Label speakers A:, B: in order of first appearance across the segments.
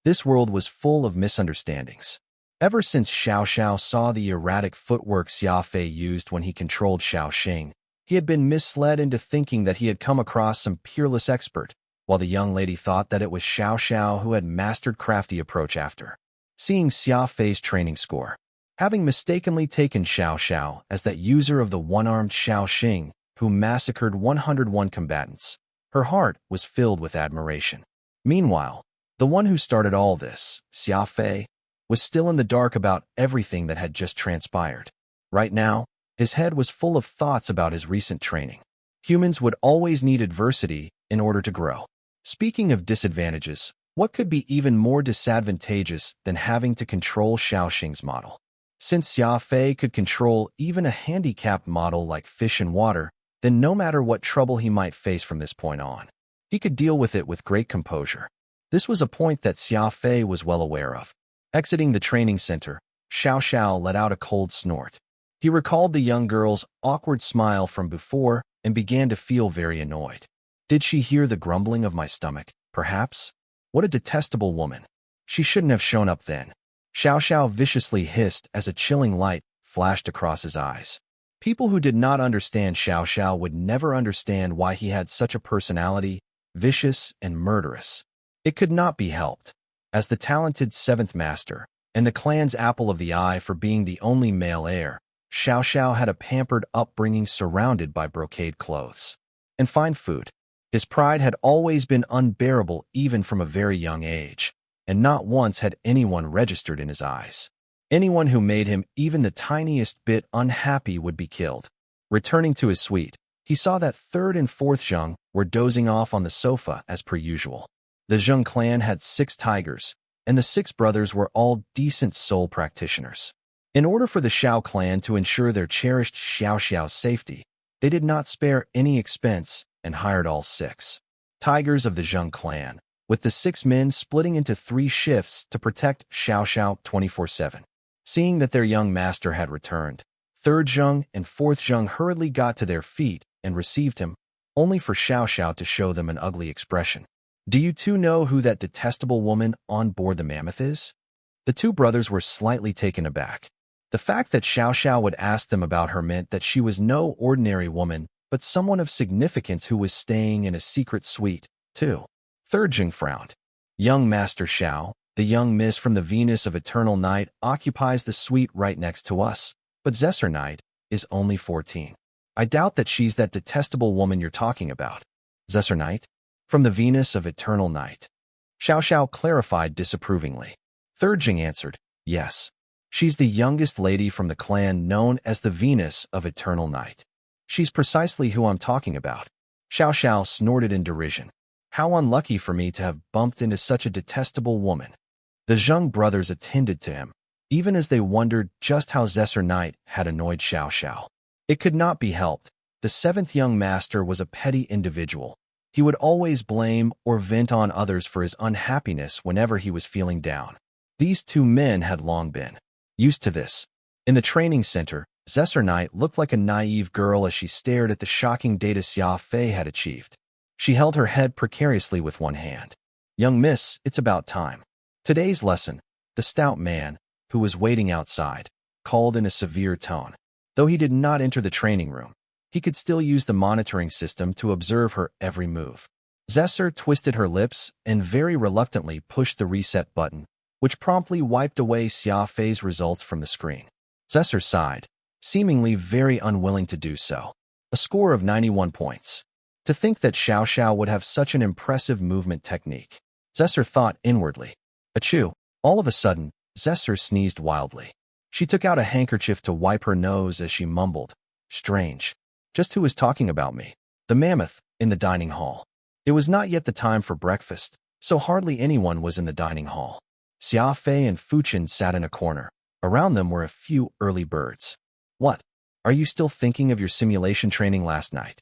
A: This world was full of misunderstandings. Ever since Xiao Xiao saw the erratic footwork Xia Fei used when he controlled Xiao Xing, he had been misled into thinking that he had come across some peerless expert, while the young lady thought that it was Xiao Xiao who had mastered crafty approach after seeing Xia Fei's training score. Having mistakenly taken Xiao Xiao as that user of the one-armed Xiao Xing who massacred 101 combatants, her heart was filled with admiration. Meanwhile, the one who started all this, Xia Fei, was still in the dark about everything that had just transpired. Right now, his head was full of thoughts about his recent training. Humans would always need adversity in order to grow. Speaking of disadvantages, what could be even more disadvantageous than having to control Xiao Xing's model? Since Xia Fei could control even a handicapped model like fish in water, then no matter what trouble he might face from this point on, he could deal with it with great composure. This was a point that Xia Fei was well aware of. Exiting the training center, Xiao Xiao let out a cold snort. He recalled the young girl's awkward smile from before and began to feel very annoyed. Did she hear the grumbling of my stomach, perhaps? What a detestable woman. She shouldn't have shown up then. Xiao Xiao viciously hissed as a chilling light flashed across his eyes. People who did not understand Xiao Xiao would never understand why he had such a personality, vicious and murderous. It could not be helped. As the talented seventh master, and the clan's apple of the eye for being the only male heir, Xiao Xiao had a pampered upbringing surrounded by brocade clothes and fine food. His pride had always been unbearable even from a very young age, and not once had anyone registered in his eyes. Anyone who made him even the tiniest bit unhappy would be killed. Returning to his suite, he saw that third and fourth Zheng were dozing off on the sofa as per usual. The Zheng clan had 6 tigers, and the 6 brothers were all decent soul practitioners. In order for the Xiao clan to ensure their cherished Xiao Xiao's safety, they did not spare any expense and hired all 6 tigers of the Zheng clan, with the 6 men splitting into 3 shifts to protect Xiao Xiao 24/7. Seeing that their young master had returned, 3rd Zheng and 4th Zheng hurriedly got to their feet and received him, only for Xiao Xiao to show them an ugly expression. Do you two know who that detestable woman on board the Mammoth is? The 2 brothers were slightly taken aback. The fact that Xiao Xiao would ask them about her meant that she was no ordinary woman, but someone of significance who was staying in a secret suite, too. 3rd Zheng frowned. Young Master Xiao, the young miss from the Venus of Eternal Night, occupies the suite right next to us, but Zesser Night is only 14. I doubt that she's that detestable woman you're talking about. Zesser Night? From the Venus of Eternal Night. Xiao Xiao clarified disapprovingly. 3rd Zheng answered, yes. She's the youngest lady from the clan known as the Venus of Eternal Night. She's precisely who I'm talking about. Xiao Xiao snorted in derision. How unlucky for me to have bumped into such a detestable woman. The Zheng brothers attended to him, even as they wondered just how Zesser Night had annoyed Xiao Xiao. It could not be helped. The 7th young master was a petty individual. He would always blame or vent on others for his unhappiness whenever he was feeling down. These 2 men had long been used to this. In the training center, Zesser Night looked like a naive girl as she stared at the shocking data Xia Fei had achieved. She held her head precariously with one hand. Young miss, it's about time. Today's lesson, the stout man, who was waiting outside, called in a severe tone. Though he did not enter the training room, he could still use the monitoring system to observe her every move. Zesser twisted her lips and very reluctantly pushed the reset button, which promptly wiped away Xia Fei's results from the screen. Zesser sighed, seemingly very unwilling to do so. A score of 91 points. To think that Xiao Xiao would have such an impressive movement technique. Zesser thought inwardly. Achoo! All of a sudden, Zesser sneezed wildly. She took out a handkerchief to wipe her nose as she mumbled, strange. Just who was talking about me? The Mammoth, in the dining hall. It was not yet the time for breakfast, so hardly anyone was in the dining hall. Xia Fei and Fuchen sat in a corner. Around them were a few early birds. What? Are you still thinking of your simulation training last night?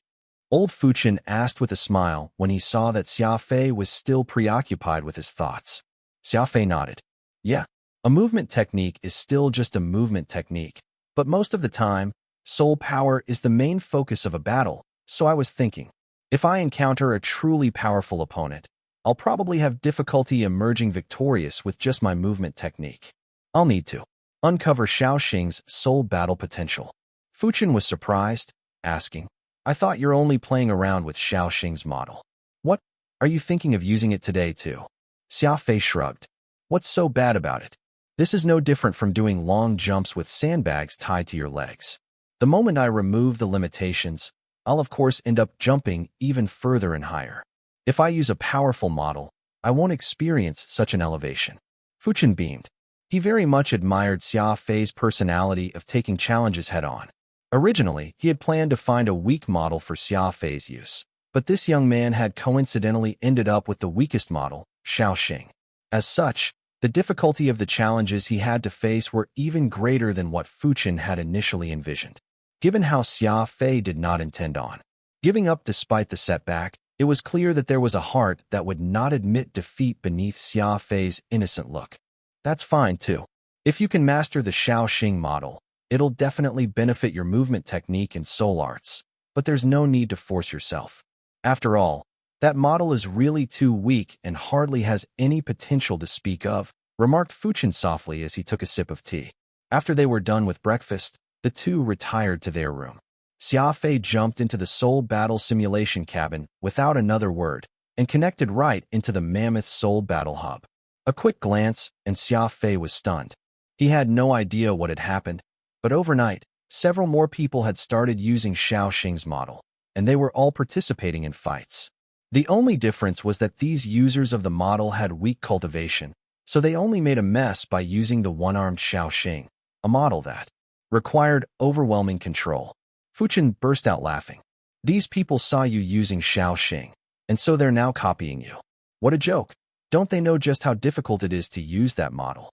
A: Old Fuchen asked with a smile when he saw that Xia Fei was still preoccupied with his thoughts. Xia Fei nodded. Yeah, a movement technique is still just a movement technique, but most of the time, soul power is the main focus of a battle, so I was thinking, if I encounter a truly powerful opponent, I'll probably have difficulty emerging victorious with just my movement technique. I'll need to uncover Xiaoxing's soul battle potential. Fuchen was surprised, asking, I thought you're only playing around with Xiaoxing's model. What? Are you thinking of using it today too? Xia Fei shrugged. What's so bad about it? This is no different from doing long jumps with sandbags tied to your legs. The moment I remove the limitations, I'll of course end up jumping even further and higher. If I use a powerful model, I won't experience such an elevation. Fuchen beamed. He very much admired Xia Fei's personality of taking challenges head-on. Originally, he had planned to find a weak model for Xia Fei's use, but this young man had coincidentally ended up with the weakest model, Xiaoxing. As such, the difficulty of the challenges he had to face were even greater than what Fuchen had initially envisioned. Given how Xia Fei did not intend on giving up despite the setback, it was clear that there was a heart that would not admit defeat beneath Xia Fei's innocent look. That's fine, too. If you can master the Xiaoxing model, it'll definitely benefit your movement technique and soul arts, but there's no need to force yourself. After all, that model is really too weak and hardly has any potential to speak of, remarked Fuchen softly as he took a sip of tea. After they were done with breakfast, the two retired to their room. Xia Fei jumped into the soul battle simulation cabin without another word and connected right into the mammoth soul battle hub. A quick glance, and Xia Fei was stunned. He had no idea what had happened, but overnight, several more people had started using Xiaoxing's model, and they were all participating in fights. The only difference was that these users of the model had weak cultivation, so they only made a mess by using the one-armed Xiaoxing, a model that required overwhelming control. Fuchen burst out laughing. These people saw you using Xiaoxing, and so they're now copying you. What a joke. Don't they know just how difficult it is to use that model?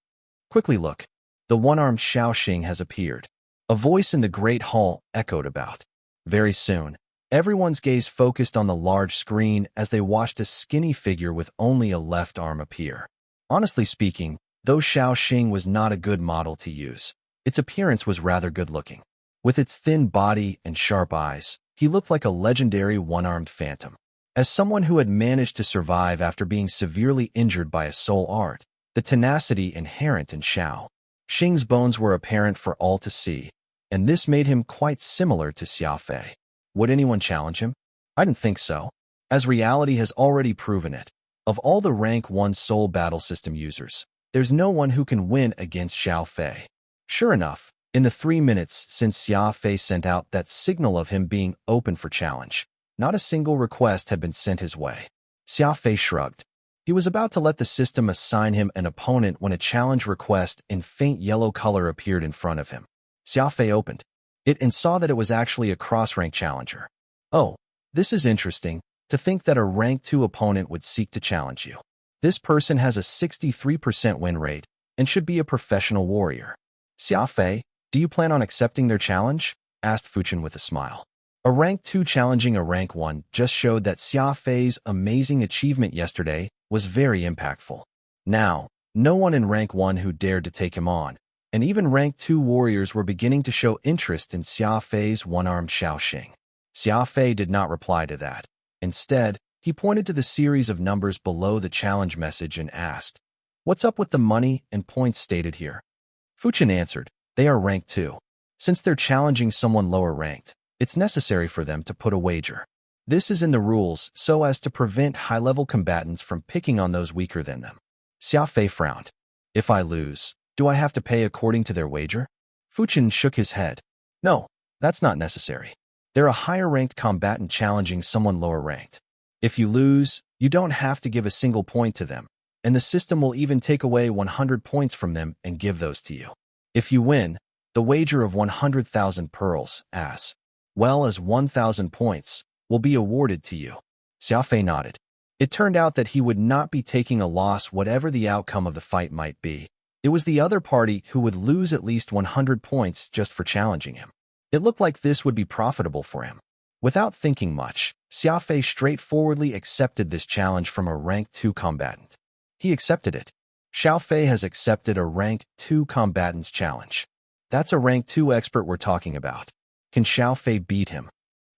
A: Quickly look. The one-armed Xiaoxing has appeared. A voice in the great hall echoed about. Very soon, everyone's gaze focused on the large screen as they watched a skinny figure with only a left arm appear. Honestly speaking, though Xiaoxing was not a good model to use, its appearance was rather good-looking. With its thin body and sharp eyes, he looked like a legendary one-armed phantom. As someone who had managed to survive after being severely injured by a soul art, the tenacity inherent in Xiaoxing's bones were apparent for all to see, and this made him quite similar to Xia Fei. Would anyone challenge him? I didn't think so, as reality has already proven it. Of all the rank 1 soul battle system users, there's no one who can win against Xia Fei. Sure enough, in the 3 minutes since Xia Fei sent out that signal of him being open for challenge, not a single request had been sent his way. Xia Fei shrugged. He was about to let the system assign him an opponent when a challenge request in faint yellow color appeared in front of him. Xia Fei opened it and saw that it was actually a cross-rank challenger. Oh, this is interesting, to think that a rank 2 opponent would seek to challenge you. This person has a 63% win rate and should be a professional warrior. Xia Fei, do you plan on accepting their challenge? Asked Fuchen with a smile. A rank 2 challenging a rank 1 just showed that Xia Fei's amazing achievement yesterday was very impactful. Now, no one in rank 1 who dared to take him on, and even rank 2 warriors were beginning to show interest in Xia Fei's one-armed Xiaoxing. Xia Fei did not reply to that. Instead, he pointed to the series of numbers below the challenge message and asked, "What's up with the money and points stated here?" Fuchen answered, "They are rank 2. Since they're challenging someone lower ranked, it's necessary for them to put a wager. This is in the rules so as to prevent high-level combatants from picking on those weaker than them." Xia Fei frowned. "If I lose, do I have to pay according to their wager?" Fuchen shook his head. "No, that's not necessary. They're a higher-ranked combatant challenging someone lower-ranked. If you lose, you don't have to give a single point to them, and the system will even take away 100 points from them and give those to you. If you win, the wager of 100,000 pearls, as well as 1,000 points, will be awarded to you." Xia Fei nodded. It turned out that he would not be taking a loss whatever the outcome of the fight might be. It was the other party who would lose at least 100 points just for challenging him. It looked like this would be profitable for him. Without thinking much, Xia Fei straightforwardly accepted this challenge from a rank 2 combatant. He accepted it. Xia Fei has accepted a rank 2 combatant's challenge. That's a rank 2 expert we're talking about. Can Xia Fei beat him?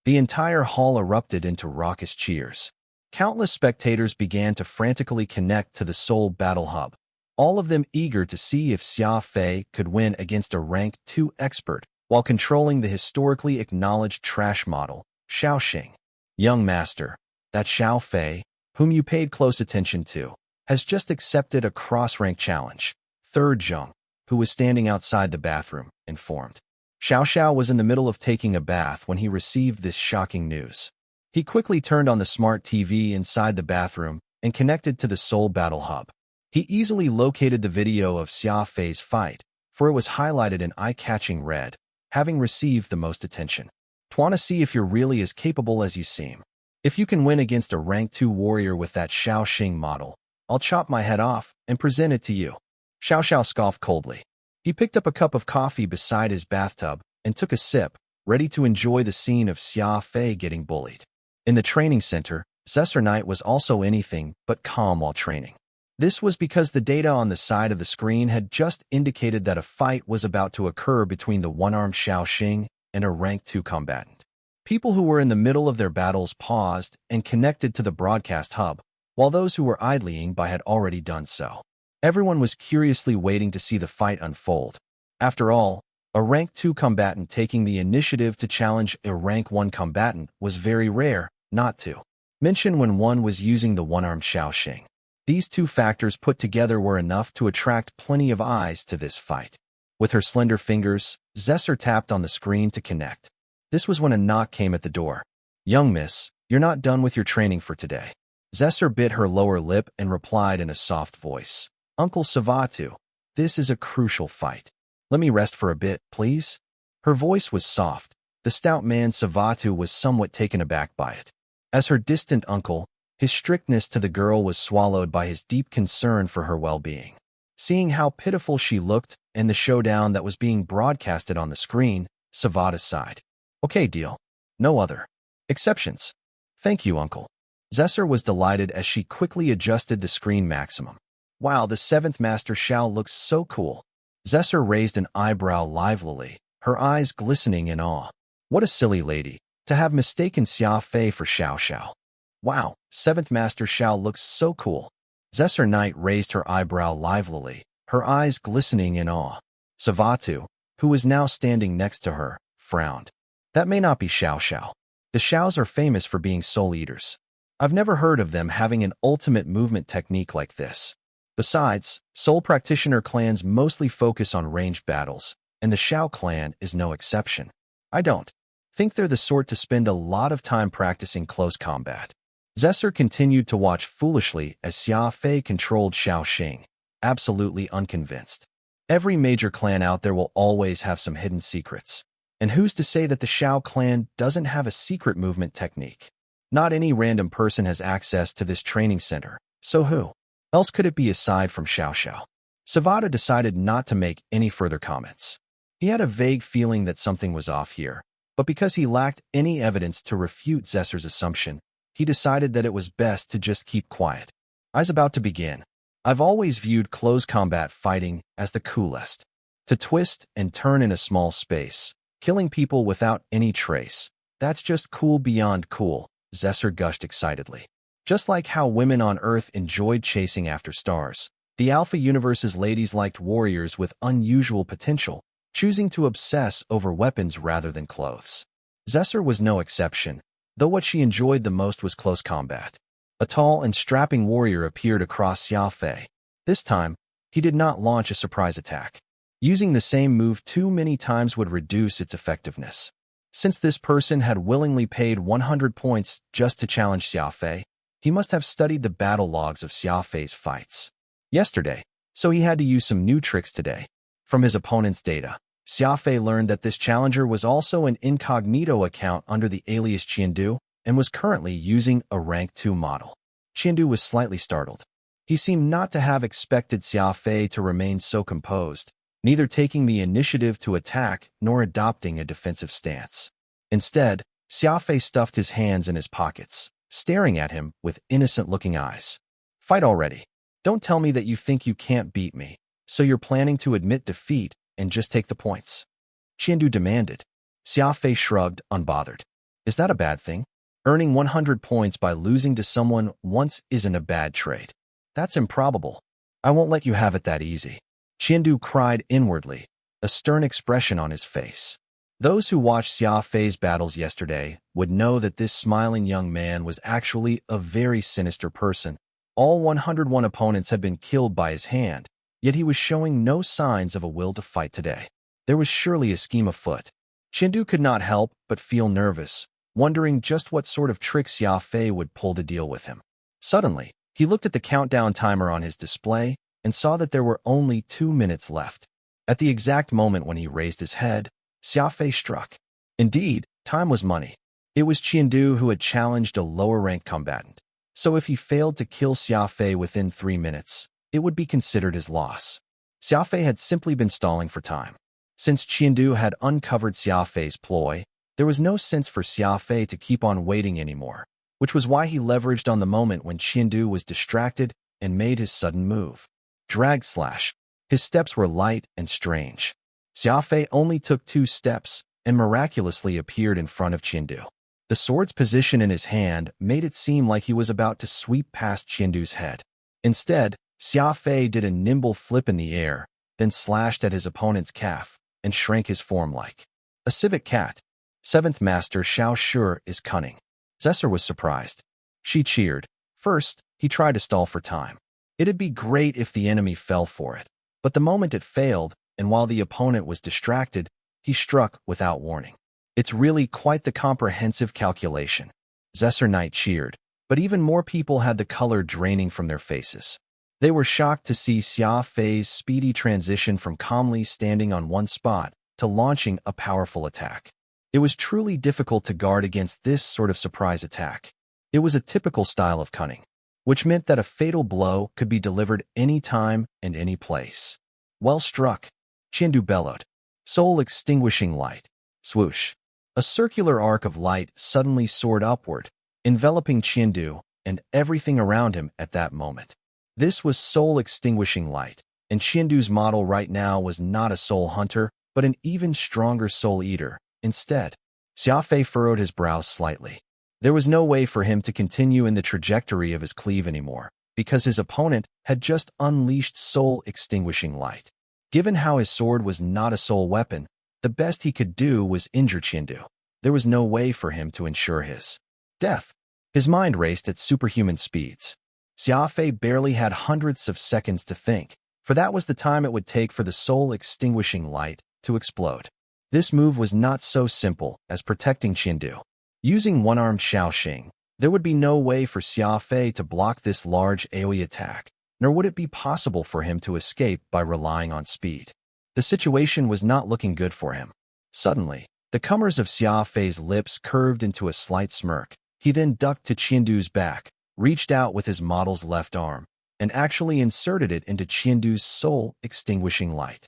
A: The entire hall erupted into raucous cheers. Countless spectators began to frantically connect to the Seoul Battle Hub, all of them eager to see if Xia Fei could win against a rank 2 expert while controlling the historically acknowledged trash model, Xiaoxing. Young master, that Xia Fei, whom you paid close attention to, has just accepted a cross-rank challenge, Third Zheng, who was standing outside the bathroom, informed. Xiao Xiao was in the middle of taking a bath when he received this shocking news. He quickly turned on the smart TV inside the bathroom and connected to the Seoul Battle Hub. He easily located the video of Xia Fei's fight, for it was highlighted in eye-catching red, having received the most attention. "Wanna see if you're really as capable as you seem. If you can win against a rank 2 warrior with that Xiaoxing model, I'll chop my head off and present it to you." Xiao Xiao scoffed coldly. He picked up a cup of coffee beside his bathtub and took a sip, ready to enjoy the scene of Xia Fei getting bullied. In the training center, Zesser Knight was also anything but calm while training. This was because the data on the side of the screen had just indicated that a fight was about to occur between the one-armed Xiaoxing and a rank 2 combatant. People who were in the middle of their battles paused and connected to the broadcast hub, while those who were idling by had already done so. Everyone was curiously waiting to see the fight unfold. After all, a rank 2 combatant taking the initiative to challenge a rank 1 combatant was very rare, not to mention when one was using the one-armed Xiaoxing. These two factors put together were enough to attract plenty of eyes to this fight. With her slender fingers, Zesser tapped on the screen to connect. This was when a knock came at the door. "Young miss, you're not done with your training for today." Zesser bit her lower lip and replied in a soft voice. "Uncle Savatu, this is a crucial fight. Let me rest for a bit, please." Her voice was soft. The stout man Savatu was somewhat taken aback by it. As her distant uncle, his strictness to the girl was swallowed by his deep concern for her well-being. Seeing how pitiful she looked and the showdown that was being broadcasted on the screen, Savata sighed. "Okay, deal. No other exceptions." "Thank you, uncle." Zesser was delighted as she quickly adjusted the screen maximum. "Wow, the 7th Master Xiao looks so cool." Zesser raised an eyebrow livelily, her eyes glistening in awe. What a silly lady, to have mistaken Xia Fei for Xiao Xiao. "Wow, 7th Master Xiao looks so cool." Zesser Knight raised her eyebrow livelily, her eyes glistening in awe. Savatu, who was now standing next to her, frowned. "That may not be Xiao Xiao. The Xiaos are famous for being soul eaters. I've never heard of them having an ultimate movement technique like this. Besides, soul practitioner clans mostly focus on ranged battles, and the Xiao clan is no exception. I don't think they're the sort to spend a lot of time practicing close combat." Zesser continued to watch foolishly as Xia Fei controlled Xiaoxing, absolutely unconvinced. Every major clan out there will always have some hidden secrets. And who's to say that the Xiao clan doesn't have a secret movement technique? Not any random person has access to this training center, so who else could it be aside from Xiao Xiao? Savata decided not to make any further comments. He had a vague feeling that something was off here, but because he lacked any evidence to refute Zesser's assumption, he decided that it was best to just keep quiet. "I was about to begin. I've always viewed close combat fighting as the coolest. To twist and turn in a small space, killing people without any trace, that's just cool beyond cool," Zesser gushed excitedly. Just like how women on Earth enjoyed chasing after stars, the Alpha Universe's ladies liked warriors with unusual potential, choosing to obsess over weapons rather than clothes. Zesser was no exception, though what she enjoyed the most was close combat. A tall and strapping warrior appeared across Xia Fei. This time, he did not launch a surprise attack. Using the same move too many times would reduce its effectiveness. Since this person had willingly paid 100 points just to challenge Xia Fei, he must have studied the battle logs of Xia Fei's fights yesterday, so he had to use some new tricks today. From his opponent's data, Xia Fei learned that this challenger was also an incognito account under the alias Qiandu and was currently using a rank 2 model. Qiandu was slightly startled. He seemed not to have expected Xia Fei to remain so composed, neither taking the initiative to attack nor adopting a defensive stance. Instead, Xia Fei stuffed his hands in his pockets, staring at him with innocent-looking eyes. "Fight already. Don't tell me that you think you can't beat me, so you're planning to admit defeat and just take the points?" Qiandu demanded. Xia Fei shrugged, unbothered. "Is that a bad thing? Earning 100 points by losing to someone once isn't a bad trait. That's improbable. I won't let you have it that easy. Qiandu cried inwardly, a stern expression on his face. Those who watched Xia Fei's battles yesterday would know that this smiling young man was actually a very sinister person. All 101 opponents had been killed by his hand, yet he was showing no signs of a will to fight today. There was surely a scheme afoot. Qiandu could not help but feel nervous, wondering just what sort of trick Xia Fei would pull to deal with him. Suddenly, he looked at the countdown timer on his display and saw that there were only 2 minutes left. At the exact moment when he raised his head, Xia Fei struck. Indeed, time was money. It was Qiandu who had challenged a lower-ranked combatant, so if he failed to kill Xia Fei within 3 minutes, it would be considered his loss. Xia Fei had simply been stalling for time. Since Qiandu had uncovered Xia Fei's ploy, there was no sense for Xia Fei to keep on waiting anymore, which was why he leveraged on the moment when Qiandu was distracted and made his sudden move. Drag slash. His steps were light and strange. Xia Fei only took 2 steps and miraculously appeared in front of Qiandu. The sword's position in his hand made it seem like he was about to sweep past Qiandu's head. Instead, Xia Fei did a nimble flip in the air, then slashed at his opponent's calf and shrank his form like a civet cat. 7th Master Xiao Sure is cunning. Zesser was surprised. She cheered. First, he tried to stall for time. It'd be great if the enemy fell for it. But the moment it failed, and while the opponent was distracted, he struck without warning. It's really quite the comprehensive calculation. Zesser Knight cheered, but even more people had the color draining from their faces. They were shocked to see Xia Fei's speedy transition from calmly standing on one spot to launching a powerful attack. It was truly difficult to guard against this sort of surprise attack. It was a typical style of cunning, which meant that a fatal blow could be delivered any time and any place. Well struck, Qiandu bellowed. Soul-extinguishing light. Swoosh. A circular arc of light suddenly soared upward, enveloping Qiandu and everything around him at that moment. This was soul-extinguishing light, and Qiandu's model right now was not a soul hunter, but an even stronger soul eater. Instead, Xia Fei furrowed his brows slightly. There was no way for him to continue in the trajectory of his cleave anymore, because his opponent had just unleashed soul-extinguishing light. Given how his sword was not a soul weapon, the best he could do was injure Qiandu. There was no way for him to ensure his death. His mind raced at superhuman speeds. Xia Fei barely had hundredths of seconds to think, for that was the time it would take for the soul-extinguishing light to explode. This move was not so simple as protecting Qiandu. Using one-armed Shaoxing, there would be no way for Xia Fei to block this large AoE attack, nor would it be possible for him to escape by relying on speed. The situation was not looking good for him. Suddenly, the comers of Xia Fei's lips curved into a slight smirk. He then ducked to Qiandu's back, reached out with his model's left arm, and actually inserted it into Qiandu's soul-extinguishing light.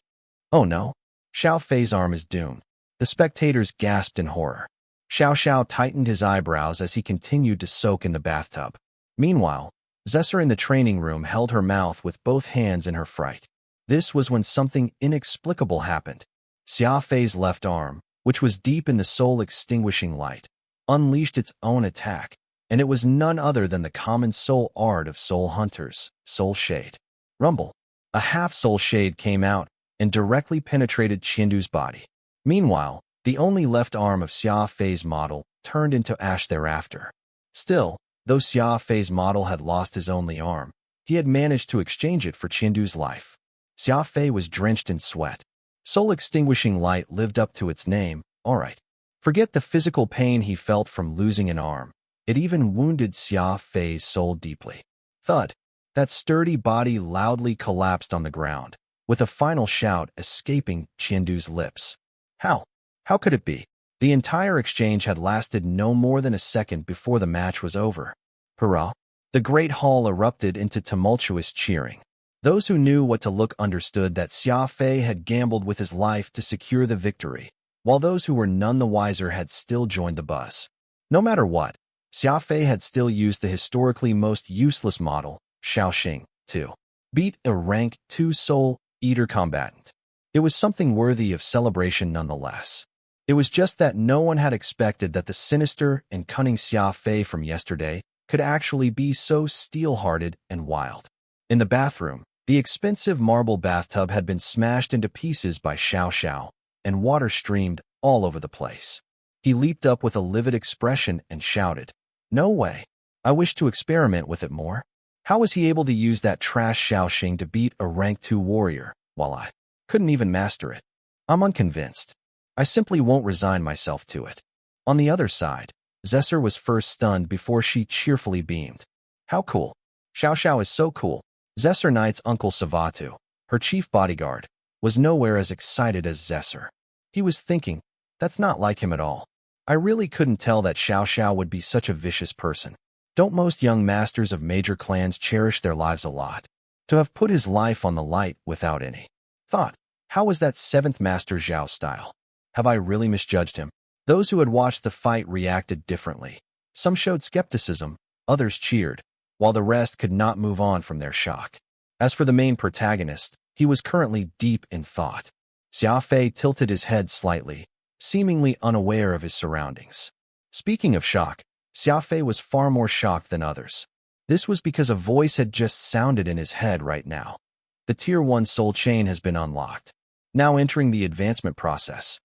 A: Oh no! Xiao Fei's arm is doomed. The spectators gasped in horror. Xiao tightened his eyebrows as he continued to soak in the bathtub. Meanwhile, Zesser in the training room held her mouth with both hands in her fright. This was when something inexplicable happened. Xia Fei's left arm, which was deep in the soul-extinguishing light, unleashed its own attack, and it was none other than the common soul art of soul hunters, Soul Shade. Rumble. A half-soul shade came out and directly penetrated Qiandu's body. Meanwhile, the only left arm of Xia Fei's model turned into ash thereafter. Still, though Xia Fei's model had lost his only arm, he had managed to exchange it for Qiandu's life. Xia Fei was drenched in sweat. Soul-extinguishing light lived up to its name, all right. Forget the physical pain he felt from losing an arm. It even wounded Xia Fei's soul deeply. Thud. That sturdy body loudly collapsed on the ground, with a final shout escaping Qiandu's lips. How? How could it be? The entire exchange had lasted no more than a second before the match was over. Hurrah! The great hall erupted into tumultuous cheering. Those who knew what to look understood that Xia Fei had gambled with his life to secure the victory, while those who were none the wiser had still joined the buzz. No matter what, Xia Fei had still used the historically most useless model, Shaoxing, to beat a rank 2 soul eater combatant. It was something worthy of celebration nonetheless. It was just that no one had expected that the sinister and cunning Xia Fei from yesterday could actually be so steel-hearted and wild. In the bathroom, the expensive marble bathtub had been smashed into pieces by Xiao Xiao, and water streamed all over the place. He leaped up with a livid expression and shouted, "No way! I wish to experiment with it more." How was he able to use that trash Xiaoxing to beat a rank 2 warrior, while I couldn't even master it? I'm unconvinced. I simply won't resign myself to it. On the other side, Zesser was first stunned before she cheerfully beamed. How cool. Xiao Xiao is so cool. Zesser Knight's uncle Savatu, her chief bodyguard, was nowhere as excited as Zesser. He was thinking, that's not like him at all. I really couldn't tell that Xiao Xiao would be such a vicious person. Don't most young masters of major clans cherish their lives a lot? To have put his life on the light without any thought. How was that 7th Master Zhao style? Have I really misjudged him? Those who had watched the fight reacted differently. Some showed skepticism, others cheered, while the rest could not move on from their shock. As for the main protagonist, he was currently deep in thought. Xia Fei tilted his head slightly, seemingly unaware of his surroundings. Speaking of shock, Xia Fei was far more shocked than others. This was because a voice had just sounded in his head right now. The Tier 1 soul chain has been unlocked, now entering the advancement process.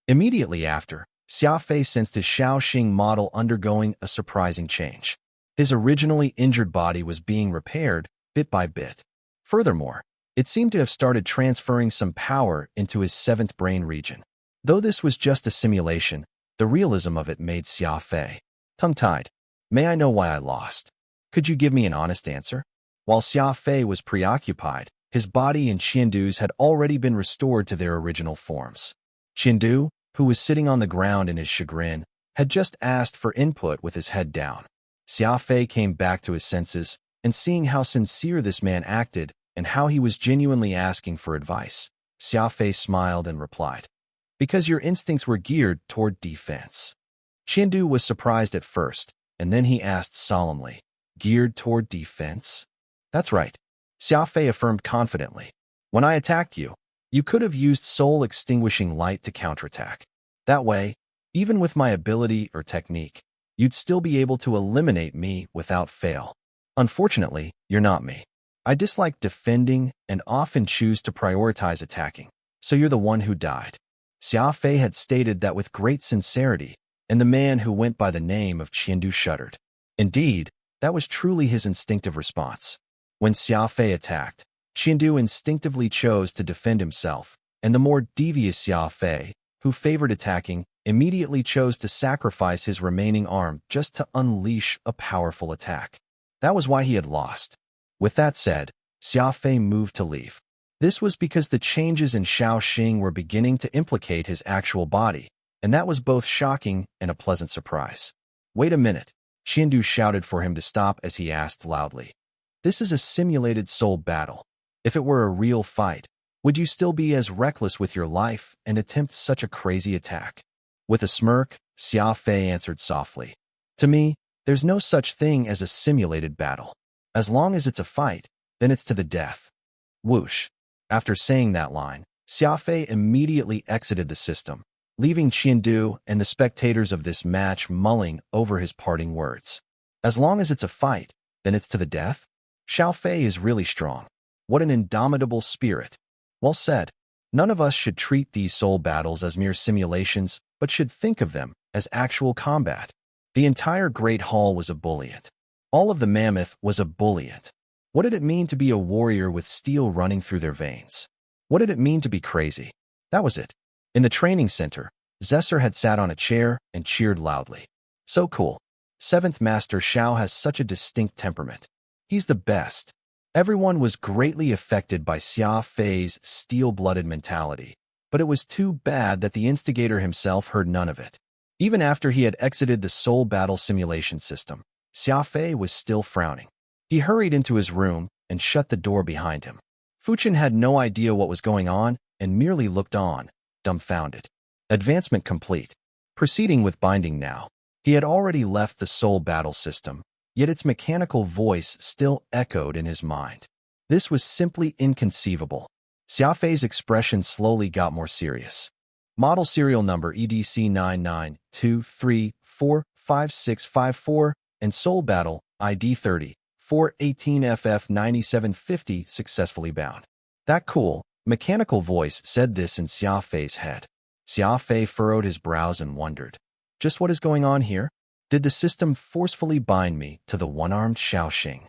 A: Immediately after, Xia Fei sensed his Xiaoxing model undergoing a surprising change. His originally injured body was being repaired bit by bit. Furthermore, it seemed to have started transferring some power into his 7th brain region. Though this was just a simulation, the realism of it made Xia Fei tongue-tied. May I know why I lost? Could you give me an honest answer? While Xia Fei was preoccupied, his body and Qiandu's had already been restored to their original forms. Qiandu, who was sitting on the ground in his chagrin, had just asked for input with his head down. Xia Fei came back to his senses, and seeing how sincere this man acted and how he was genuinely asking for advice, Xia Fei smiled and replied, "Because your instincts were geared toward defense." Qiandu was surprised at first, and then he asked solemnly, "Geared toward defense?" "That's right," Xia Fei affirmed confidently. "When I attacked you, you could have used soul-extinguishing light to counterattack. That way, even with my ability or technique, you'd still be able to eliminate me without fail. Unfortunately, you're not me. I dislike defending and often choose to prioritize attacking, so you're the one who died." Xia Fei had stated that with great sincerity, and the man who went by the name of Qiandu shuddered. Indeed, that was truly his instinctive response. When Xia Fei attacked, Qiandu instinctively chose to defend himself, and the more devious Xia Fei, who favored attacking, immediately chose to sacrifice his remaining arm just to unleash a powerful attack. That was why he had lost. With that said, Xia Fei moved to leave. This was because the changes in Xiaoxing were beginning to implicate his actual body, and that was both shocking and a pleasant surprise. "Wait a minute," Qiandu shouted for him to stop as he asked loudly. "This is a simulated soul battle. If it were a real fight, would you still be as reckless with your life and attempt such a crazy attack?" With a smirk, Xia Fei answered softly, "To me, there's no such thing as a simulated battle. As long as it's a fight, then it's to the death." Whoosh. After saying that line, Xia Fei immediately exited the system, leaving Qiandu and the spectators of this match mulling over his parting words. As long as it's a fight, then it's to the death? Xiao Fei is really strong. What an indomitable spirit. Well said. None of us should treat these soul battles as mere simulations, but should think of them as actual combat. The entire Great Hall was ebullient. All of the mammoth was ebullient. What did it mean to be a warrior with steel running through their veins? What did it mean to be crazy? That was it. In the training center, Zesser had sat on a chair and cheered loudly. "So cool. 7th Master Xiao has such a distinct temperament. He's the best." Everyone was greatly affected by Xia Fei's steel-blooded mentality, but it was too bad that the instigator himself heard none of it. Even after he had exited the soul battle simulation system, Xia Fei was still frowning. He hurried into his room and shut the door behind him. Fuchen had no idea what was going on and merely looked on, dumbfounded. Advancement complete. Proceeding with binding now. He had already left the soul battle system, yet its mechanical voice still echoed in his mind. This was simply inconceivable. Xia Fei's expression slowly got more serious. Model serial number EDC 9923455654, and Soul Battle ID 30-418FF9750 successfully bound. That cool, mechanical voice said this in Xia Fei's head. Xia Fei furrowed his brows and wondered, just what is going on here? Did the system forcefully bind me to the one-armed Xiaoxing?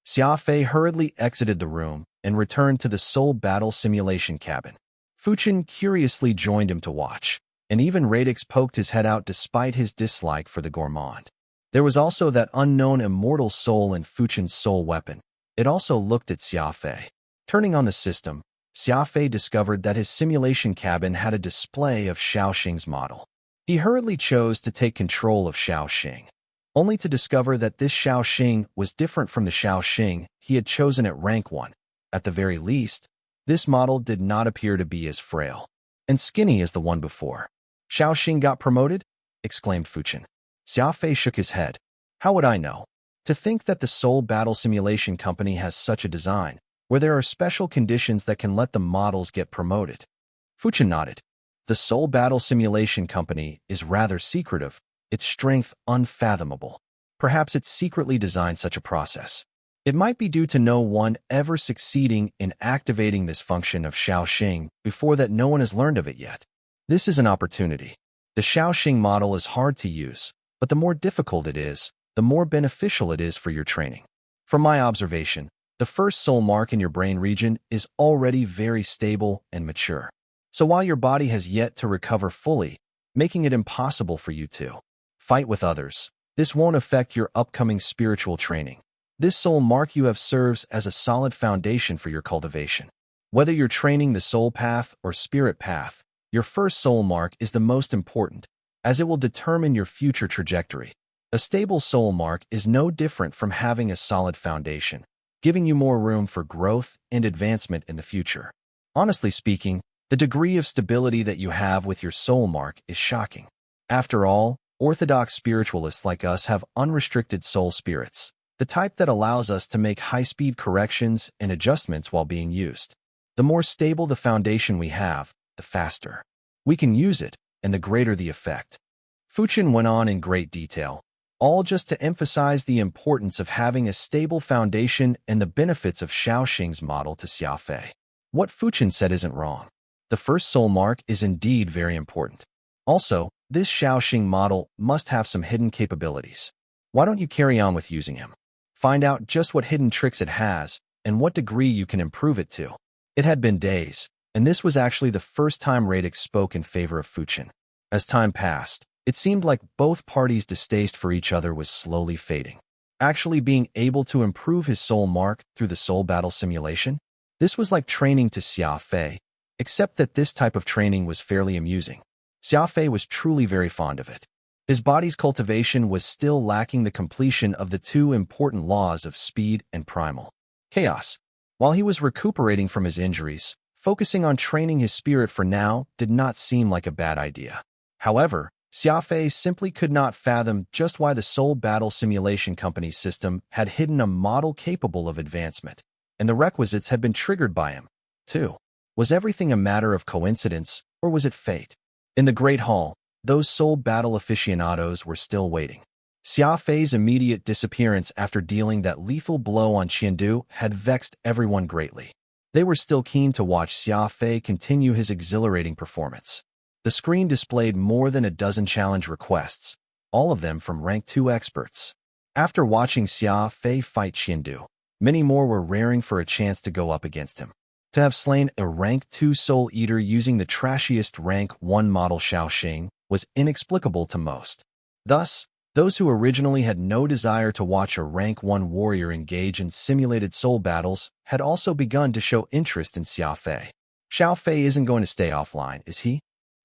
A: Xia Fei hurriedly exited the room and returned to the Soul Battle simulation cabin. Fuchen curiously joined him to watch, and even Radix poked his head out despite his dislike for the gourmand. There was also that unknown immortal soul in Fuchen's soul weapon. It also looked at Xia Fei. Turning on the system, Xia Fei discovered that his simulation cabin had a display of Xiaoxing's model. He hurriedly chose to take control of Xiaoxing, only to discover that this Xiaoxing was different from the Xiaoxing he had chosen at rank 1. At the very least, this model did not appear to be as frail and skinny as the one before. Xiaoxing got promoted? Exclaimed Fuchen. Xia Fei shook his head. How would I know? To think that the Soul Battle Simulation Company has such a design, where there are special conditions that can let the models get promoted. Fuchen nodded. The Soul Battle Simulation Company is rather secretive, its strength unfathomable. Perhaps it's secretly designed such a process. It might be due to no one ever succeeding in activating this function of Xiaoxing before that no one has learned of it yet. This is an opportunity. The Xiaoxing model is hard to use, but the more difficult it is, the more beneficial it is for your training. From my observation, the first soul mark in your brain region is already very stable and mature. So while your body has yet to recover fully, making it impossible for you to fight with others, this won't affect your upcoming spiritual training. This soul mark you have serves as a solid foundation for your cultivation. Whether you're training the soul path or spirit path, your first soul mark is the most important, as it will determine your future trajectory. A stable soul mark is no different from having a solid foundation, giving you more room for growth and advancement in the future. Honestly speaking, the degree of stability that you have with your soul mark is shocking. After all, orthodox spiritualists like us have unrestricted soul spirits, the type that allows us to make high-speed corrections and adjustments while being used. The more stable the foundation we have, the faster we can use it, and the greater the effect. Fuchen went on in great detail, all just to emphasize the importance of having a stable foundation and the benefits of Xiaoxing's model to Xia Fei. What Fuchen said isn't wrong. The first soul mark is indeed very important. Also, this Xiaoxing model must have some hidden capabilities. Why don't you carry on with using him? Find out just what hidden tricks it has and what degree you can improve it to. It had been days, and this was actually the first time Radix spoke in favor of Fuchen. As time passed, it seemed like both parties' distaste for each other was slowly fading. Actually being able to improve his soul mark through the soul battle simulation? This was like training to Xia Fei, except that this type of training was fairly amusing. Xia Fei was truly very fond of it. His body's cultivation was still lacking the completion of the two important laws of speed and primal chaos. While he was recuperating from his injuries, focusing on training his spirit for now did not seem like a bad idea. However, Xia Fei simply could not fathom just why the Soul Battle Simulation Company's system had hidden a model capable of advancement, and the requisites had been triggered by him, too. Was everything a matter of coincidence, or was it fate? In the Great Hall, those soul battle aficionados were still waiting. Xia Fei's immediate disappearance after dealing that lethal blow on Qiandu had vexed everyone greatly. They were still keen to watch Xia Fei continue his exhilarating performance. The screen displayed more than a dozen challenge requests, all of them from rank 2 experts. After watching Xia Fei fight Qiandu, many more were raring for a chance to go up against him. To have slain a rank 2 Soul Eater using the trashiest rank 1 model Xiaoxing was inexplicable to most. Thus, those who originally had no desire to watch a rank 1 warrior engage in simulated soul battles had also begun to show interest in Xia Fei. Xiao Fei isn't going to stay offline, is he?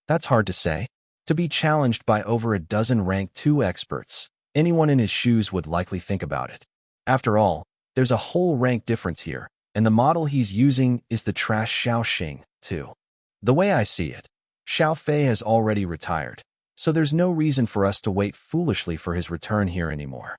A: That's hard to say. To be challenged by over a dozen rank 2 experts, anyone in his shoes would likely think about it. After all, there's a whole rank difference here, and the model he's using is the trash Xiaoxing, too. The way I see it, Xiao Fei has already retired, so there's no reason for us to wait foolishly for his return here anymore.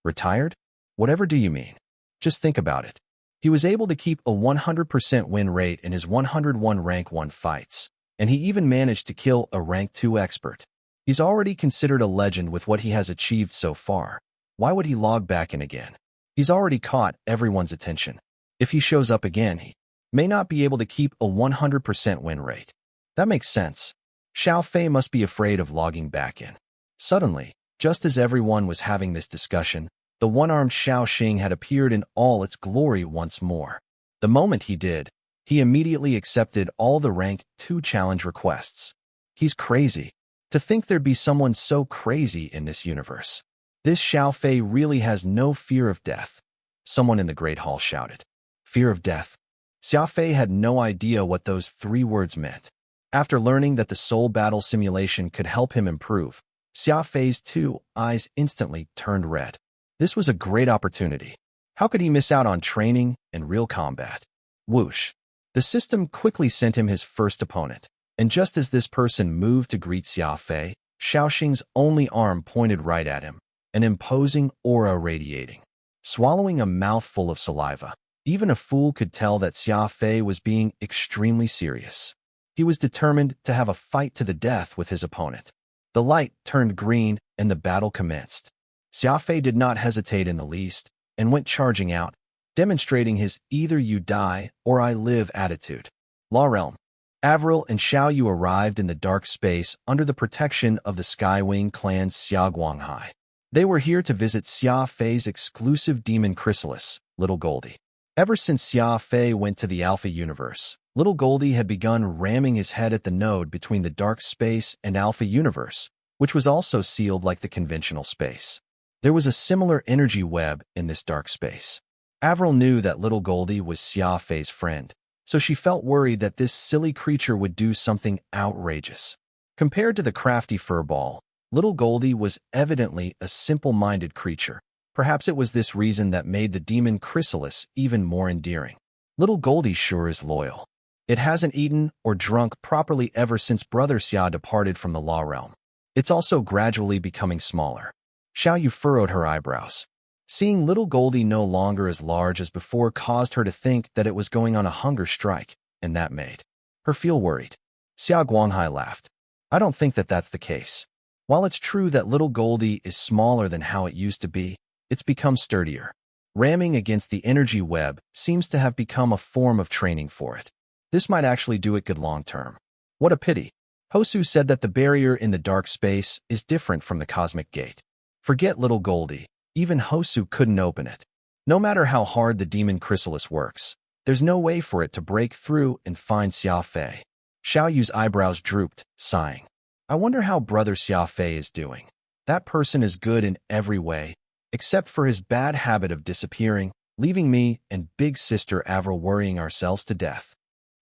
A: Retired? Whatever do you mean? Just think about it. He was able to keep a 100% win rate in his 101 rank 1 fights. and he even managed to kill a rank 2 expert. He's already considered a legend with what he has achieved so far. Why would he log back in again? He's already caught everyone's attention. If he shows up again, he may not be able to keep a 100% win rate. That makes sense. Xia Fei must be afraid of logging back in. Suddenly, just as everyone was having this discussion, the one-armed Xiaoxing had appeared in all its glory once more. The moment he did, he immediately accepted all the rank 2 challenge requests. He's crazy. To think there'd be someone so crazy in this universe. This Xia Fei really has no fear of death. Someone in the Great Hall shouted. Fear of death? Xia Fei had no idea what those 3 words meant. After learning that the soul battle simulation could help him improve, Xia Fei's 2 eyes instantly turned red. This was a great opportunity. How could he miss out on training and real combat? Whoosh. The system quickly sent him his first opponent, and just as this person moved to greet Xia Fei, Xiaoxing's only arm pointed right at him, an imposing aura radiating. Swallowing a mouthful of saliva, even a fool could tell that Xia Fei was being extremely serious. He was determined to have a fight to the death with his opponent. The light turned green and the battle commenced. Xia Fei did not hesitate in the least and went charging out, demonstrating his either you die or I live attitude. Law Realm. Avril and Xiao Yu arrived in the dark space under the protection of the Skywing clan's Xia Guanghai. They were here to visit Xia Fei's exclusive demon chrysalis, Little Goldie. Ever since Xia Fei went to the Alpha Universe, Little Goldie had begun ramming his head at the node between the dark space and Alpha Universe, which was also sealed like the conventional space. There was a similar energy web in this dark space. Avril knew that Little Goldie was Xia Fei's friend, so she felt worried that this silly creature would do something outrageous. Compared to the crafty furball, Little Goldie was evidently a simple-minded creature. Perhaps it was this reason that made the demon chrysalis even more endearing. Little Goldie sure is loyal. It hasn't eaten or drunk properly ever since Brother Xia departed from the Law Realm. It's also gradually becoming smaller. Xiao Yu furrowed her eyebrows. Seeing Little Goldie no longer as large as before caused her to think that it was going on a hunger strike, and that made her feel worried. Xia Guanghai laughed. I don't think that that's the case. While it's true that Little Goldie is smaller than how it used to be, it's become sturdier. Ramming against the energy web seems to have become a form of training for it. This might actually do it good long-term. What a pity. Hosu said that the barrier in the dark space is different from the cosmic gate. Forget Little Goldie. Even Hosu couldn't open it. No matter how hard the demon chrysalis works, there's no way for it to break through and find Xia Fei. Xiao Yu's eyebrows drooped, sighing. I wonder how Brother Xia Fei is doing. That person is good in every way, except for his bad habit of disappearing, leaving me and big sister Avril worrying ourselves to death.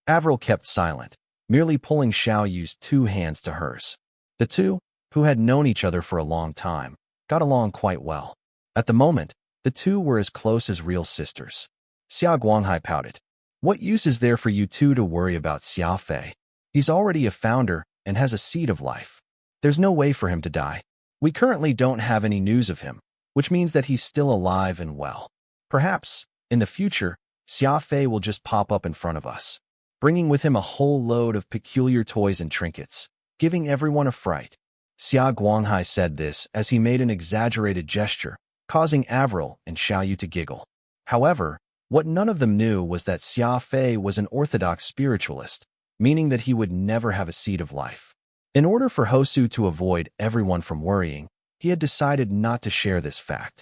A: Avril kept silent, merely pulling Xiao Yu's 2 hands to hers. The two, who had known each other for a long time, got along quite well. At the moment, the two were as close as real sisters. Xia Guanghai pouted. What use is there for you two to worry about Xia Fei? He's already a founder and has a seed of life. There's no way for him to die. We currently don't have any news of him, which means that he's still alive and well. Perhaps, in the future, Xia Fei will just pop up in front of us, bringing with him a whole load of peculiar toys and trinkets, giving everyone a fright. Xia Guanghai said this as he made an exaggerated gesture, causing Avril and Xiao Yu to giggle. However, what none of them knew was that Xia Fei was an orthodox spiritualist, meaning that he would never have a seed of life. In order for Hosu to avoid everyone from worrying, he had decided not to share this fact.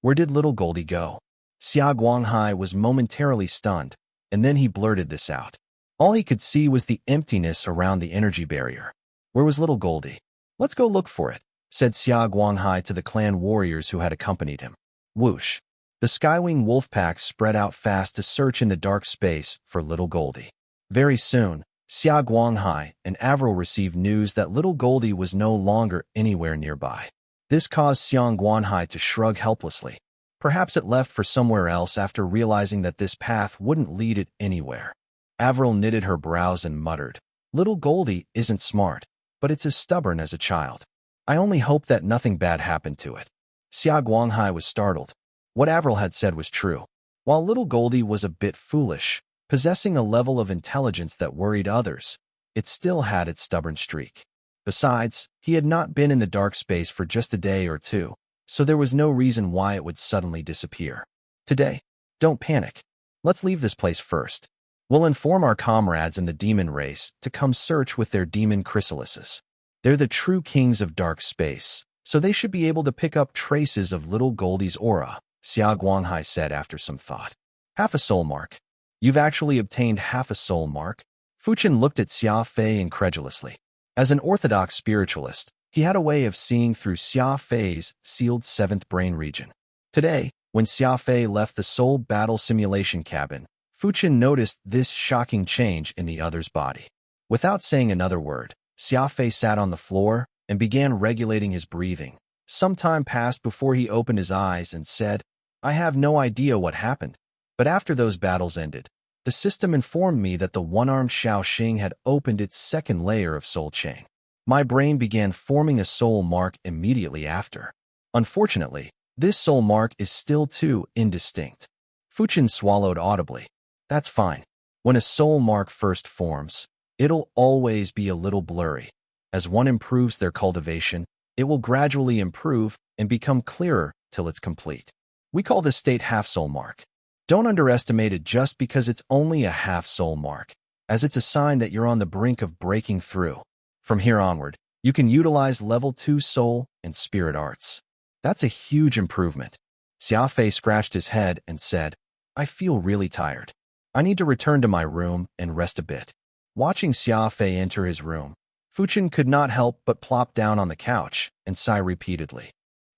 A: Where did Little Goldie go? Xia Guanghai was momentarily stunned, and then he blurted this out. All he could see was the emptiness around the energy barrier. Where was Little Goldie? Let's go look for it, said Xia Guanghai to the clan warriors who had accompanied him. Whoosh. The Skywing wolf pack spread out fast to search in the dark space for Little Goldie. Very soon, Xia Guanghai and Avril received news that Little Goldie was no longer anywhere nearby. This caused Xia Guanghai to shrug helplessly. Perhaps it left for somewhere else after realizing that this path wouldn't lead it anywhere. Avril knitted her brows and muttered, Little Goldie isn't smart, but it's as stubborn as a child. I only hope that nothing bad happened to it. Xia Guanghai was startled. What Avril had said was true. While Little Goldie was a bit foolish, possessing a level of intelligence that worried others, it still had its stubborn streak. Besides, he had not been in the dark space for just a day or two, so there was no reason why it would suddenly disappear. Today, don't panic. Let's leave this place first. We'll inform our comrades in the demon race to come search with their demon chrysalises. They're the true kings of dark space, so they should be able to pick up traces of little Goldie's aura, Xia Guanghai said after some thought. Half a soul mark. You've actually obtained half a soul mark? Fuchen looked at Xia Fei incredulously. As an orthodox spiritualist, he had a way of seeing through Xia Fei's sealed seventh brain region. Today, when Xia Fei left the soul battle simulation cabin, Fuchen noticed this shocking change in the other's body. Without saying another word, Xia Fei sat on the floor and began regulating his breathing. Some time passed before he opened his eyes and said, I have no idea what happened, but after those battles ended, the system informed me that the one-armed Shaoxing had opened its second layer of soul chain. My brain began forming a soul mark immediately after. Unfortunately, this soul mark is still too indistinct. Fuchen swallowed audibly. That's fine. When a soul mark first forms, it'll always be a little blurry. As one improves their cultivation, it will gradually improve and become clearer till it's complete. We call this state half-soul mark. Don't underestimate it just because it's only a half-soul mark, as it's a sign that you're on the brink of breaking through. From here onward, you can utilize level 2 soul and spirit arts. That's a huge improvement. Xia Fei scratched his head and said, I feel really tired. I need to return to my room and rest a bit. Watching Xia Fei enter his room, Fuchen could not help but plop down on the couch and sigh repeatedly.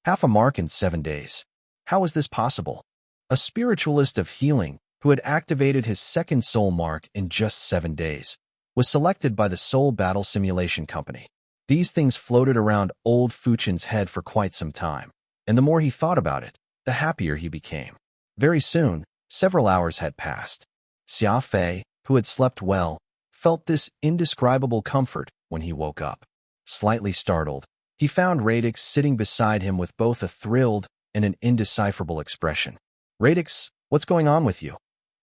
A: Half a mark in 7 days. How is this possible? A spiritualist of healing, who had activated his second soul mark in just 7 days, was selected by the Soul Battle Simulation Company. These things floated around old Fuchen's head for quite some time, and the more he thought about it, the happier he became. Very soon, several hours had passed. Xia Fei, who had slept well, felt this indescribable comfort when he woke up. Slightly startled, he found Radix sitting beside him with both a thrilled and an indecipherable expression. Radix, what's going on with you?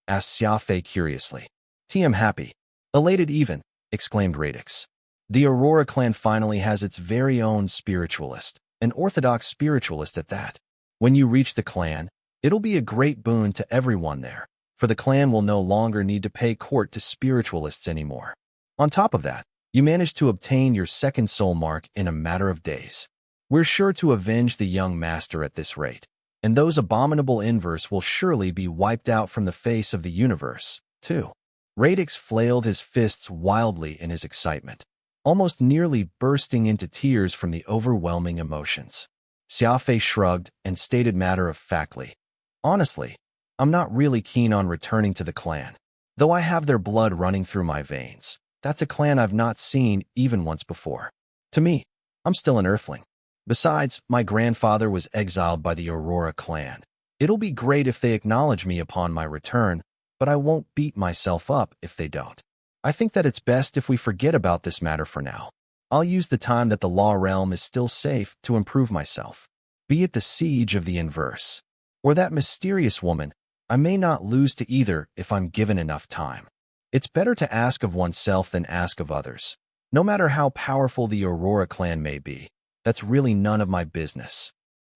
A: Asked Xia Fei curiously. I'm happy. Elated even, exclaimed Radix. The Aurora clan finally has its very own spiritualist, an orthodox spiritualist at that. When you reach the clan, it'll be a great boon to everyone there, for the clan will no longer need to pay court to spiritualists anymore. On top of that, you managed to obtain your second soul mark in a matter of days. We're sure to avenge the young master at this rate, and those abominable inverse will surely be wiped out from the face of the universe, too. Radix flailed his fists wildly in his excitement, almost nearly bursting into tears from the overwhelming emotions. Xia Fei shrugged and stated matter-of-factly, Honestly, I'm not really keen on returning to the clan. Though I have their blood running through my veins, that's a clan I've not seen even once before. To me, I'm still an earthling. Besides, my grandfather was exiled by the Aurora clan. It'll be great if they acknowledge me upon my return, but I won't beat myself up if they don't. I think that it's best if we forget about this matter for now. I'll use the time that the law realm is still safe to improve myself. Be it the siege of the inverse, or that mysterious woman, I may not lose to either if I'm given enough time. It's better to ask of oneself than ask of others. No matter how powerful the Aurora clan may be, that's really none of my business.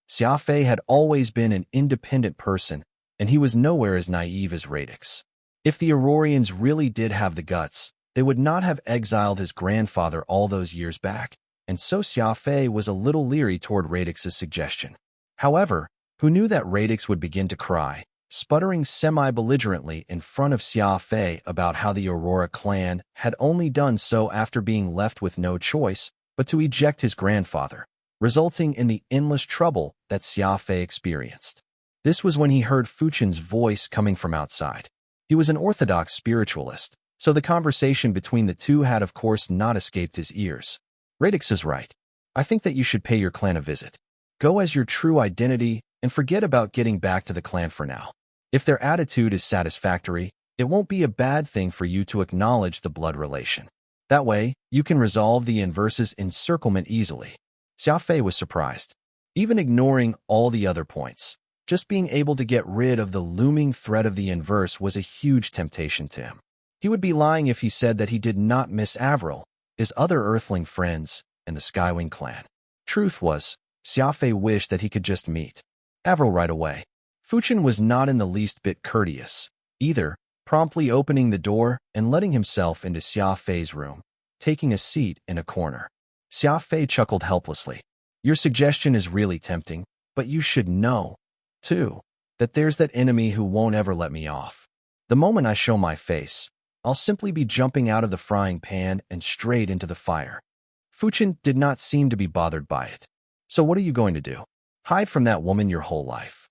A: Xia Fei had always been an independent person, and he was nowhere as naive as Radix. If the Aurorians really did have the guts, they would not have exiled his grandfather all those years back, and so Xia Fei was a little leery toward Radix's suggestion. However, who knew that Radix would begin to cry, sputtering semi-belligerently in front of Xia Fei about how the Aurora clan had only done so after being left with no choice but to eject his grandfather, resulting in the endless trouble that Xia Fei experienced. This was when he heard Fuchen's voice coming from outside. He was an orthodox spiritualist, so the conversation between the two had of course not escaped his ears. Radix is right. I think that you should pay your clan a visit. Go as your true identity and forget about getting back to the clan for now. If their attitude is satisfactory, it won't be a bad thing for you to acknowledge the blood relation. That way, you can resolve the inverse's encirclement easily. Xia Fei was surprised. Even ignoring all the other points, just being able to get rid of the looming threat of the inverse was a huge temptation to him. He would be lying if he said that he did not miss Avril, his other Earthling friends, and the Skywing clan. Truth was, Xia Fei wished that he could just meet Avril right away. Fuchin was not in the least bit courteous, either, promptly opening the door and letting himself into Xia Fei's room, taking a seat in a corner. Xia Fei chuckled helplessly. Your suggestion is really tempting, but you should know, too, that there's that enemy who won't ever let me off. The moment I show my face, I'll simply be jumping out of the frying pan and straight into the fire. Fuchin did not seem to be bothered by it. So what are you going to do? Hide from that woman your whole life?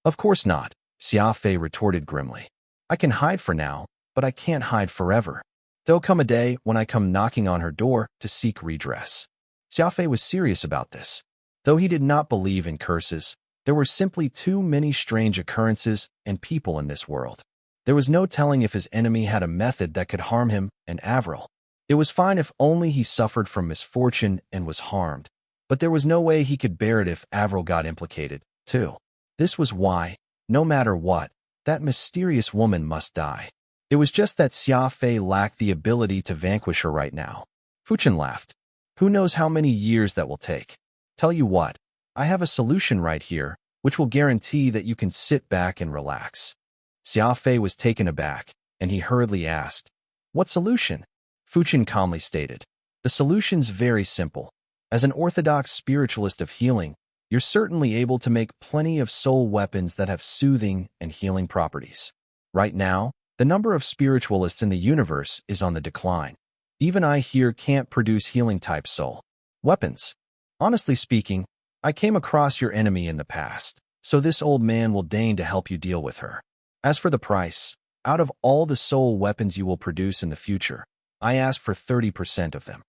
A: Of course not, Xia Fei retorted grimly. I can hide for now, but I can't hide forever. There'll come a day when I come knocking on her door to seek redress. Xia Fei was serious about this. Though he did not believe in curses, there were simply too many strange occurrences and people in this world. There was no telling if his enemy had a method that could harm him and Avril. It was fine if only he suffered from misfortune and was harmed, but there was no way he could bear it if Avril got implicated, too. This was why, no matter what, that mysterious woman must die. It was just that Xia Fei lacked the ability to vanquish her right now. Fuchin laughed. Who knows how many years that will take? Tell you what, I have a solution right here, which will guarantee that you can sit back and relax. Xia Fei was taken aback, and he hurriedly asked, What solution? Fuchin calmly stated, The solution's very simple. As an orthodox spiritualist of healing, you're certainly able to make plenty of soul weapons that have soothing and healing properties. Right now, the number of spiritualists in the universe is on the decline. Even I here can't produce healing-type soul weapons. Honestly speaking, I came across your enemy in the past, so this old man will deign to help you deal with her. As for the price, out of all the soul weapons you will produce in the future, I ask for 30% of them.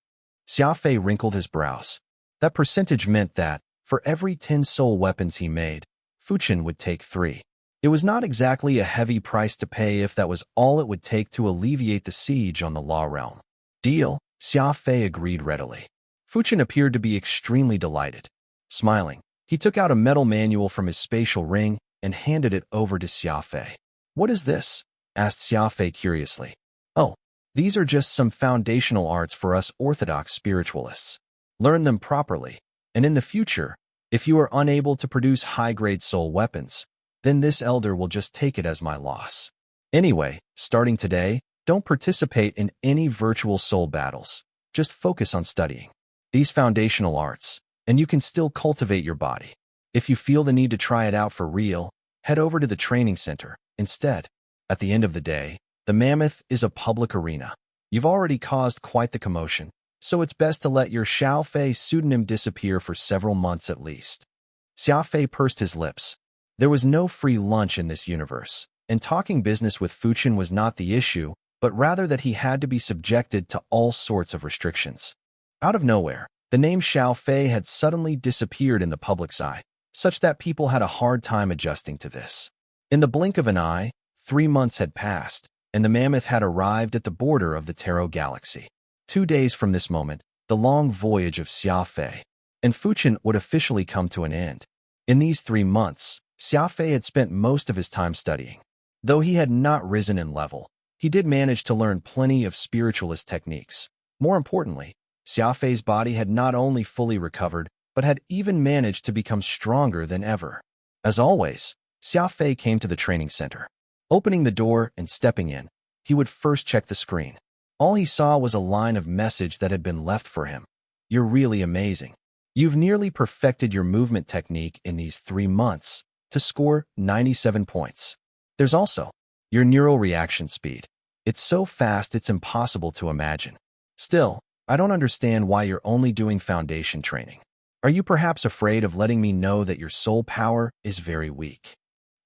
A: Xia Fei wrinkled his brows. That percentage meant that, for every 10 soul weapons he made, Fuchin would take 3. It was not exactly a heavy price to pay if that was all it would take to alleviate the siege on the Law Realm. Deal, Xia Fei agreed readily. Fuchin appeared to be extremely delighted. Smiling, he took out a metal manual from his spatial ring and handed it over to Xia Fei. What is this? Asked Xia Fei curiously. Oh, these are just some foundational arts for us orthodox spiritualists. Learn them properly, and in the future, if you are unable to produce high-grade soul weapons, then this elder will just take it as my loss. Anyway, starting today, don't participate in any virtual soul battles. Just focus on studying these foundational arts, and you can still cultivate your body. If you feel the need to try it out for real, head over to the training center instead. At the end of the day, the Mammoth is a public arena. You've already caused quite the commotion, so it's best to let your Xia Fei pseudonym disappear for several months at least. Xia Fei pursed his lips. There was no free lunch in this universe, and talking business with Fuchin was not the issue, but rather that he had to be subjected to all sorts of restrictions. Out of nowhere, the name Xia Fei had suddenly disappeared in the public's eye, such that people had a hard time adjusting to this. In the blink of an eye, 3 months had passed, and the Mammoth had arrived at the border of the Tarot Galaxy. 2 days from this moment, the long voyage of Xia Fei and Fuchin would officially come to an end. In these 3 months, Xia Fei had spent most of his time studying. Though he had not risen in level, he did manage to learn plenty of spiritualist techniques. More importantly, Xia Fei's body had not only fully recovered, but had even managed to become stronger than ever. As always, Xia Fei came to the training center. Opening the door and stepping in, he would first check the screen. All he saw was a line of message that had been left for him. You're really amazing. You've nearly perfected your movement technique in these 3 months to score 97 points. There's also your neural reaction speed. It's so fast it's impossible to imagine. Still, I don't understand why you're only doing foundation training. Are you perhaps afraid of letting me know that your soul power is very weak?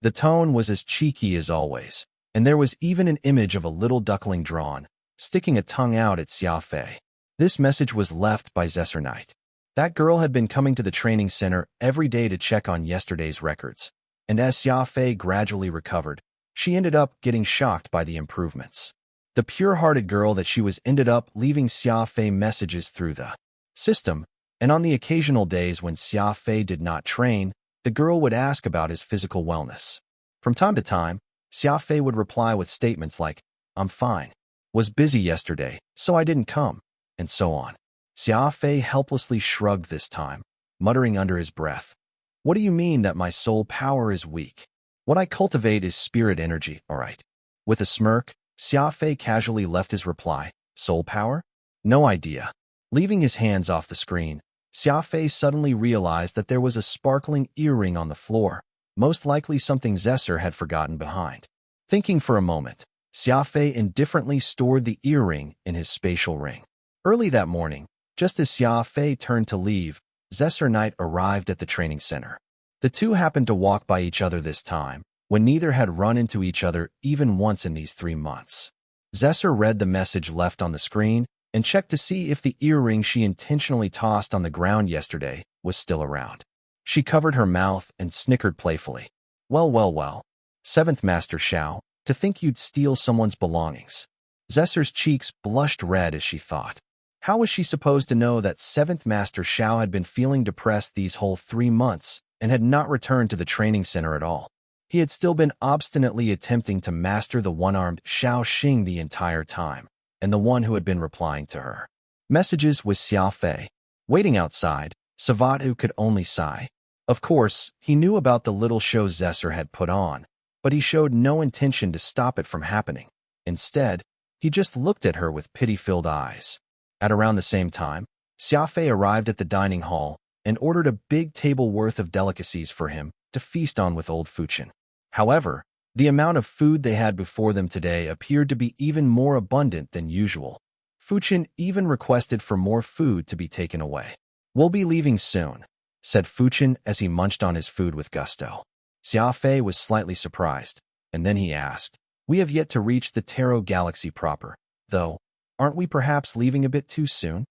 A: The tone was as cheeky as always, and there was even an image of a little duckling drawn, sticking a tongue out at Xia Fei. This message was left by Zessernite. That girl had been coming to the training center every day to check on yesterday's records, and as Xia Fei gradually recovered, she ended up getting shocked by the improvements. The pure-hearted girl that she was ended up leaving Xia Fei messages through the system, and on the occasional days when Xia Fei did not train, the girl would ask about his physical wellness. From time to time, Xia Fei would reply with statements like, I'm fine. Was busy yesterday, so I didn't come, and so on. Xia Fei helplessly shrugged this time, muttering under his breath. What do you mean that my soul power is weak? What I cultivate is spirit energy, all right. With a smirk, Xia Fei casually left his reply. Soul power? No idea. Leaving his hands off the screen, Xia Fei suddenly realized that there was a sparkling earring on the floor, most likely something Zesser had forgotten behind. Thinking for a moment, Xia Fei indifferently stored the earring in his spatial ring. Early that morning, just as Xia Fei turned to leave, Zesser Knight arrived at the training center. The two happened to walk by each other this time, when neither had run into each other even once in these 3 months. Zesser read the message left on the screen and checked to see if the earring she intentionally tossed on the ground yesterday was still around. She covered her mouth and snickered playfully. Well. 7th Master Xiao, to think you'd steal someone's belongings. Zesser's cheeks blushed red as she thought. How was she supposed to know that 7th Master Xiao had been feeling depressed these whole 3 months and had not returned to the training center at all? He had still been obstinately attempting to master the one-armed Xiao Xing the entire time, and the one who had been replying to her messages was Xia Fei. Waiting outside, Savatu could only sigh. Of course, he knew about the little show Zesser had put on, but he showed no intention to stop it from happening. Instead, he just looked at her with pity-filled eyes. At around the same time, Xia Fei arrived at the dining hall and ordered a big table worth of delicacies for him to feast on with old Fuchin. However, the amount of food they had before them today appeared to be even more abundant than usual. Fuchin even requested for more food to be taken away. We'll be leaving soon, said Fuchin as he munched on his food with gusto. Xia Fei was slightly surprised, and then he asked, we have yet to reach the Tarot Galaxy proper, though. Aren't we perhaps leaving a bit too soon?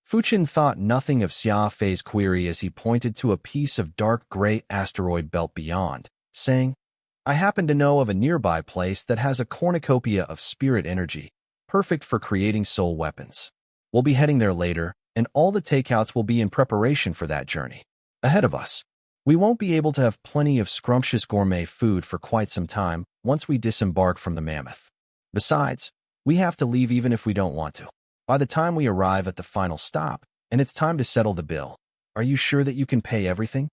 A: Fuchin thought nothing of Xia Fei's query as he pointed to a piece of dark gray asteroid belt beyond, saying, I happen to know of a nearby place that has a cornucopia of spirit energy, perfect for creating soul weapons. We'll be heading there later, and all the takeouts will be in preparation for that journey. Ahead of us, we won't be able to have plenty of scrumptious gourmet food for quite some time once we disembark from the Mammoth. Besides, we have to leave even if we don't want to. By the time we arrive at the final stop, and it's time to settle the bill, are you sure that you can pay everything?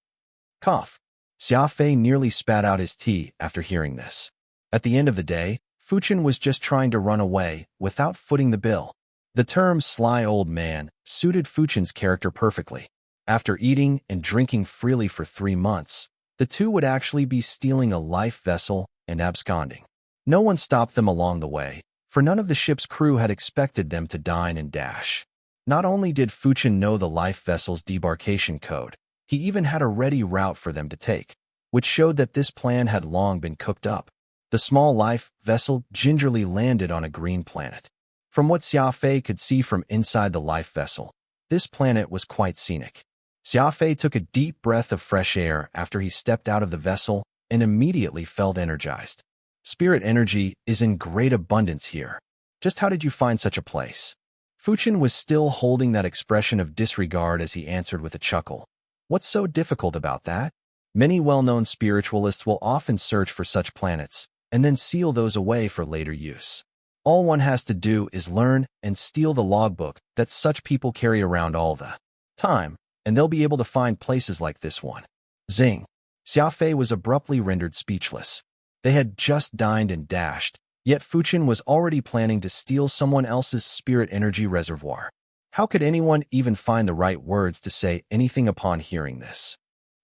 A: Cough. Xia Fei nearly spat out his tea after hearing this. At the end of the day, Fuchin was just trying to run away without footing the bill. The term sly old man suited Fuchin's character perfectly. After eating and drinking freely for 3 months, the two would actually be stealing a life vessel and absconding. No one stopped them along the way, for none of the ship's crew had expected them to dine and dash. Not only did Fuchin know the life vessel's debarkation code, he even had a ready route for them to take, which showed that this plan had long been cooked up. The small life vessel gingerly landed on a green planet. From what Xia Fei could see from inside the life vessel, this planet was quite scenic. Xia Fei took a deep breath of fresh air after he stepped out of the vessel and immediately felt energized. Spirit energy is in great abundance here. Just how did you find such a place? Fuchin was still holding that expression of disregard as he answered with a chuckle. What's so difficult about that? Many well-known spiritualists will often search for such planets and then seal those away for later use. All one has to do is learn and steal the logbook that such people carry around all the time, and they'll be able to find places like this one. Zing. Xia Fei was abruptly rendered speechless. They had just dined and dashed, yet Fuchin was already planning to steal someone else's spirit energy reservoir. How could anyone even find the right words to say anything upon hearing this?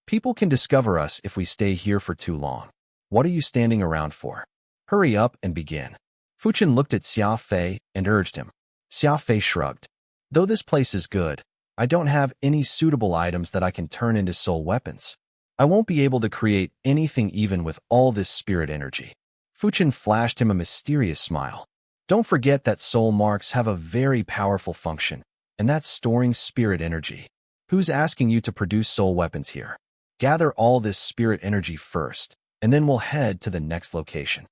A: People can discover us if we stay here for too long. What are you standing around for? Hurry up and begin. Fuchin looked at Xia Fei and urged him. Xia Fei shrugged. Though this place is good, I don't have any suitable items that I can turn into soul weapons. I won't be able to create anything even with all this spirit energy. Fuchin flashed him a mysterious smile. Don't forget that soul marks have a very powerful function, and that's storing spirit energy. Who's asking you to produce soul weapons here? Gather all this spirit energy first, and then we'll head to the next location.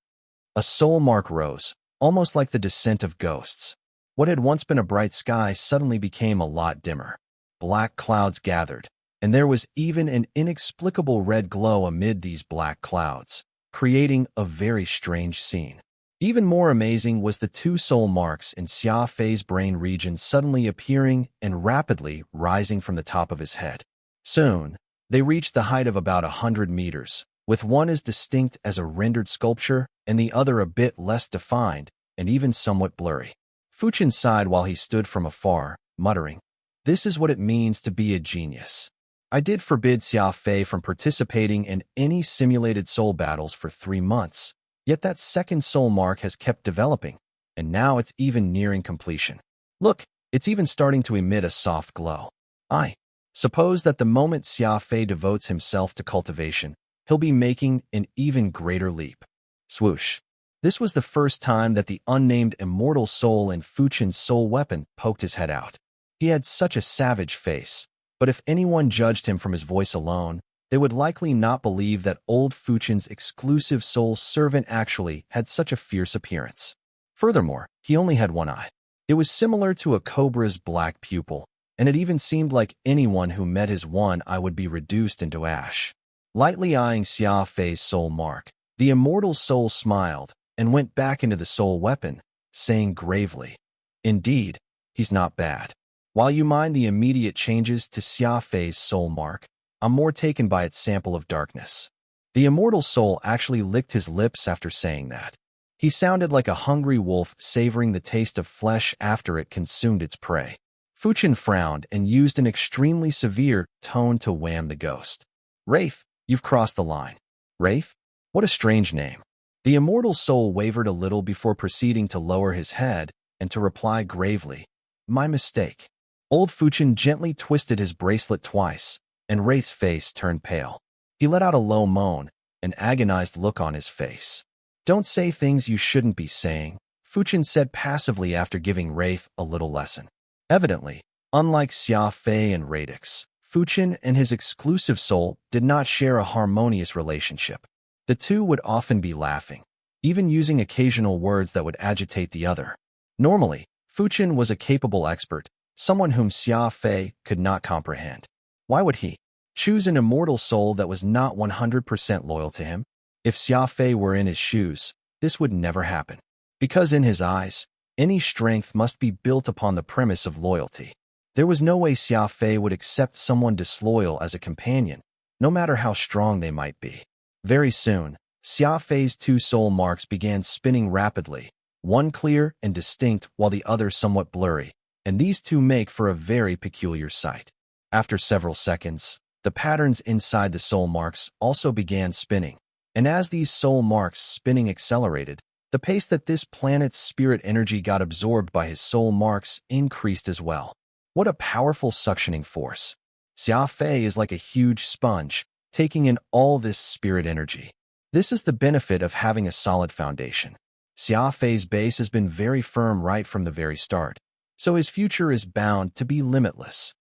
A: A soul mark rose, almost like the descent of ghosts. What had once been a bright sky suddenly became a lot dimmer. Black clouds gathered, and there was even an inexplicable red glow amid these black clouds, creating a very strange scene. Even more amazing was the two soul marks in Xia Fei's brain region suddenly appearing and rapidly rising from the top of his head. Soon, they reached the height of about 100 meters, with one as distinct as a rendered sculpture and the other a bit less defined and even somewhat blurry. Fuchin sighed while he stood from afar, muttering, "This is what it means to be a genius. I did forbid Xia Fei from participating in any simulated soul battles for 3 months, yet that second soul mark has kept developing, and now it's even nearing completion. Look, it's even starting to emit a soft glow. I suppose that the moment Xia Fei devotes himself to cultivation, he'll be making an even greater leap." Swoosh. This was the first time that the unnamed immortal soul in Fuchin's soul weapon poked his head out. He had such a savage face, but if anyone judged him from his voice alone, they would likely not believe that old Fuchin's exclusive soul servant actually had such a fierce appearance. Furthermore, he only had one eye. It was similar to a cobra's black pupil, and it even seemed like anyone who met his one eye would be reduced into ash. Lightly eyeing Xia Fei's soul mark, the immortal soul smiled and went back into the soul weapon, saying gravely, "Indeed, he's not bad. While you mind the immediate changes to Xia Fei's soul mark, I'm more taken by its sample of darkness." The immortal soul actually licked his lips after saying that. He sounded like a hungry wolf savoring the taste of flesh after it consumed its prey. Fuchin frowned and used an extremely severe tone to wham the ghost. "Wraith, you've crossed the line." "Wraith? What a strange name." The immortal soul wavered a little before proceeding to lower his head and to reply gravely, "My mistake." Old Fuchin gently twisted his bracelet twice, and Wraith's face turned pale. He let out a low moan, an agonized look on his face. "Don't say things you shouldn't be saying," Fuchin said passively after giving Wraith a little lesson. Evidently, unlike Xia Fei and Radix, Fuchin and his exclusive soul did not share a harmonious relationship. The two would often be laughing, even using occasional words that would agitate the other. Normally, Fuchin was a capable expert, someone whom Xia Fei could not comprehend. Why would he choose an immortal soul that was not 100% loyal to him? If Xia Fei were in his shoes, this would never happen. Because in his eyes, any strength must be built upon the premise of loyalty. There was no way Xia Fei would accept someone disloyal as a companion, no matter how strong they might be. Very soon, Xia Fei's two soul marks began spinning rapidly, one clear and distinct while the other somewhat blurry, and these two make for a very peculiar sight. After several seconds, the patterns inside the soul marks also began spinning, and as these soul marks spinning accelerated, the pace that this planet's spirit energy got absorbed by his soul marks increased as well. What a powerful suctioning force. Xia Fei is like a huge sponge, taking in all this spirit energy. This is the benefit of having a solid foundation. Xia Fei's base has been very firm right from the very start, so his future is bound to be limitless.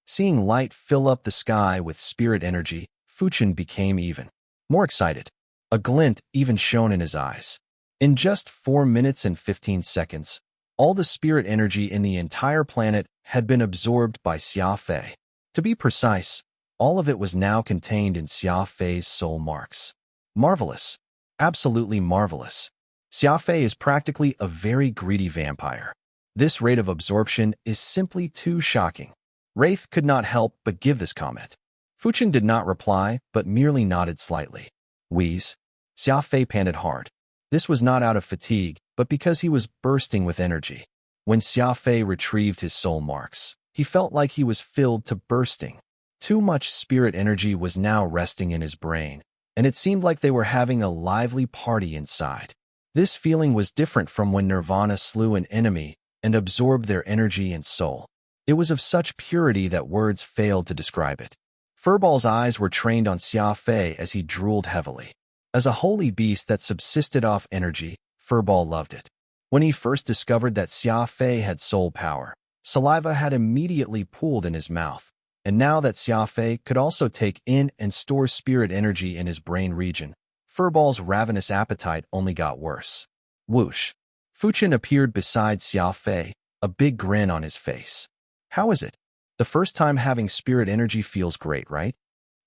A: Seeing light fill up the sky with spirit energy, Fuchin became even more excited. A glint even shone in his eyes. In just 4 minutes and 15 seconds, all the spirit energy in the entire planet had been absorbed by Xia Fei. To be precise, all of it was now contained in Xia Fei's soul marks. Marvelous. Absolutely marvelous. Xia Fei is practically a very greedy vampire. This rate of absorption is simply too shocking. Wraith could not help but give this comment. Fuchin did not reply, but merely nodded slightly. Wheeze. Xia Fei panted hard. This was not out of fatigue, but because he was bursting with energy. When Xia Fei retrieved his soul marks, he felt like he was filled to bursting. Too much spirit energy was now resting in his brain, and it seemed like they were having a lively party inside. This feeling was different from when Nirvana slew an enemy and absorbed their energy and soul. It was of such purity that words failed to describe it. Furball's eyes were trained on Xia Fei as he drooled heavily. As a holy beast that subsisted off energy, Furball loved it. When he first discovered that Xia Fei had soul power, saliva had immediately pooled in his mouth, and now that Xia Fei could also take in and store spirit energy in his brain region, Furball's ravenous appetite only got worse. Whoosh. Fuchin appeared beside Xia Fei, a big grin on his face. "How is it? The first time having spirit energy feels great, right?"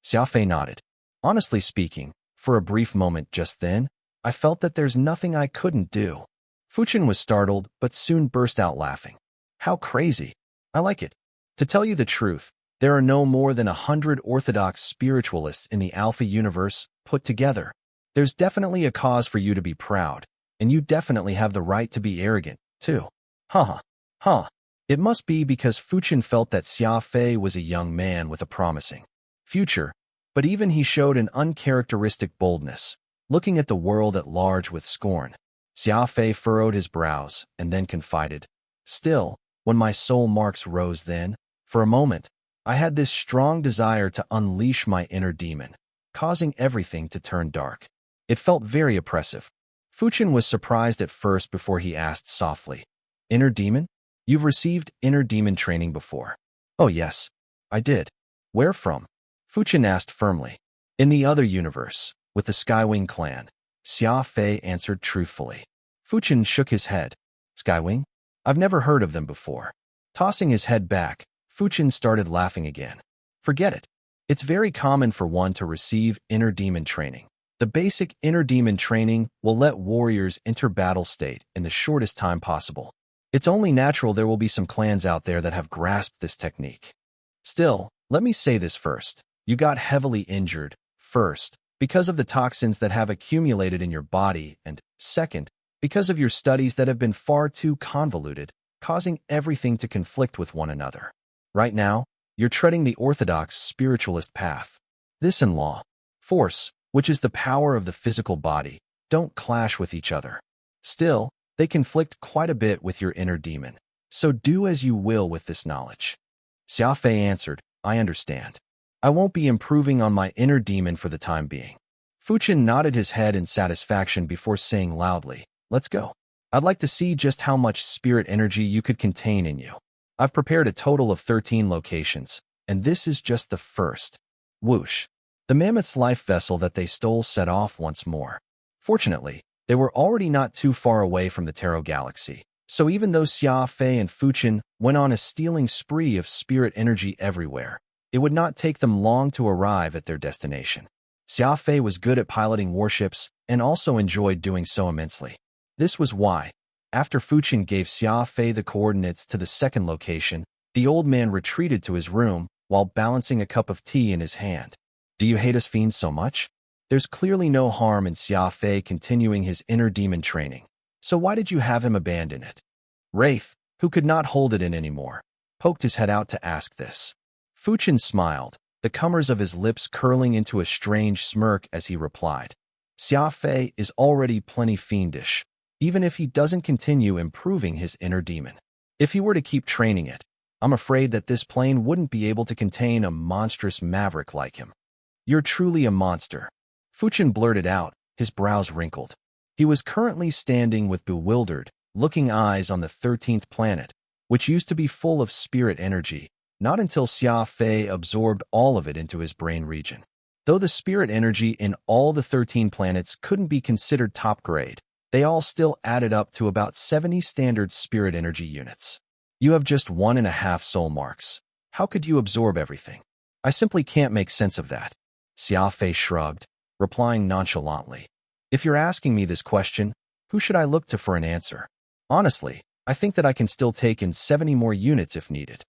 A: Xia Fei nodded. Honestly speaking, for a brief moment just then, I felt that there's nothing I couldn't do. Fuchin was startled, but soon burst out laughing. How crazy. I like it. To tell you the truth, there are no more than 100 orthodox spiritualists in the Alpha universe put together. There's definitely a cause for you to be proud, and you definitely have the right to be arrogant, too. Huh. It must be because Fuchin felt that Xia Fei was a young man with a promising future, but even he showed an uncharacteristic boldness, looking at the world at large with scorn. Xia Fei furrowed his brows and then confided, "Still, when my soul marks rose then, for a moment, I had this strong desire to unleash my inner demon, causing everything to turn dark. It felt very oppressive." Fuchin was surprised at first before he asked softly, "Inner demon? You've received inner demon training before?" "Oh yes, I did." "Where from?" Fuchin asked firmly. "In the other universe, with the Skywing clan," Xia Fei answered truthfully. Fuchin shook his head. "Skywing? I've never heard of them before." Tossing his head back, Fuchin started laughing again. "Forget it. It's very common for one to receive inner demon training. The basic inner demon training will let warriors enter battle state in the shortest time possible. It's only natural there will be some clans out there that have grasped this technique. Still, let me say this first. You got heavily injured, first, because of the toxins that have accumulated in your body, and second, because of your studies that have been far too convoluted, causing everything to conflict with one another. Right now, you're treading the orthodox spiritualist path. This and law, force, which is the power of the physical body, don't clash with each other. Still, they conflict quite a bit with your inner demon. So do as you will with this knowledge." Xia Fei answered, "I understand. I won't be improving on my inner demon for the time being." Fuchin nodded his head in satisfaction before saying loudly, "Let's go. I'd like to see just how much spirit energy you could contain in you. I've prepared a total of 13 locations, and this is just the first." Whoosh. The mammoth's life vessel that they stole set off once more. Fortunately, they were already not too far away from the Taro Galaxy, so even though Xia Fei and Fuchin went on a stealing spree of spirit energy everywhere, it would not take them long to arrive at their destination. Xia Fei was good at piloting warships and also enjoyed doing so immensely. This was why, after Fuchin gave Xia Fei the coordinates to the second location, the old man retreated to his room while balancing a cup of tea in his hand. "Do you hate us fiends so much? There's clearly no harm in Xia Fei continuing his inner demon training, so why did you have him abandon it?" Wraith, who could not hold it in anymore, poked his head out to ask this. Fuchin smiled, the corners of his lips curling into a strange smirk as he replied, "Xia Fei is already plenty fiendish, even if he doesn't continue improving his inner demon. If he were to keep training it, I'm afraid that this plane wouldn't be able to contain a monstrous maverick like him." "You're truly a monster," Fuchin blurted out, his brows wrinkled. He was currently standing with bewildered, looking eyes on the 13th planet, which used to be full of spirit energy, not until Xia Fei absorbed all of it into his brain region. Though the spirit energy in all the 13 planets couldn't be considered top grade, they all still added up to about 70 standard spirit energy units. "You have just 1.5 soul marks. How could you absorb everything? I simply can't make sense of that." Xia Fei shrugged, replying nonchalantly, "If you're asking me this question, who should I look to for an answer? Honestly, I think that I can still take in 70 more units if needed.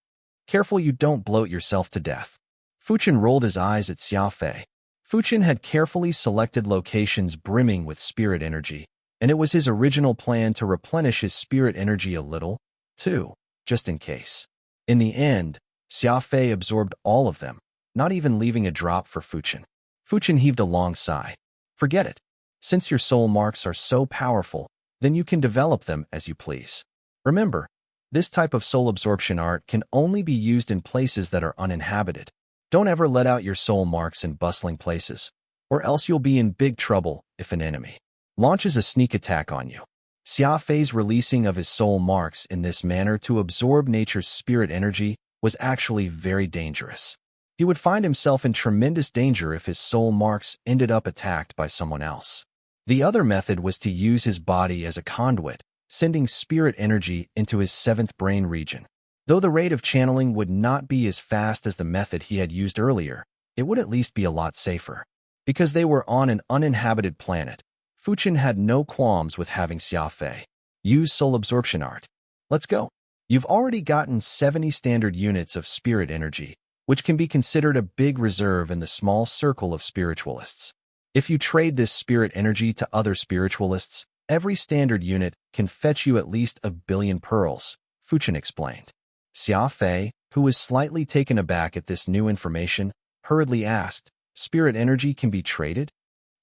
A: Careful you don't bloat yourself to death." Fuchin rolled his eyes at Xia Fei. Fuchin had carefully selected locations brimming with spirit energy, and it was his original plan to replenish his spirit energy a little, too, just in case. In the end, Xia Fei absorbed all of them, not even leaving a drop for Fuchin. Fuchin heaved a long sigh. "Forget it. Since your soul marks are so powerful, then you can develop them as you please. Remember, this type of soul absorption art can only be used in places that are uninhabited. Don't ever let out your soul marks in bustling places, or else you'll be in big trouble if an enemy launches a sneak attack on you." Xia Fei's releasing of his soul marks in this manner to absorb nature's spirit energy was actually very dangerous. He would find himself in tremendous danger if his soul marks ended up attacked by someone else. The other method was to use his body as a conduit, sending spirit energy into his 7th brain region. Though the rate of channeling would not be as fast as the method he had used earlier, it would at least be a lot safer. Because they were on an uninhabited planet, Fuchin had no qualms with having Xia Fei use soul absorption art. Let's go. You've already gotten 70 standard units of spirit energy, which can be considered a big reserve in the small circle of spiritualists. If you trade this spirit energy to other spiritualists, every standard unit can fetch you at least 1 billion pearls, Fuchin explained. Xia Fei, who was slightly taken aback at this new information, hurriedly asked, "Spirit energy can be traded?"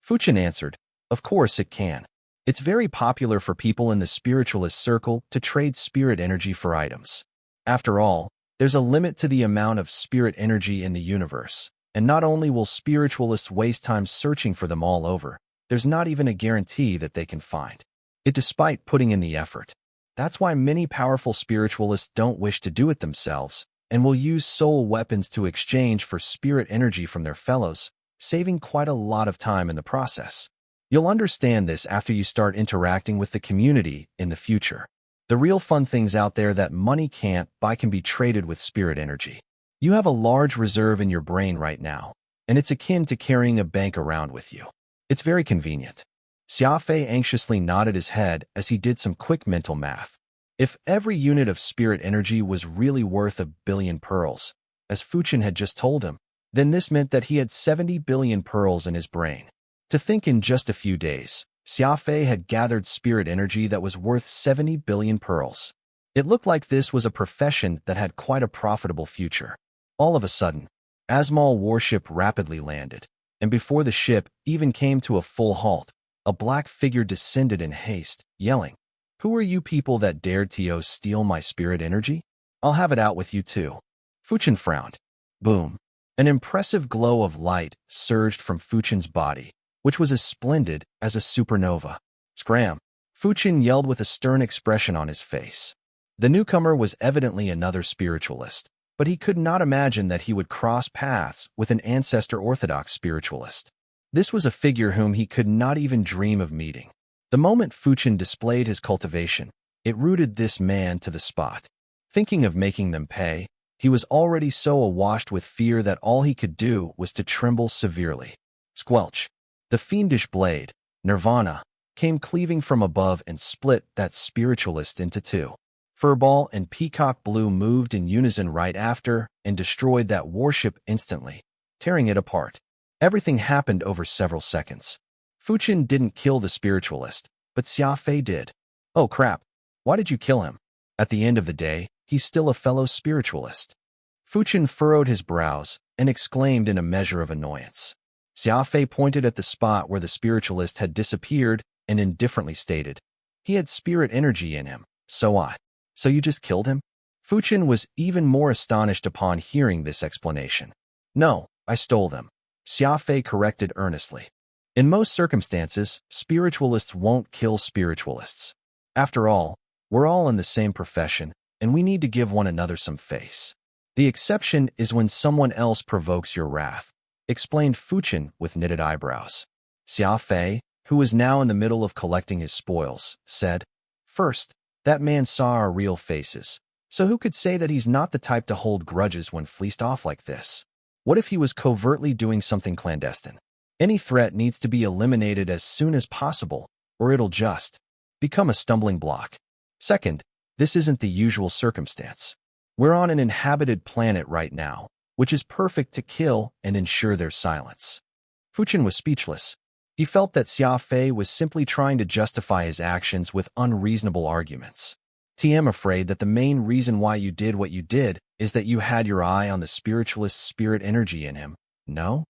A: Fuchin answered, "Of course it can. It's very popular for people in the spiritualist circle to trade spirit energy for items. After all, there's a limit to the amount of spirit energy in the universe, and not only will spiritualists waste time searching for them all over, there's not even a guarantee that they can find it despite putting in the effort. That's why many powerful spiritualists don't wish to do it themselves and will use soul weapons to exchange for spirit energy from their fellows, saving quite a lot of time in the process. You'll understand this after you start interacting with the community in the future. The real fun things out there that money can't buy can be traded with spirit energy. You have a large reserve in your brain right now, and it's akin to carrying a bank around with you. It's very convenient." Xia Fei anxiously nodded his head as he did some quick mental math. If every unit of spirit energy was really worth 1 billion pearls, as Fuchin had just told him, then this meant that he had 70 billion pearls in his brain. To think in just a few days, Xia Fei had gathered spirit energy that was worth 70 billion pearls. It looked like this was a profession that had quite a profitable future. All of a sudden, Asmal warship rapidly landed, and before the ship even came to a full halt, a black figure descended in haste, yelling, "Who are you people that dared to steal my spirit energy? I'll have it out with you too." Fuchin frowned. Boom. An impressive glow of light surged from Fuchin's body, which was as splendid as a supernova. "Scram!" Fuchin yelled with a stern expression on his face. The newcomer was evidently another spiritualist, but he could not imagine that he would cross paths with an ancestor orthodox spiritualist. This was a figure whom he could not even dream of meeting. The moment Fuchin displayed his cultivation, it rooted this man to the spot. Thinking of making them pay, he was already so awash with fear that all he could do was to tremble severely. Squelch! The fiendish blade, Nirvana, came cleaving from above and split that spiritualist into two. Furball and Peacock Blue moved in unison right after and destroyed that warship instantly, tearing it apart. Everything happened over several seconds. Fuchin didn't kill the spiritualist, but Xia Fei did. Oh crap, why did you kill him? At the end of the day, he's still a fellow spiritualist. Fuchin furrowed his brows and exclaimed in a measure of annoyance. Xia Fei pointed at the spot where the spiritualist had disappeared and indifferently stated, "He had spirit energy in him, so you just killed him?" Fuchin was even more astonished upon hearing this explanation. "No, I stole them," Xia Fei corrected earnestly. "In most circumstances, spiritualists won't kill spiritualists. After all, we're all in the same profession, and we need to give one another some face. The exception is when someone else provokes your wrath," explained Fuchin with knitted eyebrows. Xia Fei, who was now in the middle of collecting his spoils, said, "First, that man saw our real faces, so who could say that he's not the type to hold grudges when fleeced off like this? What if he was covertly doing something clandestine? Any threat needs to be eliminated as soon as possible, or it'll just become a stumbling block. Second, this isn't the usual circumstance. We're on an inhabited planet right now, which is perfect to kill and ensure their silence." Fuchin was speechless. He felt that Xia Fei was simply trying to justify his actions with unreasonable arguments. "I'm afraid that the main reason why you did what you did is that you had your eye on the spiritualist's spirit energy in him, no?"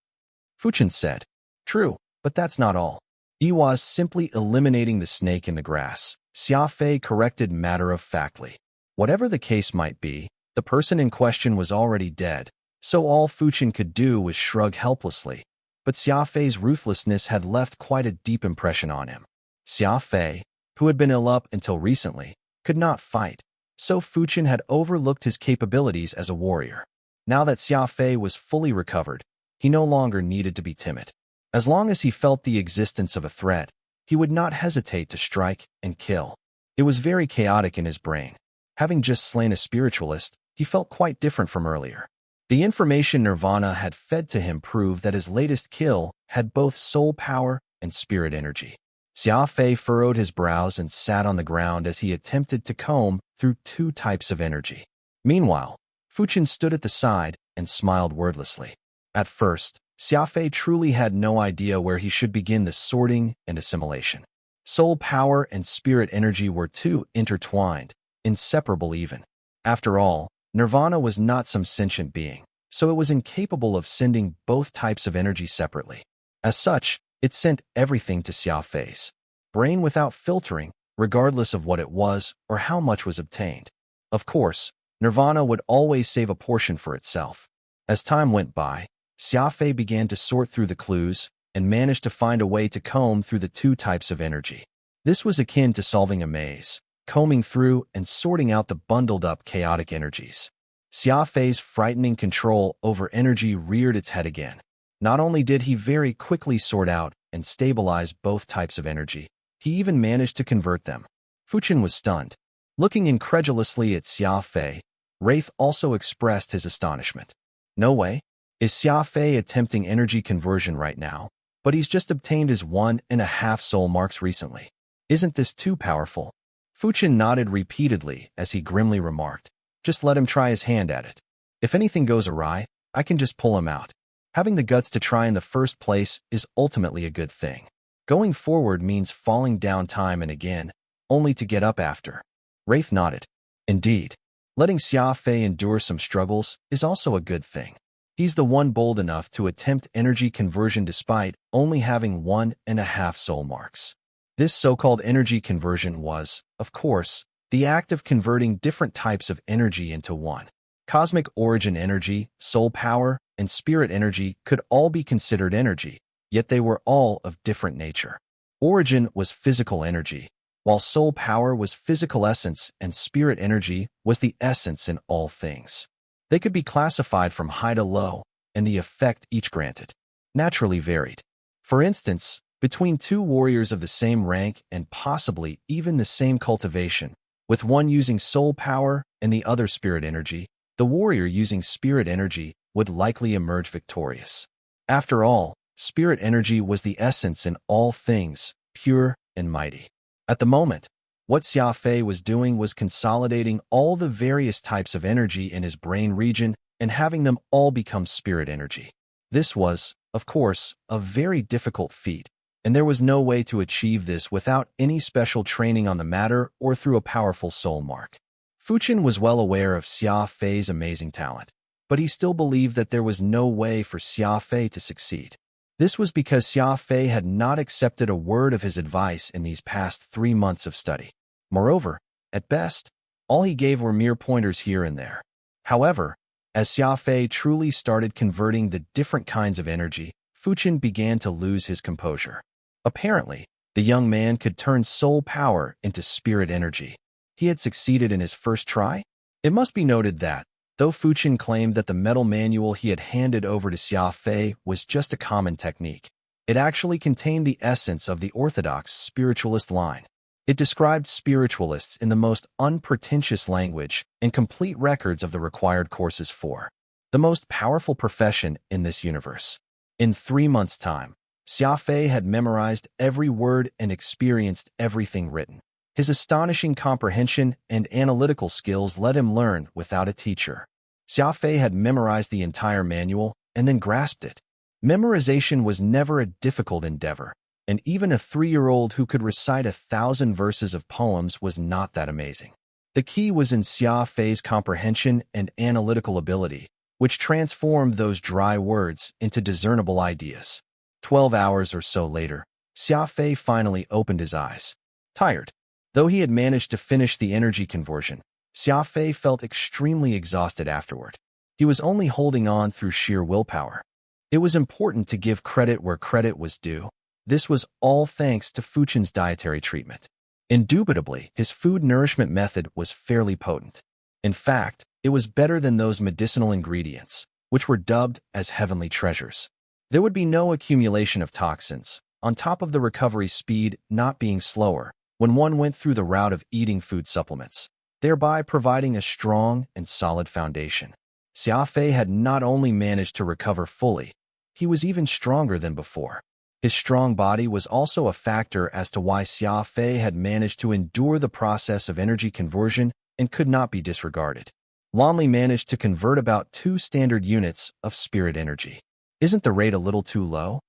A: Fuchin said, "True, but that's not all. I was simply eliminating the snake in the grass," Xia Fei corrected matter-of-factly. Whatever the case might be, the person in question was already dead, so all Fuchin could do was shrug helplessly. But Xia Fei's ruthlessness had left quite a deep impression on him. Xia Fei, who had been ill up until recently, could not fight, so Fuchin had overlooked his capabilities as a warrior. Now that Xia Fei was fully recovered, he no longer needed to be timid. As long as he felt the existence of a threat, he would not hesitate to strike and kill. It was very chaotic in his brain. Having just slain a spiritualist, he felt quite different from earlier. The information Nirvana had fed to him proved that his latest kill had both soul power and spirit energy. Xia Fei furrowed his brows and sat on the ground as he attempted to comb through two types of energy. Meanwhile, Fuchen stood at the side and smiled wordlessly. At first, Xia Fei truly had no idea where he should begin the sorting and assimilation. Soul power and spirit energy were too intertwined, inseparable even. After all, Nirvana was not some sentient being, so it was incapable of sending both types of energy separately. As such, it sent everything to Xia Fei's brain without filtering, regardless of what it was or how much was obtained. Of course, Nirvana would always save a portion for itself. As time went by, Xia Fei began to sort through the clues and managed to find a way to comb through the two types of energy. This was akin to solving a maze, combing through and sorting out the bundled-up chaotic energies. Xia Fei's frightening control over energy reared its head again. Not only did he very quickly sort out and stabilize both types of energy, he even managed to convert them. Fuchen was stunned. Looking incredulously at Xia Fei, Wraith also expressed his astonishment. No way. Is Xia Fei attempting energy conversion right now? But he's just obtained his 1.5 soul marks recently. Isn't this too powerful? Fuchen nodded repeatedly as he grimly remarked, just let him try his hand at it. If anything goes awry, I can just pull him out. Having the guts to try in the first place is ultimately a good thing. Going forward means falling down time and again, only to get up after. Wraith nodded. Indeed, letting Xia Fei endure some struggles is also a good thing. He's the one bold enough to attempt energy conversion despite only having 1.5 soul marks. This so-called energy conversion was, of course, the act of converting different types of energy into one. Cosmic origin energy, soul power, and spirit energy could all be considered energy, yet they were all of different nature. Origin was physical energy, while soul power was physical essence and spirit energy was the essence in all things. They could be classified from high to low, and the effect each granted naturally varied. For instance, between two warriors of the same rank and possibly even the same cultivation, with one using soul power and the other spirit energy, the warrior using spirit energy would likely emerge victorious. After all, spirit energy was the essence in all things, pure and mighty. At the moment, what Xia Fei was doing was consolidating all the various types of energy in his brain region and having them all become spirit energy. This was, of course, a very difficult feat, and there was no way to achieve this without any special training on the matter or through a powerful soul mark. Fuchen was well aware of Xia Fei's amazing talent, but he still believed that there was no way for Xia Fei to succeed. This was because Xia Fei had not accepted a word of his advice in these past 3 months of study. Moreover, at best, all he gave were mere pointers here and there. However, as Xia Fei truly started converting the different kinds of energy, Fuchen began to lose his composure. Apparently, the young man could turn soul power into spirit energy. He had succeeded in his first try? It must be noted that, though Fuchen claimed that the metal manual he had handed over to Xia Fei was just a common technique, it actually contained the essence of the orthodox spiritualist line. It described spiritualists in the most unpretentious language and complete records of the required courses for the most powerful profession in this universe. In 3 months' time, Xia Fei had memorized every word and experienced everything written. His astonishing comprehension and analytical skills let him learn without a teacher. Xia Fei had memorized the entire manual and then grasped it. Memorization was never a difficult endeavor, and even a 3-year-old who could recite 1,000 verses of poems was not that amazing. The key was in Xia Fei's comprehension and analytical ability, which transformed those dry words into discernible ideas. 12 hours or so later, Xia Fei finally opened his eyes. Tired. Though he had managed to finish the energy conversion, Xia Fei felt extremely exhausted afterward. He was only holding on through sheer willpower. It was important to give credit where credit was due. This was all thanks to Fuchen's dietary treatment. Indubitably, his food nourishment method was fairly potent. In fact, it was better than those medicinal ingredients, which were dubbed as heavenly treasures. There would be no accumulation of toxins, on top of the recovery speed not being slower when one went through the route of eating food supplements, thereby providing a strong and solid foundation. Xia Fei had not only managed to recover fully, he was even stronger than before. His strong body was also a factor as to why Xia Fei had managed to endure the process of energy conversion and could not be disregarded. Lonely managed to convert about 2 standard units of spirit energy. Isn't the rate a little too low?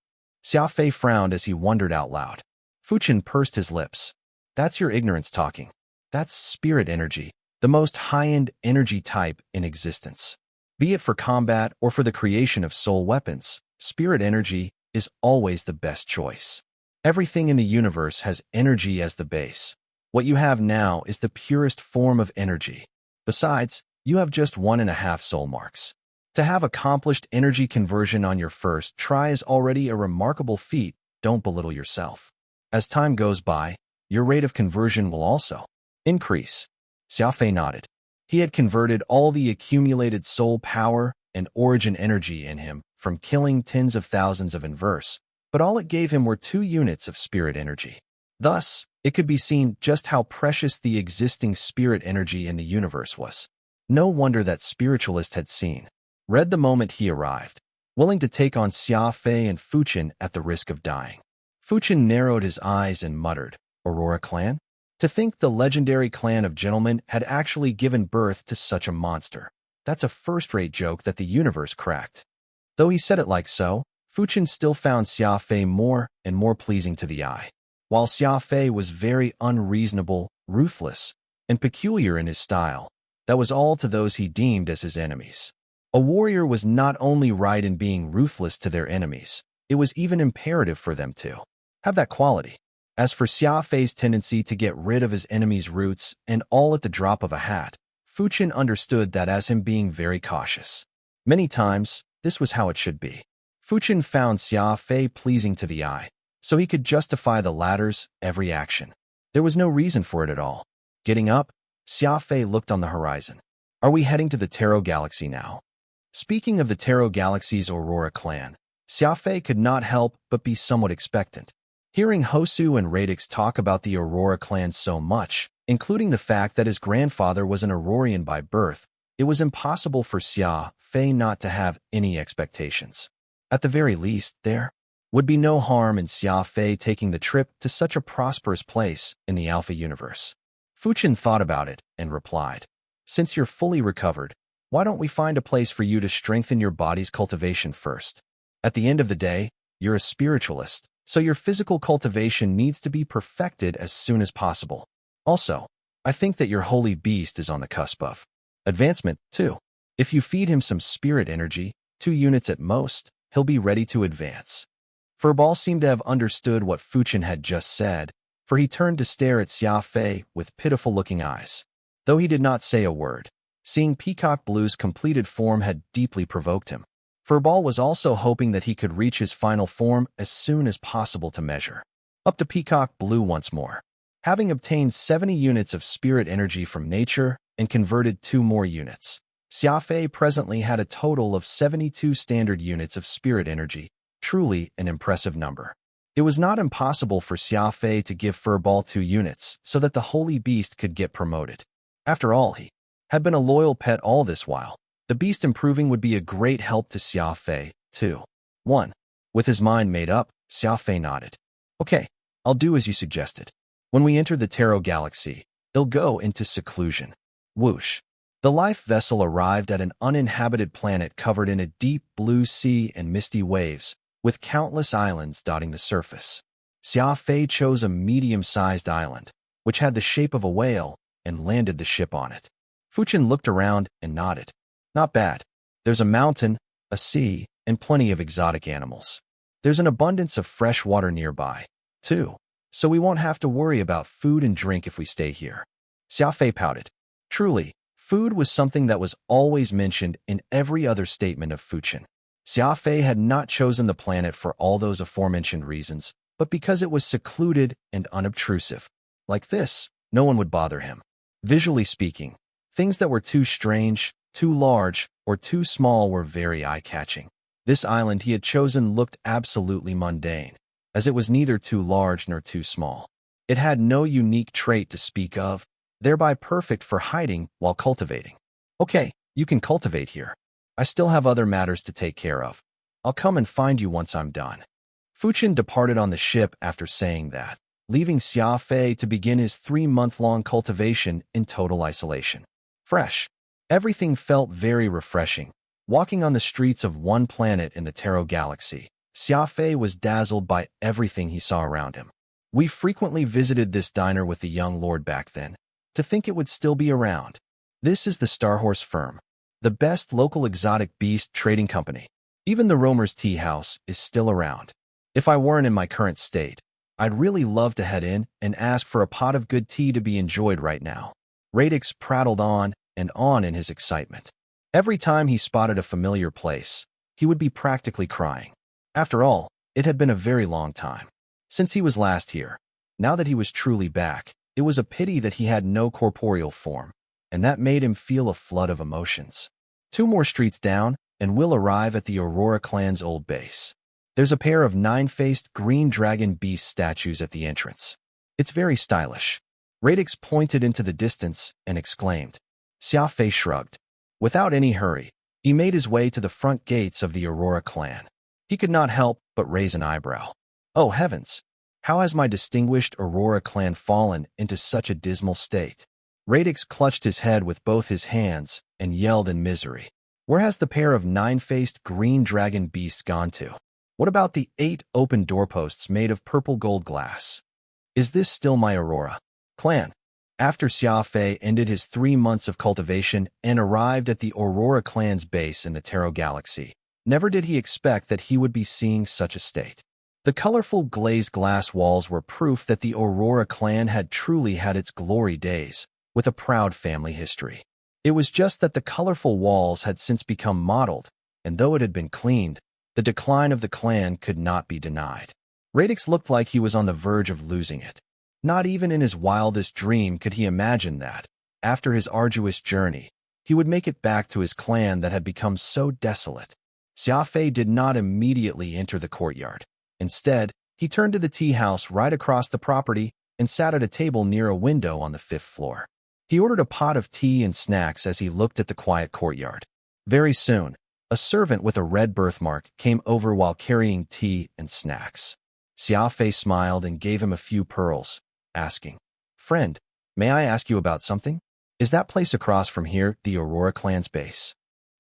A: Xia Fei frowned as he wondered out loud. Fuchen pursed his lips. That's your ignorance talking. That's spirit energy, the most high-end energy type in existence. Be it for combat or for the creation of soul weapons, spirit energy is always the best choice. Everything in the universe has energy as the base. What you have now is the purest form of energy. Besides, you have just 1.5 soul marks. To have accomplished energy conversion on your first try is already a remarkable feat. Don't belittle yourself. As time goes by, your rate of conversion will also increase. Xia Fei nodded. He had converted all the accumulated soul power and origin energy in him from killing tens of thousands of inverse, but all it gave him were 2 units of spirit energy. Thus, it could be seen just how precious the existing spirit energy in the universe was. No wonder that spiritualist had read the moment he arrived, willing to take on Xia Fei and Fuchen at the risk of dying. Fuchen narrowed his eyes and muttered, Aurora clan? To think the legendary clan of gentlemen had actually given birth to such a monster. That's a first-rate joke that the universe cracked. Though he said it like so, Fuchen still found Xia Fei more and more pleasing to the eye. While Xia Fei was very unreasonable, ruthless, and peculiar in his style, that was all to those he deemed as his enemies. A warrior was not only right in being ruthless to their enemies, it was even imperative for them to have that quality. As for Xia Fei's tendency to get rid of his enemies' roots and all at the drop of a hat, Fuchen understood that as him being very cautious. Many times, this was how it should be. Fuchen found Xia Fei pleasing to the eye, so he could justify the latter's every action. There was no reason for it at all. Getting up, Xia Fei looked on the horizon. Are we heading to the Tarot Galaxy now? Speaking of the Tarot Galaxy's Aurora clan, Xia Fei could not help but be somewhat expectant. Hearing Hosu and Radix talk about the Aurora clan so much, including the fact that his grandfather was an Aurorian by birth, it was impossible for Xia Fei not to have any expectations. At the very least, there would be no harm in Xia Fei taking the trip to such a prosperous place in the Alpha universe. Fuchen thought about it and replied, Since you're fully recovered, why don't we find a place for you to strengthen your body's cultivation first? At the end of the day, you're a spiritualist, so your physical cultivation needs to be perfected as soon as possible. Also, I think that your holy beast is on the cusp of advancement, too. If you feed him some spirit energy, 2 units at most, he'll be ready to advance. Furball seemed to have understood what Fuchen had just said, for he turned to stare at Xia Fei with pitiful-looking eyes. Though he did not say a word, seeing Peacock Blue's completed form had deeply provoked him. Furball was also hoping that he could reach his final form as soon as possible to measure up to Peacock Blue once more. Having obtained 70 units of spirit energy from nature and converted 2 more units, Xia Fei presently had a total of 72 standard units of spirit energy, truly an impressive number. It was not impossible for Xia Fei to give Furball 2 units so that the holy beast could get promoted. After all, he had been a loyal pet all this while. The beast improving would be a great help to Xia Fei, too. 1. With his mind made up, Xia Fei nodded. Okay, I'll do as you suggested. When we enter the Tarot Galaxy, they'll go into seclusion. Whoosh. The life vessel arrived at an uninhabited planet covered in a deep blue sea and misty waves, with countless islands dotting the surface. Xia Fei chose a medium-sized island, which had the shape of a whale, and landed the ship on it. Fuchen looked around and nodded. Not bad. There's a mountain, a sea, and plenty of exotic animals. There's an abundance of fresh water nearby, too, so we won't have to worry about food and drink if we stay here. Xia Fei pouted. Truly, food was something that was always mentioned in every other statement of Fuchen. Xia Fei had not chosen the planet for all those aforementioned reasons, but because it was secluded and unobtrusive. Like this, no one would bother him. Visually speaking, things that were too strange, too large, or too small were very eye-catching. This island he had chosen looked absolutely mundane, as it was neither too large nor too small. It had no unique trait to speak of, thereby perfect for hiding while cultivating. Okay, you can cultivate here. I still have other matters to take care of. I'll come and find you once I'm done. Fuchin departed on the ship after saying that, leaving Xia Fei to begin his 3-month-long cultivation in total isolation. Fresh. Everything felt very refreshing. Walking on the streets of one planet in the Tarot galaxy, Xia Fei was dazzled by everything he saw around him. We frequently visited this diner with the young lord back then. To think it would still be around. This is the Starhorse firm, the best local exotic beast trading company. Even the Roamer's Tea House is still around. If I weren't in my current state, I'd really love to head in and ask for a pot of good tea to be enjoyed right now. Radix prattled on and on in his excitement. Every time he spotted a familiar place, he would be practically crying. After all, it had been a very long time since he was last here. Now that he was truly back, it was a pity that he had no corporeal form, and that made him feel a flood of emotions. 2 more streets down, and we'll arrive at the Aurora clan's old base. There's a pair of 9-faced green dragon beast statues at the entrance. It's very stylish. Radix pointed into the distance and exclaimed. Xia Fei shrugged. Without any hurry, he made his way to the front gates of the Aurora clan. He could not help but raise an eyebrow. Oh heavens! How has my distinguished Aurora clan fallen into such a dismal state? Radix clutched his head with both his hands and yelled in misery. Where has the pair of 9-faced green dragon beasts gone to? What about the 8 open doorposts made of purple gold glass? Is this still my Aurora clan? After Xia Fei ended his 3 months of cultivation and arrived at the Aurora clan's base in the Tarot galaxy, never did he expect that he would be seeing such a state. The colorful glazed glass walls were proof that the Aurora clan had truly had its glory days, with a proud family history. It was just that the colorful walls had since become mottled, and though it had been cleaned, the decline of the clan could not be denied. Radix looked like he was on the verge of losing it. Not even in his wildest dream could he imagine that, after his arduous journey, he would make it back to his clan that had become so desolate. Xia Fei did not immediately enter the courtyard. Instead, he turned to the tea house right across the property and sat at a table near a window on the 5th floor. He ordered a pot of tea and snacks as he looked at the quiet courtyard. Very soon, a servant with a red birthmark came over while carrying tea and snacks. Xia Fei smiled and gave him a few pearls, asking, "Friend, may I ask you about something? Is that place across from here the Aurora clan's base?"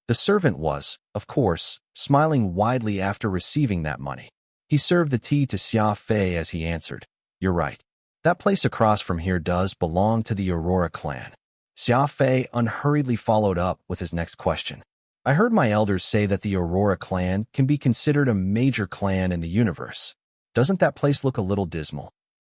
A: The servant was, of course, smiling widely after receiving that money. He served the tea to Xia Fei as he answered, "You're right. That place across from here does belong to the Aurora clan." Xia Fei unhurriedly followed up with his next question. "I heard my elders say that the Aurora clan can be considered a major clan in the universe. Doesn't that place look a little dismal?"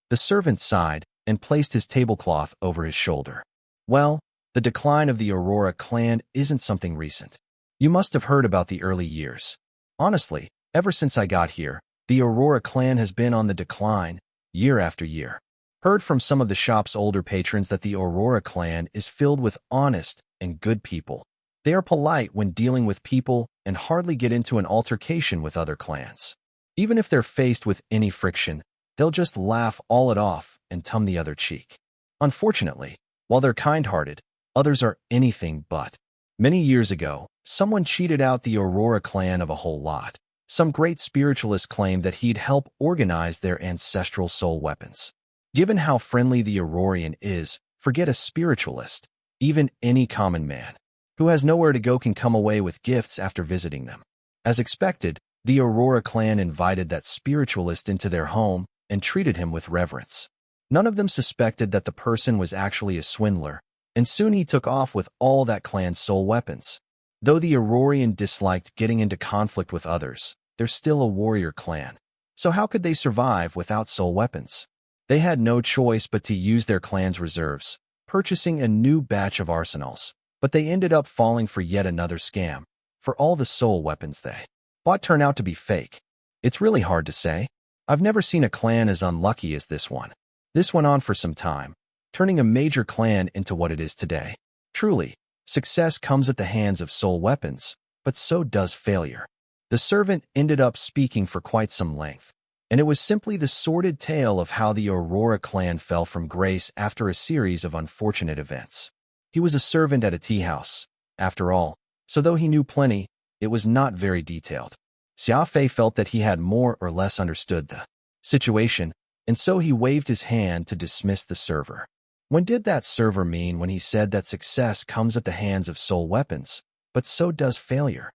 A: The servant sighed and placed his tablecloth over his shoulder. "Well, the decline of the Aurora clan isn't something recent. You must have heard about the early years. Honestly, ever since I got here, the Aurora clan has been on the decline, year after year. Heard from some of the shop's older patrons that the Aurora clan is filled with honest and good people. They are polite when dealing with people and hardly get into an altercation with other clans. Even if they're faced with any friction, they'll just laugh all it off and turn the other cheek. Unfortunately, while they're kind-hearted, others are anything but. Many years ago, someone cheated out the Aurora clan of a whole lot. Some great spiritualist claimed that he'd help organize their ancestral soul weapons. Given how friendly the Aurorian is, forget a spiritualist, even any common man who has nowhere to go can come away with gifts after visiting them. As expected, the Aurora clan invited that spiritualist into their home and treated him with reverence. None of them suspected that the person was actually a swindler, and soon he took off with all that clan's soul weapons. Though the Aurorian disliked getting into conflict with others, they're still a warrior clan. So how could they survive without soul weapons? They had no choice but to use their clan's reserves, purchasing a new batch of arsenals. But they ended up falling for yet another scam, for all the soul weapons they bought turned out to be fake. It's really hard to say. I've never seen a clan as unlucky as this one. This went on for some time, turning a major clan into what it is today. Truly, success comes at the hands of soul weapons, but so does failure. The servant ended up speaking for quite some length, and it was simply the sordid tale of how the Aurora clan fell from grace after a series of unfortunate events. He was a servant at a tea house, after all, so though he knew plenty, it was not very detailed. Xia Fei felt that he had more or less understood the situation, and so he waved his hand to dismiss the server. When did that server mean when he said that success comes at the hands of soul weapons, but so does failure?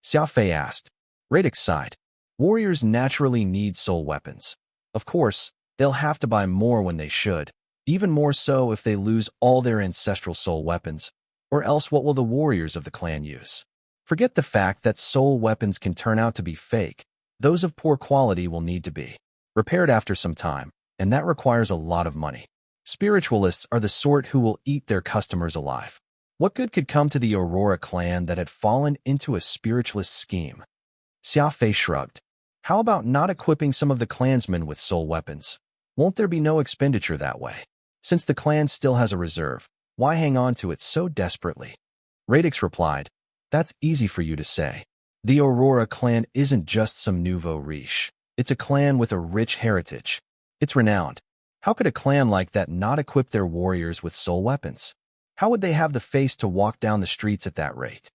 A: Xia Fei asked. Radix sighed. Warriors naturally need soul weapons. Of course, they'll have to buy more when they should, even more so if they lose all their ancestral soul weapons, or else what will the warriors of the clan use? Forget the fact that soul weapons can turn out to be fake. Those of poor quality will need to be repaired after some time, and that requires a lot of money. Spiritualists are the sort who will eat their customers alive. What good could come to the Aurora clan that had fallen into a spiritualist scheme? Xia Fei shrugged. How about not equipping some of the clansmen with soul weapons? Won't there be no expenditure that way? Since the clan still has a reserve, why hang on to it so desperately? Radix replied, That's easy for you to say. The Aurora clan isn't just some nouveau riche. It's a clan with a rich heritage. It's renowned. How could a clan like that not equip their warriors with soul weapons? How would they have the face to walk down the streets at that rate?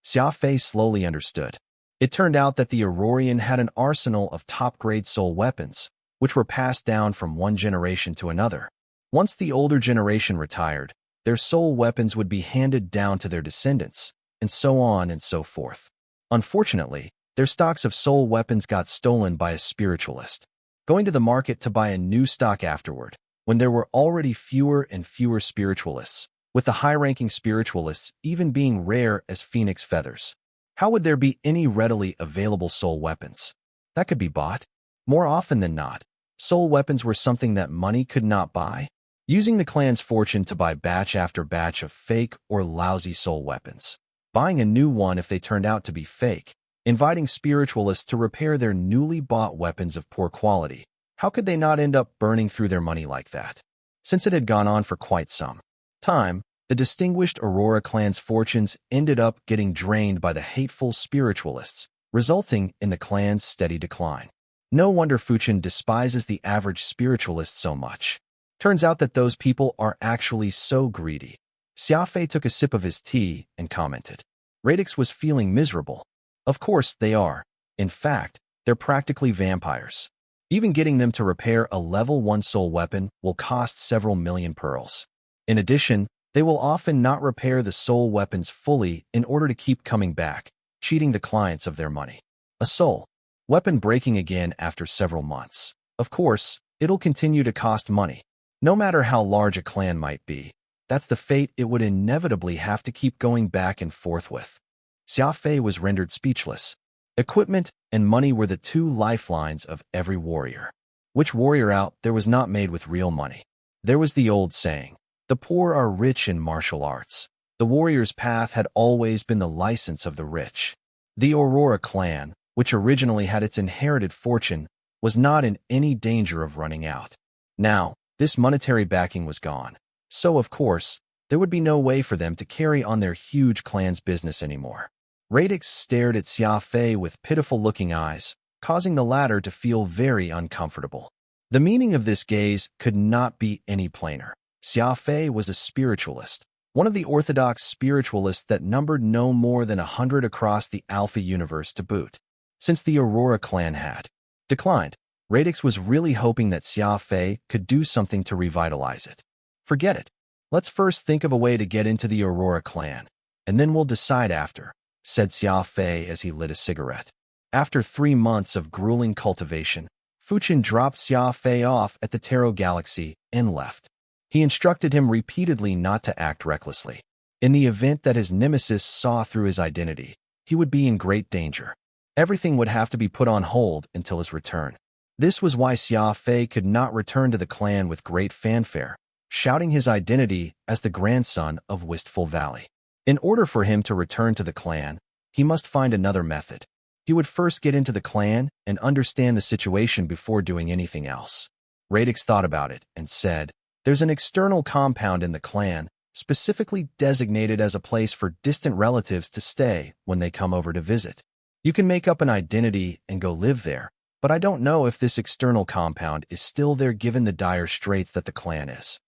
A: Xia Fei slowly understood. It turned out that the Aurorian had an arsenal of top-grade soul weapons, which were passed down from one generation to another. Once the older generation retired, their soul weapons would be handed down to their descendants, and so on and so forth. Unfortunately, their stocks of soul weapons got stolen by a spiritualist, going to the market to buy a new stock afterward, when there were already fewer and fewer spiritualists, with the high-ranking spiritualists even being rare as phoenix feathers. How would there be any readily available soul weapons that could be bought? More often than not, soul weapons were something that money could not buy, using the clan's fortune to buy batch after batch of fake or lousy soul weapons, buying a new one if they turned out to be fake, inviting spiritualists to repair their newly bought weapons of poor quality. How could they not end up burning through their money like that? Since it had gone on for quite some time, the distinguished Aurora clan's fortunes ended up getting drained by the hateful spiritualists, resulting in the clan's steady decline. No wonder Fuchin despises the average spiritualist so much. Turns out that those people are actually so greedy. Xia Fei took a sip of his tea and commented. Radix was feeling miserable. Of course they are. In fact, they're practically vampires. Even getting them to repair a level 1 soul weapon will cost several million pearls. In addition, they will often not repair the soul weapons fully in order to keep coming back, cheating the clients of their money. A soul weapon breaking again after several months. Of course, it'll continue to cost money. No matter how large a clan might be, that's the fate it would inevitably have to keep going back and forth with. Xia Fei was rendered speechless. Equipment and money were the two lifelines of every warrior. Which warrior out there was not made with real money? There was the old saying, the poor are rich in martial arts. The warrior's path had always been the license of the rich. The Aurora clan, which originally had its inherited fortune, was not in any danger of running out. Now, this monetary backing was gone. So, of course, there would be no way for them to carry on their huge clan's business anymore. Radix stared at Xia Fei with pitiful-looking eyes, causing the latter to feel very uncomfortable. The meaning of this gaze could not be any plainer. Xia Fei was a spiritualist, one of the orthodox spiritualists that numbered no more than 100 across the Alpha universe to boot. Since the Aurora clan had declined, Radix was really hoping that Xia Fei could do something to revitalize it. Forget it. Let's first think of a way to get into the Aurora clan, and then we'll decide after, said Xia Fei as he lit a cigarette. After 3 months of grueling cultivation, Fuchin dropped Xia Fei off at the Tarot Galaxy and left. He instructed him repeatedly not to act recklessly. In the event that his nemesis saw through his identity, he would be in great danger. Everything would have to be put on hold until his return. This was why Xia Fei could not return to the clan with great fanfare, shouting his identity as the grandson of Wistful Valley. In order for him to return to the clan, he must find another method. He would first get into the clan and understand the situation before doing anything else. Radix thought about it and said, There's an external compound in the clan, specifically designated as a place for distant relatives to stay when they come over to visit. You can make up an identity and go live there, but I don't know if this external compound is still there given the dire straits that the clan is.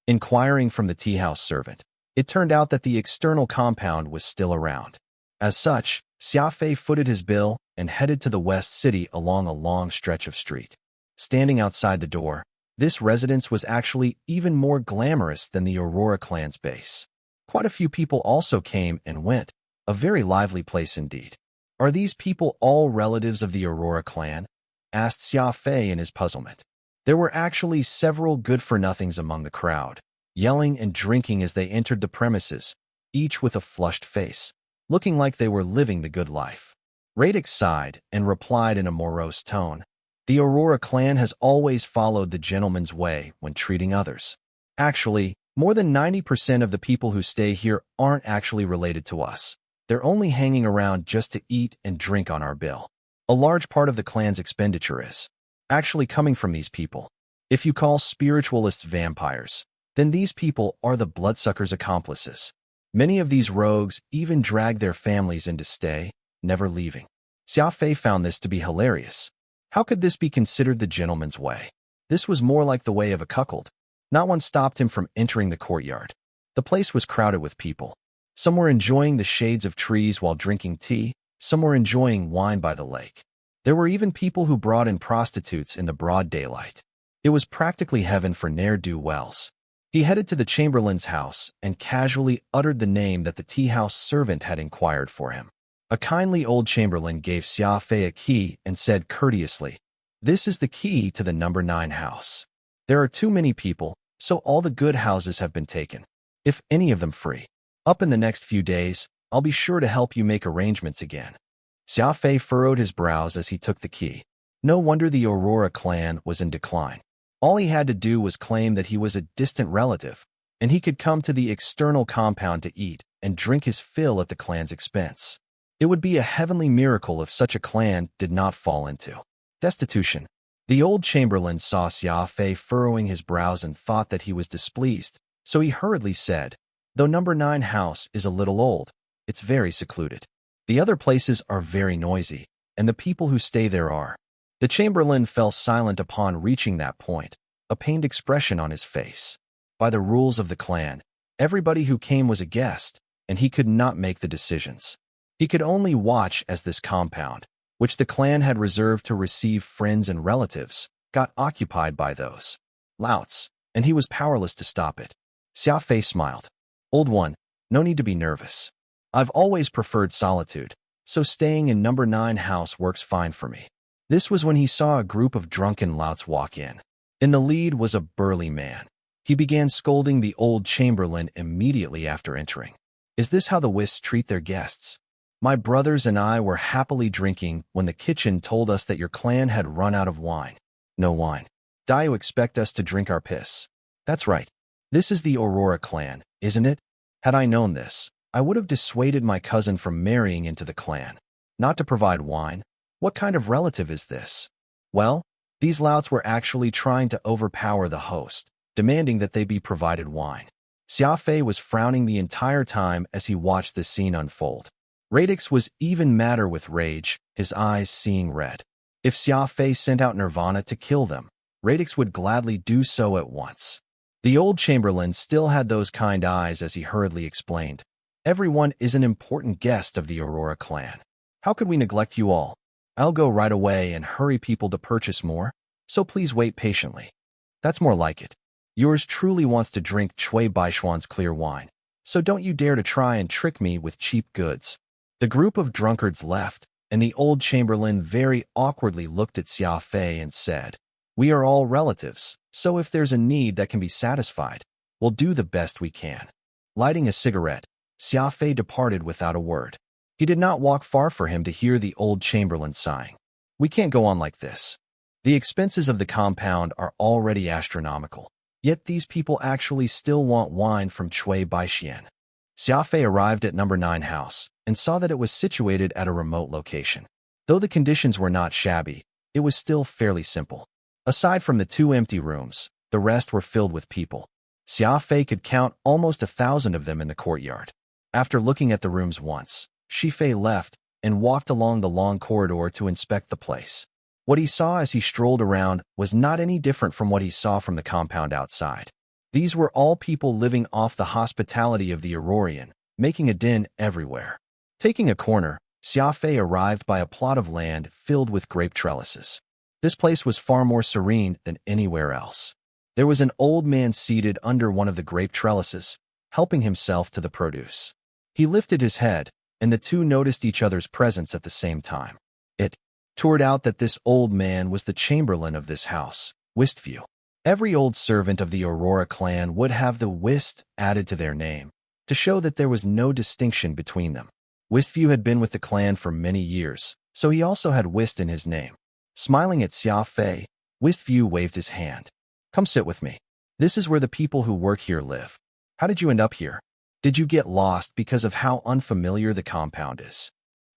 A: Inquiring from the tea house servant, it turned out that the external compound was still around. As such, Xia Fei footed his bill and headed to the West City along a long stretch of street. Standing outside the door, this residence was actually even more glamorous than the Aurora clan's base. Quite a few people also came and went, a very lively place indeed. Are these people all relatives of the Aurora clan? Asked Xia Fei in his puzzlement. There were actually several good-for-nothings among the crowd, yelling and drinking as they entered the premises, each with a flushed face, looking like they were living the good life. Radix sighed and replied in a morose tone, "The Aurora clan has always followed the gentleman's way when treating others. Actually, more than 90% of the people who stay here aren't actually related to us. They're only hanging around just to eat and drink on our bill. A large part of the clan's expenditure is actually coming from these people. If you call spiritualists vampires, then these people are the bloodsuckers' accomplices. Many of these rogues even drag their families in to stay, never leaving." Xia Fei found this to be hilarious. How could this be considered the gentleman's way? This was more like the way of a cuckold. Not one stopped him from entering the courtyard. The place was crowded with people. Some were enjoying the shades of trees while drinking tea, some were enjoying wine by the lake. There were even people who brought in prostitutes in the broad daylight. It was practically heaven for ne'er-do-wells. He headed to the chamberlain's house and casually uttered the name that the tea-house servant had inquired for him. A kindly old chamberlain gave Xia Fei a key and said courteously, "This is the key to the number 9 house. There are too many people, so all the good houses have been taken. If any of them free up in the next few days, I'll be sure to help you make arrangements again." Xia Fei furrowed his brows as he took the key. No wonder the Aurora clan was in decline. All he had to do was claim that he was a distant relative, and he could come to the external compound to eat and drink his fill at the clan's expense. It would be a heavenly miracle if such a clan did not fall into destitution. The old chamberlain saw Xia Fei furrowing his brows and thought that he was displeased, so he hurriedly said, "Though number 9 house is a little old, it's very secluded. The other places are very noisy, and the people who stay there are." The chamberlain fell silent upon reaching that point, a pained expression on his face. By the rules of the clan, everybody who came was a guest, and he could not make the decisions. He could only watch as this compound, which the clan had reserved to receive friends and relatives, got occupied by those louts, and he was powerless to stop it. Xia Fei smiled. "Old one, no need to be nervous. I've always preferred solitude, so staying in number 9 house works fine for me." This was when he saw a group of drunken louts walk in. In the lead was a burly man. He began scolding the old chamberlain immediately after entering. "Is this how the Wisps treat their guests? My brothers and I were happily drinking when the kitchen told us that your clan had run out of wine. No wine. Do you expect us to drink our piss? That's right. This is the Aurora clan, isn't it? Had I known this, I would have dissuaded my cousin from marrying into the clan. Not to provide wine? What kind of relative is this?" Well, these louts were actually trying to overpower the host, demanding that they be provided wine. Xia Fei was frowning the entire time as he watched the scene unfold. Radix was even madder with rage, his eyes seeing red. If Xia Fei sent out Nirvana to kill them, Radix would gladly do so at once. The old chamberlain still had those kind eyes as he hurriedly explained, "Everyone is an important guest of the Aurora clan. How could we neglect you all? I'll go right away and hurry people to purchase more, so please wait patiently." "That's more like it. Yours truly wants to drink Chui Baishuan's clear wine, so don't you dare to try and trick me with cheap goods." The group of drunkards left, and the old chamberlain very awkwardly looked at Xia Fei and said, "We are all relatives, so if there's a need that can be satisfied, we'll do the best we can." Lighting a cigarette, Xia Fei departed without a word. He did not walk far for him to hear the old chamberlain sighing. "We can't go on like this. The expenses of the compound are already astronomical, yet these people actually still want wine from Chui Baishuan." Xia Fei arrived at number 9 house and saw that it was situated at a remote location. Though the conditions were not shabby, it was still fairly simple. Aside from the 2 empty rooms, the rest were filled with people. Xia Fei could count almost 1,000 of them in the courtyard. After looking at the rooms once, Xia Fei left and walked along the long corridor to inspect the place. What he saw as he strolled around was not any different from what he saw from the compound outside. These were all people living off the hospitality of the Aurorian, making a din everywhere. Taking a corner, Xia Fei arrived by a plot of land filled with grape trellises. This place was far more serene than anywhere else. There was an old man seated under one of the grape trellises, helping himself to the produce. He lifted his head, and the two noticed each other's presence at the same time. It turned out that this old man was the chamberlain of this house, Wistview. Every old servant of the Aurora clan would have the Wist added to their name, to show that there was no distinction between them. Wistview had been with the clan for many years, so he also had Wist in his name. Smiling at Xia Fei, Wistview waved his hand. Come sit with me. This is where the people who work here live. How did you end up here? Did you get lost because of how unfamiliar the compound is?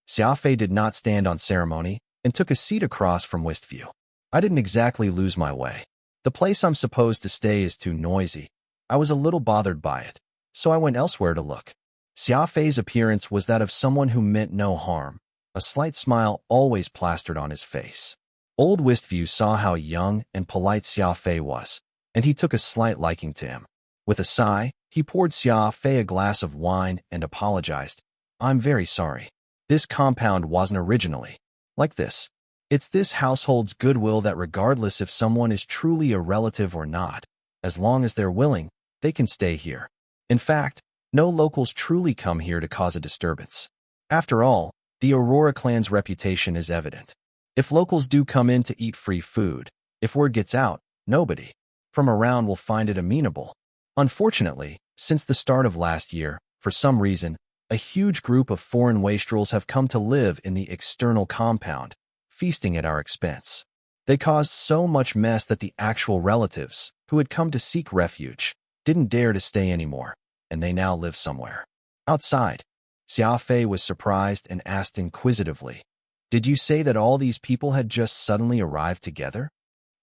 A: Xia Fei did not stand on ceremony and took a seat across from Wistview. I didn't exactly lose my way. The place I'm supposed to stay is too noisy. I was a little bothered by it, so I went elsewhere to look. Xia Fei's appearance was that of someone who meant no harm, a slight smile always plastered on his face. Old Wistview saw how young and polite Xia Fei was, and he took a slight liking to him. With a sigh, he poured Xia Fei a glass of wine and apologized. I'm very sorry. This compound wasn't originally like this. It's this household's goodwill that regardless if someone is truly a relative or not, as long as they're willing, they can stay here. In fact, no locals truly come here to cause a disturbance. After all, the Aurora clan's reputation is evident. If locals do come in to eat free food, if word gets out, nobody from around will find it amenable. Unfortunately, since the start of last year, for some reason, a huge group of foreign wastrels have come to live in the external compound, feasting at our expense. They caused so much mess that the actual relatives, who had come to seek refuge, didn't dare to stay anymore, and they now live somewhere outside. Xia Fei was surprised and asked inquisitively, Did you say that all these people had just suddenly arrived together?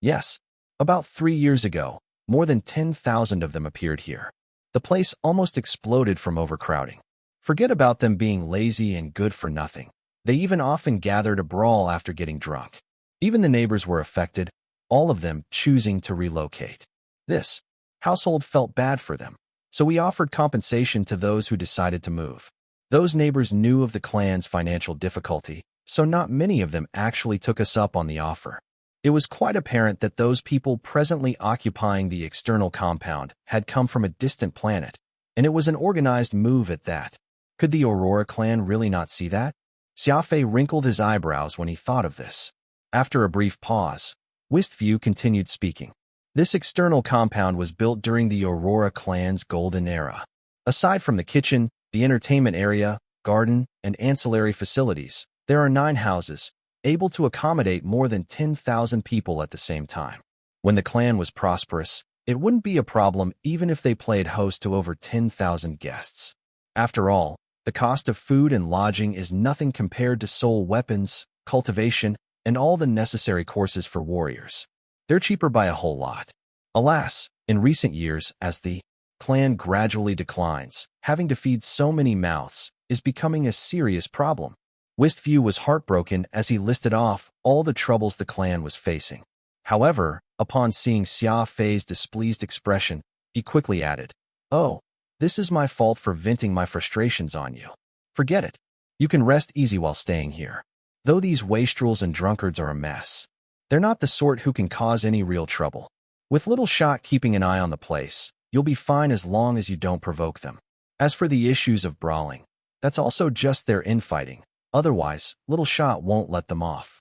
A: Yes. About 3 years ago, more than 10,000 of them appeared here. The place almost exploded from overcrowding. Forget about them being lazy and good for nothing. They even often gather to brawl after getting drunk. Even the neighbors were affected, all of them choosing to relocate. This household felt bad for them, so we offered compensation to those who decided to move. Those neighbors knew of the clan's financial difficulty, so not many of them actually took us up on the offer. It was quite apparent that those people presently occupying the external compound had come from a distant planet, and it was an organized move at that. Could the Aurora clan really not see that? Xia Fei wrinkled his eyebrows when he thought of this. After a brief pause, Wistview continued speaking. This external compound was built during the Aurora clan's golden era. Aside from the kitchen, the entertainment area, garden, and ancillary facilities, there are 9 houses, able to accommodate more than 10,000 people at the same time. When the clan was prosperous, it wouldn't be a problem even if they played host to over 10,000 guests. After all, the cost of food and lodging is nothing compared to soul weapons, cultivation, and all the necessary courses for warriors. They're cheaper by a whole lot. Alas, in recent years, as the clan gradually declines, having to feed so many mouths is becoming a serious problem. Wistview was heartbroken as he listed off all the troubles the clan was facing. However, upon seeing Xia Fei's displeased expression, he quickly added, Oh, this is my fault for venting my frustrations on you. Forget it. You can rest easy while staying here. Though these wastrels and drunkards are a mess, they're not the sort who can cause any real trouble. With Little Shot keeping an eye on the place, you'll be fine as long as you don't provoke them. As for the issues of brawling, that's also just their infighting. Otherwise, Little Shot won't let them off.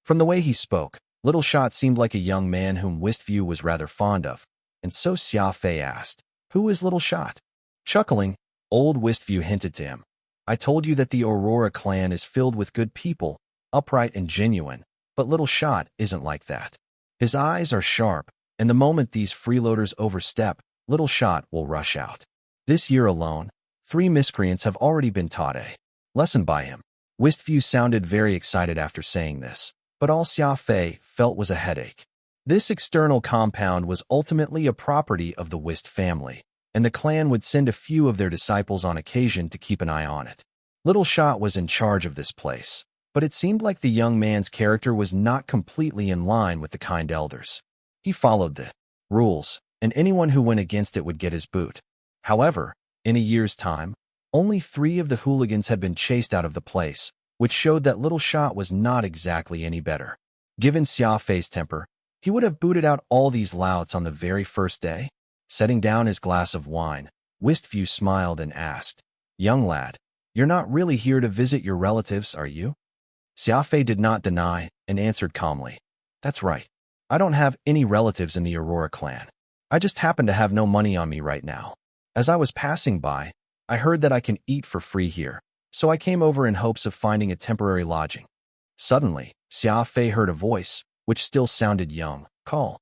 A: From the way he spoke, Little Shot seemed like a young man whom Wistview was rather fond of, and so Xia Fei asked, Who is Little Shot? Chuckling, old Wistview hinted to him, I told you that the Aurora clan is filled with good people, upright and genuine, but Little Shot isn't like that. His eyes are sharp, and the moment these freeloaders overstep, Little Shot will rush out. This year alone, 3 miscreants have already been taught a lesson by him. Wistview sounded very excited after saying this, but all Xia Fei felt was a headache. This external compound was ultimately a property of the Wist family, and the clan would send a few of their disciples on occasion to keep an eye on it. Little Shot was in charge of this place, but it seemed like the young man's character was not completely in line with the kind elders. He followed the rules, and anyone who went against it would get his boot. However, in a year's time, Only 3 of the hooligans had been chased out of the place, which showed that Little Shot was not exactly any better. Given Xia Fei's temper, he would have booted out all these louts on the very first day. Setting down his glass of wine, Westview smiled and asked, "Young lad, you're not really here to visit your relatives, are you?" Xia Fei did not deny and answered calmly, "That's right. I don't have any relatives in the Aurora clan. I just happen to have no money on me right now. As I was passing by, I heard that I can eat for free here, so I came over in hopes of finding a temporary lodging." Suddenly, Xia Fei heard a voice, which still sounded young, call,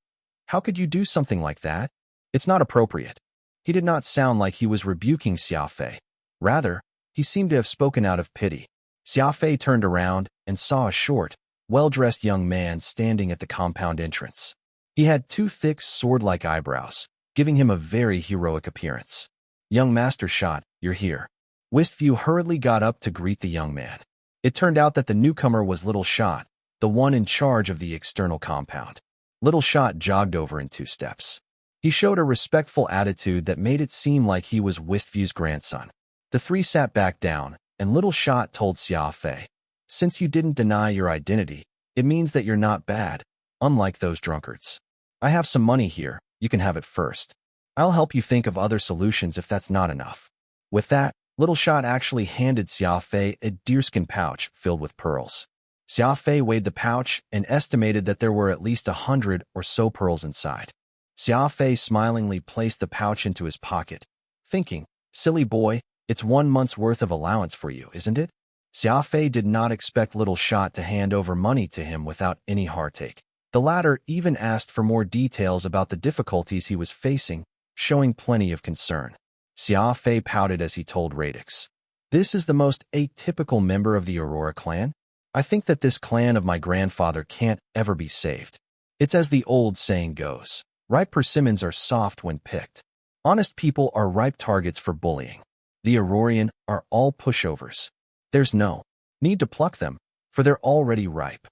A: "How could you do something like that? It's not appropriate." He did not sound like he was rebuking Xia Fei. Rather, he seemed to have spoken out of pity. Xia Fei turned around and saw a short, well-dressed young man standing at the compound entrance. He had 2 thick sword-like eyebrows, giving him a very heroic appearance. "Young Master Shot, you're here." Westview hurriedly got up to greet the young man. It turned out that the newcomer was Little Shot, the one in charge of the external compound. Little Shot jogged over in 2 steps. He showed a respectful attitude that made it seem like he was Westview's grandson. The 3 sat back down, and Little Shot told Xia Fei, "Since you didn't deny your identity, it means that you're not bad, unlike those drunkards. I have some money here, you can have it first. I'll help you think of other solutions if that's not enough." With that, Little Shot actually handed Xia Fei a deerskin pouch filled with pearls. Xia Fei weighed the pouch and estimated that there were at least 100 or so pearls inside. Xia Fei smilingly placed the pouch into his pocket, thinking, "Silly boy, it's 1 month's worth of allowance for you, isn't it?" Xia Fei did not expect Little Shot to hand over money to him without any heartache. The latter even asked for more details about the difficulties he was facing, showing plenty of concern. Xia Fei pouted as he told Radix, "This is the most atypical member of the Aurora clan. I think that this clan of my grandfather can't ever be saved. It's as the old saying goes, ripe persimmons are soft when picked. Honest people are ripe targets for bullying. The Aurorian are all pushovers. There's no need to pluck them, for they're already ripe."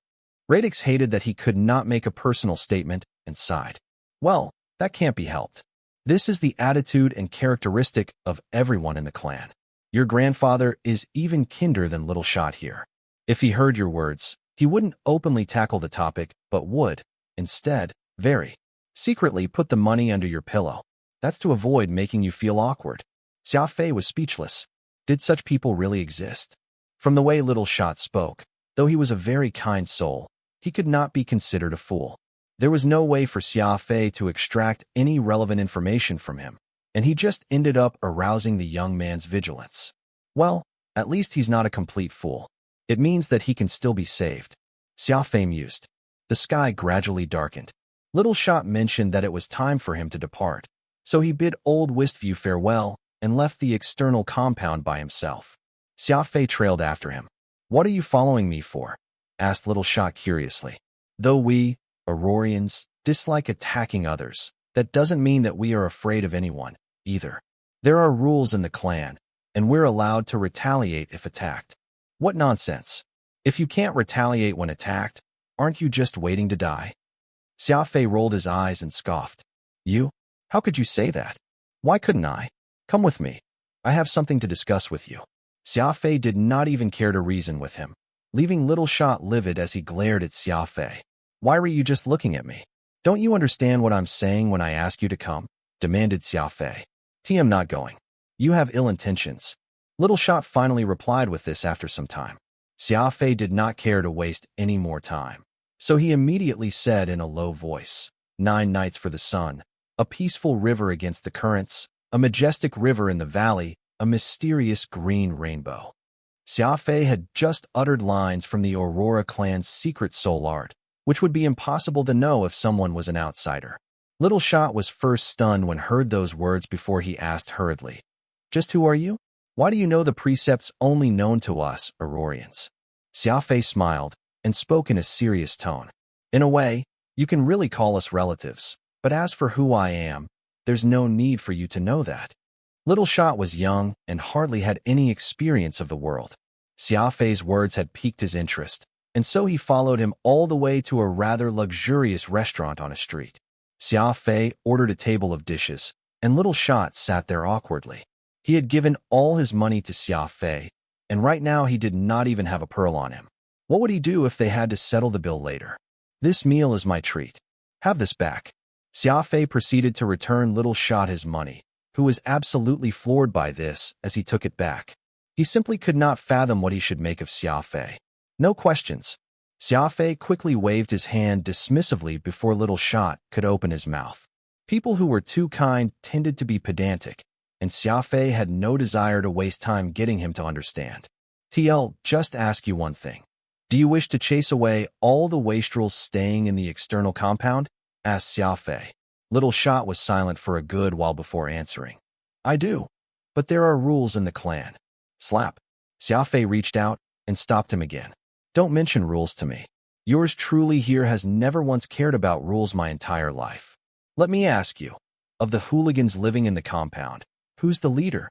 A: Radix hated that he could not make a personal statement and sighed. "Well, that can't be helped. This is the attitude and characteristic of everyone in the clan. Your grandfather is even kinder than Little Shot here. If he heard your words, he wouldn't openly tackle the topic, but would, instead, very secretly put the money under your pillow. That's to avoid making you feel awkward." Xia Fei was speechless. Did such people really exist? From the way Little Shot spoke, though he was a very kind soul, he could not be considered a fool. There was no way for Xia Fei to extract any relevant information from him, and he just ended up arousing the young man's vigilance. Well, at least he's not a complete fool. It means that he can still be saved. Xia Fei mused. The sky gradually darkened. Little Shot mentioned that it was time for him to depart, so he bid old Westview farewell and left the external compound by himself. Xia Fei trailed after him. "What are you following me for?" asked Little Shot curiously. "Though we, Aurorians, dislike attacking others, that doesn't mean that we are afraid of anyone, either. There are rules in the clan, and we're allowed to retaliate if attacked." "What nonsense. If you can't retaliate when attacked, aren't you just waiting to die?" Xia Fei rolled his eyes and scoffed. "You? How could you say that? Why couldn't I? Come with me. I have something to discuss with you." Xia Fei did not even care to reason with him, leaving Little Shot livid as he glared at Xia Fei. "Why were you just looking at me? Don't you understand what I'm saying when I ask you to come?" demanded Xia Fei. "I'm not going. You have ill intentions." Little Shot finally replied with this after some time. Xia Fei did not care to waste any more time, so he immediately said in a low voice, 9 nights for the sun, a peaceful river against the currents, a majestic river in the valley, a mysterious green rainbow." Xia Fei had just uttered lines from the Aurora clan's secret soul art, which would be impossible to know if someone was an outsider. Little Shot was first stunned when heard those words before he asked hurriedly, "Just who are you? Why do you know the precepts only known to us, Aurorians?" Xia Fei smiled and spoke in a serious tone. "In a way, you can really call us relatives, but as for who I am, there's no need for you to know that." Little Shot was young and hardly had any experience of the world. Xia Fei's words had piqued his interest, and so he followed him all the way to a rather luxurious restaurant on a street. Xia Fei ordered a table of dishes, and Little Shot sat there awkwardly. He had given all his money to Xia Fei, and right now he did not even have a pearl on him. What would he do if they had to settle the bill later? This meal is my treat. Have this back. Xia Fei proceeded to return Little Shot his money, who was absolutely floored by this as he took it back. He simply could not fathom what he should make of Xia Fei. No questions. Xia Fei quickly waved his hand dismissively before Little Shot could open his mouth. People who were too kind tended to be pedantic, and Xia Fei had no desire to waste time getting him to understand. TL, just ask you one thing. Do you wish to chase away all the wastrels staying in the external compound? Asked Xia Fei. Little Shot was silent for a good while before answering. I do. But there are rules in the clan. Slap. Xia Fei reached out and stopped him again. Don't mention rules to me. Yours truly here has never once cared about rules my entire life. Let me ask you, of the hooligans living in the compound, who's the leader?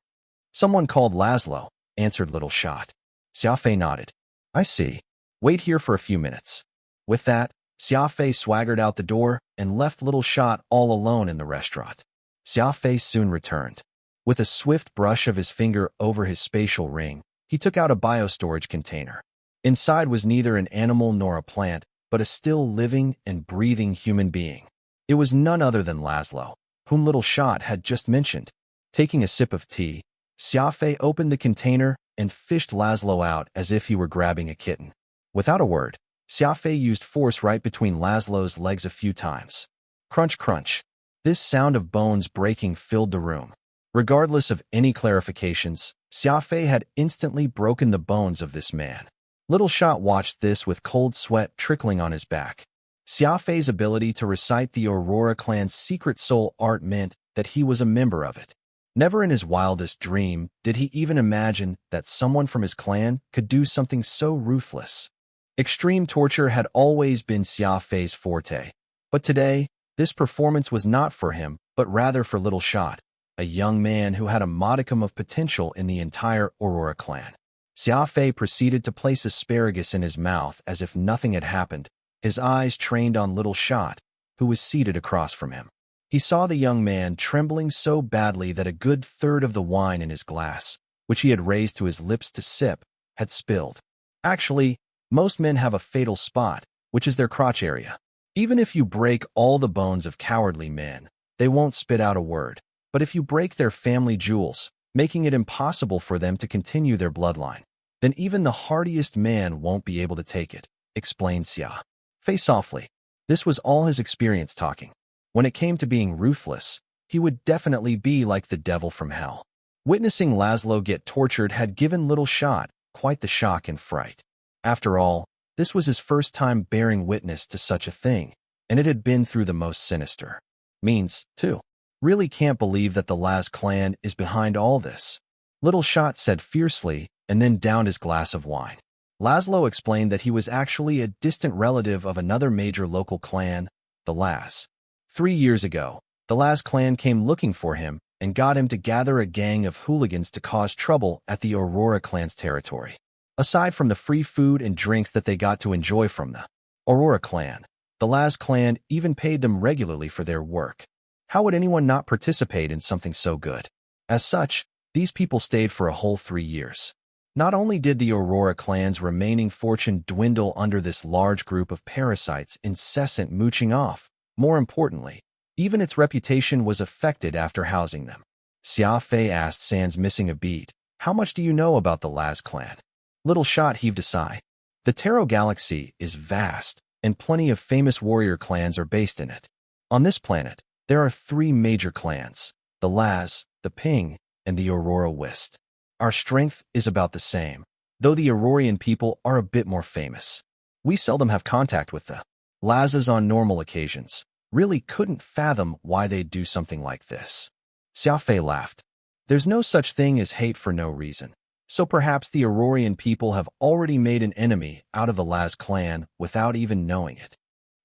A: Someone called Laszlo, answered Little Shot. Xia Fei nodded. I see. Wait here for a few minutes. With that, Xia Fei swaggered out the door and left Little Shot all alone in the restaurant. Xia Fei soon returned. With a swift brush of his finger over his spatial ring, he took out a biostorage container. Inside was neither an animal nor a plant, but a still living and breathing human being. It was none other than Laszlo, whom Little Shot had just mentioned. Taking a sip of tea, Xia Fei opened the container and fished Laszlo out as if he were grabbing a kitten. Without a word, Xia Fei used force right between Laszlo's legs a few times. Crunch, crunch. This sound of bones breaking filled the room. Regardless of any clarifications, Xia Fei had instantly broken the bones of this man. Little Shot watched this with cold sweat trickling on his back. Xia Fei's ability to recite the Aurora clan's secret soul art meant that he was a member of it. Never in his wildest dream did he even imagine that someone from his clan could do something so ruthless. Extreme torture had always been Xia Fei's forte, but today, this performance was not for him, but rather for Little Shot, a young man who had a modicum of potential in the entire Aurora clan. Xia Fei proceeded to place asparagus in his mouth as if nothing had happened, his eyes trained on Little Shot, who was seated across from him. He saw the young man trembling so badly that a good third of the wine in his glass, which he had raised to his lips to sip, had spilled. Actually, most men have a fatal spot, which is their crotch area. Even if you break all the bones of cowardly men, they won't spit out a word. But if you break their family jewels, making it impossible for them to continue their bloodline, then even the hardiest man won't be able to take it, explained Xia Fei softly. This was all his experience talking. When it came to being ruthless, he would definitely be like the devil from hell. Witnessing Laszlo get tortured had given Little Shot quite the shock and fright. After all, this was his first time bearing witness to such a thing, and it had been through the most sinister means, too. Really can't believe that the Laz clan is behind all this, Little Shot said fiercely, and then downed his glass of wine. Laszlo explained that he was actually a distant relative of another major local clan, the Laz. 3 years ago, the Laz clan came looking for him and got him to gather a gang of hooligans to cause trouble at the Aurora clan's territory. Aside from the free food and drinks that they got to enjoy from the Aurora clan, the Laz clan even paid them regularly for their work. How would anyone not participate in something so good? As such, these people stayed for a whole 3 years. Not only did the Aurora clan's remaining fortune dwindle under this large group of parasites' incessant mooching off, more importantly, even its reputation was affected after housing them. Xia Fei asked, sans missing a beat, "How much do you know about the Laz clan?" Little Shot heaved a sigh. The Tarot Galaxy is vast, and plenty of famous warrior clans are based in it. On this planet, there are 3 major clans, the Laz, the Ping, and the Aurora West. Our strength is about the same, though the Aurorian people are a bit more famous. We seldom have contact with the Lazes on normal occasions. Really couldn't fathom why they'd do something like this. Xia Fei laughed. There's no such thing as hate for no reason. So perhaps the Aurorian people have already made an enemy out of the Laz clan without even knowing it.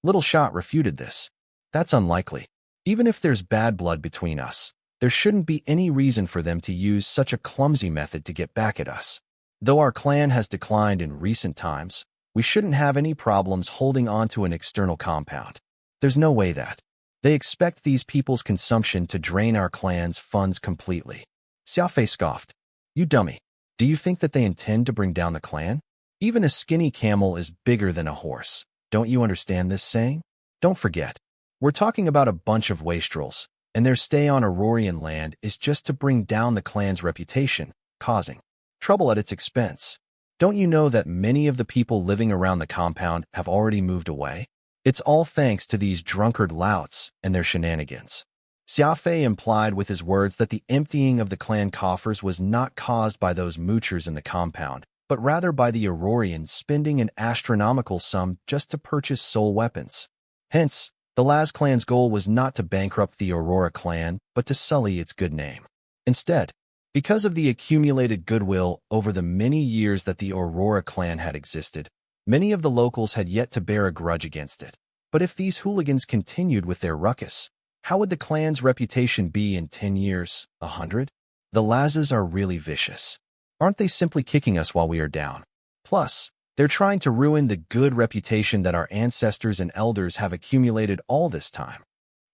A: Little Shot refuted this. That's unlikely. Even if there's bad blood between us, there shouldn't be any reason for them to use such a clumsy method to get back at us. Though our clan has declined in recent times, we shouldn't have any problems holding on to an external compound. There's no way that they expect these people's consumption to drain our clan's funds completely. Xia Fei scoffed. You dummy. Do you think that they intend to bring down the clan? Even a skinny camel is bigger than a horse. Don't you understand this saying? Don't forget, we're talking about a bunch of wastrels, and their stay on Aurorian land is just to bring down the clan's reputation, causing trouble at its expense. Don't you know that many of the people living around the compound have already moved away? It's all thanks to these drunkard louts and their shenanigans. Xia Fei implied with his words that the emptying of the clan coffers was not caused by those moochers in the compound, but rather by the Aurorians spending an astronomical sum just to purchase soul weapons. Hence, the Laz clan's goal was not to bankrupt the Aurora clan, but to sully its good name. Instead, because of the accumulated goodwill over the many years that the Aurora clan had existed, many of the locals had yet to bear a grudge against it. But if these hooligans continued with their ruckus, how would the clan's reputation be in 10 years, 100? The Lazes are really vicious. Aren't they simply kicking us while we are down? Plus, they're trying to ruin the good reputation that our ancestors and elders have accumulated all this time.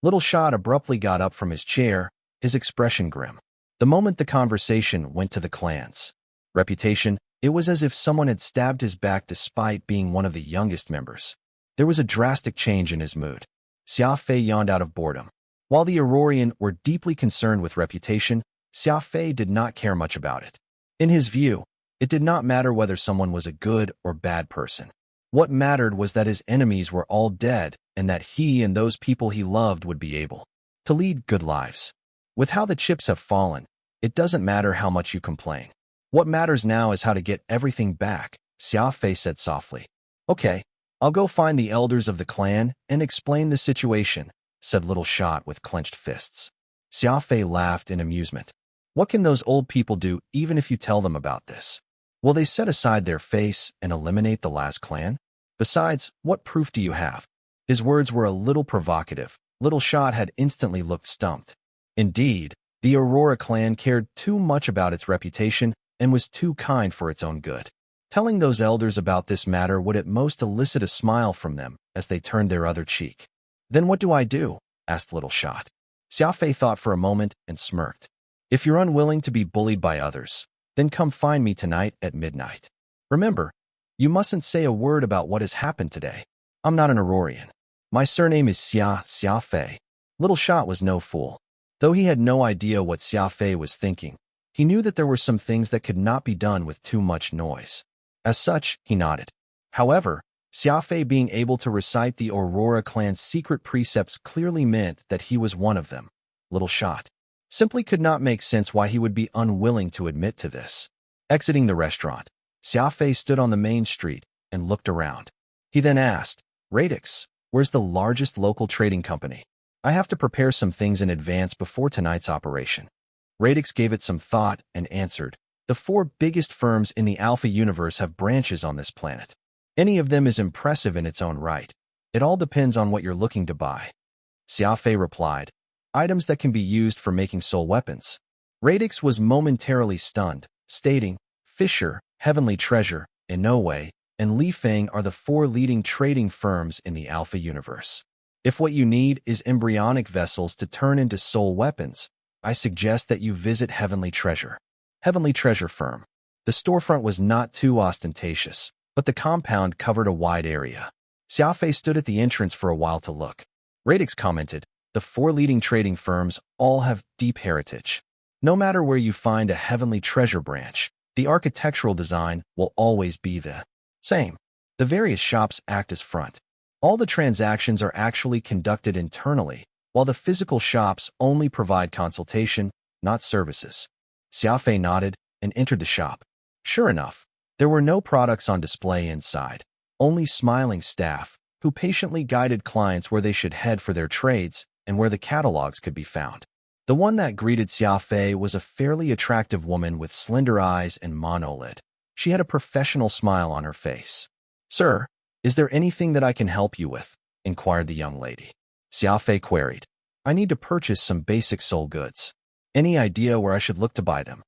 A: Little Shot abruptly got up from his chair, his expression grim. The moment the conversation went to the clan's reputation, it was as if someone had stabbed his back despite being one of the youngest members. There was a drastic change in his mood. Xia Fei yawned out of boredom. While the Aurorian were deeply concerned with reputation, Xia Fei did not care much about it. In his view, it did not matter whether someone was a good or bad person. What mattered was that his enemies were all dead and that he and those people he loved would be able to lead good lives. With how the chips have fallen, it doesn't matter how much you complain. What matters now is how to get everything back, Xia Fei said softly. Okay, I'll go find the elders of the clan and explain the situation, said Little Shot with clenched fists. Xia Fei laughed in amusement. What can those old people do even if you tell them about this? Will they set aside their face and eliminate the Laz clan? Besides, what proof do you have? His words were a little provocative. Little Shot had instantly looked stumped. Indeed, the Aurora clan cared too much about its reputation and was too kind for its own good. Telling those elders about this matter would at most elicit a smile from them as they turned their other cheek. Then what do I do? Asked Little Shot. Xia Fei thought for a moment and smirked. If you're unwilling to be bullied by others, then come find me tonight at midnight. Remember, you mustn't say a word about what has happened today. I'm not an Aurorian. My surname is Xia Fei. Little Shot was no fool. Though he had no idea what Xia Fei was thinking, he knew that there were some things that could not be done with too much noise. As such, he nodded. However, Xia Fei being able to recite the Aurora clan's secret precepts clearly meant that he was one of them. Little Shot simply could not make sense why he would be unwilling to admit to this. Exiting the restaurant, Xia Fei stood on the main street and looked around. He then asked, Radix, where's the largest local trading company? I have to prepare some things in advance before tonight's operation. Radix gave it some thought and answered, the 4 biggest firms in the Alpha universe have branches on this planet. Any of them is impressive in its own right. It all depends on what you're looking to buy. Xia Fei replied, items that can be used for making soul weapons. Radix was momentarily stunned, stating, Fisher, Heavenly Treasure, Inoue, and Li Feng are the 4 leading trading firms in the Alpha universe. If what you need is embryonic vessels to turn into soul weapons, I suggest that you visit Heavenly Treasure. Heavenly Treasure Firm. The storefront was not too ostentatious, but the compound covered a wide area. Xia Fei stood at the entrance for a while to look. Radix commented, the 4 leading trading firms all have deep heritage. No matter where you find a Heavenly Treasure branch, the architectural design will always be the same. The various shops act as front. All the transactions are actually conducted internally, while the physical shops only provide consultation, not services. Xia Fei nodded and entered the shop. Sure enough, there were no products on display inside, only smiling staff, who patiently guided clients where they should head for their trades and where the catalogs could be found. The one that greeted Xia Fei was a fairly attractive woman with slender eyes and monolid. She had a professional smile on her face. Sir, is there anything that I can help you with? Inquired the young lady. Xia Fei queried. I need to purchase some basic soul goods. Any idea where I should look to buy them?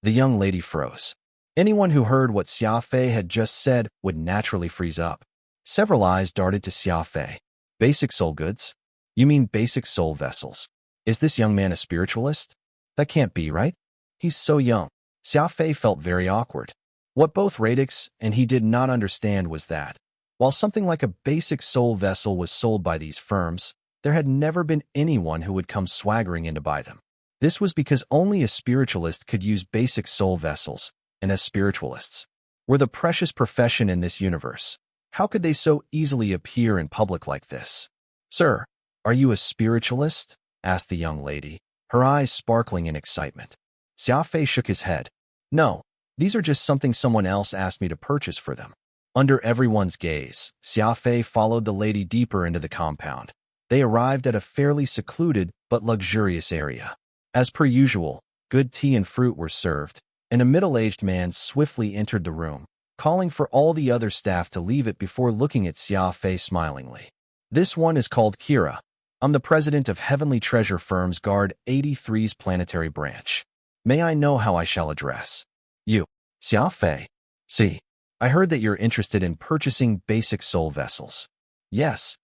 A: The young lady froze. Anyone who heard what Xia Fei had just said would naturally freeze up. Several eyes darted to Xia Fei. Basic soul goods? You mean basic soul vessels? Is this young man a spiritualist? That can't be, right? He's so young. Xia Fei felt very awkward. What both Radix and he did not understand was that, while something like a basic soul vessel was sold by these firms, there had never been anyone who would come swaggering in to buy them. This was because only a spiritualist could use basic soul vessels, and as spiritualists were the precious profession in this universe, how could they so easily appear in public like this? "Sir, are you a spiritualist?" asked the young lady, her eyes sparkling in excitement. Xia Fei shook his head. "No, these are just something someone else asked me to purchase for them." Under everyone's gaze, Xia Fei followed the lady deeper into the compound. They arrived at a fairly secluded but luxurious area. As per usual, good tea and fruit were served, and a middle-aged man swiftly entered the room, calling for all the other staff to leave it before looking at Xia Fei smilingly. "This one is called Kira. I'm the president of Heavenly Treasure Firm's Guard 83's planetary branch. May I know how I shall address you?" "Xia Fei. See, I heard that you're interested in purchasing basic soul vessels." "Yes."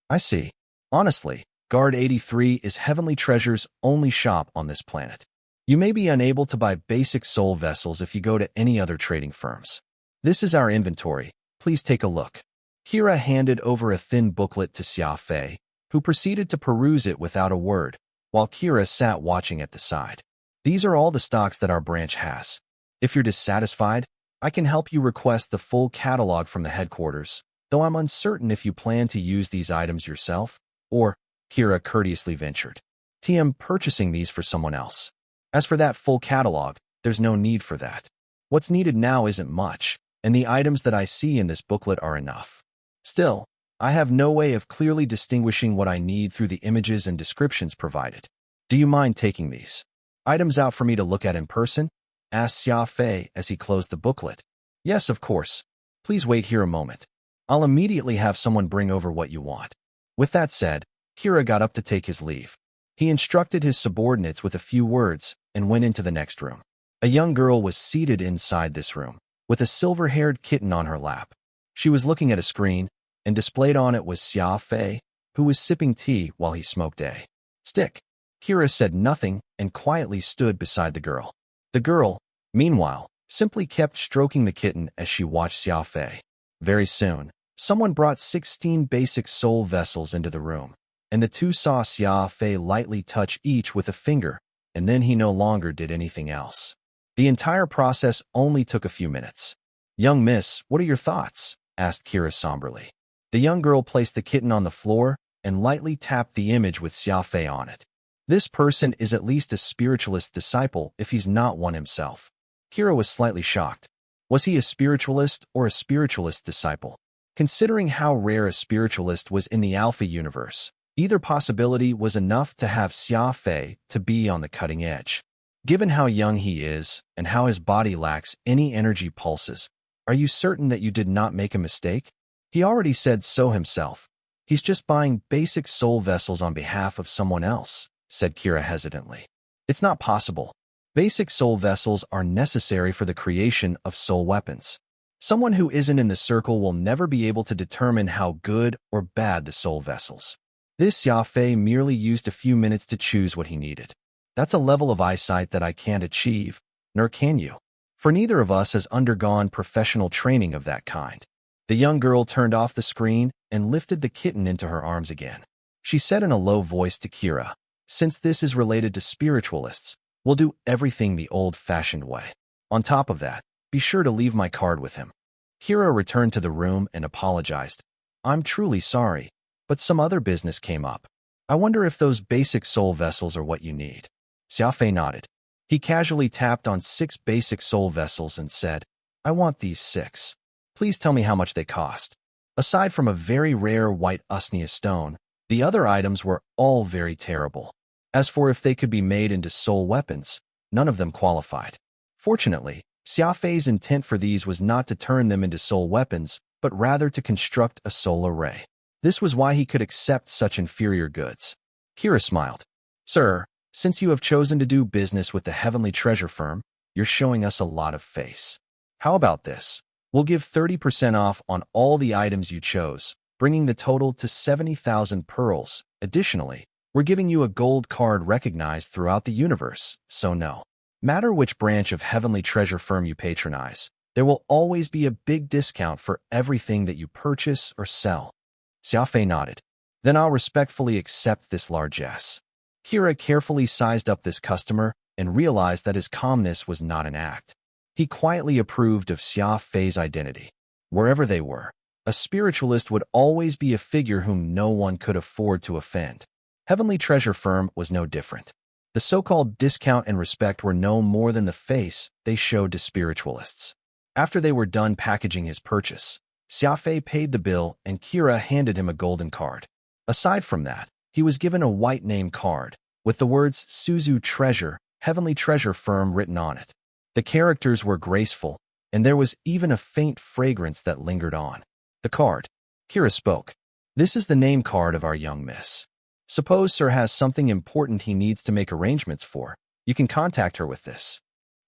A: I see. Honestly, Guard 83 is Heavenly Treasure's only shop on this planet. You may be unable to buy basic soul vessels if you go to any other trading firms. This is our inventory. Please take a look." Kira handed over a thin booklet to Xia Fei, who proceeded to peruse it without a word, while Kira sat watching at the side. "These are all the stocks that our branch has. If you're dissatisfied, I can help you request the full catalog from the headquarters, though I'm uncertain if you plan to use these items yourself, or," Kira courteously ventured, "TM purchasing these for someone else. As for that full catalog, there's no need for that. What's needed now isn't much, and the items that I see in this booklet are enough. Still, I have no way of clearly distinguishing what I need through the images and descriptions provided. Do you mind taking these items out for me to look at in person?" asked Xia Fei as he closed the booklet. "Yes, of course. Please wait here a moment. I'll immediately have someone bring over what you want." With that said, Kira got up to take his leave. He instructed his subordinates with a few words and went into the next room. A young girl was seated inside this room, with a silver-haired kitten on her lap. She was looking at a screen, and displayed on it was Xia Fei, who was sipping tea while he smoked a stick. Kira said nothing and quietly stood beside the girl. The girl, meanwhile, simply kept stroking the kitten as she watched Xia Fei. Very soon, someone brought 16 basic soul vessels into the room, and the two saw Xia Fei lightly touch each with a finger, and then he no longer did anything else. The entire process only took a few minutes. "Young miss, what are your thoughts?" asked Kira somberly. The young girl placed the kitten on the floor and lightly tapped the image with Xia Fei on it. This person is at least a spiritualist disciple if he's not one himself. Kira was slightly shocked. Was he a spiritualist or a spiritualist disciple? Considering how rare a spiritualist was in the Alpha universe, either possibility was enough to have Xia Fei to be on the cutting edge. Given how young he is and how his body lacks any energy pulses, are you certain that you did not make a mistake? He already said so himself. He's just buying basic soul vessels on behalf of someone else, said Kira hesitantly. It's not possible. Basic soul vessels are necessary for the creation of soul weapons. Someone who isn't in the circle will never be able to determine how good or bad the soul vessels. This Xia Fei merely used a few minutes to choose what he needed. That's a level of eyesight that I can't achieve, nor can you. For neither of us has undergone professional training of that kind. The young girl turned off the screen and lifted the kitten into her arms again. She said in a low voice to Kira, "Since this is related to spiritualists, we'll do everything the old-fashioned way. On top of that, be sure to leave my card with him." Kira returned to the room and apologized. "I'm truly sorry, but some other business came up. I wonder if those basic soul vessels are what you need." Xia Fei nodded. He casually tapped on 6 basic soul vessels and said, "I want these 6. Please tell me how much they cost." Aside from a very rare white usnea stone, the other items were all very terrible. As for if they could be made into soul weapons, none of them qualified. Fortunately, Xia Fei's intent for these was not to turn them into soul weapons, but rather to construct a soul array. This was why he could accept such inferior goods. Kira smiled. "Sir, since you have chosen to do business with the Heavenly Treasure Firm, you're showing us a lot of face. How about this? We'll give 30% off on all the items you chose, bringing the total to 70,000 pearls. Additionally, we're giving you a gold card recognized throughout the universe, so no Matter which branch of heavenly treasure firm you patronize, there will always be a big discount for everything that you purchase or sell. Xia Fei nodded. Then I'll respectfully accept this largesse. Kira carefully sized up this customer and realized that his calmness was not an act. He quietly approved of Xia Fei's identity. Wherever they were, a spiritualist would always be a figure whom no one could afford to offend. Heavenly Treasure Firm was no different. The so-called discount and respect were no more than the face they showed to spiritualists. After they were done packaging his purchase, Xia Fei paid the bill and Kira handed him a golden card. Aside from that, he was given a white name card with the words Suzu Treasure, Heavenly Treasure Firm written on it. The characters were graceful, and there was even a faint fragrance that lingered on the card. Kira spoke. This is the name card of our young miss. Suppose Sir has something important he needs to make arrangements for. You can contact her with this.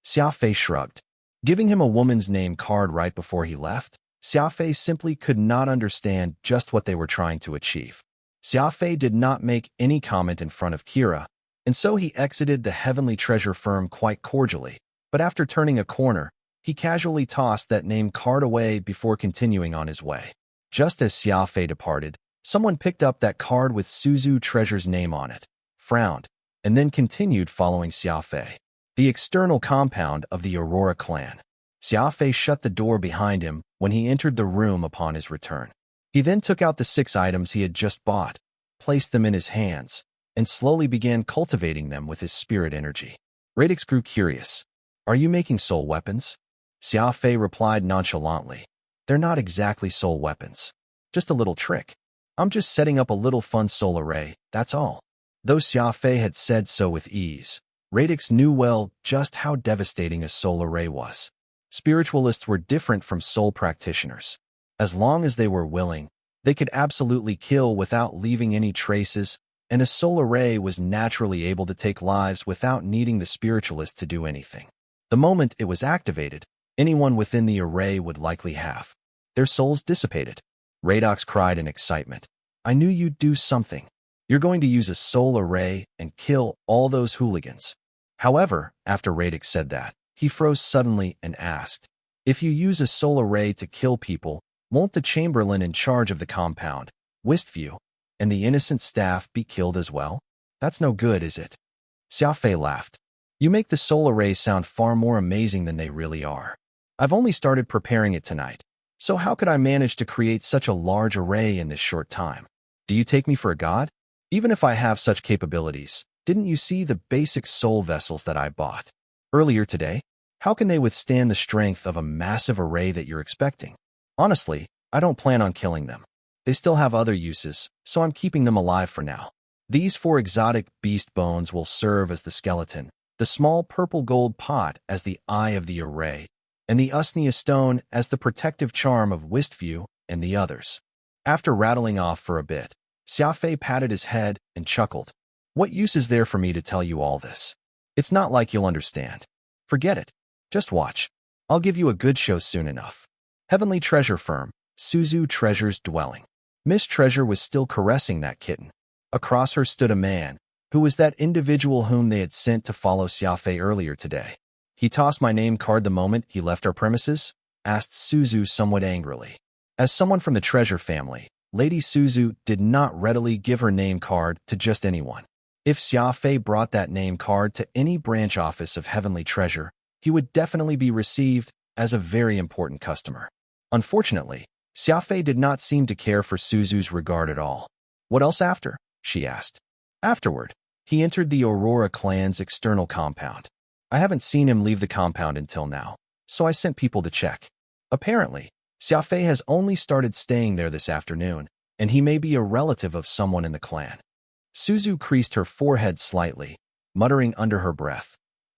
A: Xia Fei shrugged. Giving him a woman's name card right before he left, Xia Fei simply could not understand just what they were trying to achieve. Xia Fei did not make any comment in front of Kira, and so he exited the Heavenly Treasure Firm quite cordially. But after turning a corner, he casually tossed that name card away before continuing on his way. Just as Xia Fei departed, someone picked up that card with Suzu Treasure's name on it, frowned, and then continued following Xia Fei. The external compound of the Aurora clan. Xia Fei shut the door behind him when he entered the room upon his return. He then took out the 6 items he had just bought, placed them in his hands, and slowly began cultivating them with his spirit energy. Radix grew curious. Are you making soul weapons? Xia Fei replied nonchalantly. They're not exactly soul weapons. Just a little trick. I'm just setting up a little fun soul array, that's all. Though Xia Fei had said so with ease, Radix knew well just how devastating a soul array was. Spiritualists were different from soul practitioners. As long as they were willing, they could absolutely kill without leaving any traces, and a soul array was naturally able to take lives without needing the spiritualist to do anything. The moment it was activated, anyone within the array would likely have their souls dissipated. Radix cried in excitement. I knew you'd do something. You're going to use a soul array and kill all those hooligans. However, after Radix said that, he froze suddenly and asked, if you use a soul array to kill people, won't the Chamberlain in charge of the compound, Westview, and the innocent staff be killed as well? That's no good, is it? Xia Fei laughed. You make the soul arrays sound far more amazing than they really are. I've only started preparing it tonight, so how could I manage to create such a large array in this short time? Do you take me for a god? Even if I have such capabilities, didn't you see the basic soul vessels that I bought earlier today? How can they withstand the strength of a massive array that you're expecting? Honestly, I don't plan on killing them. They still have other uses, so I'm keeping them alive for now. These 4 exotic beast bones will serve as the skeleton, the small purple gold pot as the eye of the array, and the Usnea stone as the protective charm of Westview and the others. After rattling off for a bit, Xia Fei patted his head and chuckled. What use is there for me to tell you all this? It's not like you'll understand. Forget it. Just watch. I'll give you a good show soon enough. Heavenly Treasure Firm, Suzu Treasure's dwelling. Miss Treasure was still caressing that kitten. Across her stood a man, who was that individual whom they had sent to follow Xia Fei earlier today. He tossed my name card the moment he left our premises? Asked Suzu somewhat angrily. As someone from the Treasure family, Lady Suzu did not readily give her name card to just anyone. If Xia Fei brought that name card to any branch office of Heavenly Treasure, he would definitely be received as a very important customer. Unfortunately, Xia Fei did not seem to care for Suzu's regard at all. What else after? She asked. Afterward, he entered the Aurora clan's external compound. I haven't seen him leave the compound until now, so I sent people to check. Apparently, Xia Fei has only started staying there this afternoon, and he may be a relative of someone in the clan. Suzu creased her forehead slightly, muttering under her breath.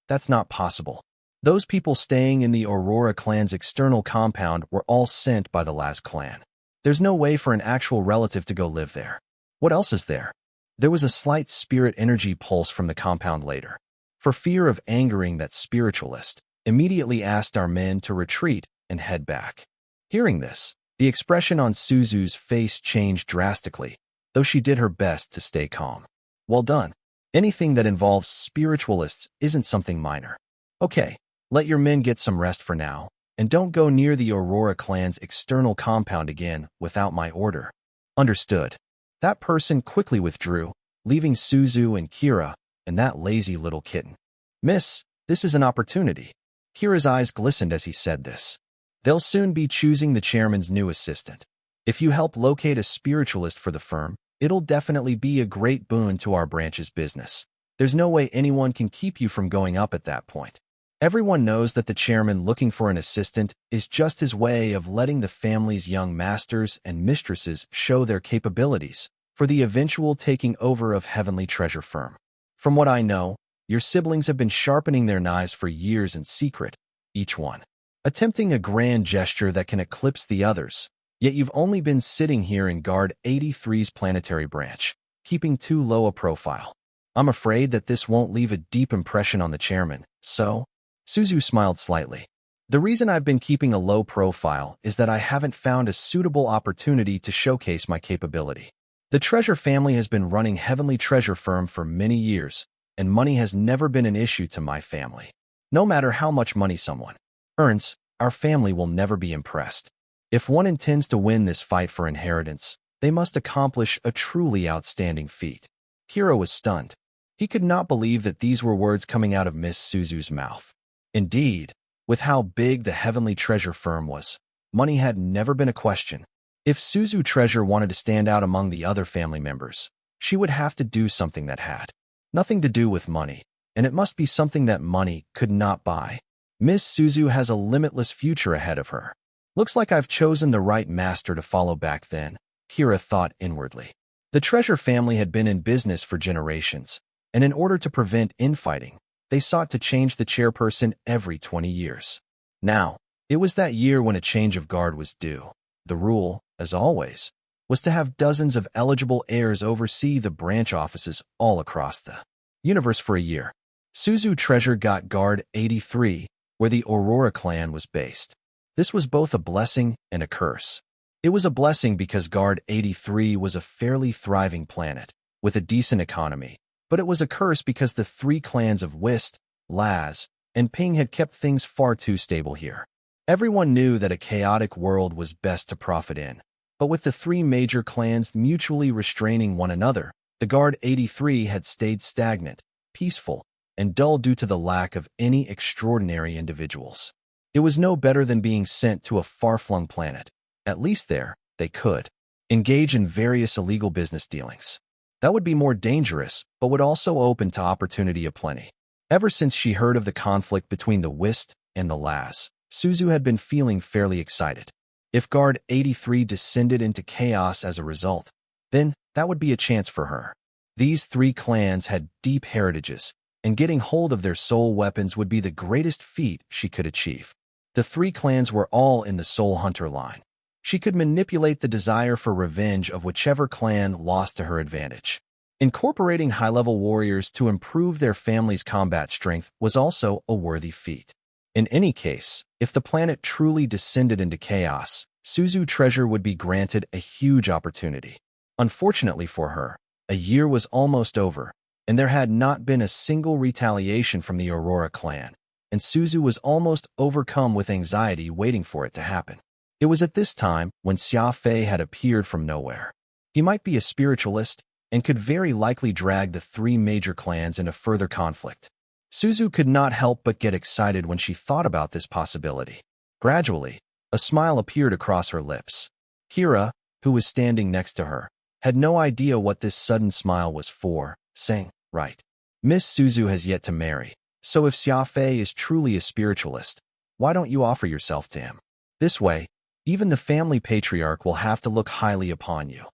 A: That's not possible. Those people staying in the Aurora clan's external compound were all sent by the last clan. There's no way for an actual relative to go live there. What else is there? There was a slight spirit energy pulse from the compound later. For fear of angering that spiritualist, immediately asked our men to retreat and head back. Hearing this, the expression on Suzu's face changed drastically, though she did her best to stay calm. Well done. Anything that involves spiritualists isn't something minor. Okay, let your men get some rest for now, and don't go near the Aurora clan's external compound again without my order. Understood. That person quickly withdrew, leaving Suzu and Kira and that lazy little kitten. Miss, this is an opportunity. Kira's eyes glistened as he said this. They'll soon be choosing the chairman's new assistant. If you help locate a spiritualist for the firm, it'll definitely be a great boon to our branch's business. There's no way anyone can keep you from going up at that point. Everyone knows that the chairman looking for an assistant is just his way of letting the family's young masters and mistresses show their capabilities for the eventual taking over of Heavenly Treasure Firm. From what I know, your siblings have been sharpening their knives for years in secret, each one attempting a grand gesture that can eclipse the others, yet you've only been sitting here in Guard 83's planetary branch, keeping too low a profile. I'm afraid that this won't leave a deep impression on the chairman, so? Suzu smiled slightly. The reason I've been keeping a low profile is that I haven't found a suitable opportunity to showcase my capability. The Treasure family has been running Heavenly Treasure Firm for many years, and money has never been an issue to my family. No matter how much money someone earns, our family will never be impressed. If one intends to win this fight for inheritance, they must accomplish a truly outstanding feat. Kira was stunned. He could not believe that these were words coming out of Miss Suzu's mouth. Indeed, with how big the Heavenly Treasure Firm was, money had never been a question. If Suzu Treasure wanted to stand out among the other family members, she would have to do something that had nothing to do with money, and it must be something that money could not buy. Miss Suzu has a limitless future ahead of her. Looks like I've chosen the right master to follow back then, Kira thought inwardly. The Treasure family had been in business for generations, and in order to prevent infighting, they sought to change the chairperson every 20 years. Now, it was that year when a change of guard was due. The rule, as always, was to have dozens of eligible heirs oversee the branch offices all across the universe for a year. Suzu Treasure got Guard 83, where the Aurora clan was based. This was both a blessing and a curse. It was a blessing because Guard 83 was a fairly thriving planet, with a decent economy, but it was a curse because the three clans of Whist, Laz, and Ping had kept things far too stable here. Everyone knew that a chaotic world was best to profit in, but with the three major clans mutually restraining one another, the Guard 83 had stayed stagnant, peaceful, and dull due to the lack of any extraordinary individuals. It was no better than being sent to a far-flung planet. At least there, they could engage in various illegal business dealings. That would be more dangerous, but would also open to opportunity aplenty. Ever since she heard of the conflict between the Whist and the Laz, Suzu had been feeling fairly excited. If Guard 83 descended into chaos as a result, then that would be a chance for her. These three clans had deep heritages, and getting hold of their soul weapons would be the greatest feat she could achieve. The three clans were all in the Soul Hunter line. She could manipulate the desire for revenge of whichever clan lost to her advantage. Incorporating high-level warriors to improve their family's combat strength was also a worthy feat. In any case, if the planet truly descended into chaos, Suzu Treasure would be granted a huge opportunity. Unfortunately for her, a year was almost over, and there had not been a single retaliation from the Aurora clan, and Suzu was almost overcome with anxiety waiting for it to happen. It was at this time when Xia Fei had appeared from nowhere. He might be a spiritualist and could very likely drag the three major clans into further conflict. Suzu could not help but get excited when she thought about this possibility. Gradually, a smile appeared across her lips. Kira, who was standing next to her, had no idea what this sudden smile was for, saying, "Right. Miss Suzu has yet to marry, so if Xia Fei is truly a spiritualist, why don't you offer yourself to him? This way, even the family patriarch will have to look highly upon you."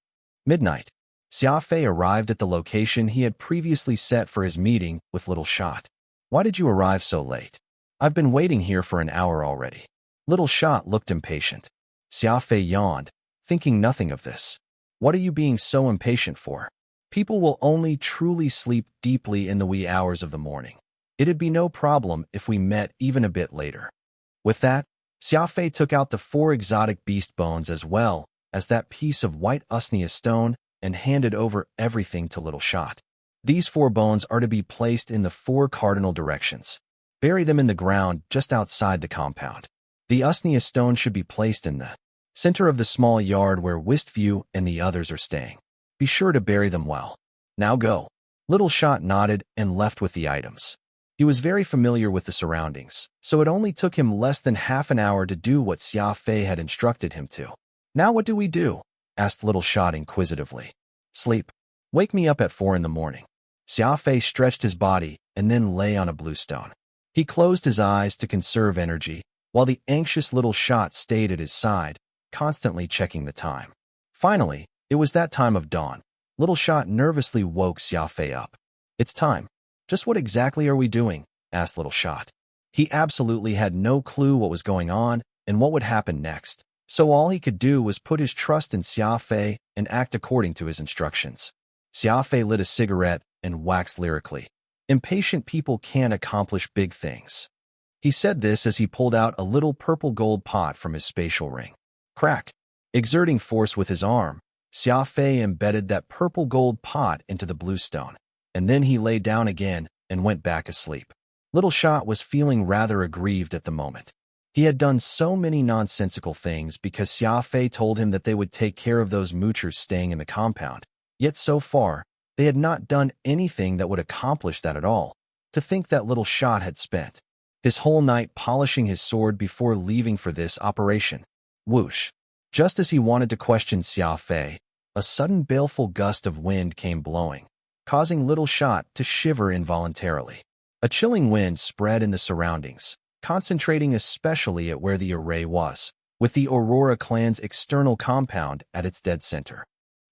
A: Midnight. Xia Fei arrived at the location he had previously set for his meeting with Little Shot. "Why did you arrive so late? I've been waiting here for an hour already." Little Shot looked impatient. Xia Fei yawned, thinking nothing of this. "What are you being so impatient for? People will only truly sleep deeply in the wee hours of the morning. It'd be no problem if we met even a bit later." With that, Xia Fei took out the 4 exotic beast bones as well as that piece of white usnea stone and handed over everything to Little Shot. "These 4 bones are to be placed in the 4 cardinal directions. Bury them in the ground just outside the compound. The Usnea stone should be placed in the center of the small yard where Wistview and the others are staying. Be sure to bury them well. Now go. Little Shot nodded and left with the items. He was very familiar with the surroundings, so it only took him less than half an hour to do what Xia Fei had instructed him to. Now what do we do? Asked Little Shot inquisitively. Sleep. Wake me up at 4 in the morning. Xia Fei stretched his body and then lay on a bluestone. He closed his eyes to conserve energy, while the anxious Little Shot stayed at his side, constantly checking the time. Finally, it was that time of dawn. Little Shot nervously woke Xia Fei up. It's time. Just what exactly are we doing? Asked Little Shot. He absolutely had no clue what was going on and what would happen next, so all he could do was put his trust in Xia Fei and act according to his instructions. Xia Fei lit a cigarette and waxed lyrically. Impatient people can't accomplish big things. He said this as he pulled out a little purple gold pot from his spatial ring. Crack! Exerting force with his arm, Xia Fei embedded that purple gold pot into the bluestone, and then he lay down again and went back asleep. Little Shot was feeling rather aggrieved at the moment. He had done so many nonsensical things because Xia Fei told him that they would take care of those moochers staying in the compound, yet so far, they had not done anything that would accomplish that at all. To think that Little Shot had spent his whole night polishing his sword before leaving for this operation. Whoosh! Just as he wanted to question Xia Fei, a sudden baleful gust of wind came blowing, causing Little Shot to shiver involuntarily. A chilling wind spread in the surroundings, concentrating especially at where the array was, with the Aurora clan's external compound at its dead center.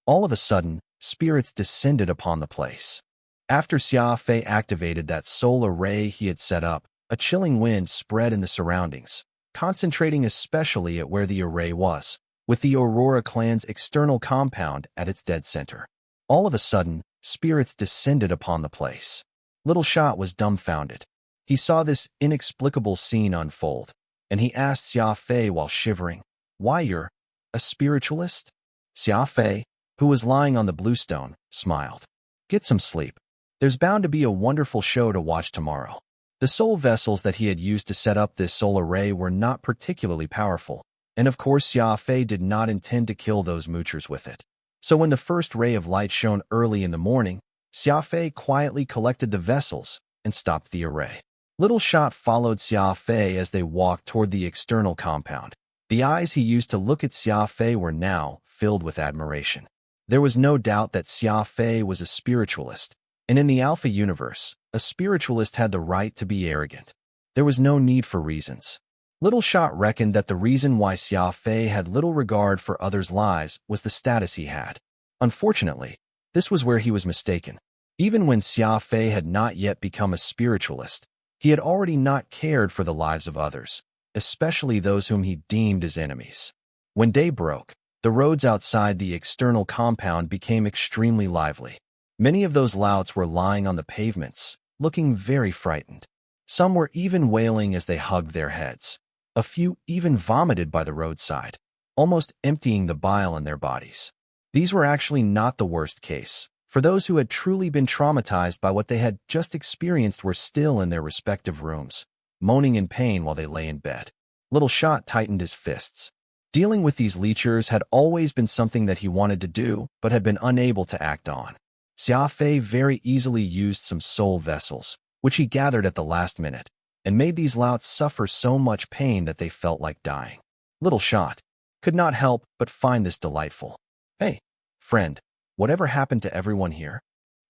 A: All of a sudden, spirits descended upon the place. After Xia Fei activated that soul array he had set up, a chilling wind spread in the surroundings, concentrating especially at where the array was, with the Aurora clan's external compound at its dead center. All of a sudden, spirits descended upon the place. Little Shot was dumbfounded. He saw this inexplicable scene unfold, and he asked Xia Fei while shivering, "Why, you're a spiritualist?" Xia Fei, who was lying on the bluestone, smiled. "Get some sleep. There's bound to be a wonderful show to watch tomorrow." The soul vessels that he had used to set up this soul array were not particularly powerful, and of course Xia Fei did not intend to kill those moochers with it. So when the first ray of light shone early in the morning, Xia Fei quietly collected the vessels and stopped the array. Little Shot followed Xia Fei as they walked toward the external compound. The eyes he used to look at Xia Fei were now filled with admiration. There was no doubt that Xia Fei was a spiritualist, and in the Alpha universe, a spiritualist had the right to be arrogant. There was no need for reasons. Little Shot reckoned that the reason why Xia Fei had little regard for others' lives was the status he had. Unfortunately, this was where he was mistaken. Even when Xia Fei had not yet become a spiritualist, he had already not cared for the lives of others, especially those whom he deemed as enemies. When day broke, the roads outside the external compound became extremely lively. Many of those louts were lying on the pavements, looking very frightened. Some were even wailing as they hugged their heads. A few even vomited by the roadside, almost emptying the bile in their bodies. These were actually not the worst case, for those who had truly been traumatized by what they had just experienced were still in their respective rooms, moaning in pain while they lay in bed. Little Shot tightened his fists. Dealing with these leechers had always been something that he wanted to do, but had been unable to act on. Xia Fei very easily used some soul vessels, which he gathered at the last minute, and made these louts suffer so much pain that they felt like dying. Little Shot could not help but find this delightful. "Hey, friend, whatever happened to everyone here?"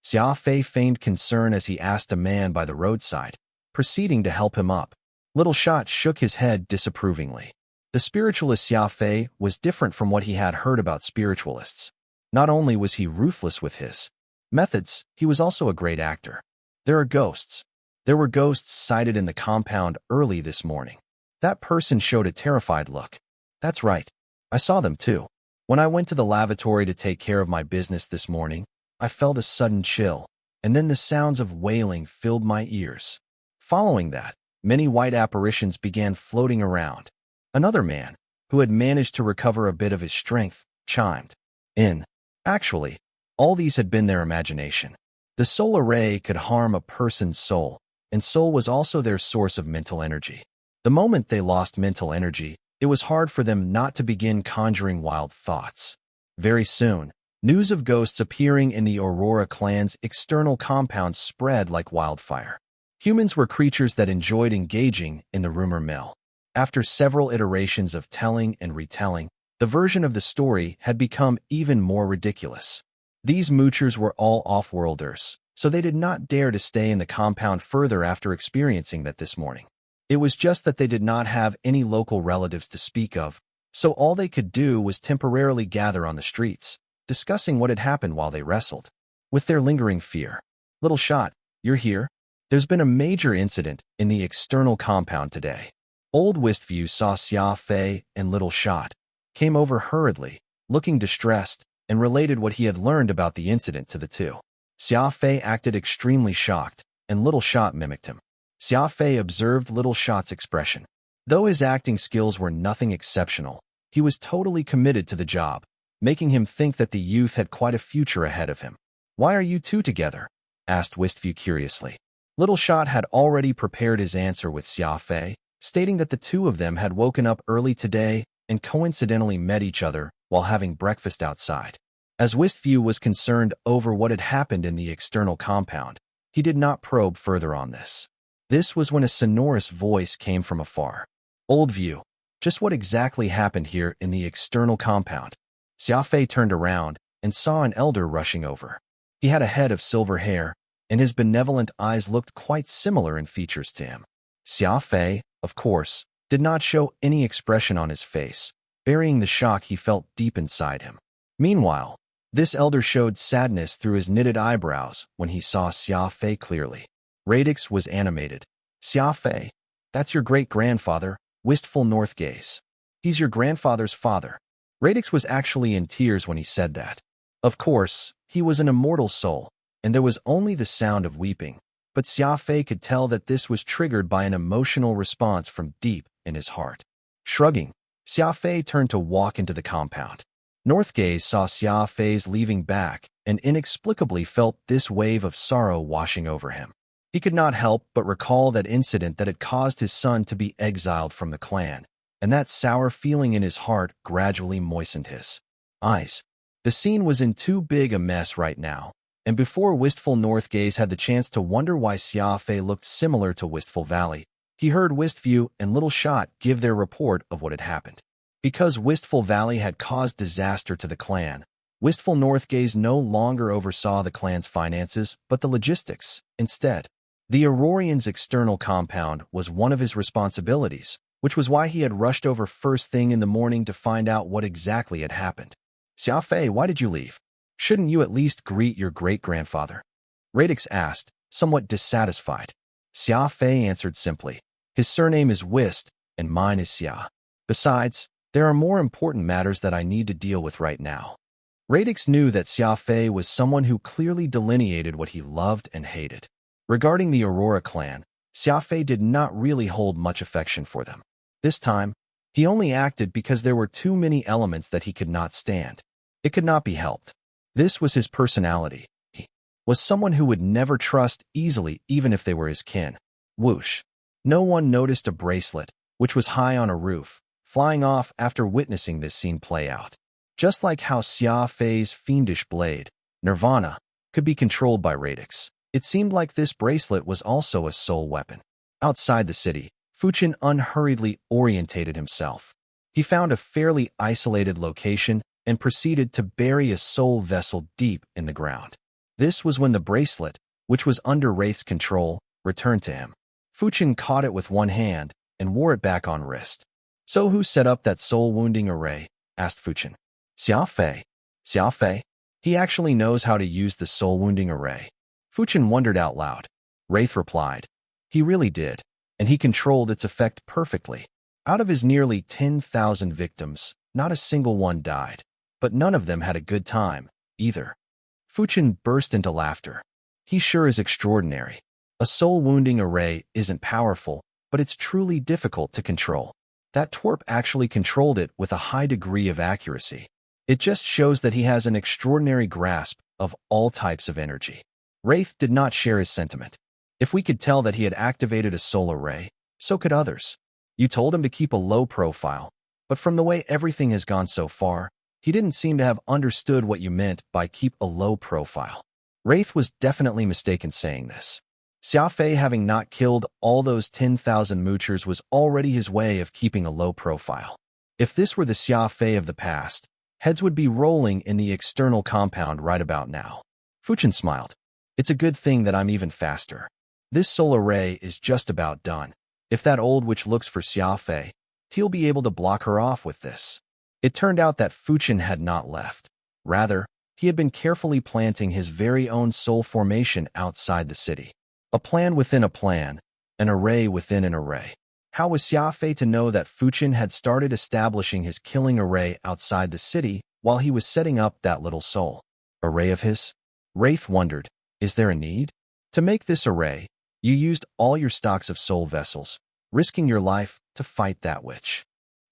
A: Xia Fei feigned concern as he asked a man by the roadside, proceeding to help him up. Little Shot shook his head disapprovingly. The spiritualist Xia Fei was different from what he had heard about spiritualists. Not only was he ruthless with his methods, he was also a great actor. There are ghosts. There were ghosts sighted in the compound early this morning. That person showed a terrified look. That's right. I saw them too. When I went to the lavatory to take care of my business this morning, I felt a sudden chill, and then the sounds of wailing filled my ears. Following that, many white apparitions began floating around. Another man, who had managed to recover a bit of his strength, chimed in. Actually, all these had been their imagination. The soul array could harm a person's soul, and soul was also their source of mental energy. The moment they lost mental energy, it was hard for them not to begin conjuring wild thoughts. Very soon, news of ghosts appearing in the Aurora clan's external compound spread like wildfire. Humans were creatures that enjoyed engaging in the rumor mill. After several iterations of telling and retelling, the version of the story had become even more ridiculous. These moochers were all off-worlders, so they did not dare to stay in the compound further after experiencing that this morning. It was just that they did not have any local relatives to speak of, so all they could do was temporarily gather on the streets, discussing what had happened while they wrestled. With their lingering fear. "Little shot, you're here? There's been a major incident in the external compound today." Old Westview saw Xia Fei and Little Shot, came over hurriedly, looking distressed, and related what he had learned about the incident to the two. Xia Fei acted extremely shocked, and Little Shot mimicked him. Xia Fei observed Little Shot's expression. Though his acting skills were nothing exceptional, he was totally committed to the job, making him think that the youth had quite a future ahead of him. "Why are you two together?" asked Westview curiously. Little Shot had already prepared his answer with Xia Fei, stating that the two of them had woken up early today and coincidentally met each other while having breakfast outside. As Westview was concerned over what had happened in the external compound, he did not probe further on this. This was when a sonorous voice came from afar. "Old View, just what exactly happened here in the external compound?" Xia Fei turned around and saw an elder rushing over. He had a head of silver hair, and his benevolent eyes looked quite similar in features to him. Xia Fei, of course, did not show any expression on his face, burying the shock he felt deep inside him. Meanwhile, this elder showed sadness through his knitted eyebrows when he saw Xia Fei clearly. Radix was animated. "Xia Fei, that's your great-grandfather, Wistful North Gaze. He's your grandfather's father." Radix was actually in tears when he said that. Of course, he was an immortal soul, and there was only the sound of weeping, but Xia Fei could tell that this was triggered by an emotional response from deep in his heart. Shrugging, Xia Fei turned to walk into the compound. Northgaze saw Xia Fei's leaving back and inexplicably felt this wave of sorrow washing over him. He could not help but recall that incident that had caused his son to be exiled from the clan, and that sour feeling in his heart gradually moistened his eyes. The scene was in too big a mess right now, and before Wistful Northgaze had the chance to wonder why Xia Fei looked similar to Wistful Valley, he heard Westview and Little Shot give their report of what had happened. Because Wistful Valley had caused disaster to the clan, Wistful Northgaze no longer oversaw the clan's finances, but the logistics. Instead, the Aurorian's external compound was one of his responsibilities, which was why he had rushed over first thing in the morning to find out what exactly had happened. "Xia Fei, why did you leave? Shouldn't you at least greet your great-grandfather?" Radix asked, somewhat dissatisfied. Xia Fei answered simply, "His surname is Wist, and mine is Xia. Besides, there are more important matters that I need to deal with right now." Radix knew that Xia Fei was someone who clearly delineated what he loved and hated. Regarding the Aurora clan, Xia Fei did not really hold much affection for them. This time, he only acted because there were too many elements that he could not stand. It could not be helped. This was his personality. He was someone who would never trust easily even if they were his kin. Whoosh. No one noticed a bracelet, which was high on a roof, flying off after witnessing this scene play out. Just like how Xia Fei's fiendish blade, Nirvana, could be controlled by Radix, it seemed like this bracelet was also a soul weapon. Outside the city, Fuchin unhurriedly orientated himself. He found a fairly isolated location and proceeded to bury a soul vessel deep in the ground. This was when the bracelet, which was under Wraith's control, returned to him. Fuchin caught it with one hand and wore it back on wrist. "So who set up that soul-wounding array?" asked Fuchin. "Xia Fei." "Xia Fei? He actually knows how to use the soul-wounding array." Fuchin wondered out loud. Wraith replied, "He really did, and he controlled its effect perfectly. Out of his nearly 10,000 victims, not a single one died, but none of them had a good time, either." Fuchin burst into laughter. "He sure is extraordinary. A soul-wounding array isn't powerful, but it's truly difficult to control. That twerp actually controlled it with a high degree of accuracy. It just shows that he has an extraordinary grasp of all types of energy." Wraith did not share his sentiment. If we could tell that he had activated a solar ray, so could others. You told him to keep a low profile, but from the way everything has gone so far, he didn't seem to have understood what you meant by keep a low profile. Wraith was definitely mistaken saying this. Xia Fei having not killed all those 10,000 moochers was already his way of keeping a low profile. If this were the Xia Fei of the past, heads would be rolling in the external compound right about now. Fuchin smiled. It's a good thing that I'm even faster. This solar ray is just about done. If that old witch looks for Xia Fei, he'll be able to block her off with this. It turned out that Fuchin had not left. Rather, he had been carefully planting his very own soul formation outside the city. A plan within a plan, an array within an array. How was Xia Fei to know that Fuchin had started establishing his killing array outside the city while he was setting up that little soul array of his? Wraith wondered, is there a need? To make this array, you used all your stocks of soul vessels, risking your life to fight that witch.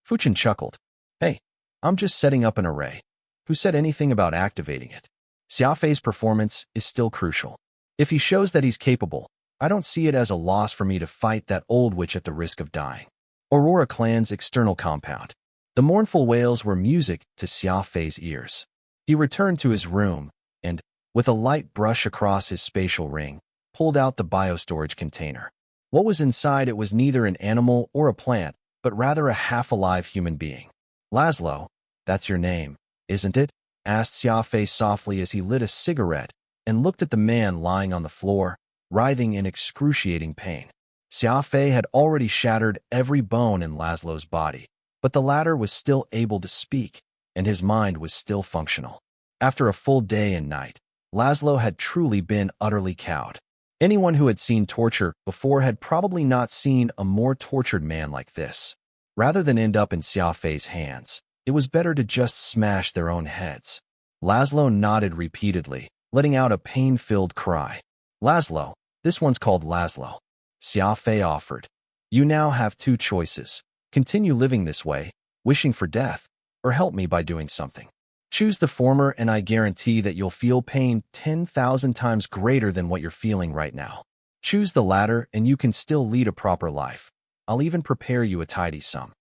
A: Fuchin chuckled. Hey, I'm just setting up an array. Who said anything about activating it? Xia Fei's performance is still crucial. If he shows that he's capable, I don't see it as a loss for me to fight that old witch at the risk of dying. Aurora Clan's external compound. The mournful wails were music to Xia Fei's ears. He returned to his room and, with a light brush across his spatial ring, pulled out the biostorage container. What was inside it was neither an animal or a plant, but rather a half-alive human being. Laszlo, that's your name, isn't it? Asked Xia Fei softly as he lit a cigarette and looked at the man lying on the floor, writhing in excruciating pain. Xia Fei had already shattered every bone in Laszlo's body, but the latter was still able to speak, and his mind was still functional. After a full day and night, Laszlo had truly been utterly cowed. Anyone who had seen torture before had probably not seen a more tortured man like this. Rather than end up in Xia Fei's hands, it was better to just smash their own heads. Laszlo nodded repeatedly, letting out a pain-filled cry. Laszlo, this one's called Laszlo. Xia Fei offered. You now have two choices. Continue living this way, wishing for death, or help me by doing something. Choose the former and I guarantee that you'll feel pain 10,000 times greater than what you're feeling right now. Choose the latter and you can still lead a proper life. I'll even prepare you a tidy sum.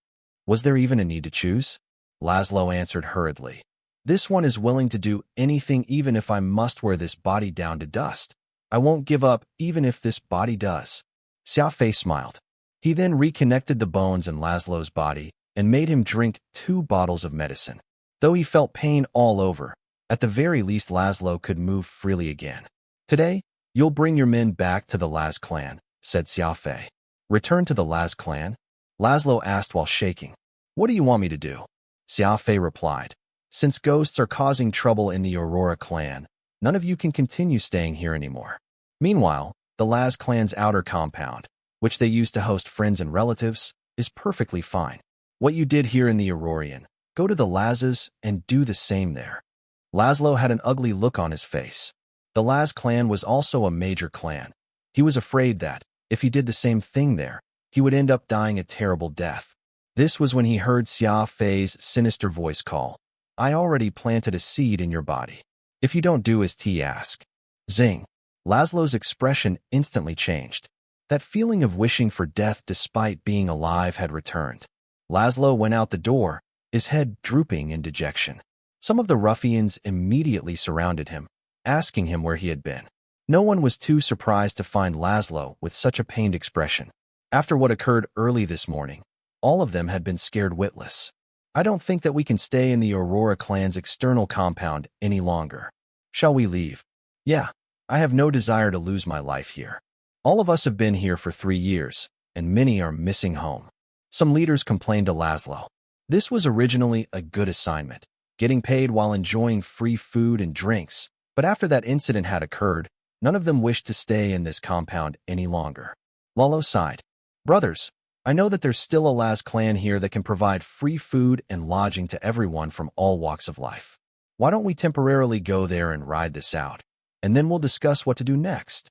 A: Was there even a need to choose? Laszlo answered hurriedly. This one is willing to do anything even if I must wear this body down to dust. I won't give up even if this body does. Xia Fei smiled. He then reconnected the bones in Laszlo's body and made him drink 2 bottles of medicine. Though he felt pain all over, at the very least Laszlo could move freely again. Today, you'll bring your men back to the Laz clan, said Xia Fei. Return to the Laz clan? Laszlo asked while shaking. What do you want me to do? Xia Fei replied. Since ghosts are causing trouble in the Aurora clan, none of you can continue staying here anymore. Meanwhile, the Laz clan's outer compound, which they use to host friends and relatives, is perfectly fine. What you did here in the Aurorian, go to the Lazes and do the same there. Laszlo had an ugly look on his face. The Laz clan was also a major clan. He was afraid that, if he did the same thing there, he would end up dying a terrible death. This was when he heard Xia Fei's sinister voice call. I already planted a seed in your body. If you don't do as T ask. Zing. Laszlo's expression instantly changed. That feeling of wishing for death despite being alive had returned. Laszlo went out the door, his head drooping in dejection. Some of the ruffians immediately surrounded him, asking him where he had been. No one was too surprised to find Laszlo with such a pained expression. After what occurred early this morning, all of them had been scared witless. I don't think that we can stay in the Aurora clan's external compound any longer. Shall we leave? Yeah, I have no desire to lose my life here. All of us have been here for 3 years, and many are missing home. Some leaders complained to Laszlo. This was originally a good assignment, getting paid while enjoying free food and drinks, but after that incident had occurred, none of them wished to stay in this compound any longer. Lalo sighed. Brothers, I know that there's still a Laz clan here that can provide free food and lodging to everyone from all walks of life. Why don't we temporarily go there and ride this out, and then we'll discuss what to do next?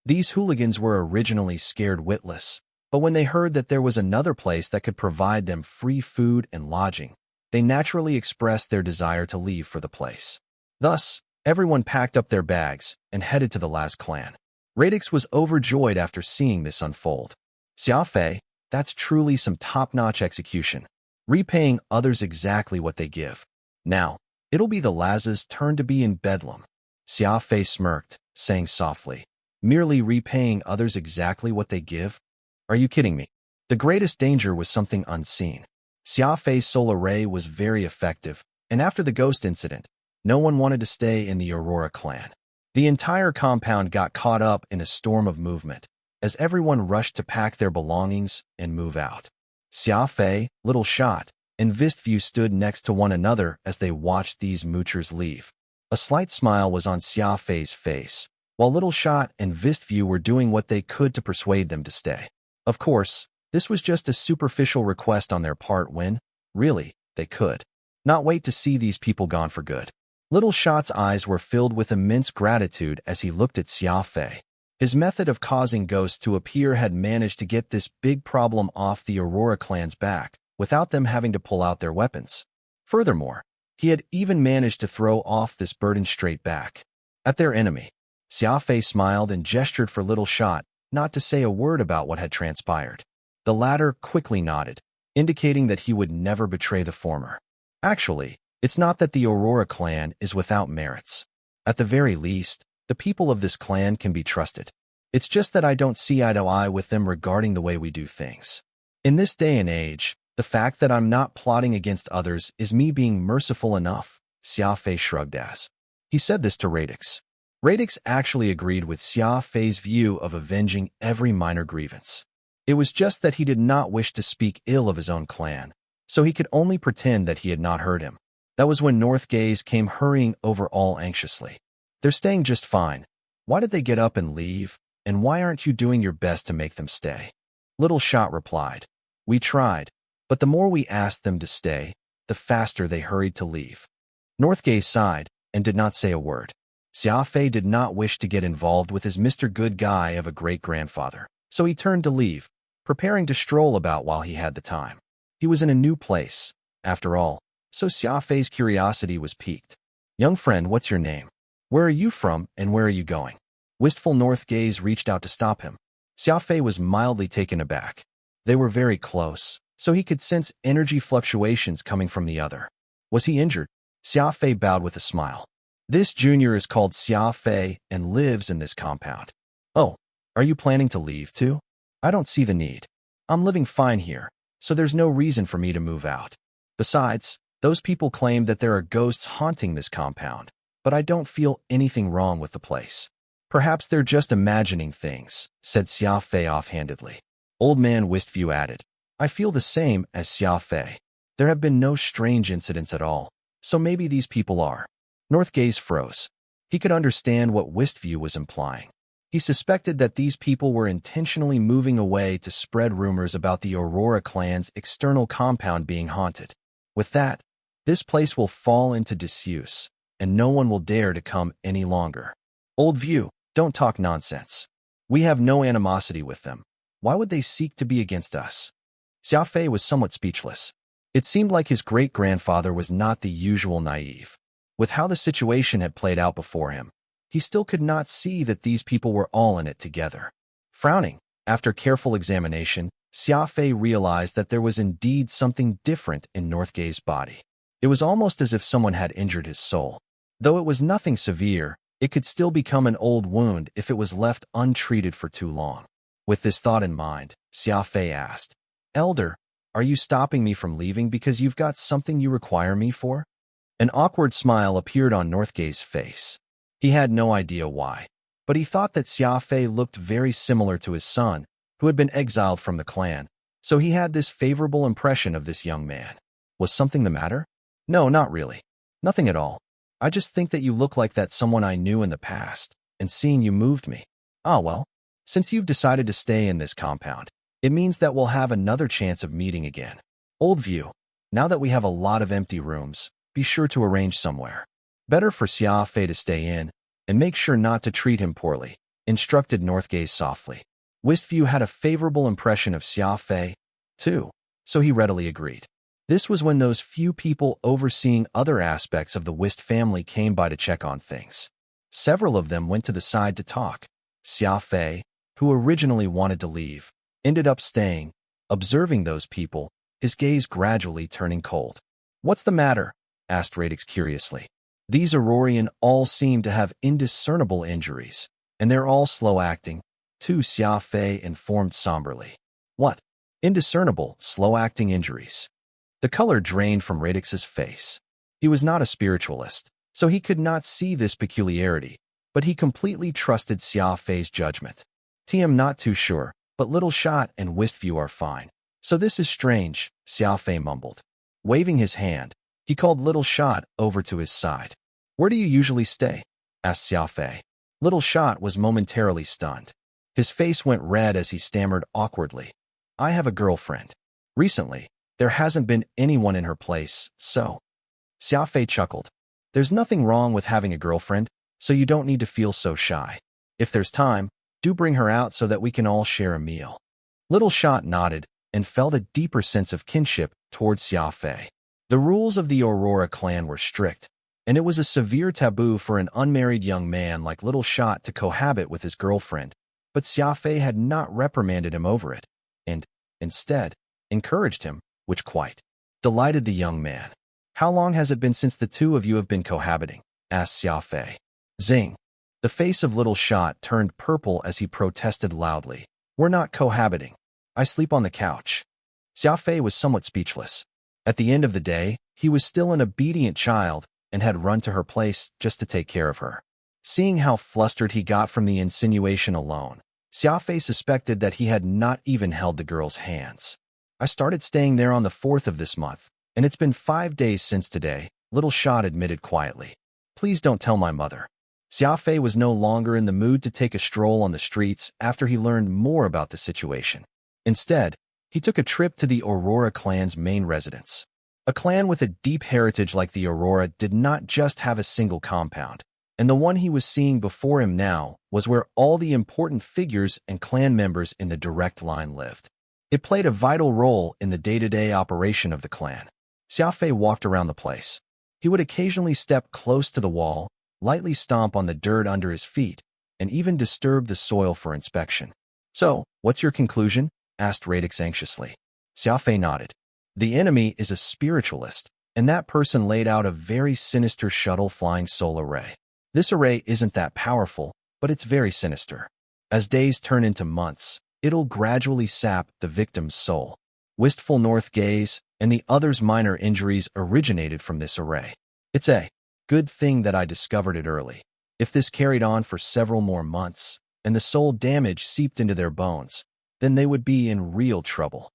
A: These hooligans were originally scared witless, but when they heard that there was another place that could provide them free food and lodging, they naturally expressed their desire to leave for the place. Thus, everyone packed up their bags and headed to the Laz clan. Radix was overjoyed after seeing this unfold. Xia Fei, that's truly some top-notch execution, repaying others exactly what they give. Now, it'll be the Laz's turn to be in bedlam. Xia Fei smirked, saying softly, merely repaying others exactly what they give? Are you kidding me? The greatest danger was something unseen. Xia Fei's solar ray was very effective, and after the ghost incident, no one wanted to stay in the Aurora clan. The entire compound got caught up in a storm of movement, as everyone rushed to pack their belongings and move out. Xia Fei, Little Shot, and Vistview stood next to one another as they watched these moochers leave. A slight smile was on Xia Fei's face, while Little Shot and Vistview were doing what they could to persuade them to stay. Of course, this was just a superficial request on their part when, really, they could not wait to see these people gone for good. Little Shot's eyes were filled with immense gratitude as he looked at Xia Fei. His method of causing ghosts to appear had managed to get this big problem off the Aurora clan's back without them having to pull out their weapons. Furthermore, he had even managed to throw off this burden straight back at their enemy. Xia Fei smiled and gestured for Little Shot not to say a word about what had transpired. The latter quickly nodded, indicating that he would never betray the former. Actually, it's not that the Aurora clan is without merits. At the very least, the people of this clan can be trusted. It's just that I don't see eye to eye with them regarding the way we do things. In this day and age, the fact that I'm not plotting against others is me being merciful enough, Xia Fei shrugged as. He said this to Radix. Radix actually agreed with Xia Fei's view of avenging every minor grievance. It was just that he did not wish to speak ill of his own clan, so he could only pretend that he had not heard him. That was when Northgaze came hurrying over all anxiously. They're staying just fine. Why did they get up and leave, and why aren't you doing your best to make them stay? Little Shot replied. We tried, but the more we asked them to stay, the faster they hurried to leave. Northgaze sighed and did not say a word. Xia Fei did not wish to get involved with his Mr. Good Guy of a great-grandfather, so he turned to leave, preparing to stroll about while he had the time. He was in a new place, after all, so Xia Fei's curiosity was piqued. Young friend, what's your name? Where are you from, and where are you going? Wistful Northgaze reached out to stop him. Xia Fei was mildly taken aback. They were very close, so he could sense energy fluctuations coming from the other. Was he injured? Xia Fei bowed with a smile. This junior is called Xia Fei and lives in this compound. Oh, are you planning to leave too? I don't see the need. I'm living fine here, so there's no reason for me to move out. Besides, those people claim that there are ghosts haunting this compound, but I don't feel anything wrong with the place. Perhaps they're just imagining things, said Xia Fei offhandedly. Old man Wistview added, I feel the same as Xia Fei. There have been no strange incidents at all, so maybe these people are. Northgaze froze. He could understand what Wistview was implying. He suspected that these people were intentionally moving away to spread rumors about the Aurora clan's external compound being haunted. With that, this place will fall into disuse, and no one will dare to come any longer. Old View, don't talk nonsense. We have no animosity with them. Why would they seek to be against us? Xia Fei was somewhat speechless. It seemed like his great-grandfather was not the usual naive. With how the situation had played out before him, he still could not see that these people were all in it together. Frowning, after careful examination, Xia Fei realized that there was indeed something different in Northgaze's body. It was almost as if someone had injured his soul. Though it was nothing severe, it could still become an old wound if it was left untreated for too long. With this thought in mind, Xia Fei asked, Elder, are you stopping me from leaving because you've got something you require me for? An awkward smile appeared on Northgaze's face. He had no idea why, but he thought that Xia Fei looked very similar to his son, who had been exiled from the clan, so he had this favorable impression of this young man. Was something the matter? No, not really. Nothing at all. I just think that you look like that someone I knew in the past, and seeing you moved me. Ah, well, since you've decided to stay in this compound, it means that we'll have another chance of meeting again. Old View, now that we have a lot of empty rooms, be sure to arrange somewhere. Better for Xia Fei to stay in, and make sure not to treat him poorly, instructed Northgaze softly. Wistview had a favorable impression of Xia Fei, too, so he readily agreed. This was when those few people overseeing other aspects of the Wist family came by to check on things. Several of them went to the side to talk. Xia Fei, who originally wanted to leave, ended up staying, observing those people, his gaze gradually turning cold. "What's the matter?" asked Radix curiously. "These Aurorian all seem to have indiscernible injuries, and they're all slow-acting," too, Xia Fei informed somberly. "What? Indiscernible, slow-acting injuries?" The color drained from Radix's face. He was not a spiritualist, so he could not see this peculiarity, but he completely trusted Xia Fei's judgment. "I'm not too sure, but Little Shot and Westview are fine. So this is strange," Xia Fei mumbled. Waving his hand, he called Little Shot over to his side. "Where do you usually stay?" asked Xia Fei. Little Shot was momentarily stunned. His face went red as he stammered awkwardly. "I have a girlfriend. Recently, there hasn't been anyone in her place, so..." Xia Fei chuckled. "There's nothing wrong with having a girlfriend, so you don't need to feel so shy. If there's time, do bring her out so that we can all share a meal." Little Shot nodded and felt a deeper sense of kinship towards Xia Fei. The rules of the Aurora clan were strict, and it was a severe taboo for an unmarried young man like Little Shot to cohabit with his girlfriend, but Xia Fei had not reprimanded him over it, and, instead, encouraged him, which quite delighted the young man. "How long has it been since the two of you have been cohabiting?" asked Xia Fei. Zing. The face of Little Shot turned purple as he protested loudly. "We're not cohabiting. I sleep on the couch." Xia Fei was somewhat speechless. At the end of the day, he was still an obedient child and had run to her place just to take care of her. Seeing how flustered he got from the insinuation alone, Xia Fei suspected that he had not even held the girl's hands. "I started staying there on the 4th of this month, and it's been 5 days since today," Little Shot admitted quietly. "Please don't tell my mother." Xia Fei was no longer in the mood to take a stroll on the streets after he learned more about the situation. Instead, he took a trip to the Aurora clan's main residence. A clan with a deep heritage like the Aurora did not just have a single compound, and the one he was seeing before him now was where all the important figures and clan members in the direct line lived. It played a vital role in the day-to-day operation of the clan. Xia Fei walked around the place. He would occasionally step close to the wall, lightly stomp on the dirt under his feet, and even disturb the soil for inspection. "So, what's your conclusion?" asked Radix anxiously. Xia Fei nodded. "The enemy is a spiritualist, and that person laid out a very sinister shuttle-flying soul array. This array isn't that powerful, but it's very sinister. As days turn into months, it'll gradually sap the victim's soul. Wistful north gaze and the other's minor injuries originated from this array. It's a good thing that I discovered it early. If this carried on for several more months, and the soul damage seeped into their bones, then they would be in real trouble."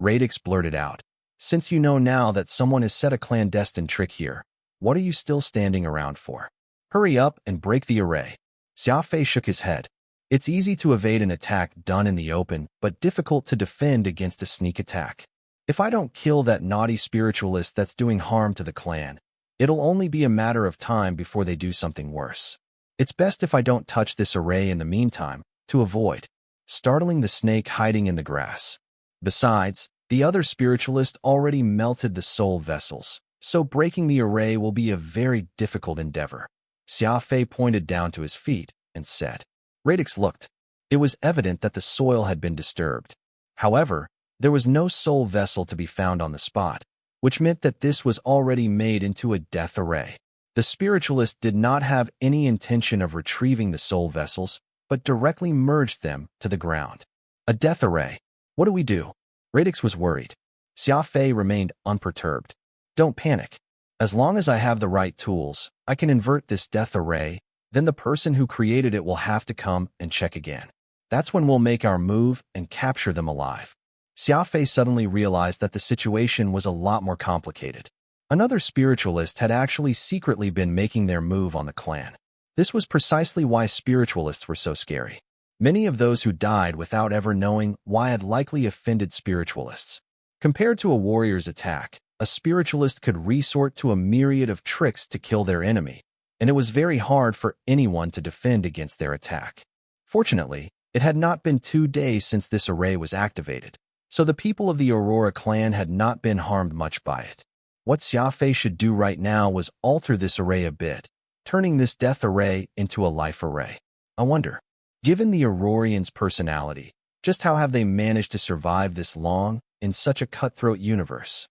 A: Radix blurted out. "Since you know now that someone has set a clandestine trick here, what are you still standing around for? Hurry up and break the array." Xia Fei shook his head. "It's easy to evade an attack done in the open, but difficult to defend against a sneak attack. If I don't kill that naughty spiritualist that's doing harm to the clan, it'll only be a matter of time before they do something worse. It's best if I don't touch this array in the meantime, to avoid startling the snake hiding in the grass. Besides, the other spiritualist already melted the soul vessels, so breaking the array will be a very difficult endeavor." Xia Fei pointed down to his feet and said. Radix looked. It was evident that the soil had been disturbed. However, there was no soul vessel to be found on the spot, which meant that this was already made into a death array. The spiritualist did not have any intention of retrieving the soul vessels, but directly merged them to the ground. "A death array. What do we do?" Radix was worried. Xia Fei remained unperturbed. "Don't panic. As long as I have the right tools, I can invert this death array, then the person who created it will have to come and check again. That's when we'll make our move and capture them alive." Xia Fei suddenly realized that the situation was a lot more complicated. Another spiritualist had actually secretly been making their move on the clan. This was precisely why spiritualists were so scary. Many of those who died without ever knowing why had likely offended spiritualists. Compared to a warrior's attack, a spiritualist could resort to a myriad of tricks to kill their enemy, and it was very hard for anyone to defend against their attack. Fortunately, it had not been 2 days since this array was activated, so the people of the Aurora clan had not been harmed much by it. What Xia Fei should do right now was alter this array a bit, turning this death array into a life array. I wonder. Given the Aurorians' personality, just how have they managed to survive this long in such a cutthroat universe?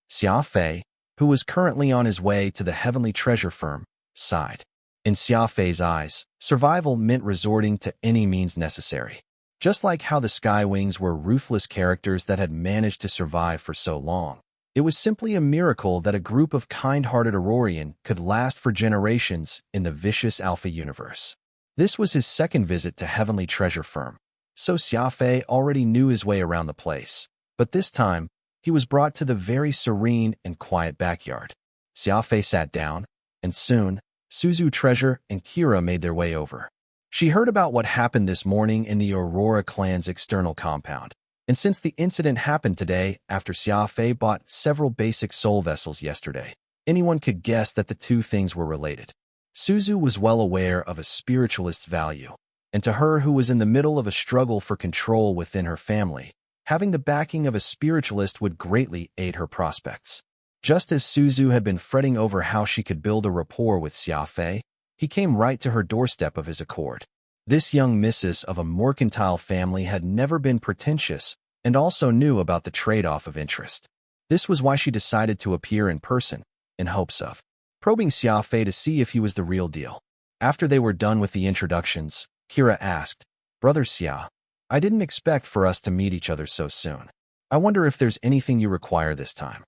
A: Xia Fei, who was currently on his way to the heavenly treasure firm, sighed. In Xia Fei's eyes, survival meant resorting to any means necessary. Just like how the Skywings were ruthless characters that had managed to survive for so long, it was simply a miracle that a group of kind-hearted Aurorian could last for generations in the vicious Alpha universe. This was his second visit to Heavenly Treasure Firm, so Xia Fei already knew his way around the place. But this time, he was brought to the very serene and quiet backyard. Xia Fei sat down, and soon, Suzu Treasure and Kira made their way over. She heard about what happened this morning in the Aurora clan's external compound, and since the incident happened today after Xia Fei bought several basic soul vessels yesterday, anyone could guess that the two things were related. Suzu was well aware of a spiritualist's value, and to her who was in the middle of a struggle for control within her family, having the backing of a spiritualist would greatly aid her prospects. Just as Suzu had been fretting over how she could build a rapport with Xia Fei, he came right to her doorstep of his accord. This young missus of a mercantile family had never been pretentious and also knew about the trade-off of interest. This was why she decided to appear in person, in hopes of probing Xia Fei to see if he was the real deal. After they were done with the introductions, Kira asked, "Brother Xia, I didn't expect for us to meet each other so soon. I wonder if there's anything you require this time."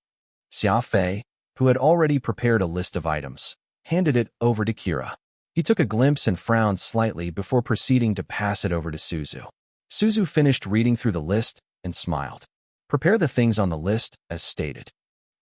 A: Xia Fei, who had already prepared a list of items, handed it over to Kira. He took a glimpse and frowned slightly before proceeding to pass it over to Suzu. Suzu finished reading through the list and smiled. "Prepare the things on the list, as stated."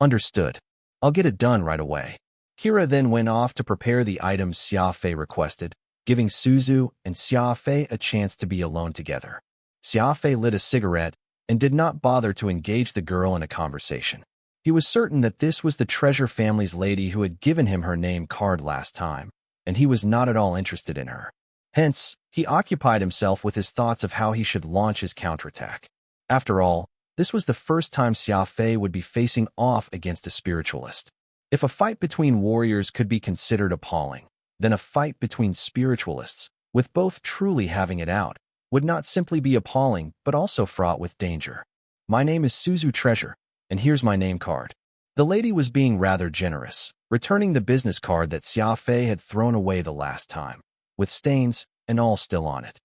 A: "Understood. I'll get it done right away." Kira then went off to prepare the items Xia Fei requested, giving Suzu and Xia Fei a chance to be alone together. Xia Fei lit a cigarette and did not bother to engage the girl in a conversation. He was certain that this was the Treasure family's lady who had given him her name card last time, and he was not at all interested in her. Hence, he occupied himself with his thoughts of how he should launch his counterattack. After all, this was the first time Xia Fei would be facing off against a spiritualist. If a fight between warriors could be considered appalling, then a fight between spiritualists, with both truly having it out, would not simply be appalling but also fraught with danger. "My name is Suzu Treasure, and here's my name card." The lady was being rather generous, returning the business card that Xia Fei had thrown away the last time, with stains and all still on it.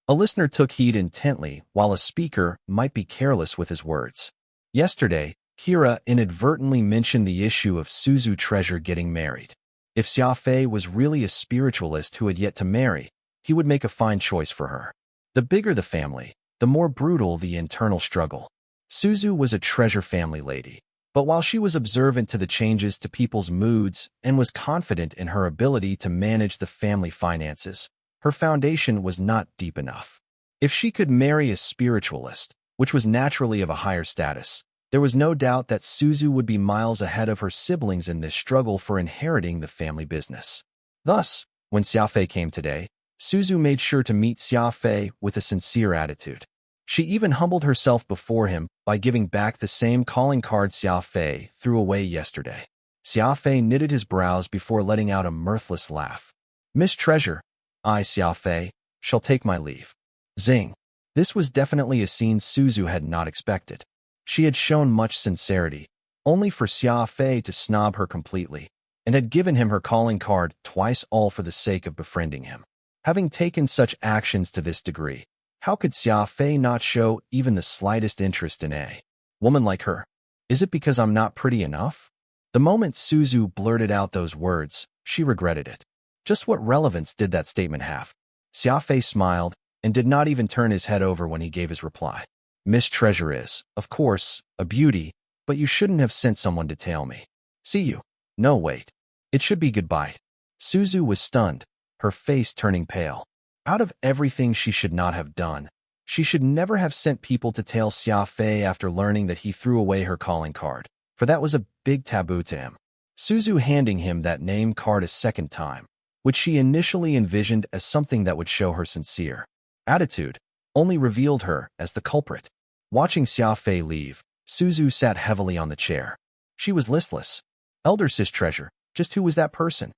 A: A listener took heed intently, while a speaker might be careless with his words. Yesterday, Kira inadvertently mentioned the issue of Suzu Treasure getting married. If Xia Fei was really a spiritualist who had yet to marry, he would make a fine choice for her. The bigger the family, the more brutal the internal struggle. Suzu was a Treasure family lady, but while she was observant to the changes to people's moods and was confident in her ability to manage the family finances, her foundation was not deep enough. If she could marry a spiritualist, which was naturally of a higher status, there was no doubt that Suzu would be miles ahead of her siblings in this struggle for inheriting the family business. Thus, when Xia Fei came today, Suzu made sure to meet Xia Fei with a sincere attitude. She even humbled herself before him by giving back the same calling card Xia Fei threw away yesterday. Xia Fei knitted his brows before letting out a mirthless laugh. "Miss Treasure, I, Xia Fei, shall take my leave." Zing. This was definitely a scene Suzu had not expected. She had shown much sincerity, only for Xia Fei to snob her completely, and had given him her calling card twice, all for the sake of befriending him. Having taken such actions to this degree, how could Xia Fei not show even the slightest interest in a woman like her? "Is it because I'm not pretty enough?" The moment Suzu blurted out those words, she regretted it. Just what relevance did that statement have? Xia Fei smiled and did not even turn his head over when he gave his reply. "Miss Treasure is, of course, a beauty, but you shouldn't have sent someone to tell me. See you. No, wait. It should be goodbye." Suzu was stunned, her face turning pale. Out of everything she should not have done, she should never have sent people to tell Xia Fei after learning that he threw away her calling card, for that was a big taboo to him. Suzu handing him that name card a second time, which she initially envisioned as something that would show her sincere attitude, only revealed her as the culprit. Watching Xia Fei leave, Suzu sat heavily on the chair. She was listless. "Elder Sis Treasure, just who was that person?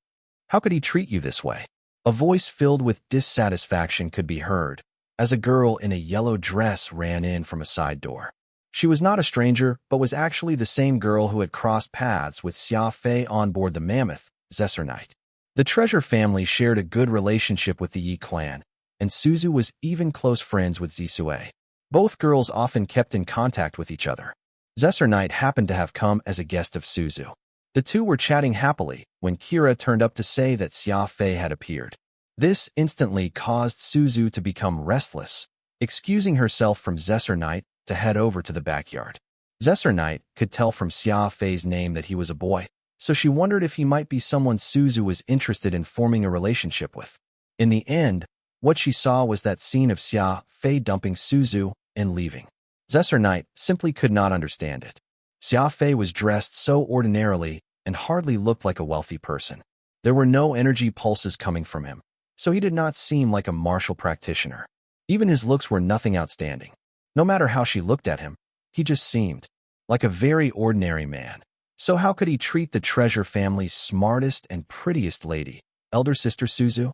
A: How could he treat you this way?" A voice filled with dissatisfaction could be heard as a girl in a yellow dress ran in from a side door. She was not a stranger, but was actually the same girl who had crossed paths with Xia Fei on board the Mammoth, Zessernite. The Treasure family shared a good relationship with the Yi clan, and Suzu was even close friends with Zisue. Both girls often kept in contact with each other. Zessernite happened to have come as a guest of Suzu. The two were chatting happily when Kira turned up to say that Xia Fei had appeared. This instantly caused Suzu to become restless, excusing herself from Zessernite to head over to the backyard. Zessernite could tell from Xia Fei's name that he was a boy, so she wondered if he might be someone Suzu was interested in forming a relationship with. In the end, what she saw was that scene of Xia Fei dumping Suzu and leaving. Zessernite simply could not understand it. Xia Fei was dressed so ordinarily and hardly looked like a wealthy person. There were no energy pulses coming from him, so he did not seem like a martial practitioner. Even his looks were nothing outstanding. No matter how she looked at him, he just seemed like a very ordinary man. So how could he treat the Treasure family's smartest and prettiest lady, elder sister Suzu?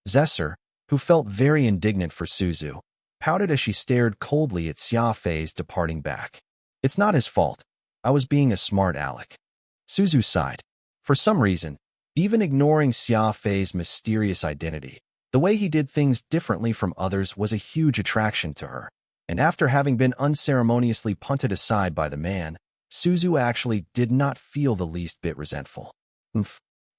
A: Zesser, who felt very indignant for Suzu, pouted as she stared coldly at Xia Fei's departing back. It's not his fault. I was being a smart aleck. Suzu sighed. For some reason, even ignoring Xia Fei's mysterious identity, the way he did things differently from others was a huge attraction to her. And after having been unceremoniously punted aside by the man, Suzu actually did not feel the least bit resentful.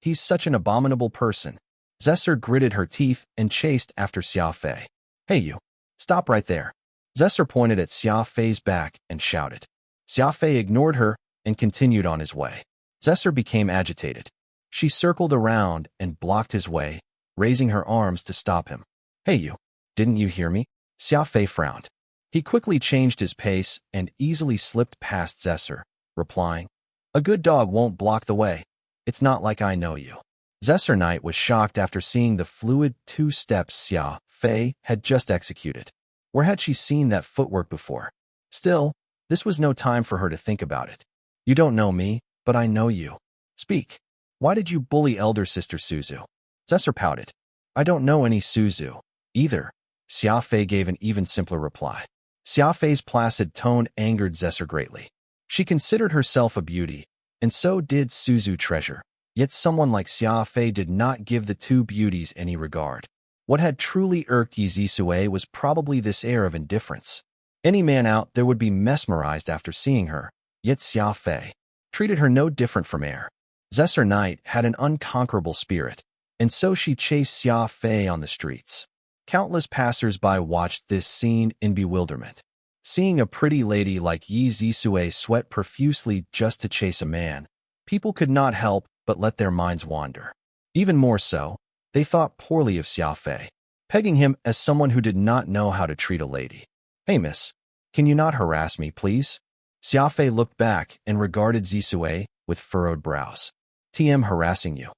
A: He's such an abominable person. Zesser gritted her teeth and chased after Xia Fei. Hey you, stop right there. Zesser pointed at Xia Fei's back and shouted. Xia Fei ignored her and continued on his way. Zesser became agitated. She circled around and blocked his way, raising her arms to stop him. Hey you, didn't you hear me? Xia Fei frowned. He quickly changed his pace and easily slipped past Zesser, replying, A good dog won't block the way. It's not like I know you. Zessernite was shocked after seeing the fluid 2 steps Xia Fei had just executed. Where had she seen that footwork before? Still, this was no time for her to think about it. You don't know me, but I know you. Speak. Why did you bully elder sister Suzu? Zesser pouted. I don't know any Suzu, either. Xia Fei gave an even simpler reply. Xia Fei's placid tone angered Zesser greatly. She considered herself a beauty, and so did Suzu Treasure. Yet someone like Xia Fei did not give the two beauties any regard. What had truly irked Yi Zisue was probably this air of indifference. Any man out there would be mesmerized after seeing her, yet Xia Fei treated her no different from air. Zessernite had an unconquerable spirit, and so she chased Xia Fei on the streets. Countless passers-by watched this scene in bewilderment. Seeing a pretty lady like Yi Zisue sweat profusely just to chase a man, people could not help but let their minds wander. Even more so, they thought poorly of Xia Fei, pegging him as someone who did not know how to treat a lady. Hey miss, can you not harass me, please? Xia Fei looked back and regarded Zisue with furrowed brows. TM harassing you.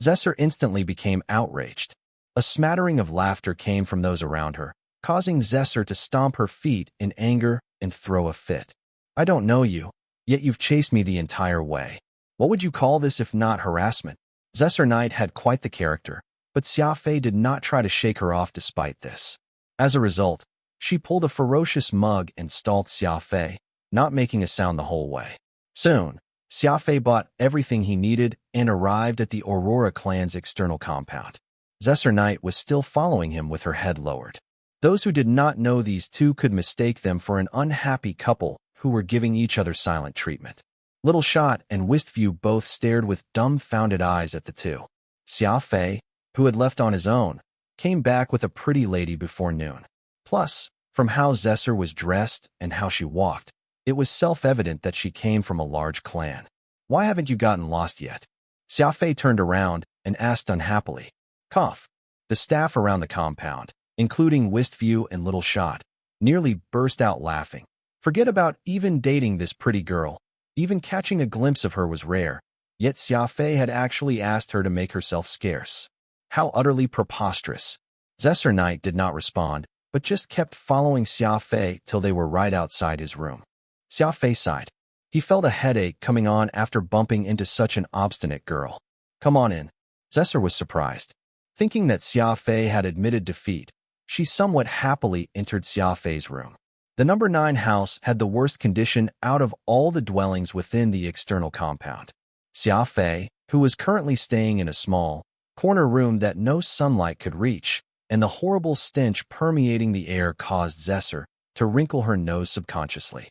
A: Zesser instantly became outraged. A smattering of laughter came from those around her, causing Zesser to stomp her feet in anger and throw a fit. I don't know you, yet you've chased me the entire way. What would you call this if not harassment? Zessernite had quite the character, but Xia Fei did not try to shake her off despite this. As a result, she pulled a ferocious mug and stalked Xia Fei, not making a sound the whole way. Soon, Xia Fei bought everything he needed and arrived at the Aurora clan's external compound. Zessernite was still following him with her head lowered. Those who did not know these two could mistake them for an unhappy couple who were giving each other silent treatment. Little Shot and Wistview both stared with dumbfounded eyes at the two. Xia Fei, who had left on his own, came back with a pretty lady before noon. Plus, from how Zesser was dressed and how she walked, it was self-evident that she came from a large clan. Why haven't you gotten lost yet? Xia Fei turned around and asked unhappily. Cough. The staff around the compound, including Wistview and Little Shot, nearly burst out laughing. Forget about even dating this pretty girl. Even catching a glimpse of her was rare, yet Xia Fei had actually asked her to make herself scarce. How utterly preposterous. Zessernite did not respond, but just kept following Xia Fei till they were right outside his room. Xia Fei sighed. He felt a headache coming on after bumping into such an obstinate girl. Come on in. Zesser was surprised. Thinking that Xia Fei had admitted defeat, she somewhat happily entered Xia Fei's room. The number 9 house had the worst condition out of all the dwellings within the external compound. Xia Fei, who was currently staying in a small, corner room that no sunlight could reach, and the horrible stench permeating the air caused Zesser to wrinkle her nose subconsciously.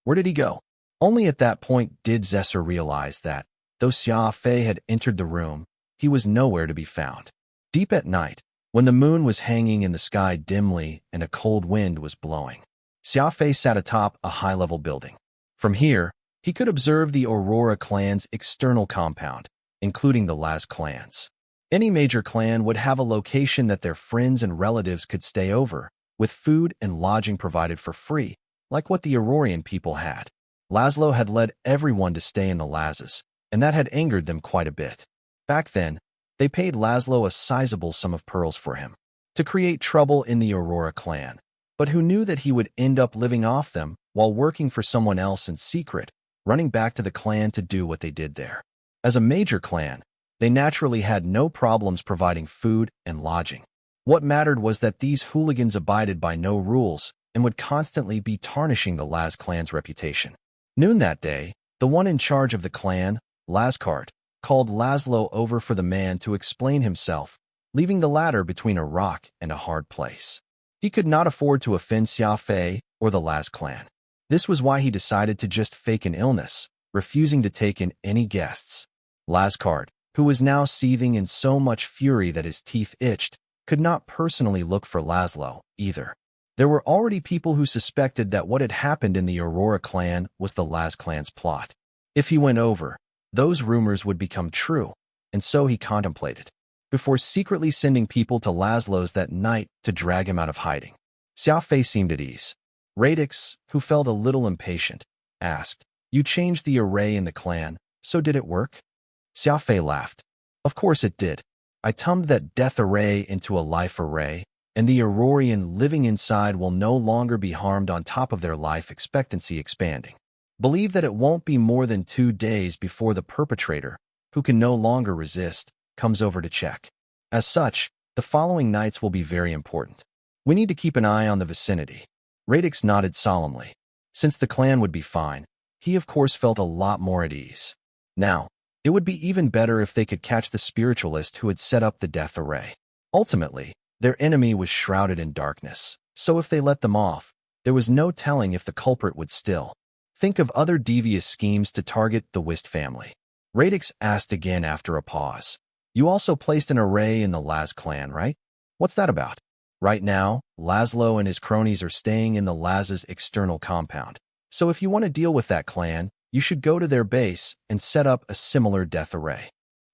A: Where did he go? Only at that point did Zesser realize that, though Xia Fei had entered the room, he was nowhere to be found. Deep at night, when the moon was hanging in the sky dimly and a cold wind was blowing, Xia Fei sat atop a high-level building. From here, he could observe the Aurora clan's external compound, including the Laz clans. Any major clan would have a location that their friends and relatives could stay over, with food and lodging provided for free, like what the Aurorian people had. Laszlo had led everyone to stay in the Lazes, and that had angered them quite a bit. Back then, they paid Laszlo a sizable sum of pearls for him, to create trouble in the Aurora clan, but who knew that he would end up living off them while working for someone else in secret, running back to the clan to do what they did there. As a major clan, they naturally had no problems providing food and lodging. What mattered was that these hooligans abided by no rules and would constantly be tarnishing the Laz clan's reputation. Noon that day, the one in charge of the clan, Lazcart, called Laszlo over for the man to explain himself, leaving the latter between a rock and a hard place. He could not afford to offend Xia Fei or the Laz clan. This was why he decided to just fake an illness, refusing to take in any guests. Lazcart, who was now seething in so much fury that his teeth itched, could not personally look for Laszlo, either. There were already people who suspected that what had happened in the Aurora clan was the Laz clan's plot. If he went over, those rumors would become true, and so he contemplated, before secretly sending people to Laszlo's that night to drag him out of hiding. Xia Fei seemed at ease. Radix, who felt a little impatient, asked, "You changed the array in the clan, so did it work?" Xia Fei laughed. "Of course it did. I turned that death array into a life array, and the Aurorian living inside will no longer be harmed on top of their life expectancy expanding. Believe that it won't be more than 2 days before the perpetrator, who can no longer resist, comes over to check. As such, the following nights will be very important. We need to keep an eye on the vicinity." Radix nodded solemnly. Since the clan would be fine, he of course felt a lot more at ease. Now, it would be even better if they could catch the spiritualist who had set up the death array. Ultimately, their enemy was shrouded in darkness, so if they let them off, there was no telling if the culprit would still think of other devious schemes to target the Wist family. Radix asked again after a pause. "You also placed an array in the Laz clan, right? What's that about?" "Right now, Laszlo and his cronies are staying in the Laz's external compound, so if you want to deal with that clan, you should go to their base and set up a similar death array."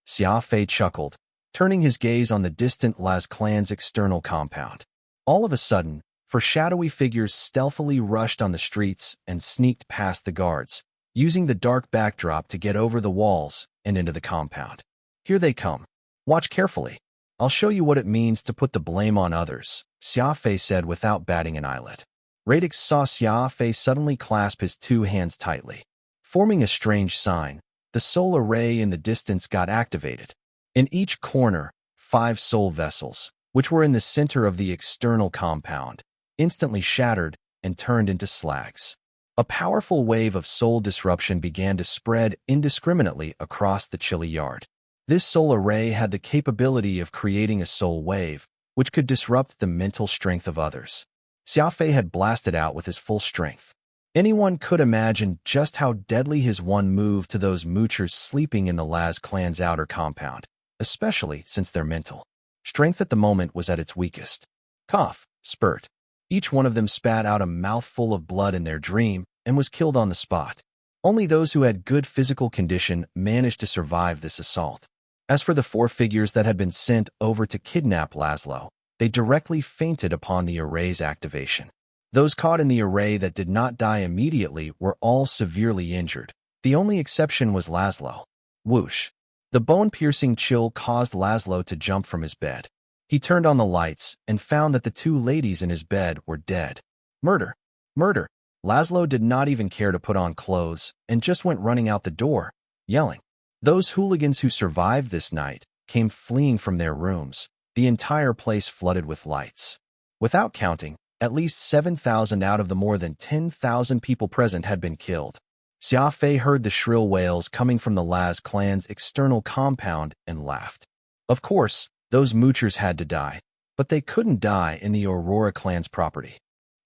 A: Xia Fei chuckled, turning his gaze on the distant Laz clan's external compound. All of a sudden, shadowy figures stealthily rushed on the streets and sneaked past the guards, using the dark backdrop to get over the walls and into the compound. "Here they come. Watch carefully. I'll show you what it means to put the blame on others," Xia Fei said without batting an eyelid. Radix saw Xia Fei suddenly clasp his 2 hands tightly. Forming a strange sign, the soul array in the distance got activated. In each corner, 5 soul vessels, which were in the center of the external compound, instantly shattered and turned into slags. A powerful wave of soul disruption began to spread indiscriminately across the chilly yard. This soul array had the capability of creating a soul wave, which could disrupt the mental strength of others. Xia Fei had blasted out with his full strength. Anyone could imagine just how deadly his one move to those moochers sleeping in the Laz clan's outer compound, especially since their mental strength at the moment was at its weakest. Cough, spurt. Each one of them spat out a mouthful of blood in their dream and was killed on the spot. Only those who had good physical condition managed to survive this assault. As for the 4 figures that had been sent over to kidnap Laszlo, they directly fainted upon the array's activation. Those caught in the array that did not die immediately were all severely injured. The only exception was Laszlo. Whoosh. The bone-piercing chill caused Laszlo to jump from his bed. He turned on the lights and found that the 2 ladies in his bed were dead. Murder. Murder. Laszlo did not even care to put on clothes and just went running out the door, yelling. Those hooligans who survived this night came fleeing from their rooms, the entire place flooded with lights. Without counting, at least 7,000 out of the more than 10,000 people present had been killed. Xia Fei heard the shrill wails coming from the Laz clan's external compound and laughed. Of course, those moochers had to die, but they couldn't die in the Aurora clan's property.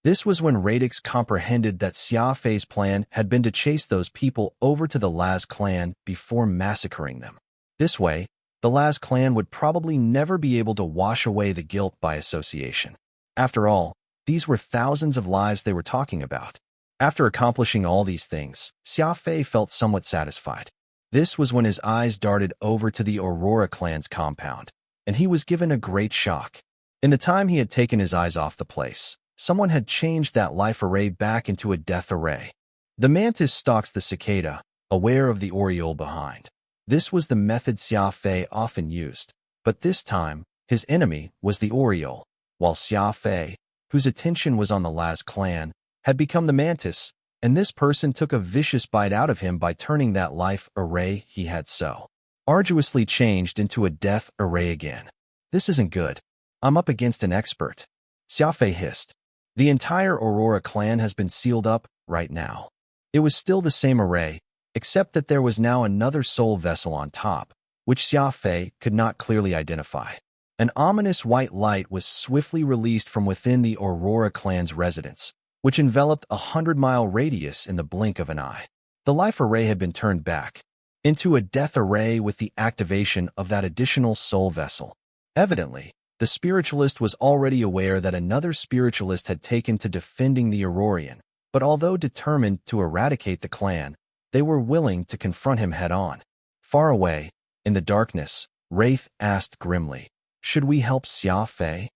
A: This was when Radix comprehended that Xia Fei's plan had been to chase those people over to the Laz clan before massacring them. This way, the Laz clan would probably never be able to wash away the guilt by association. After all, these were thousands of lives they were talking about. After accomplishing all these things, Xia Fei felt somewhat satisfied. This was when his eyes darted over to the Aurora clan's compound, and he was given a great shock. In the time he had taken his eyes off the place, someone had changed that life array back into a death array. The mantis stalks the cicada, aware of the aureole behind. This was the method Xia Fei often used, but this time, his enemy was the aureole, while Xia Fei, whose attention was on the Laz clan, had become the mantis, and this person took a vicious bite out of him by turning that life array he had so arduously changed into a death array again. This isn't good. I'm up against an expert. Xia Fei hissed. The entire Aurora clan has been sealed up right now. It was still the same array, except that there was now another soul vessel on top, which Xia Fei could not clearly identify. An ominous white light was swiftly released from within the Aurora clan's residence, which enveloped a 100-mile radius in the blink of an eye. The life array had been turned back into a death array with the activation of that additional soul vessel. Evidently, the spiritualist was already aware that another spiritualist had taken to defending the Aurorian, but although determined to eradicate the clan, they were willing to confront him head-on. Far away, in the darkness, Wraith asked grimly, "Should we help Xia Fei?"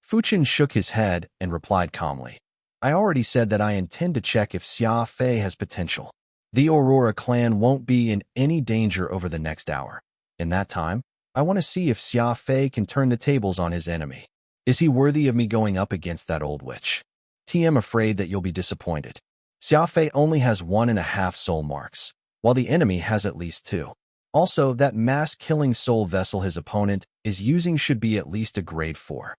A: Fuchin shook his head and replied calmly, "I already said that I intend to check if Xia Fei has potential. The Aurora clan won't be in any danger over the next hour. In that time, I want to see if Xia Fei can turn the tables on his enemy. Is he worthy of me going up against that old witch? I'm afraid that you'll be disappointed. Xia Fei only has 1.5 soul marks, while the enemy has at least 2. Also, that mass-killing soul vessel his opponent is using should be at least a grade 4.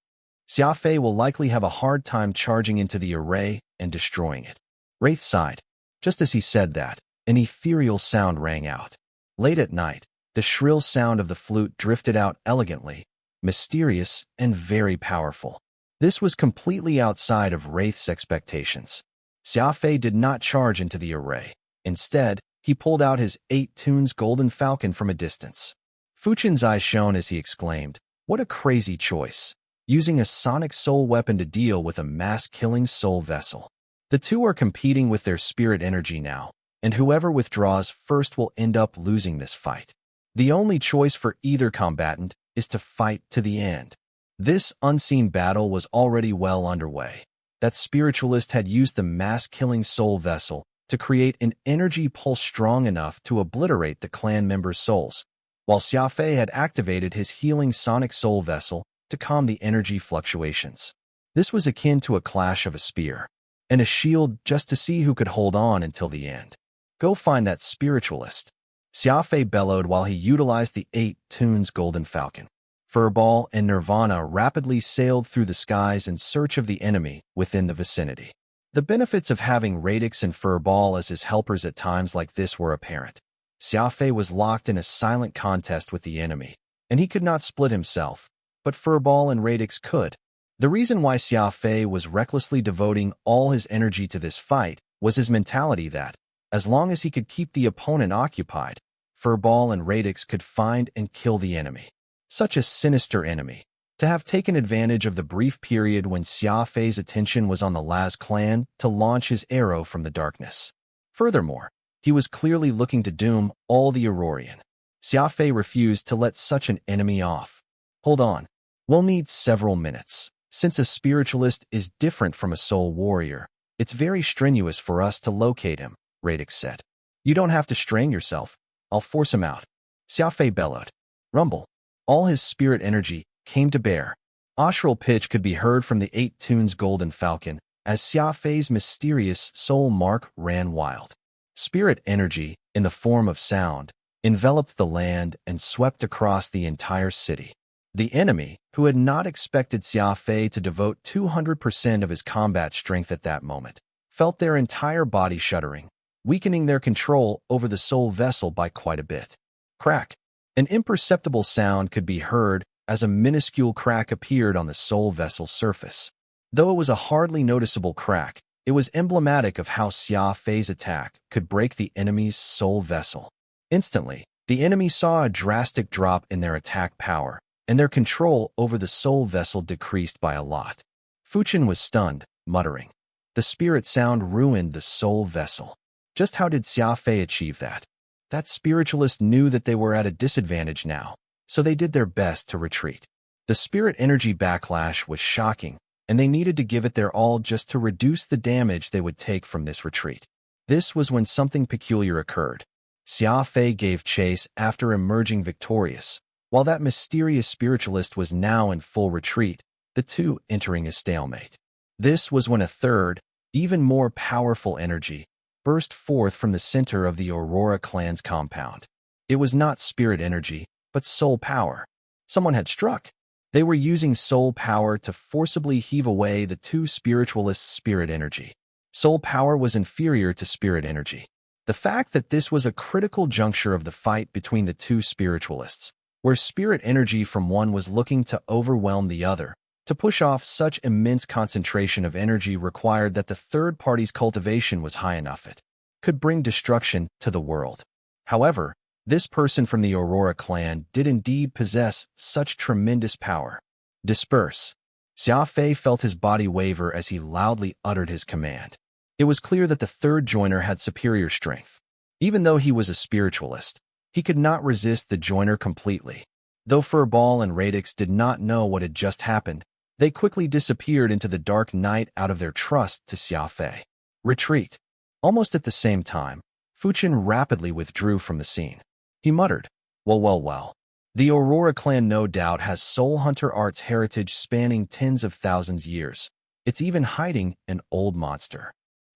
A: Xia Fei will likely have a hard time charging into the array and destroying it." Wraith sighed. Just as he said that, an ethereal sound rang out. Late at night, the shrill sound of the flute drifted out elegantly, mysterious, and very powerful. This was completely outside of Wraith's expectations. Xia Fei did not charge into the array. Instead, he pulled out his 8 tunes golden falcon from a distance. Fuchin's eyes shone as he exclaimed, "What a crazy choice, using a sonic soul weapon to deal with a mass-killing soul vessel." The two are competing with their spirit energy now, and whoever withdraws first will end up losing this fight. The only choice for either combatant is to fight to the end. This unseen battle was already well underway. That spiritualist had used the mass-killing soul vessel to create an energy pulse strong enough to obliterate the clan members' souls, while Xia Fei had activated his healing sonic soul vessel to calm the energy fluctuations. This was akin to a clash of a spear and a shield, just to see who could hold on until the end. "Go find that spiritualist," Xia Fei bellowed while he utilized the 8 tunes golden falcon. Furball and Nirvana rapidly sailed through the skies in search of the enemy within the vicinity. The benefits of having Radix and Furball as his helpers at times like this were apparent. Xia Fei was locked in a silent contest with the enemy, and he could not split himself, but Furball and Radix could. The reason why Xia Fei was recklessly devoting all his energy to this fight was his mentality that, as long as he could keep the opponent occupied, Furball and Radix could find and kill the enemy. Such a sinister enemy. To have taken advantage of the brief period when Xia Fei's attention was on the Laz clan to launch his arrow from the darkness. Furthermore, he was clearly looking to doom all the Aurorian. Xia Fei refused to let such an enemy off. "Hold on. We'll need several minutes. Since a spiritualist is different from a soul warrior, it's very strenuous for us to locate him," Radix said. "You don't have to strain yourself. I'll force him out." Xia Fei bellowed. Rumble. All his spirit energy came to bear. Austral pitch could be heard from the 8 tunes golden falcon as Xia Fei's mysterious soul mark ran wild. Spirit energy, in the form of sound, enveloped the land, and swept across the entire city. The enemy, who had not expected Xia Fei to devote 200% of his combat strength at that moment, felt their entire body shuddering, weakening their control over the soul vessel by quite a bit. Crack. An imperceptible sound could be heard as a minuscule crack appeared on the soul vessel's surface. Though it was a hardly noticeable crack, it was emblematic of how Xia Fei's attack could break the enemy's soul vessel. Instantly, the enemy saw a drastic drop in their attack power, and their control over the soul vessel decreased by a lot. Fuchen was stunned, muttering, "The spirit sound ruined the soul vessel. Just how did Xia Fei achieve that?" That spiritualist knew that they were at a disadvantage now, so they did their best to retreat. The spirit energy backlash was shocking, and they needed to give it their all just to reduce the damage they would take from this retreat. This was when something peculiar occurred. Xia Fei gave chase after emerging victorious, while that mysterious spiritualist was now in full retreat, the two entering a stalemate. This was when a third, even more powerful energy burst forth from the center of the Aurora clan's compound. It was not spirit energy, but soul power. Someone had struck. They were using soul power to forcibly heave away the two spiritualists' spirit energy. Soul power was inferior to spirit energy. The fact that this was a critical juncture of the fight between the two spiritualists, where spirit energy from one was looking to overwhelm the other, to push off such immense concentration of energy required that the third party's cultivation was high enough it could bring destruction to the world. However, this person from the Aurora clan did indeed possess such tremendous power. Disperse. Xia Fei felt his body waver as he loudly uttered his command. It was clear that the third joiner had superior strength. Even though he was a spiritualist, he could not resist the joiner completely. Though Furball and Radix did not know what had just happened, they quickly disappeared into the dark night out of their trust to Xia Fei. Retreat. Almost at the same time, Fuchen rapidly withdrew from the scene. He muttered, well. The Aurora clan no doubt has soul hunter arts heritage spanning tens of thousands years. It's even hiding an old monster.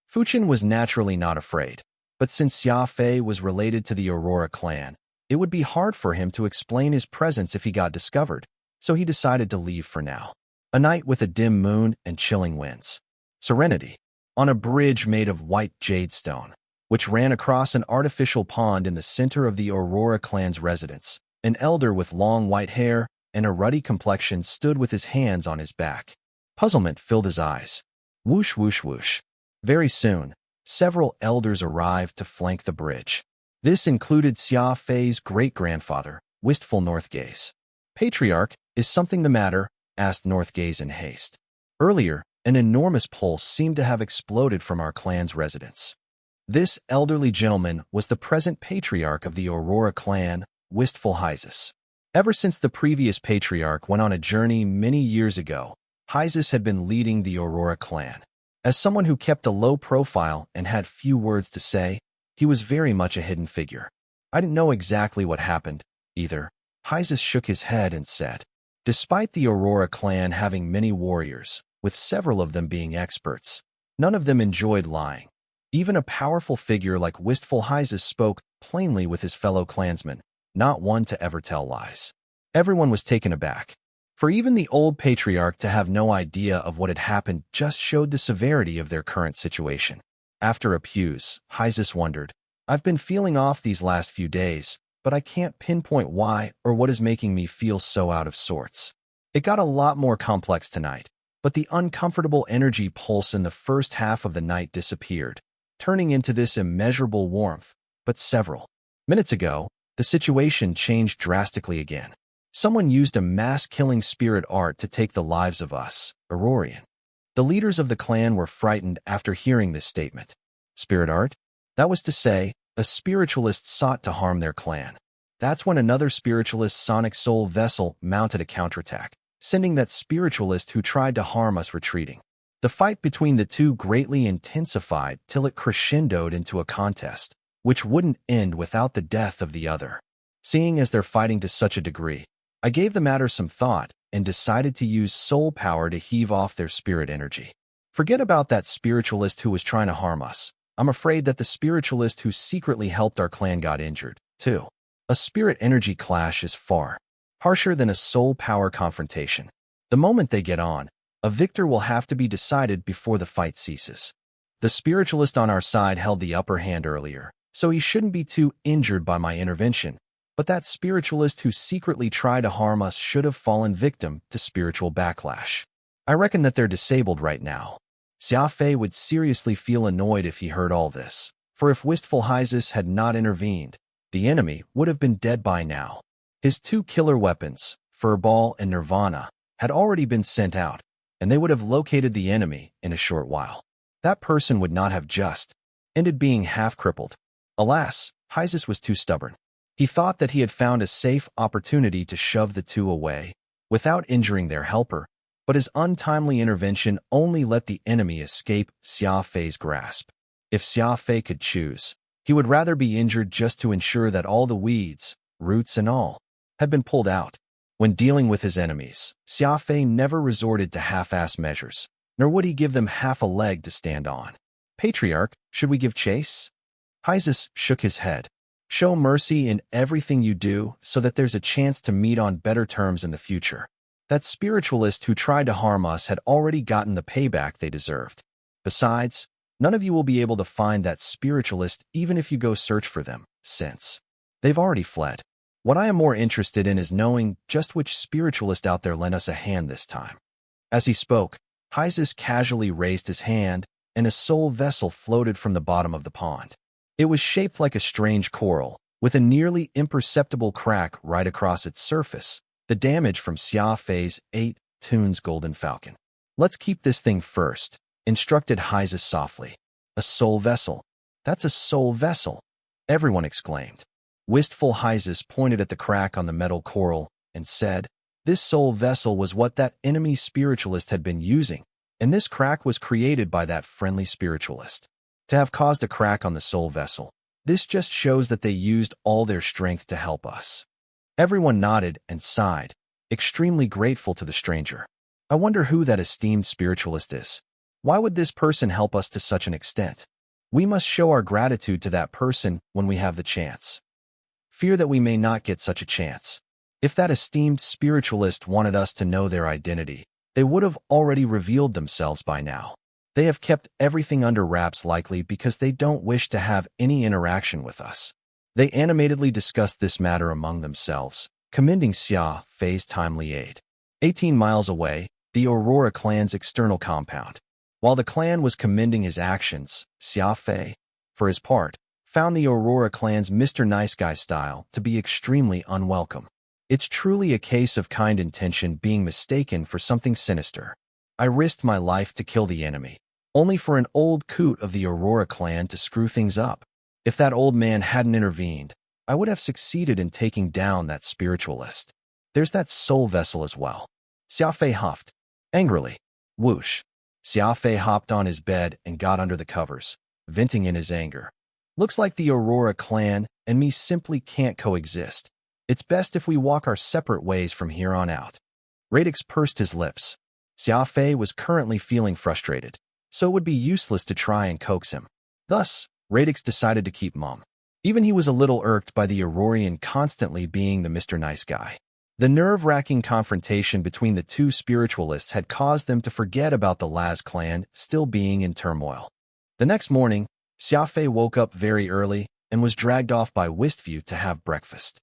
A: Fuchen was naturally not afraid, but since Xia Fei was related to the Aurora clan, it would be hard for him to explain his presence if he got discovered, so he decided to leave for now. A night with a dim moon and chilling winds. Serenity. On a bridge made of white jadestone, which ran across an artificial pond in the center of the Aurora clan's residence, an elder with long white hair and a ruddy complexion stood with his hands on his back. Puzzlement filled his eyes. Whoosh, whoosh, whoosh. Very soon, several elders arrived to flank the bridge. This included Xia Fei's great-grandfather, Wistful Northgaze. "Patriarch, is something the matter?" asked Northgaze in haste. "Earlier, an enormous pulse seemed to have exploded from our clan's residence." This elderly gentleman was the present patriarch of the Aurora clan, Wistful Hyzus. Ever since the previous patriarch went on a journey many years ago, Hyzus had been leading the Aurora clan. As someone who kept a low profile and had few words to say, he was very much a hidden figure. "I didn't know exactly what happened, either." Hyzus shook his head and said, "Despite the Aurora clan having many warriors, with several of them being experts, none of them enjoyed lying. Even a powerful figure like Wistful Hyzus spoke plainly with his fellow clansmen, not one to ever tell lies." Everyone was taken aback. For even the old patriarch to have no idea of what had happened just showed the severity of their current situation. After a pause, Hyzus wondered, "I've been feeling off these last few days, but I can't pinpoint why or what is making me feel so out of sorts. It got a lot more complex tonight, but the uncomfortable energy pulse in the first half of the night disappeared, turning into this immeasurable warmth. But several minutes ago, the situation changed drastically again. Someone used a mass-killing spirit art to take the lives of us, Aurorian." The leaders of the clan were frightened after hearing this statement. Spirit art? That was to say, a spiritualist sought to harm their clan. That's when another spiritualist's sonic soul vessel mounted a counterattack, sending that spiritualist who tried to harm us retreating. The fight between the two greatly intensified till it crescendoed into a contest, which wouldn't end without the death of the other. Seeing as they're fighting to such a degree, I gave the matter some thought and decided to use soul power to heave off their spirit energy. Forget about that spiritualist who was trying to harm us. I'm afraid that the spiritualist who secretly helped our clan got injured, too. A spirit energy clash is far harsher than a soul power confrontation. The moment they get on, a victor will have to be decided before the fight ceases. The spiritualist on our side held the upper hand earlier, so he shouldn't be too injured by my intervention, but that spiritualist who secretly tried to harm us should have fallen victim to spiritual backlash. I reckon that they're disabled right now. Xia Fei would seriously feel annoyed if he heard all this, for if wistful Hyzus had not intervened, the enemy would have been dead by now. His two killer weapons, Furball and Nirvana, had already been sent out, and they would have located the enemy in a short while. That person would not have just ended being half-crippled. Alas, Hyzus was too stubborn. He thought that he had found a safe opportunity to shove the two away, without injuring their helper, but his untimely intervention only let the enemy escape Xia Fei's grasp. If Xia Fei could choose, he would rather be injured just to ensure that all the weeds, roots and all, had been pulled out. When dealing with his enemies, Xia Fei never resorted to half-ass measures, nor would he give them half a leg to stand on. Patriarch, should we give chase? Hyzus shook his head. Show mercy in everything you do so that there's a chance to meet on better terms in the future. That spiritualist who tried to harm us had already gotten the payback they deserved. Besides, none of you will be able to find that spiritualist even if you go search for them, since they've already fled. What I am more interested in is knowing just which spiritualist out there lent us a hand this time. As he spoke, Hyzus casually raised his hand, and a soul vessel floated from the bottom of the pond. It was shaped like a strange coral, with a nearly imperceptible crack right across its surface, the damage from Xia Fei's 8 tunes golden falcon. Let's keep this thing first, instructed Hyzus softly. A soul vessel. That's a soul vessel, everyone exclaimed. Wistful Hyzus pointed at the crack on the metal coral and said, this soul vessel was what that enemy spiritualist had been using, and this crack was created by that friendly spiritualist. To have caused a crack on the soul vessel, this just shows that they used all their strength to help us. Everyone nodded and sighed, extremely grateful to the stranger. I wonder who that esteemed spiritualist is. Why would this person help us to such an extent? We must show our gratitude to that person when we have the chance. Fear that we may not get such a chance. If that esteemed spiritualist wanted us to know their identity, they would have already revealed themselves by now. They have kept everything under wraps likely because they don't wish to have any interaction with us. They animatedly discussed this matter among themselves, commending Xia Fei's timely aid. 18 miles away, the Aurora clan's external compound. While the clan was commending his actions, Xia Fei, for his part, found the Aurora clan's Mr. Nice Guy style to be extremely unwelcome. It's truly a case of kind intention being mistaken for something sinister. I risked my life to kill the enemy, only for an old coot of the Aurora clan to screw things up. If that old man hadn't intervened, I would have succeeded in taking down that spiritualist. There's that soul vessel as well. Xia Fei huffed. Angrily. Whoosh. Xia Fei hopped on his bed and got under the covers, venting in his anger. Looks like the Aurora clan and me simply can't coexist. It's best if we walk our separate ways from here on out. Radix pursed his lips. Xia Fei was currently feeling frustrated, so it would be useless to try and coax him. Thus, Radix decided to keep mum. Even he was a little irked by the Aurorian constantly being the Mr. Nice Guy. The nerve-wracking confrontation between the two spiritualists had caused them to forget about the Laz clan still being in turmoil. The next morning, Xia Fei woke up very early and was dragged off by Wistview to have breakfast.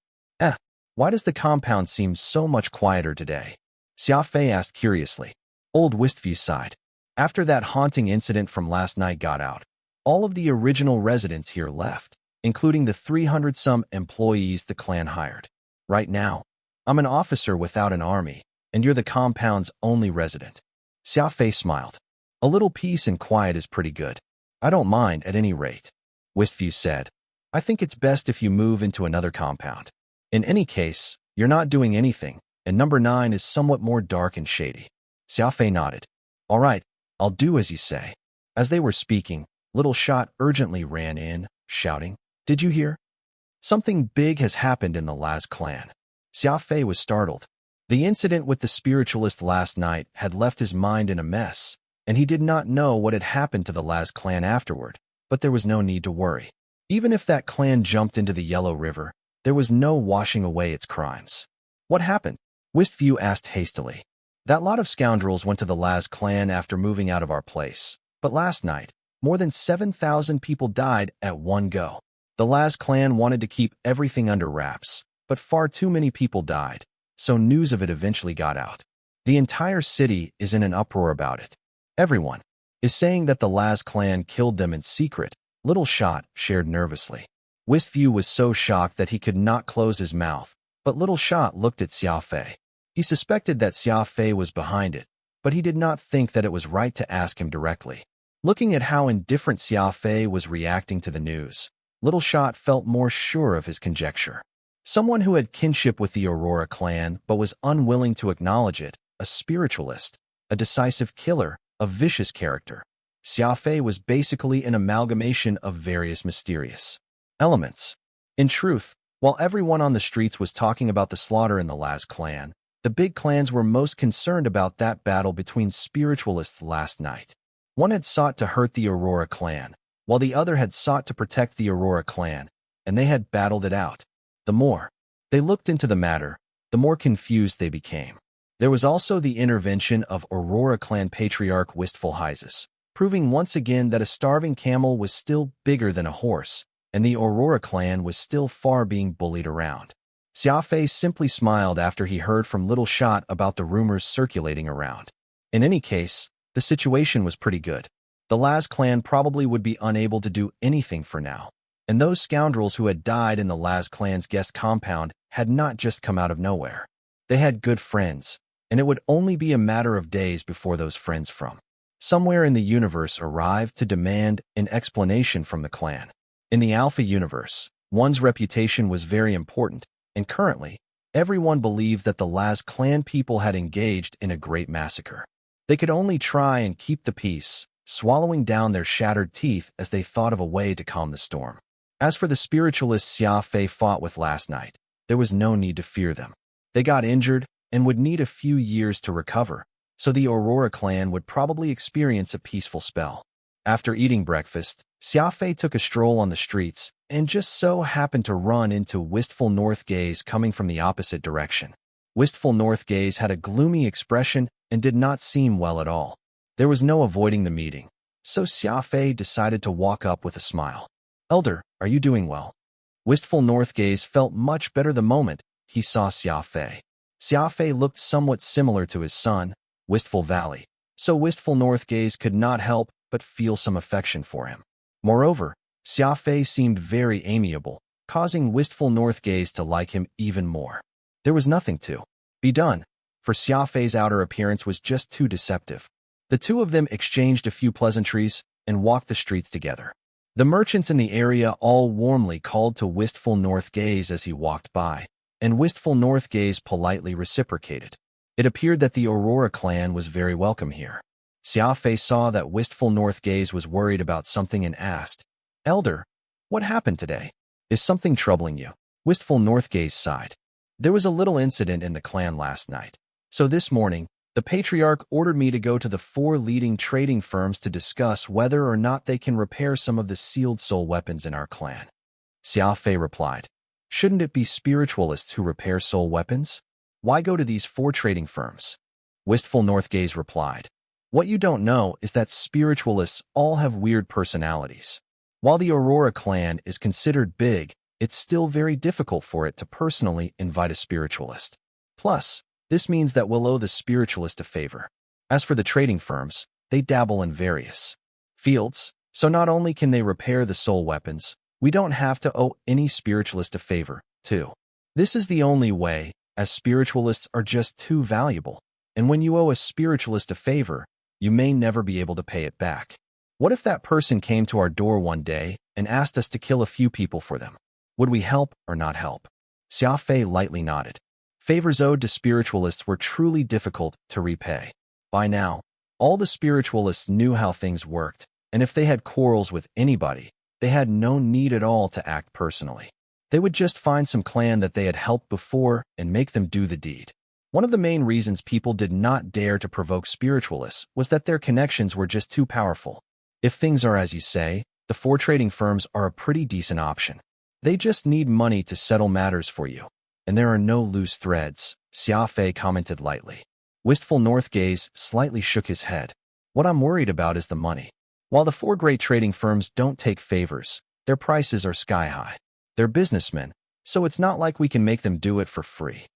A: Why does the compound seem so much quieter today? Xia Fei asked curiously. Old Wistview sighed. After that haunting incident from last night got out, all of the original residents here left, including the 300-some employees the clan hired. Right now, I'm an officer without an army, and you're the compound's only resident. Xia Fei smiled. A little peace and quiet is pretty good. I don't mind at any rate. Wistview said. I think it's best if you move into another compound. In any case, you're not doing anything, and number 9 is somewhat more dark and shady. Xia Fei nodded. All right, I'll do as you say. As they were speaking, Little Shot urgently ran in, shouting, Did you hear? Something big has happened in the Laz clan. Xia Fei was startled. The incident with the spiritualist last night had left his mind in a mess, and he did not know what had happened to the Laz clan afterward, but there was no need to worry. Even if that clan jumped into the Yellow River, There was no washing away its crimes. What happened? Westview asked hastily. That lot of scoundrels went to the Laz clan after moving out of our place. But last night, more than 7,000 people died at one go. The Laz clan wanted to keep everything under wraps, but far too many people died, so news of it eventually got out. The entire city is in an uproar about it. Everyone is saying that the Laz clan killed them in secret, Little Shot shared nervously. Westview was so shocked that he could not close his mouth, but Little Shot looked at Xia Fei. He suspected that Xia Fei was behind it, but he did not think that it was right to ask him directly. Looking at how indifferent Xia Fei was reacting to the news, Little Shot felt more sure of his conjecture. Someone who had kinship with the Aurora clan but was unwilling to acknowledge it, a spiritualist, a decisive killer, a vicious character. Xia Fei was basically an amalgamation of various mysterious elements. In truth, while everyone on the streets was talking about the slaughter in the Laz clan, the big clans were most concerned about that battle between spiritualists last night. One had sought to hurt the Aurora clan, while the other had sought to protect the Aurora clan, and they had battled it out. The more they looked into the matter, the more confused they became. There was also the intervention of Aurora clan patriarch Wistful Hyzes, proving once again that a starving camel was still bigger than a horse, and the Aurora clan was still far being bullied around. Xia Fei simply smiled after he heard from Little Shot about the rumors circulating around. In any case, the situation was pretty good. The Laz clan probably would be unable to do anything for now, and those scoundrels who had died in the Laz clan's guest compound had not just come out of nowhere. They had good friends, and it would only be a matter of days before those friends from somewhere in the universe arrived to demand an explanation from the clan. In the Alpha universe, one's reputation was very important, and currently, everyone believed that the Laz clan people had engaged in a great massacre. They could only try and keep the peace, swallowing down their shattered teeth as they thought of a way to calm the storm. As for the spiritualists Xia Fei fought with last night, there was no need to fear them. They got injured and would need a few years to recover, so the Aurora clan would probably experience a peaceful spell. After eating breakfast, Xia Fei took a stroll on the streets and just so happened to run into Wistful Northgaze coming from the opposite direction. Wistful Northgaze had a gloomy expression and did not seem well at all. There was no avoiding the meeting, so Xia Fei decided to walk up with a smile. "Elder, are you doing well?" Wistful Northgaze felt much better the moment he saw Xia Fei. Xia Fei looked somewhat similar to his son, Wistful Valley, so Wistful Northgaze could not help but feel some affection for him. Moreover, Xia Fei seemed very amiable, causing Wistful Northgaze to like him even more. There was nothing to be done, for Xia Fei's outer appearance was just too deceptive. The two of them exchanged a few pleasantries and walked the streets together. The merchants in the area all warmly called to Wistful Northgaze as he walked by, and Wistful Northgaze politely reciprocated. It appeared that the Aurora clan was very welcome here. Xia Fei saw that Wistful Northgaze was worried about something and asked, "Elder, what happened today? Is something troubling you?" Wistful Northgaze sighed. "There was a little incident in the clan last night, so this morning, the patriarch ordered me to go to the 4 leading trading firms to discuss whether or not they can repair some of the sealed soul weapons in our clan." Xia Fei replied, "Shouldn't it be spiritualists who repair soul weapons? Why go to these 4 trading firms?" Wistful Northgaze replied, "What you don't know is that spiritualists all have weird personalities. While the Aurora clan is considered big, it's still very difficult for it to personally invite a spiritualist. Plus, this means that we'll owe the spiritualist a favor. As for the trading firms, they dabble in various fields, so not only can they repair the soul weapons, we don't have to owe any spiritualist a favor, too. This is the only way, as spiritualists are just too valuable, and when you owe a spiritualist a favor, you may never be able to pay it back. What if that person came to our door one day and asked us to kill a few people for them? Would we help or not help?" Xia Fei lightly nodded. Favors owed to spiritualists were truly difficult to repay. By now, all the spiritualists knew how things worked, and if they had quarrels with anybody, they had no need at all to act personally. They would just find some clan that they had helped before and make them do the deed. One of the main reasons people did not dare to provoke spiritualists was that their connections were just too powerful. If things are as you say, the 4 trading firms are a pretty decent option. They just need money to settle matters for you. And there are no loose threads, Xia Fei commented lightly. Wistful Northgaze slightly shook his head. What I'm worried about is the money. While the four great trading firms don't take favors, their prices are sky high. They're businessmen, so it's not like we can make them do it for free.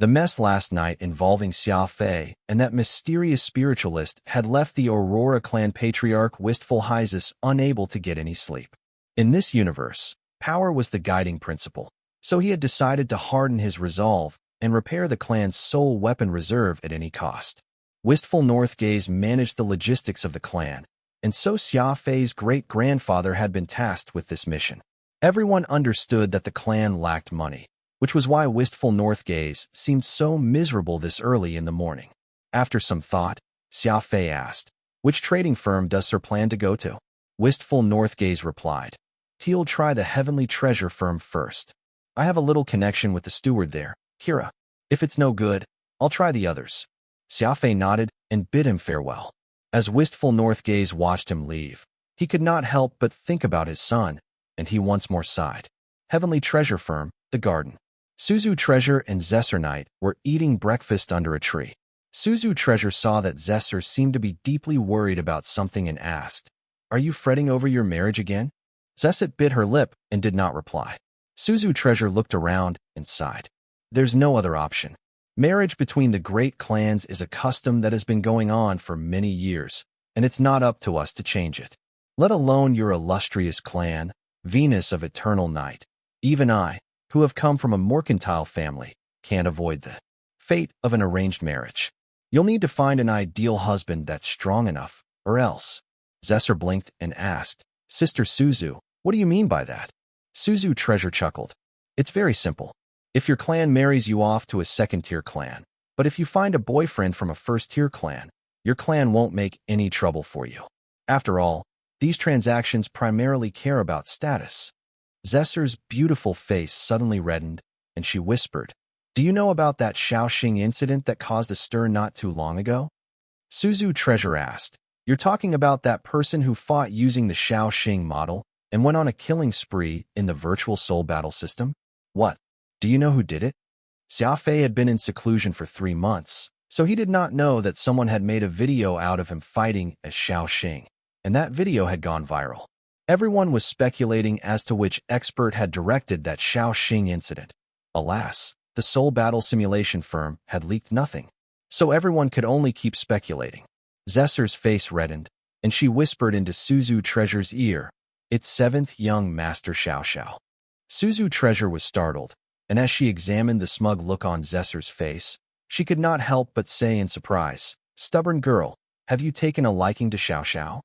A: The mess last night involving Xia Fei and that mysterious spiritualist had left the Aurora clan patriarch Wistful Hyzus unable to get any sleep. In this universe, power was the guiding principle, so he had decided to harden his resolve and repair the clan's sole weapon reserve at any cost. Wistful Northgaze managed the logistics of the clan, and so Xia Fei's great-grandfather had been tasked with this mission. Everyone understood that the clan lacked money, which was why Wistful Northgaze seemed so miserable this early in the morning. After some thought, Xia Fei asked, "Which trading firm does Sir plan to go to?" Wistful Northgaze replied, "He'll try the Heavenly Treasure firm first. I have a little connection with the steward there, Kira. If it's no good, I'll try the others." Xia Fei nodded and bid him farewell. As Wistful Northgaze watched him leave, he could not help but think about his son, and he once more sighed. Heavenly Treasure firm, the garden. Suzu Treasure and Zesser Knight were eating breakfast under a tree. Suzu Treasure saw that Zesser seemed to be deeply worried about something and asked, "Are you fretting over your marriage again?" Zesset bit her lip and did not reply. Suzu Treasure looked around and sighed. There's no other option. Marriage between the great clans is a custom that has been going on for many years, and it's not up to us to change it. Let alone your illustrious clan, Venus of Eternal Night. Even I, who have come from a mercantile family, can't avoid the fate of an arranged marriage. You'll need to find an ideal husband that's strong enough, or else." Zesser blinked and asked, "Sister Suzu, what do you mean by that?" Suzu Treasure chuckled. "It's very simple. If your clan marries you off to a second-tier clan, but if you find a boyfriend from a first-tier clan, your clan won't make any trouble for you. After all, these transactions primarily care about status." Zesser's beautiful face suddenly reddened, and she whispered, "Do you know about that Shaoxing incident that caused a stir not too long ago?" Suzu Treasure asked, "You're talking about that person who fought using the Shaoxing model and went on a killing spree in the virtual soul battle system? What? Do you know who did it?" Xia Fei had been in seclusion for 3 months, so he did not know that someone had made a video out of him fighting as Shaoxing, and that video had gone viral. Everyone was speculating as to which expert had directed that Shaoxing incident. Alas, the soul battle simulation firm had leaked nothing, so everyone could only keep speculating. Zesser's face reddened, and she whispered into Suzu Treasure's ear, "It's 7th young Master Xiao. Suzu Treasure was startled, and as she examined the smug look on Zesser's face, she could not help but say in surprise, "Stubborn girl, have you taken a liking to Xiao?"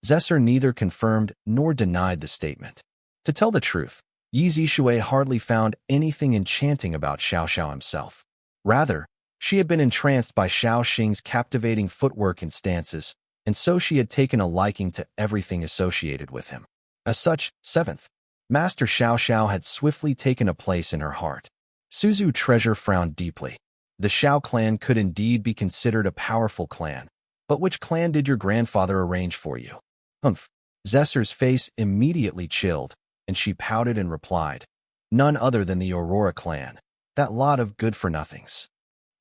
A: Zesser neither confirmed nor denied the statement. To tell the truth, Yi Zishui hardly found anything enchanting about Xiao himself. Rather, she had been entranced by Shaoxing's captivating footwork and stances, and so she had taken a liking to everything associated with him. As such, 7th Master Xiao had swiftly taken a place in her heart. Suzu Treasure frowned deeply. The Xiao clan could indeed be considered a powerful clan, but which clan did your grandfather arrange for you? Humph. Zesser's face immediately chilled, and she pouted and replied, "None other than the Aurora clan, that lot of good-for-nothings."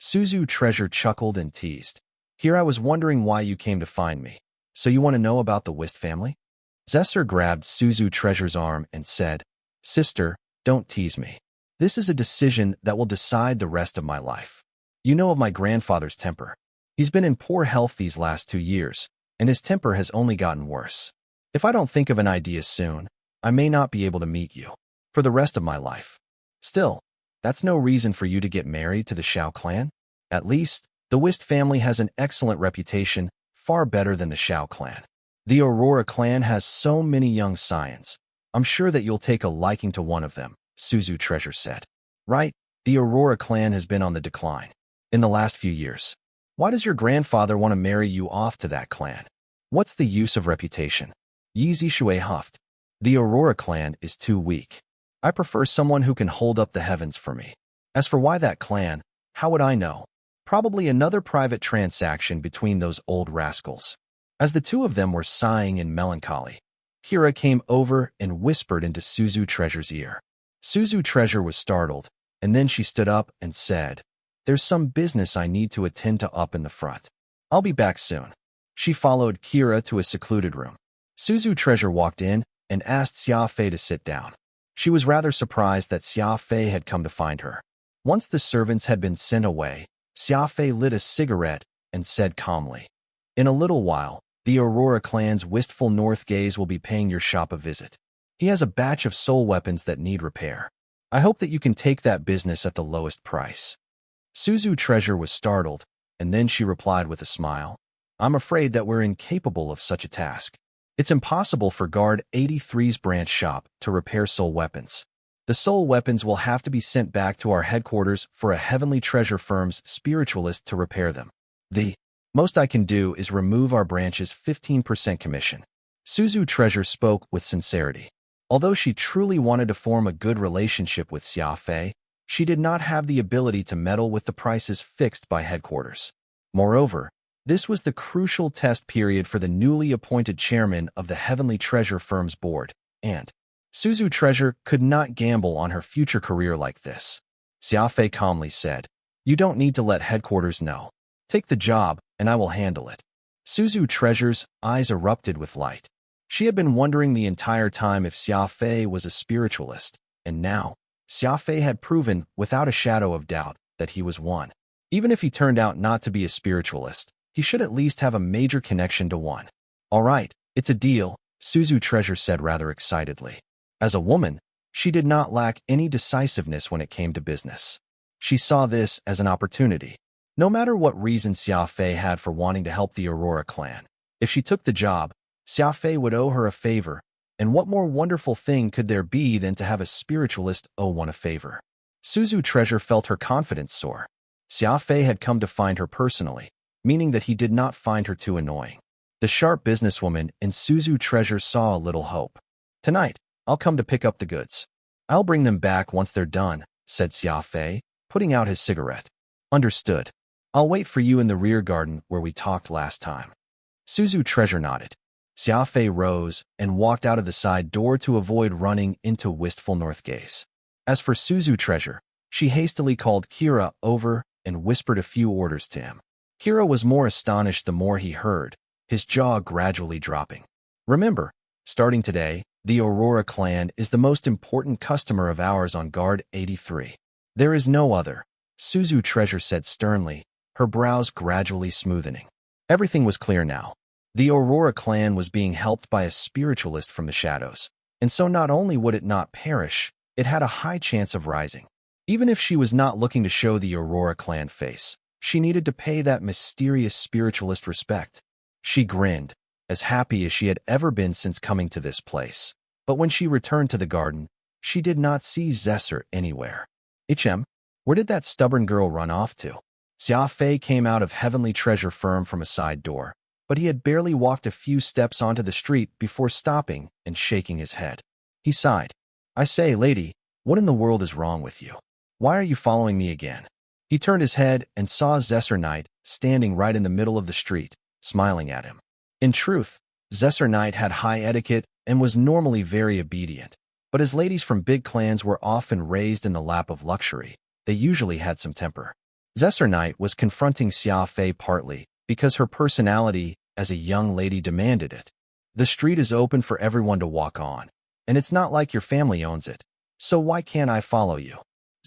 A: Suzu Treasure chuckled and teased, "Here I was wondering why you came to find me. So you want to know about the Wist family?" Zesser grabbed Suzu Treasure's arm and said, "Sister, don't tease me. This is a decision that will decide the rest of my life. You know of my grandfather's temper. He's been in poor health these last 2 years, and his temper has only gotten worse. If I don't think of an idea soon, I may not be able to meet you for the rest of my life. Still, that's no reason for you to get married to the Xiao clan. At least, the Wist family has an excellent reputation, far better than the Xiao clan. The Aurora clan has so many young scions. I'm sure that you'll take a liking to one of them," Suzu Treasure said. "Right, the Aurora clan has been on the decline in the last few years. Why does your grandfather want to marry you off to that clan? What's the use of reputation?" Yi Zishui huffed. "The Aurora clan is too weak. I prefer someone who can hold up the heavens for me. As for why that clan, how would I know? Probably another private transaction between those old rascals." As the two of them were sighing in melancholy, Kira came over and whispered into Suzu Treasure's ear, Suzu Treasure was startled, and then she stood up and said, "There's some business I need to attend to up in the front. I'll be back soon." She followed Kira to a secluded room. Suzu Treasure walked in and asked Xia Fei to sit down. She was rather surprised that Xia Fei had come to find her. Once the servants had been sent away, Xia Fei lit a cigarette and said calmly, "In a little while, the Aurora clan's wistful north gaze will be paying your shop a visit. He has a batch of soul weapons that need repair. I hope that you can take that business at the lowest price." Suzu Treasure was startled, and then she replied with a smile, "I'm afraid that we're incapable of such a task. It's impossible for Guard 83's branch shop to repair soul weapons. The soul weapons will have to be sent back to our headquarters for a Heavenly Treasure firm's spiritualist to repair them. The most I can do is remove our branch's 15% commission." Suzu Treasure spoke with sincerity. Although she truly wanted to form a good relationship with Xia Fei, she did not have the ability to meddle with the prices fixed by headquarters. Moreover, this was the crucial test period for the newly appointed chairman of the Heavenly Treasure firm's board, and Suzu Treasure could not gamble on her future career like this. Xia Fei calmly said, "You don't need to let headquarters know. Take the job, and I will handle it." Suzu Treasure's eyes erupted with light. She had been wondering the entire time if Xia Fei was a spiritualist, and now, Xia Fei had proven, without a shadow of doubt, that he was one. Even if he turned out not to be a spiritualist, he should at least have a major connection to one. "All right, it's a deal," Suzu Treasure said rather excitedly. As a woman, she did not lack any decisiveness when it came to business. She saw this as an opportunity. No matter what reason Xia Fei had for wanting to help the Aurora clan, if she took the job, Xia Fei would owe her a favor, and what more wonderful thing could there be than to have a spiritualist owe one a favor? Suzu Treasure felt her confidence soar. Xia Fei had come to find her personally, meaning that he did not find her too annoying. The sharp businesswoman in Suzu Treasure saw a little hope. "Tonight, I'll come to pick up the goods. I'll bring them back once they're done," said Xia Fei, putting out his cigarette. "Understood. I'll wait for you in the rear garden where we talked last time." Suzu Treasure nodded. Xia Fei rose and walked out of the side door to avoid running into wistful north gaze. As for Suzu Treasure, she hastily called Kira over and whispered a few orders to him. Kira was more astonished the more he heard, his jaw gradually dropping. "Remember, starting today, the Aurora clan is the most important customer of ours on Guard 83. There is no other," Suzu Treasure said sternly, her brows gradually smoothening. Everything was clear now. The Aurora clan was being helped by a spiritualist from the shadows, and so not only would it not perish, it had a high chance of rising. Even if she was not looking to show the Aurora clan face, she needed to pay that mysterious spiritualist respect. She grinned, as happy as she had ever been since coming to this place. But when she returned to the garden, she did not see Zesser anywhere. Where did that stubborn girl run off to?" Xia Fei came out of Heavenly Treasure firm from a side door, but he had barely walked a few steps onto the street before stopping and shaking his head. He sighed. "I say, lady, what in the world is wrong with you? Why are you following me again?" He turned his head and saw Zesser Knight standing right in the middle of the street, smiling at him. In truth, Zesser Knight had high etiquette and was normally very obedient, but as ladies from big clans were often raised in the lap of luxury, they usually had some temper. Zesser Knight was confronting Xia Fei partly because her personality as a young lady demanded it. "The street is open for everyone to walk on, and it's not like your family owns it, so why can't I follow you?"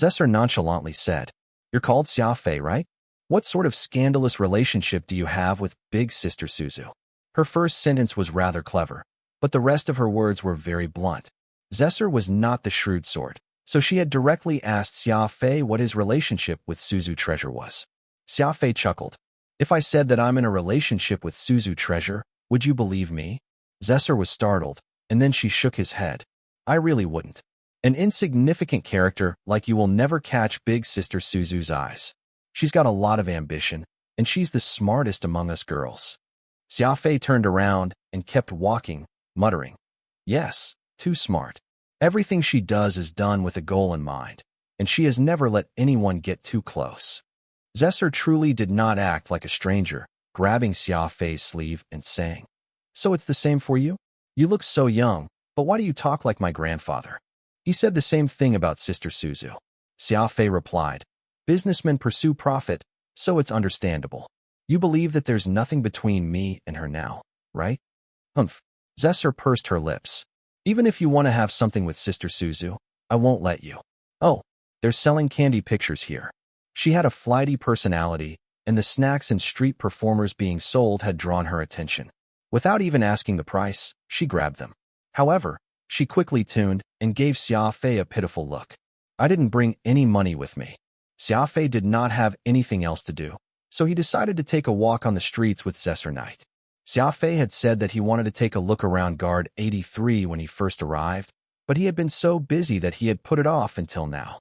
A: Zesser nonchalantly said, "You're called Xia Fei, right? What sort of scandalous relationship do you have with Big Sister Suzu?" Her first sentence was rather clever, but the rest of her words were very blunt. Zesser was not the shrewd sort, so she had directly asked Xia Fei what his relationship with Suzu Treasure was. Xia Fei chuckled. "If I said that I'm in a relationship with Suzu Treasure, would you believe me?" Zesser was startled, and then she shook his head. "I really wouldn't. An insignificant character like you will never catch Big Sister Suzu's eyes. She's got a lot of ambition, and she's the smartest among us girls." Xia Fei turned around and kept walking, muttering, "Yes, too smart. Everything she does is done with a goal in mind, and she has never let anyone get too close." Zesser truly did not act like a stranger, grabbing Xia Fei's sleeve and saying, "So it's the same for you? You look so young, but why do you talk like my grandfather?" He said the same thing about Sister Suzu. Xia Fei replied, businessmen pursue profit, so it's understandable. You believe that there's nothing between me and her now, right? Humph. Zesser pursed her lips. Even if you want to have something with Sister Suzu, I won't let you. Oh, they're selling candy pictures here. She had a flighty personality, and the snacks and street performers being sold had drawn her attention. Without even asking the price, she grabbed them. However, she quickly tuned and gave Xia Fei a pitiful look. I didn't bring any money with me. Xia Fei did not have anything else to do, so he decided to take a walk on the streets with Zesser Knight. Xia Fei had said that he wanted to take a look around Guard 83 when he first arrived, but he had been so busy that he had put it off until now.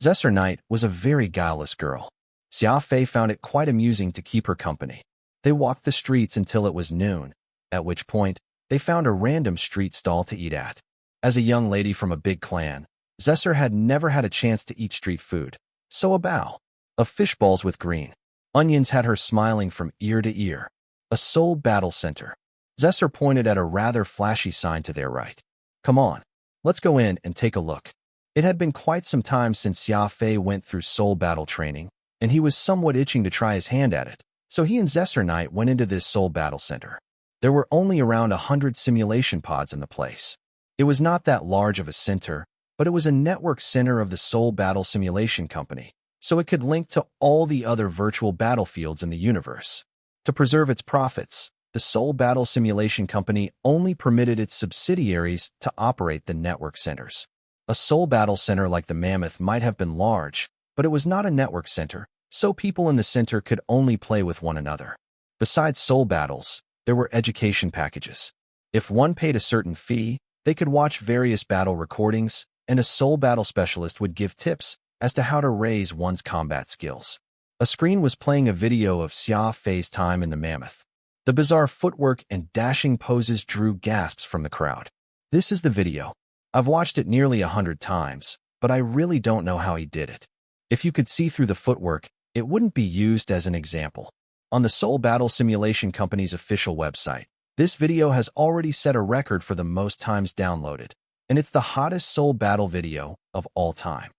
A: Zesser Knight was a very guileless girl. Xia Fei found it quite amusing to keep her company. They walked the streets until it was noon, at which point they found a random street stall to eat at. As a young lady from a big clan, Zesser had never had a chance to eat street food, so a bowl of fish balls with green onions had her smiling from ear to ear. A Soul Battle Center. Zesser pointed at a rather flashy sign to their right. Come on, let's go in and take a look. It had been quite some time since Xia Fei went through Soul Battle training, and he was somewhat itching to try his hand at it, so he and Zesser Knight went into this Soul Battle Center. There were only around 100 simulation pods in the place. It was not that large of a center, but it was a network center of the Soul Battle Simulation Company, so it could link to all the other virtual battlefields in the universe. To preserve its profits, the Soul Battle Simulation Company only permitted its subsidiaries to operate the network centers. A Soul Battle Center like the Mammoth might have been large, but it was not a network center, so people in the center could only play with one another. Besides Soul Battles, there were education packages. If one paid a certain fee, they could watch various battle recordings, and a Soul Battle specialist would give tips as to how to raise one's combat skills. A screen was playing a video of Xia Fei's time in the Mammoth. The bizarre footwork and dashing poses drew gasps from the crowd. This is the video. I've watched it nearly 100 times, but I really don't know how he did it. If you could see through the footwork, it wouldn't be used as an example. On the Soul Battle Simulation Company's official website, this video has already set a record for the most times downloaded, and it's the hottest Soul Battle video of all time.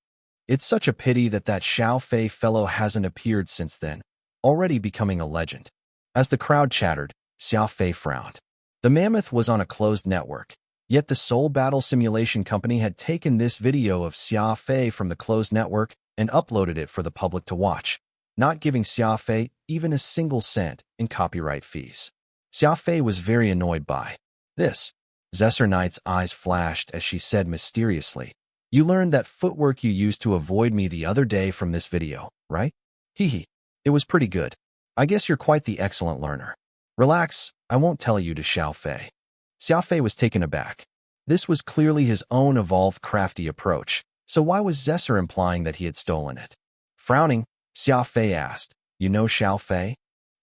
A: It's such a pity that Xia Fei fellow hasn't appeared since then, already becoming a legend. As the crowd chattered, Xia Fei frowned. The Mammoth was on a closed network, yet the Soul Battle Simulation Company had taken this video of Xia Fei from the closed network and uploaded it for the public to watch, not giving Xia Fei even a single cent in copyright fees. Xia Fei was very annoyed by this. Zesser Knight's eyes flashed as she said mysteriously, "You learned that footwork you used to avoid me the other day from this video, right? Hee. It was pretty good. I guess you're quite the excellent learner. Relax, I won't tell you to Xia Fei." Xia Fei was taken aback. This was clearly his own evolved crafty approach, so why was Zesser implying that he had stolen it? Frowning, Xia Fei asked, "You know Xia Fei?"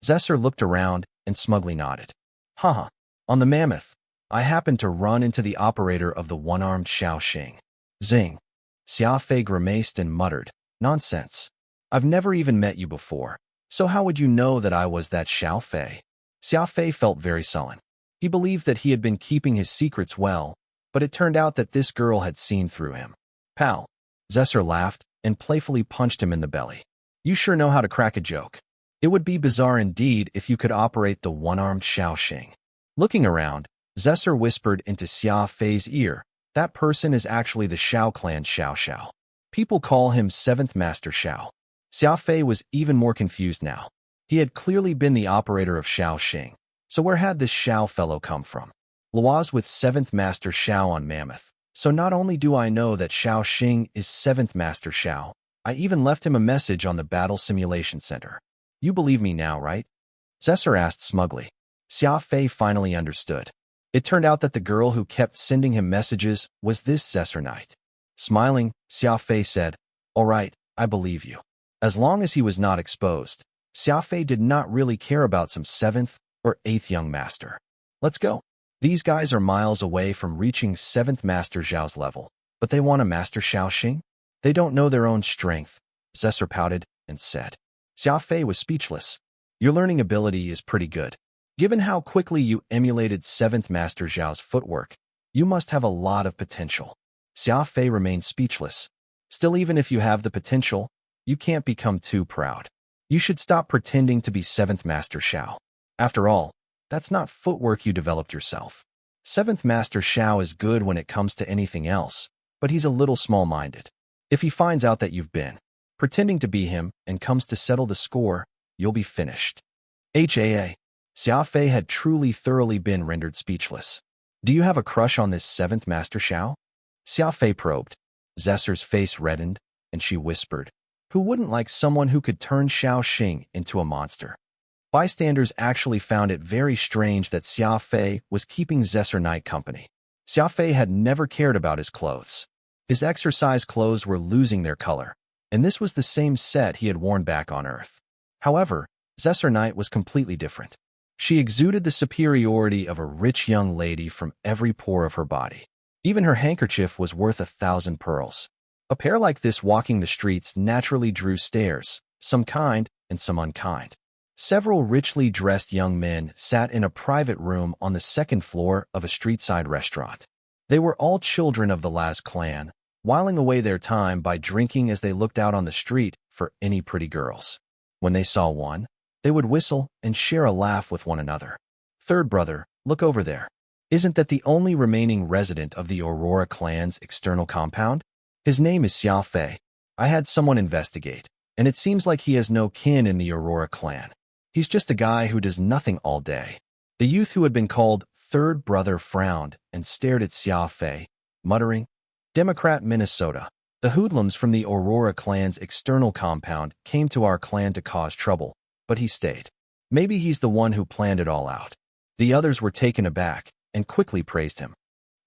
A: Zesser looked around and smugly nodded. Haha. On the Mammoth, I happened to run into the operator of the one-armed Shaoxing. Zing. Xia Fei grimaced and muttered, "Nonsense. I've never even met you before, so how would you know that I was that Xia Fei?" Xia Fei felt very sullen. He believed that he had been keeping his secrets well, but it turned out that this girl had seen through him. Pal. Zesser laughed and playfully punched him in the belly. You sure know how to crack a joke. It would be bizarre indeed if you could operate the one-armed Shaoxing. Looking around, Zesser whispered into Xia Fei's ear, that person is actually the Xiao clan Xiao. People call him 7th Master Xiao. Xia Fei was even more confused now. He had clearly been the operator of Shaoxing, so where had this Xiao fellow come from? Luoz with 7th Master Xiao on Mammoth. So not only do I know that Shaoxing is 7th Master Xiao, I even left him a message on the Battle Simulation Center. You believe me now, right? Zesser asked smugly. Xia Fei finally understood. It turned out that the girl who kept sending him messages was this Zesser Knight. Smiling, Xia Fei said, "All right, I believe you." As long as he was not exposed, Xia Fei did not really care about some 7th or 8th young master. Let's go. These guys are miles away from reaching 7th Master Zhao's level, but they want to master Shaoxing? They don't know their own strength, Zesser pouted and said. Xia Fei was speechless. Your learning ability is pretty good. Given how quickly you emulated 7th Master Zhao's footwork, you must have a lot of potential. Xia Fei remained speechless. Still, even if you have the potential, you can't become too proud. You should stop pretending to be 7th Master Xiao. After all, that's not footwork you developed yourself. 7th Master Xiao is good when it comes to anything else, but he's a little small-minded. If he finds out that you've been pretending to be him and comes to settle the score, you'll be finished. Xia Fei had truly thoroughly been rendered speechless. Do you have a crush on this 7th Master Xiao? Xia Fei probed. Zesser's face reddened, and she whispered, who wouldn't like someone who could turn Xiao Xing into a monster? Bystanders actually found it very strange that Xia Fei was keeping Zesser Knight company. Xia Fei had never cared about his clothes. His exercise clothes were losing their color, and this was the same set he had worn back on Earth. However, Zesser Knight was completely different. She exuded the superiority of a rich young lady from every pore of her body. Even her handkerchief was worth 1,000 pearls. A pair like this walking the streets naturally drew stares, some kind and some unkind. Several richly dressed young men sat in a private room on the 2nd floor of a street-side restaurant. They were all children of the Laz clan, whiling away their time by drinking as they looked out on the street for any pretty girls. When they saw one, they would whistle and share a laugh with one another. Third brother, look over there. Isn't that the only remaining resident of the Aurora clan's external compound? His name is Xia Fei. I had someone investigate, and it seems like he has no kin in the Aurora clan. He's just a guy who does nothing all day. The youth who had been called third brother frowned and stared at Xia Fei, muttering, Democrat Minnesota. The hoodlums from the Aurora clan's external compound came to our clan to cause trouble, but he stayed. Maybe he's the one who planned it all out. The others were taken aback and quickly praised him.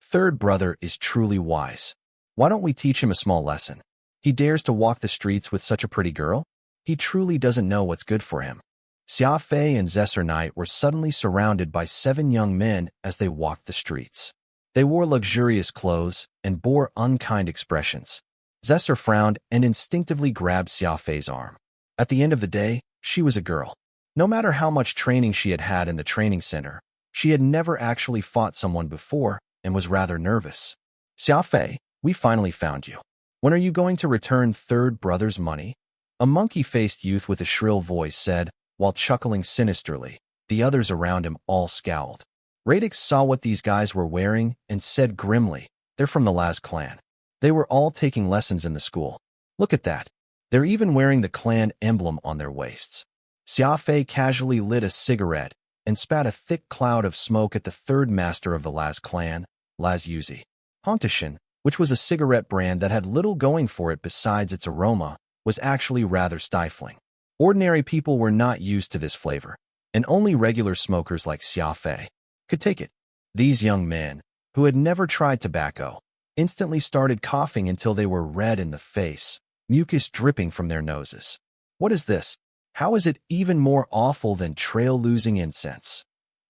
A: Third brother is truly wise. Why don't we teach him a small lesson? He dares to walk the streets with such a pretty girl? He truly doesn't know what's good for him. Xia Fei and Zesser Knight were suddenly surrounded by 7 young men as they walked the streets. They wore luxurious clothes and bore unkind expressions. Zesser frowned and instinctively grabbed Xia Fei's arm. At the end of the day, she was a girl. No matter how much training she had had in the training center, she had never actually fought someone before and was rather nervous. Xia Fei, we finally found you. When are you going to return third brother's money? A monkey-faced youth with a shrill voice said, while chuckling sinisterly. The others around him all scowled. Radix saw what these guys were wearing and said grimly, they're from the Laz clan. They were all taking lessons in the school. Look at that. They're even wearing the clan emblem on their waists. Xia Fei casually lit a cigarette and spat a thick cloud of smoke at the third master of the Laz clan, Laz Yuzi. Hontashin, which was a cigarette brand that had little going for it besides its aroma, was actually rather stifling. Ordinary people were not used to this flavor, and only regular smokers like Xia Fei could take it. These young men, who had never tried tobacco, instantly started coughing until they were red in the face, mucus dripping from their noses. What is this? How is it even more awful than trail-losing incense?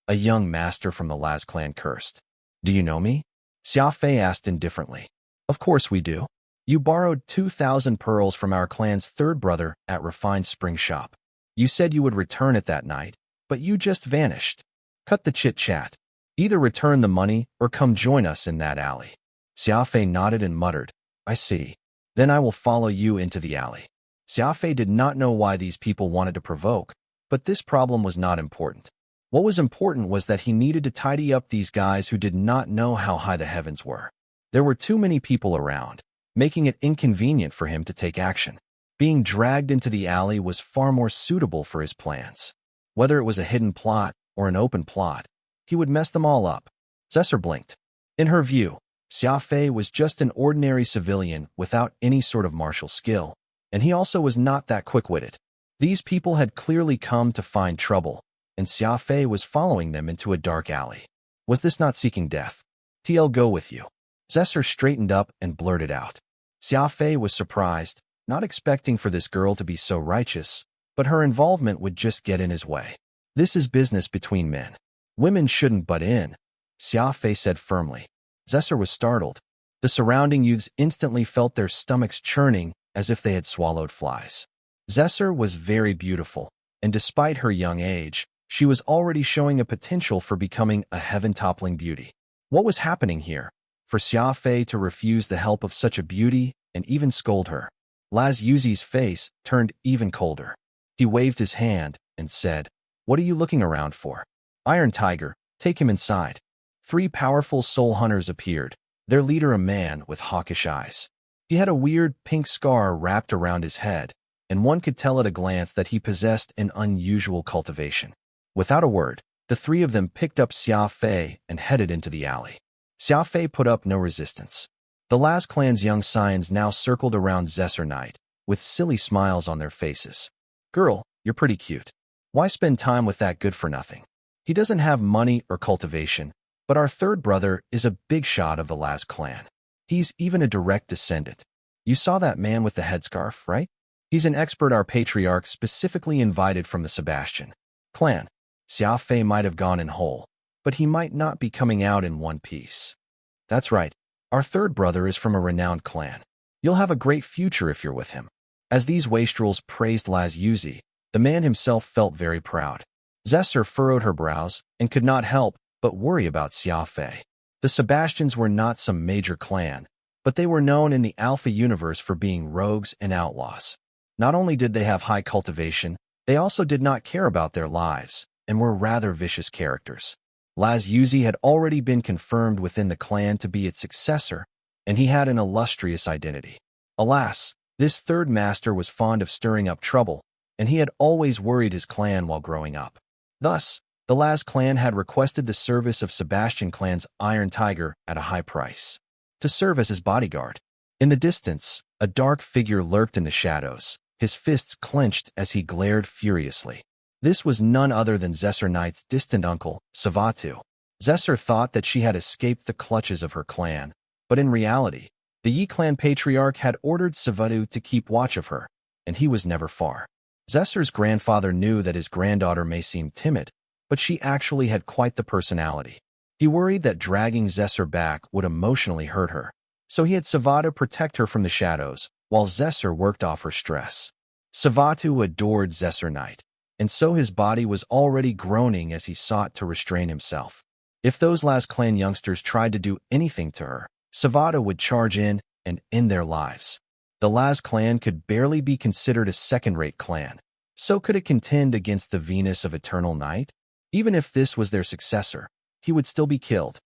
A: A young master from the Laz clan cursed. Do you know me? Xia Fei asked indifferently. Of course we do. You borrowed 2,000 pearls from our clan's third brother at Refined Spring Shop. You said you would return it that night, but you just vanished. Cut the chit-chat. Either return the money or come join us in that alley. Xia Fei nodded and muttered, I see. Then I will follow you into the alley. Xia Fei did not know why these people wanted to provoke, but this problem was not important. What was important was that he needed to tidy up these guys who did not know how high the heavens were. There were too many people around, making it inconvenient for him to take action. Being dragged into the alley was far more suitable for his plans. Whether it was a hidden plot or an open plot, he would mess them all up. Zesser blinked. In her view, Xia Fei was just an ordinary civilian without any sort of martial skill, and he also was not that quick-witted. These people had clearly come to find trouble, and Xia Fei was following them into a dark alley. Was this not seeking death? I'll go with you. Zesser straightened up and blurted out. Xia Fei was surprised, not expecting for this girl to be so righteous, but her involvement would just get in his way. This is business between men. Women shouldn't butt in, Xia Fei said firmly. Zesser was startled. The surrounding youths instantly felt their stomachs churning as if they had swallowed flies. Zesser was very beautiful, and despite her young age, she was already showing a potential for becoming a heaven-toppling beauty. What was happening here? for Xia Fei to refuse the help of such a beauty and even scold her. Laz Yuzi's face turned even colder. He waved his hand and said, "What are you looking around for? Iron Tiger, take him inside." 3 powerful soul hunters appeared, their leader a man with hawkish eyes. He had a weird pink scar wrapped around his head, and one could tell at a glance that he possessed an unusual cultivation. Without a word, the 3 of them picked up Xia Fei and headed into the alley. Xia Fei put up no resistance. The Laz clan's young scions now circled around Zesser Knight, with silly smiles on their faces. "Girl, you're pretty cute. Why spend time with that good-for-nothing? He doesn't have money or cultivation, but our third brother is a big shot of the Laz clan. He's even a direct descendant. You saw that man with the headscarf, right? He's an expert our patriarch specifically invited from the Sebastian clan." Xia Fei might have gone in whole, but he might not be coming out in one piece. "That's right. Our third brother is from a renowned clan. You'll have a great future if you're with him." As these wastrels praised Laz Yuzi, the man himself felt very proud. Zesser furrowed her brows and could not help but worry about Xia Fei. The Sebastians were not some major clan, but they were known in the Alpha universe for being rogues and outlaws. Not only did they have high cultivation, they also did not care about their lives and were rather vicious characters. Laz Yuzi had already been confirmed within the clan to be its successor, and he had an illustrious identity. Alas, this third master was fond of stirring up trouble, and he had always worried his clan while growing up. Thus, the Laz clan had requested the service of Sebastian clan's Iron Tiger at a high price, to serve as his bodyguard. In the distance, a dark figure lurked in the shadows, his fists clenched as he glared furiously. This was none other than Zesser Knight's distant uncle, Savatu. Zesser thought that she had escaped the clutches of her clan, but in reality, the Yi clan patriarch had ordered Savatu to keep watch of her, and he was never far. Zesser's grandfather knew that his granddaughter may seem timid, but she actually had quite the personality. He worried that dragging Zesser back would emotionally hurt her, so he had Savatu protect her from the shadows, while Zesser worked off her stress. Savatu adored Zesser Knight, and so his body was already groaning as he sought to restrain himself. If those Laz clan youngsters tried to do anything to her, Savatu would charge in and end their lives. The Laz clan could barely be considered a second-rate clan, so could it contend against the Venus of Eternal Night? Even if this was their successor, he would still be killed.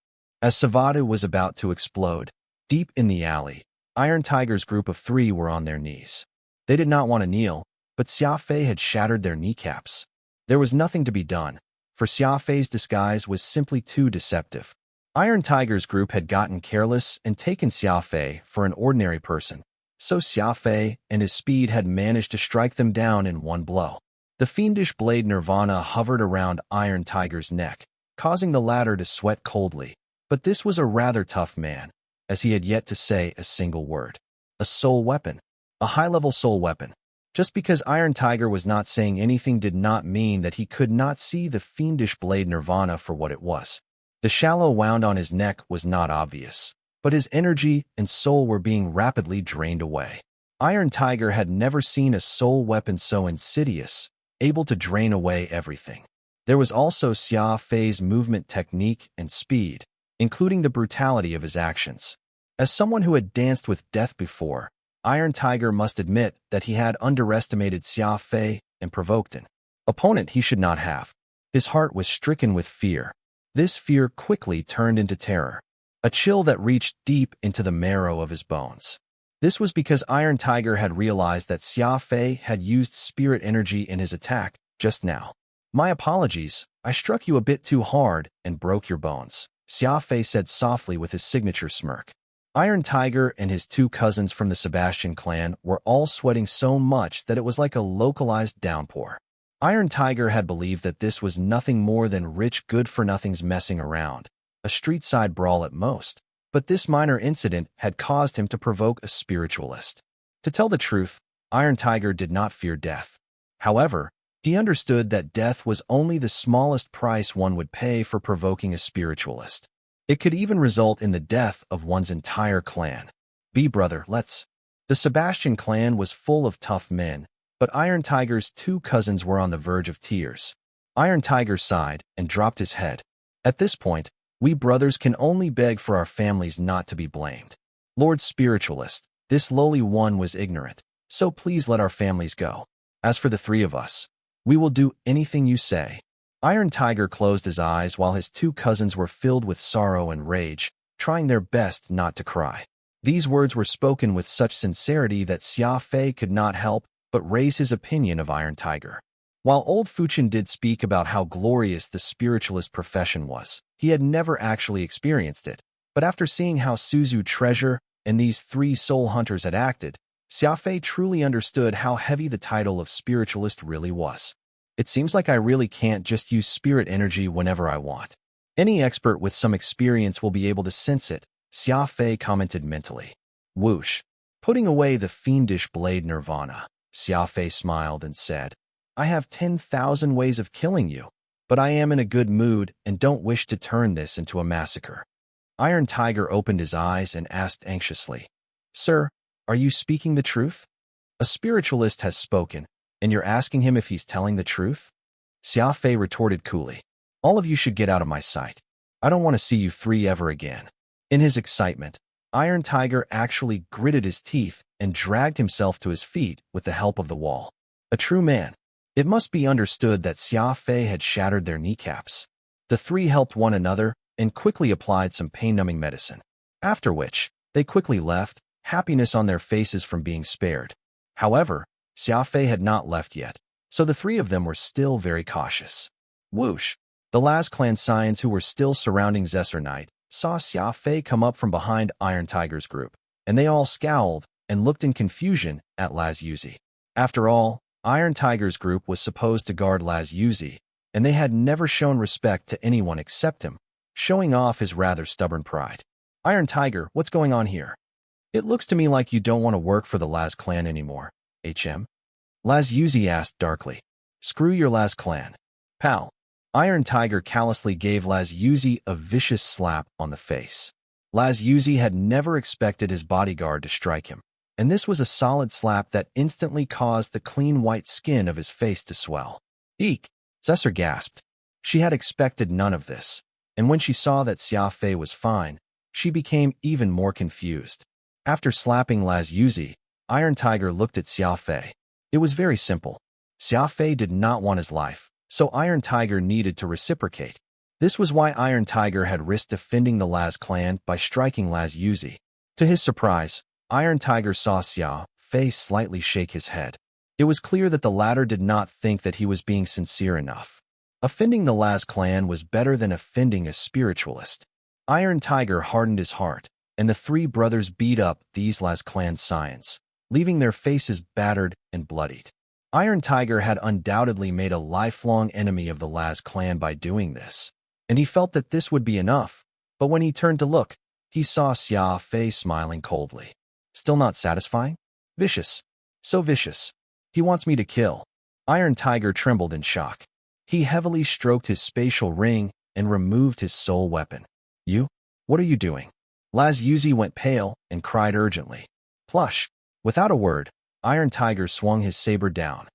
A: As Savatu was about to explode, deep in the alley, Iron Tiger's group of 3 were on their knees. They did not want to kneel, but Xia Fei had shattered their kneecaps. There was nothing to be done, for Xia Fei's disguise was simply too deceptive. Iron Tiger's group had gotten careless and taken Xia Fei for an ordinary person, so Xia Fei and his speed had managed to strike them down in one blow. The fiendish blade Nirvana hovered around Iron Tiger's neck, causing the latter to sweat coldly. But this was a rather tough man, as he had yet to say a single word. A soul weapon. A high-level soul weapon. Just because Iron Tiger was not saying anything did not mean that he could not see the fiendish blade Nirvana for what it was. The shallow wound on his neck was not obvious, but his energy and soul were being rapidly drained away. Iron Tiger had never seen a soul weapon so insidious, able to drain away everything. There was also Xia Fei's movement technique and speed, including the brutality of his actions. As someone who had danced with death before, Iron Tiger must admit that he had underestimated Xia Fei and provoked an opponent he should not have. His heart was stricken with fear. This fear quickly turned into terror, a chill that reached deep into the marrow of his bones. This was because Iron Tiger had realized that Xia Fei had used spirit energy in his attack just now. "My apologies, I struck you a bit too hard and broke your bones," Xia Fei said softly with his signature smirk. Iron Tiger and his 2 cousins from the Sebastian clan were all sweating so much that it was like a localized downpour. Iron Tiger had believed that this was nothing more than rich good-for-nothings messing around, a street-side brawl at most, but this minor incident had caused him to provoke a spiritualist. To tell the truth, Iron Tiger did not fear death. However, he understood that death was only the smallest price one would pay for provoking a spiritualist. It could even result in the death of one's entire clan. Brother, let's." The Sebastian clan was full of tough men, but Iron Tiger's 2 cousins were on the verge of tears. Iron Tiger sighed and dropped his head. At this point, We brothers can only beg for our families not to be blamed. Lord Spiritualist, this lowly one was ignorant, so please let our families go. As for the three of us, we will do anything you say. Iron Tiger closed his eyes while his two cousins were filled with sorrow and rage, trying their best not to cry. These words were spoken with such sincerity that Xia Fei could not help but raise his opinion of Iron Tiger. While old Fuchin did speak about how glorious the spiritualist profession was, he had never actually experienced it. But after seeing how Suzu Treasure and these three soul hunters had acted, Xia Fei truly understood how heavy the title of spiritualist really was. It seems like I really can't just use spirit energy whenever I want. Any expert with some experience will be able to sense it, Xia Fei commented mentally. Whoosh. Putting away the fiendish blade Nirvana, Xia Fei smiled and said, I have 10,000 ways of killing you, but I am in a good mood and don't wish to turn this into a massacre. Iron Tiger opened his eyes and asked anxiously, Sir, are you speaking the truth? A spiritualist has spoken, and you're asking him if he's telling the truth? Xia Fei retorted coolly, all of you should get out of my sight. I don't want to see you three ever again. In his excitement, Iron Tiger actually gritted his teeth and dragged himself to his feet with the help of the wall. A true man. It must be understood that Xia Fei had shattered their kneecaps. The three helped one another and quickly applied some pain-numbing medicine, after which they quickly left, happiness on their faces from being spared. However, Xia Fei had not left yet, so the three of them were still very cautious. Whoosh! The Laz clan Scions who were still surrounding Zesser Knight saw Xia Fei come up from behind Iron Tiger's group, and they all scowled and looked in confusion at Laz Yuzi. After all, Iron Tiger's group was supposed to guard Laz Yuzi, and they had never shown respect to anyone except him, showing off his rather stubborn pride. Iron Tiger, what's going on here? It looks to me like you don't want to work for the Laz clan anymore, HM? Laz Yuzi asked darkly. Screw your Laz clan. Pal. Iron Tiger callously gave Laz Yuzi a vicious slap on the face. Laz Yuzi had never expected his bodyguard to strike him, and this was a solid slap that instantly caused the clean white skin of his face to swell. Eek! Zesser gasped. She had expected none of this, and when she saw that Xia Fei was fine, she became even more confused. After slapping Laz Yuzi, Iron Tiger looked at Xia Fei. It was very simple. Xia Fei did not want his life, so Iron Tiger needed to reciprocate. This was why Iron Tiger had risked defending the Laz clan by striking Laz Yuzi. To his surprise, Iron Tiger saw Xia Fei slightly shake his head. It was clear that the latter did not think that he was being sincere enough. Offending the Laz clan was better than offending a spiritualist. Iron Tiger hardened his heart, and the three brothers beat up these Laz clan Scions, leaving their faces battered and bloodied. Iron Tiger had undoubtedly made a lifelong enemy of the Laz clan by doing this, and he felt that this would be enough, but when he turned to look, he saw Xia Fei smiling coldly. Still not satisfying? Vicious. So vicious. He wants me to kill. Iron Tiger trembled in shock. He heavily stroked his spatial ring and removed his soul weapon. You? What are you doing? Laz Yuzi went pale and cried urgently. Plush. Without a word, Iron Tiger swung his saber down.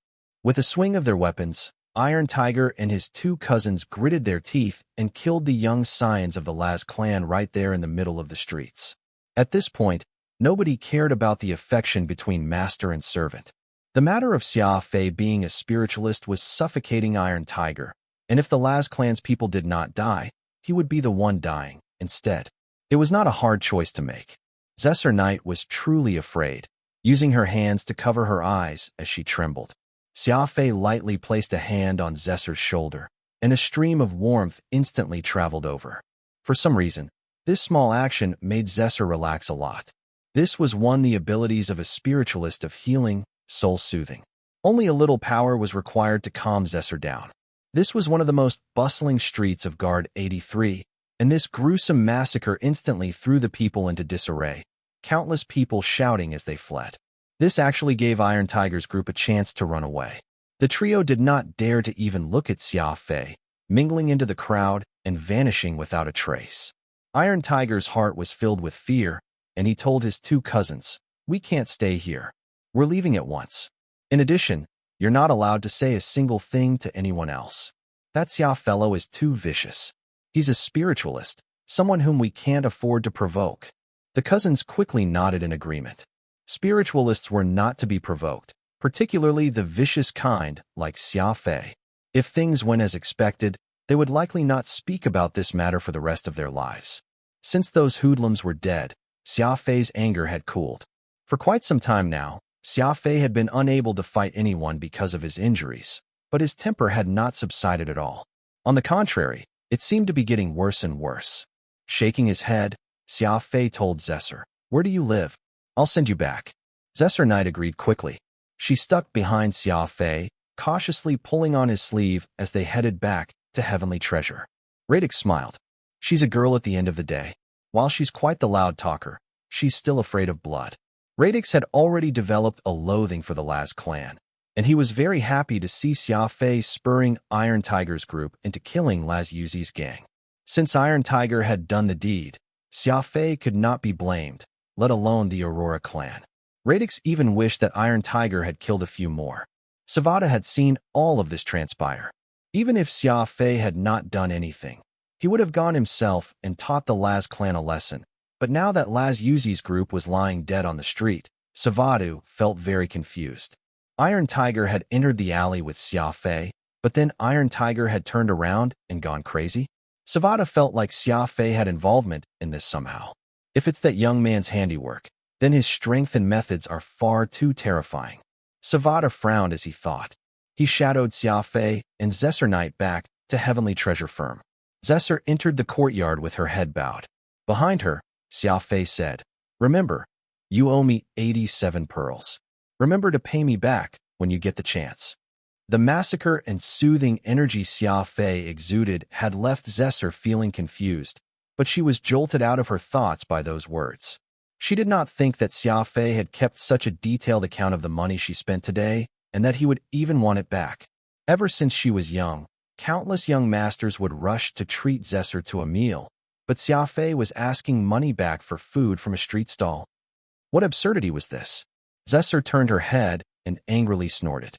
A: With a swing of their weapons, Iron Tiger and his two cousins gritted their teeth and killed the young Scions of the Laz clan right there in the middle of the streets. At this point, nobody cared about the affection between master and servant. The matter of Xia Fei being a spiritualist was suffocating Iron Tiger, and if the Laz clan's people did not die, he would be the one dying instead. It was not a hard choice to make. Zesser Knight was truly afraid, using her hands to cover her eyes as she trembled. Xia Fei lightly placed a hand on Zesser's shoulder, and a stream of warmth instantly traveled over. For some reason, this small action made Zesser relax a lot. This was one of the abilities of a spiritualist of healing, soul-soothing. Only a little power was required to calm Zesser down. This was one of the most bustling streets of Guard 83, and this gruesome massacre instantly threw the people into disarray, countless people shouting as they fled. This actually gave Iron Tiger's group a chance to run away. The trio did not dare to even look at Xia Fei, mingling into the crowd and vanishing without a trace. Iron Tiger's heart was filled with fear, and he told his two cousins, "We can't stay here. We're leaving at once. In addition, you're not allowed to say a single thing to anyone else. That Xia fellow is too vicious. He's a spiritualist, someone whom we can't afford to provoke. The cousins quickly nodded in agreement. Spiritualists were not to be provoked, particularly the vicious kind like Xia Fei. If things went as expected, they would likely not speak about this matter for the rest of their lives. Since those hoodlums were dead, Xia Fei's anger had cooled. For quite some time now, Xia Fei had been unable to fight anyone because of his injuries, but his temper had not subsided at all. On the contrary, it seemed to be getting worse and worse. Shaking his head, Xia Fei told Zesser, "Where do you live? I'll send you back." Zesser Knight agreed quickly. She stuck behind Xia Fei, cautiously pulling on his sleeve as they headed back to Heavenly Treasure. Radix smiled. She's a girl at the end of the day. While she's quite the loud talker, she's still afraid of blood. Radix had already developed a loathing for the Laz clan, and he was very happy to see Xia Fei spurring Iron Tiger's group into killing Laz Yuzi's gang. Since Iron Tiger had done the deed, Xia Fei could not be blamed, let alone the Aurora clan. Radix even wished that Iron Tiger had killed a few more. Savada had seen all of this transpire. Even if Xia Fei had not done anything, he would have gone himself and taught the Laz clan a lesson. But now that Laz Yuzi's group was lying dead on the street, Savadu felt very confused. Iron Tiger had entered the alley with Xia Fei, but then Iron Tiger had turned around and gone crazy. Savada felt like Xia Fei had involvement in this somehow. If it's that young man's handiwork, then his strength and methods are far too terrifying. Savada frowned as he thought. He shadowed Xia Fei and Zesser Knight back to Heavenly Treasure Firm. Zesser entered the courtyard with her head bowed. Behind her, Xia Fei said, "Remember, you owe me 87 pearls. Remember to pay me back when you get the chance." The massacre and soothing energy Xia Fei exuded had left Zesser feeling confused, but she was jolted out of her thoughts by those words. She did not think that Xia Fei had kept such a detailed account of the money she spent today, and that he would even want it back. Ever since she was young, countless young masters would rush to treat Zesser to a meal, but Xia Fei was asking money back for food from a street stall. What absurdity was this? Zesser turned her head and angrily snorted.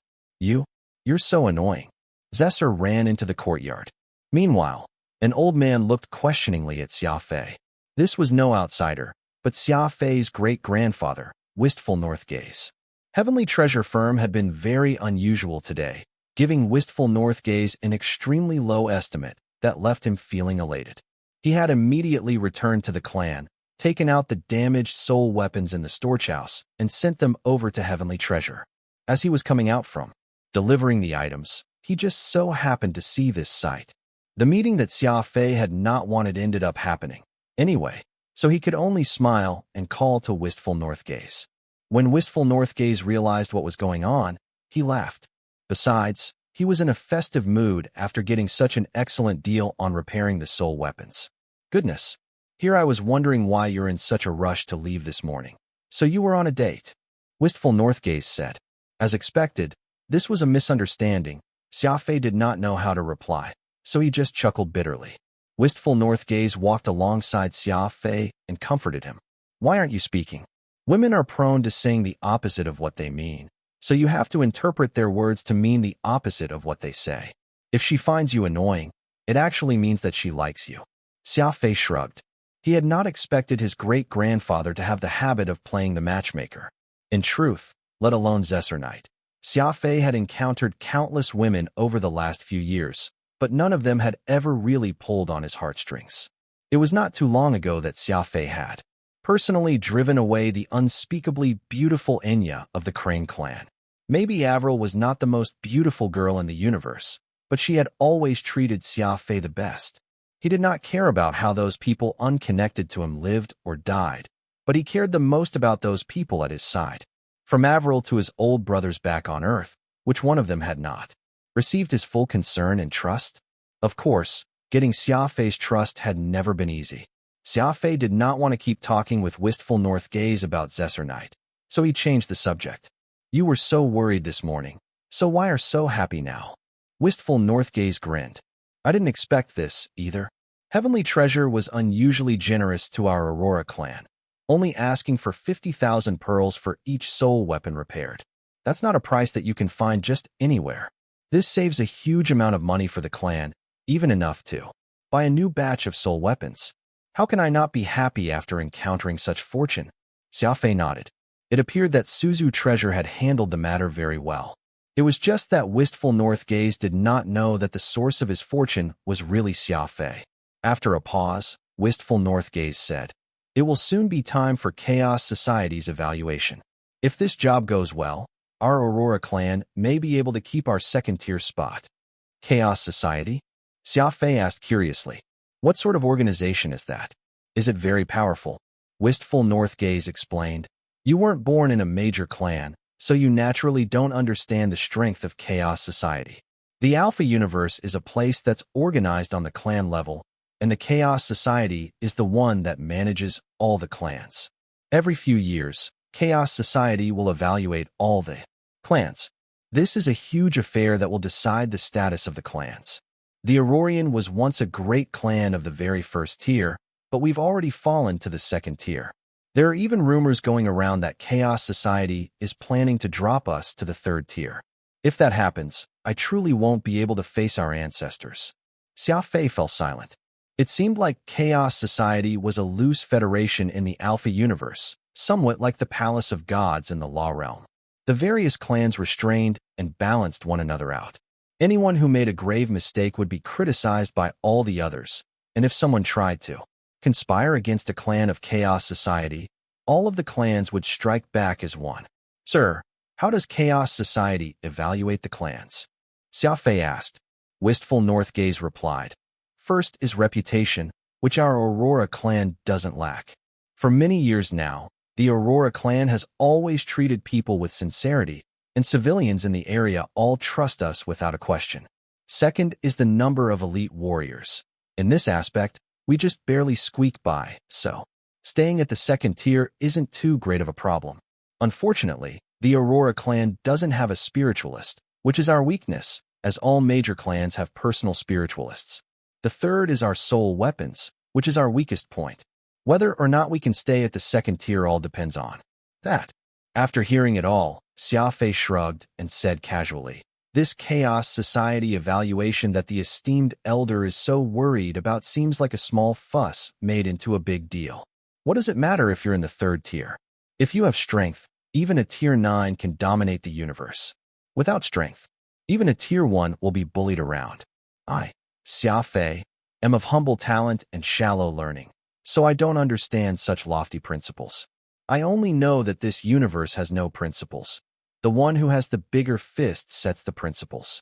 A: You're so annoying." Zesser ran into the courtyard. Meanwhile, an old man looked questioningly at Xia Fei. This was no outsider, but Xia Fei's great-grandfather, Wistful Northgaze. Heavenly Treasure Firm had been very unusual today, giving Wistful Northgaze an extremely low estimate that left him feeling elated. He had immediately returned to the clan, taken out the damaged soul weapons in the storage house, and sent them over to Heavenly Treasure. As he was coming out from delivering the items, he just so happened to see this sight. The meeting that Xia Fei had not wanted ended up happening anyway, so he could only smile and call to Wistful Northgaze. When Wistful Northgaze realized what was going on, he laughed. Besides, he was in a festive mood after getting such an excellent deal on repairing the soul weapons. "Goodness, here I was wondering why you're in such a rush to leave this morning. So you were on a date?" Wistful Northgaze said. As expected, this was a misunderstanding. Xia Fei did not know how to reply, so he just chuckled bitterly. Wistful Northgaze walked alongside Xia Fei and comforted him. "Why aren't you speaking? Women are prone to saying the opposite of what they mean, so you have to interpret their words to mean the opposite of what they say. If she finds you annoying, it actually means that she likes you." Xia Fei shrugged. He had not expected his great-grandfather to have the habit of playing the matchmaker. In truth, let alone Zesser Knight, Xia Fei had encountered countless women over the last few years, but none of them had ever really pulled on his heartstrings. It was not too long ago that Xia Fei had personally driven away the unspeakably beautiful Enya of the Crane clan. Maybe Avril was not the most beautiful girl in the universe, but she had always treated Xia Fei the best. He did not care about how those people unconnected to him lived or died, but he cared the most about those people at his side. From Avril to his old brothers back on Earth, which one of them had not received his full concern and trust? Of course, getting Xia Fei's trust had never been easy. Xia Fei did not want to keep talking with Wistful Northgaze about Zesser Knight, so he changed the subject. "You were so worried this morning, so why are so happy now?" Wistful Northgaze grinned. "I didn't expect this, either. Heavenly Treasure was unusually generous to our Aurora clan, only asking for 50,000 pearls for each soul weapon repaired. That's not a price that you can find just anywhere. This saves a huge amount of money for the clan, even enough to buy a new batch of soul weapons." How can I not be happy after encountering such fortune? Xia Fei nodded. It appeared that Suzu Treasure had handled the matter very well. It was just that wistful North Gaze did not know that the source of his fortune was really Xia Fei. After a pause, wistful North Gaze said, "It will soon be time for Chaos Society's evaluation. If this job goes well, our Aurora clan may be able to keep our second-tier spot." Chaos Society? Xia Fei asked curiously. What sort of organization is that? Is it very powerful? Wistful North Gaze explained. You weren't born in a major clan, so you naturally don't understand the strength of Chaos Society. The Alpha Universe is a place that's organized on the clan level, and the Chaos Society is the one that manages all the clans. Every few years, Chaos Society will evaluate all the clans. This is a huge affair that will decide the status of the clans. The Aurorian was once a great clan of the very first tier, but we've already fallen to the second tier. There are even rumors going around that Chaos Society is planning to drop us to the third tier. If that happens, I truly won't be able to face our ancestors. Xia Fei fell silent. It seemed like Chaos Society was a loose federation in the Alpha Universe, somewhat like the Palace of Gods in the Law Realm. The various clans restrained and balanced one another out. Anyone who made a grave mistake would be criticized by all the others, and if someone tried to conspire against a clan of Chaos Society, all of the clans would strike back as one. Sir, how does Chaos Society evaluate the clans? Xia Fei asked. Wistful North Gaze replied. First is reputation, which our Aurora clan doesn't lack. For many years now, the Aurora clan has always treated people with sincerity, and civilians in the area all trust us without a question. Second is the number of elite warriors. In this aspect, we just barely squeak by, so staying at the second tier isn't too great of a problem. Unfortunately, the Aurora clan doesn't have a spiritualist, which is our weakness, as all major clans have personal spiritualists. The third is our soul weapons, which is our weakest point. Whether or not we can stay at the second tier all depends on that. After hearing it all, Xia Fei shrugged and said casually, "This Chaos Society evaluation that the esteemed elder is so worried about seems like a small fuss made into a big deal. What does it matter if you're in the third tier? If you have strength, even a tier 9 can dominate the universe. Without strength, even a tier 1 will be bullied around. I, Xia Fei, am of humble talent and shallow learning, so I don't understand such lofty principles. I only know that this universe has no principles. The one who has the bigger fist sets the principles."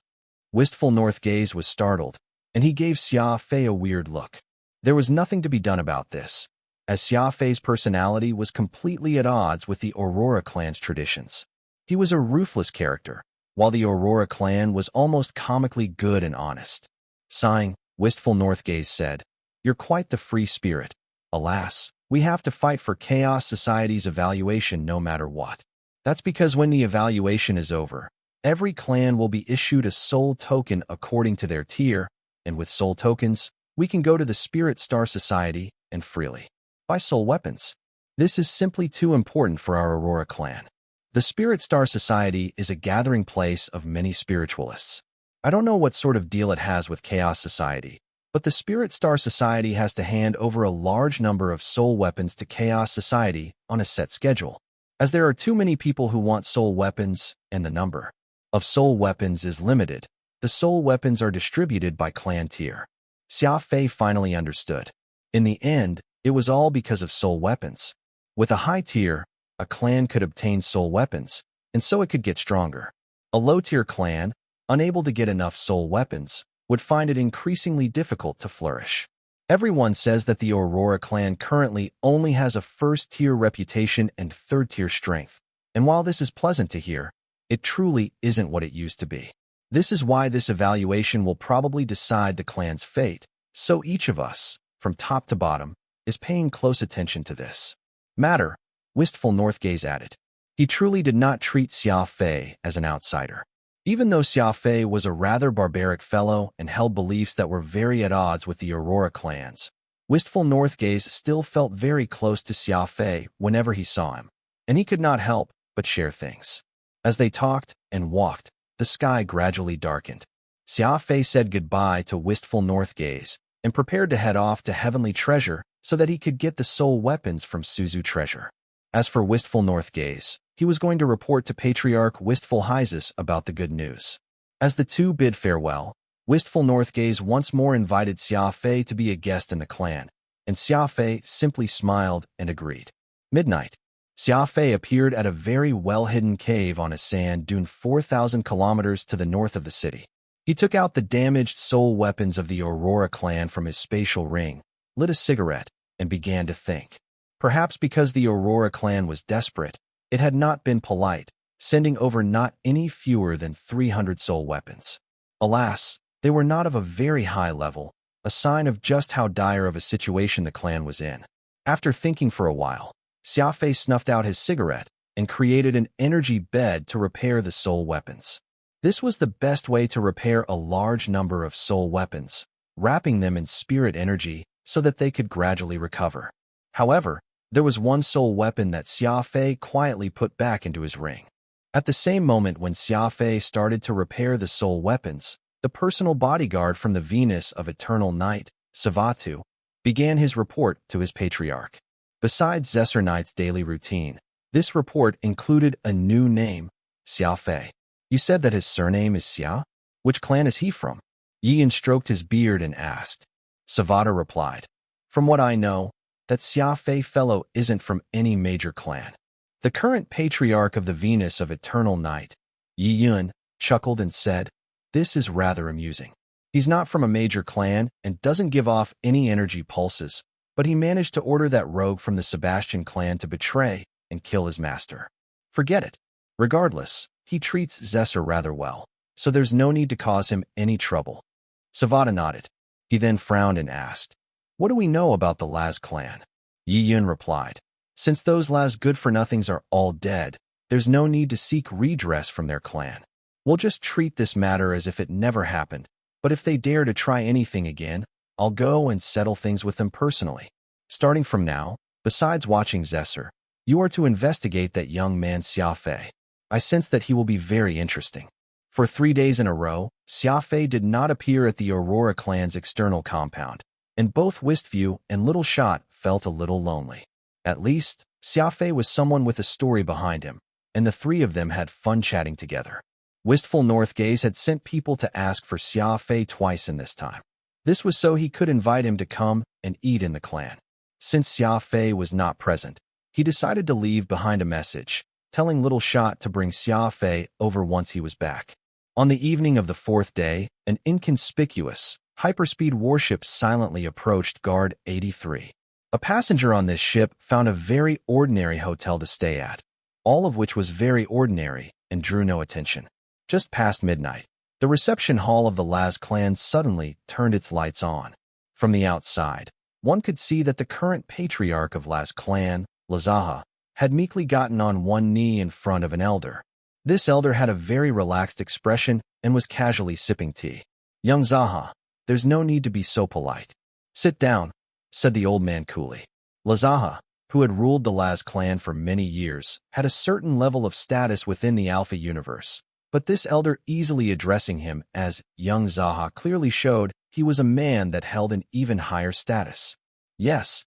A: Wistful North Gaze was startled, and he gave Xia Fei a weird look. There was nothing to be done about this, as Xia Fei's personality was completely at odds with the Aurora clan's traditions. He was a ruthless character, while the Aurora clan was almost comically good and honest. Sighing, Wistful North Gaze said, "You're quite the free spirit. Alas, we have to fight for Chaos Society's evaluation no matter what. That's because when the evaluation is over, every clan will be issued a soul token according to their tier, and with soul tokens, we can go to the Spirit Star Society and freely buy soul weapons. This is simply too important for our Aurora clan. The Spirit Star Society is a gathering place of many spiritualists. I don't know what sort of deal it has with Chaos Society, but the Spirit Star Society has to hand over a large number of soul weapons to Chaos Society on a set schedule. As there are too many people who want soul weapons, and the number of soul weapons is limited, the soul weapons are distributed by clan tier." Xia Fei finally understood. In the end, it was all because of soul weapons. With a high tier, a clan could obtain soul weapons, and so it could get stronger. A low-tier clan, unable to get enough soul weapons, would find it increasingly difficult to flourish. Everyone says that the Aurora clan currently only has a first-tier reputation and third-tier strength, and while this is pleasant to hear, it truly isn't what it used to be. This is why this evaluation will probably decide the clan's fate, so each of us, from top to bottom, is paying close attention to this matter, Wistful North Gaze added. He truly did not treat Xia Fei as an outsider. Even though Xia Fei was a rather barbaric fellow and held beliefs that were very at odds with the Aurora clans, Wistful North Gaze still felt very close to Xia Fei whenever he saw him, and he could not help but share things. As they talked and walked, the sky gradually darkened. Xia Fei said goodbye to Wistful North Gaze and prepared to head off to Heavenly Treasure so that he could get the soul weapons from Suzu treasure. As for Wistful Northgaze, he was going to report to Patriarch Wistful Hyzus about the good news. As the two bid farewell, Wistful Northgaze once more invited Xia Fei to be a guest in the clan, and Xia Fei simply smiled and agreed. Midnight. Xia Fei appeared at a very well-hidden cave on a sand dune 4,000 kilometers to the north of the city. He took out the damaged soul weapons of the Aurora clan from his spatial ring, lit a cigarette, and began to think. Perhaps because the Aurora clan was desperate, it had not been polite, sending over not any fewer than 300 soul weapons. Alas, they were not of a very high level, a sign of just how dire of a situation the clan was in. After thinking for a while, Xia Fei snuffed out his cigarette and created an energy bed to repair the soul weapons. This was the best way to repair a large number of soul weapons, wrapping them in spirit energy so that they could gradually recover. However, there was one soul weapon that Xia Fei quietly put back into his ring. At the same moment when Xia Fei started to repair the soul weapons, the personal bodyguard from the Venus of Eternal Night, Savatu, began his report to his patriarch. Besides Zesser Knight's daily routine, this report included a new name, Xia Fei. You said that his surname is Xia? Which clan is he from? Yian stroked his beard and asked. Savata replied. From what I know, that Xia Fei fellow isn't from any major clan. The current patriarch of the Venus of Eternal Night, Yi Yun, chuckled and said, this is rather amusing. He's not from a major clan and doesn't give off any energy pulses, but he managed to order that rogue from the Sebastian clan to betray and kill his master. Forget it. Regardless, he treats Zesser rather well, so there's no need to cause him any trouble. Savata nodded. He then frowned and asked, what do we know about the Laz clan? Yi Yun replied, since those Laz good-for-nothings are all dead, there's no need to seek redress from their clan. We'll just treat this matter as if it never happened, but if they dare to try anything again, I'll go and settle things with them personally. Starting from now, besides watching Zesser, you are to investigate that young man Xia Fei. I sense that he will be very interesting. For 3 days in a row, Xia Fei did not appear at the Aurora clan's external compound, and both Wistview and Little Shot felt a little lonely. At least, Xia Fei was someone with a story behind him, and the three of them had fun chatting together. Wistful Northgaze had sent people to ask for Xia Fei twice in this time. This was so he could invite him to come and eat in the clan. Since Xia Fei was not present, he decided to leave behind a message, telling Little Shot to bring Xia Fei over once he was back. On the evening of the 4th day, an inconspicuous, hyperspeed warship silently approached Guard 83. A passenger on this ship found a very ordinary hotel to stay at, all of which was very ordinary and drew no attention. Just past midnight, the reception hall of the Laz clan suddenly turned its lights on. From the outside, one could see that the current patriarch of Laz clan, Lazaha, had meekly gotten on one knee in front of an elder. This elder had a very relaxed expression and was casually sipping tea. Young Zaha, there's no need to be so polite. Sit down, said the old man coolly. Lazaha, who had ruled the Laz clan for many years, had a certain level of status within the Alpha universe. But this elder easily addressing him as young Zaha clearly showed he was a man that held an even higher status. Yes.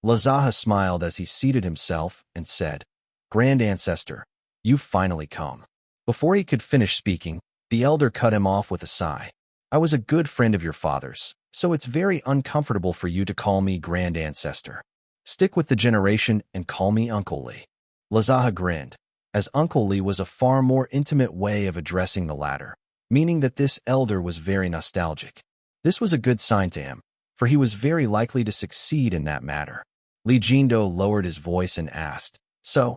A: Lazaha smiled as he seated himself and said, Grand Ancestor, you've finally come. Before he could finish speaking, the elder cut him off with a sigh. I was a good friend of your father's, so it's very uncomfortable for you to call me Grand Ancestor. Stick with the generation and call me Uncle Lee. Lazaha grinned, as Uncle Lee was a far more intimate way of addressing the latter, meaning that this elder was very nostalgic. This was a good sign to him, for he was very likely to succeed in that matter. Li Jindo lowered his voice and asked, So,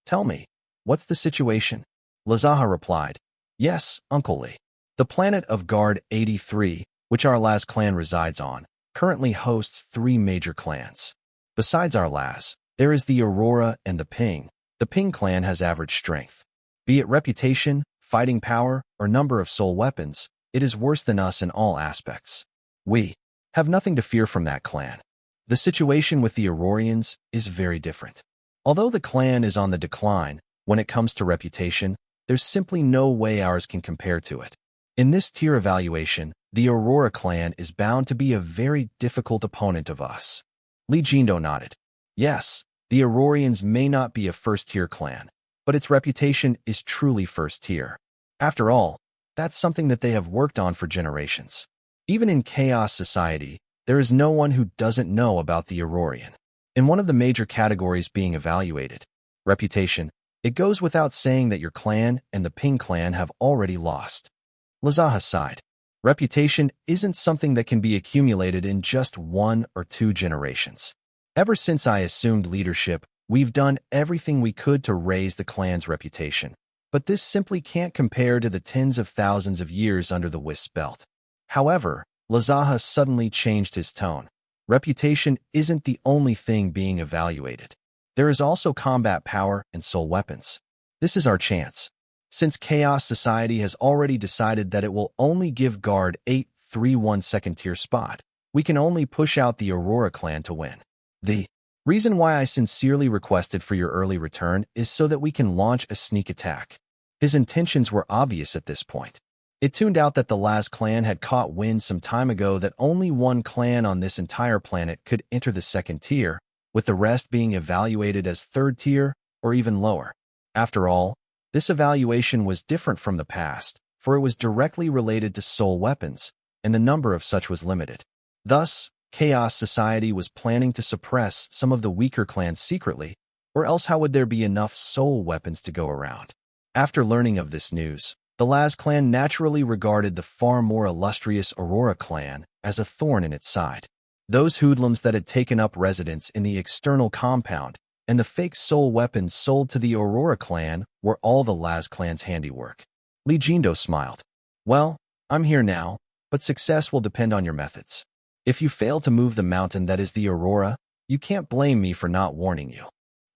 A: tell me, what's the situation? Lazaha replied, Yes, Uncle Lee. The planet of Guard 83, which our Laz clan resides on, currently hosts 3 major clans. Besides our Laz, there is the Aurora and the Ping. The Ping clan has average strength. Be it reputation, fighting power, or number of soul weapons, it is worse than us in all aspects. We have nothing to fear from that clan. The situation with the Aurorians is very different. Although the clan is on the decline, when it comes to reputation, there's simply no way ours can compare to it. In this tier evaluation, the Aurora clan is bound to be a very difficult opponent of us. Li Jindo nodded. Yes, the Aurorians may not be a first-tier clan, but its reputation is truly first-tier. After all, that's something that they have worked on for generations. Even in chaos society, there is no one who doesn't know about the Aurorian. In one of the major categories being evaluated, reputation, it goes without saying that your clan and the Ping clan have already lost. Lazaha sighed. Reputation isn't something that can be accumulated in just 1 or 2 generations. Ever since I assumed leadership, we've done everything we could to raise the clan's reputation. But this simply can't compare to the tens of thousands of years under the Wisp belt. However, Lazaha suddenly changed his tone. Reputation isn't the only thing being evaluated. There is also combat power and soul weapons. This is our chance. Since Chaos Society has already decided that it will only give Guard 831 second-tier spot, we can only push out the Aurora clan to win. The reason why I sincerely requested for your early return is so that we can launch a sneak attack. His intentions were obvious at this point. It turned out that the Laz clan had caught wind some time ago that only one clan on this entire planet could enter the second tier, with the rest being evaluated as third tier or even lower. After all, this evaluation was different from the past, for it was directly related to soul weapons, and the number of such was limited. Thus, Chaos Society was planning to suppress some of the weaker clans secretly, or else how would there be enough soul weapons to go around? After learning of this news, the Laz clan naturally regarded the far more illustrious Aurora clan as a thorn in its side. Those hoodlums that had taken up residence in the external compound and the fake soul weapons sold to the Aurora clan were all the Laz clan's handiwork. Li Jindo smiled. Well, I'm here now, but success will depend on your methods. If you fail to move the mountain that is the Aurora, you can't blame me for not warning you.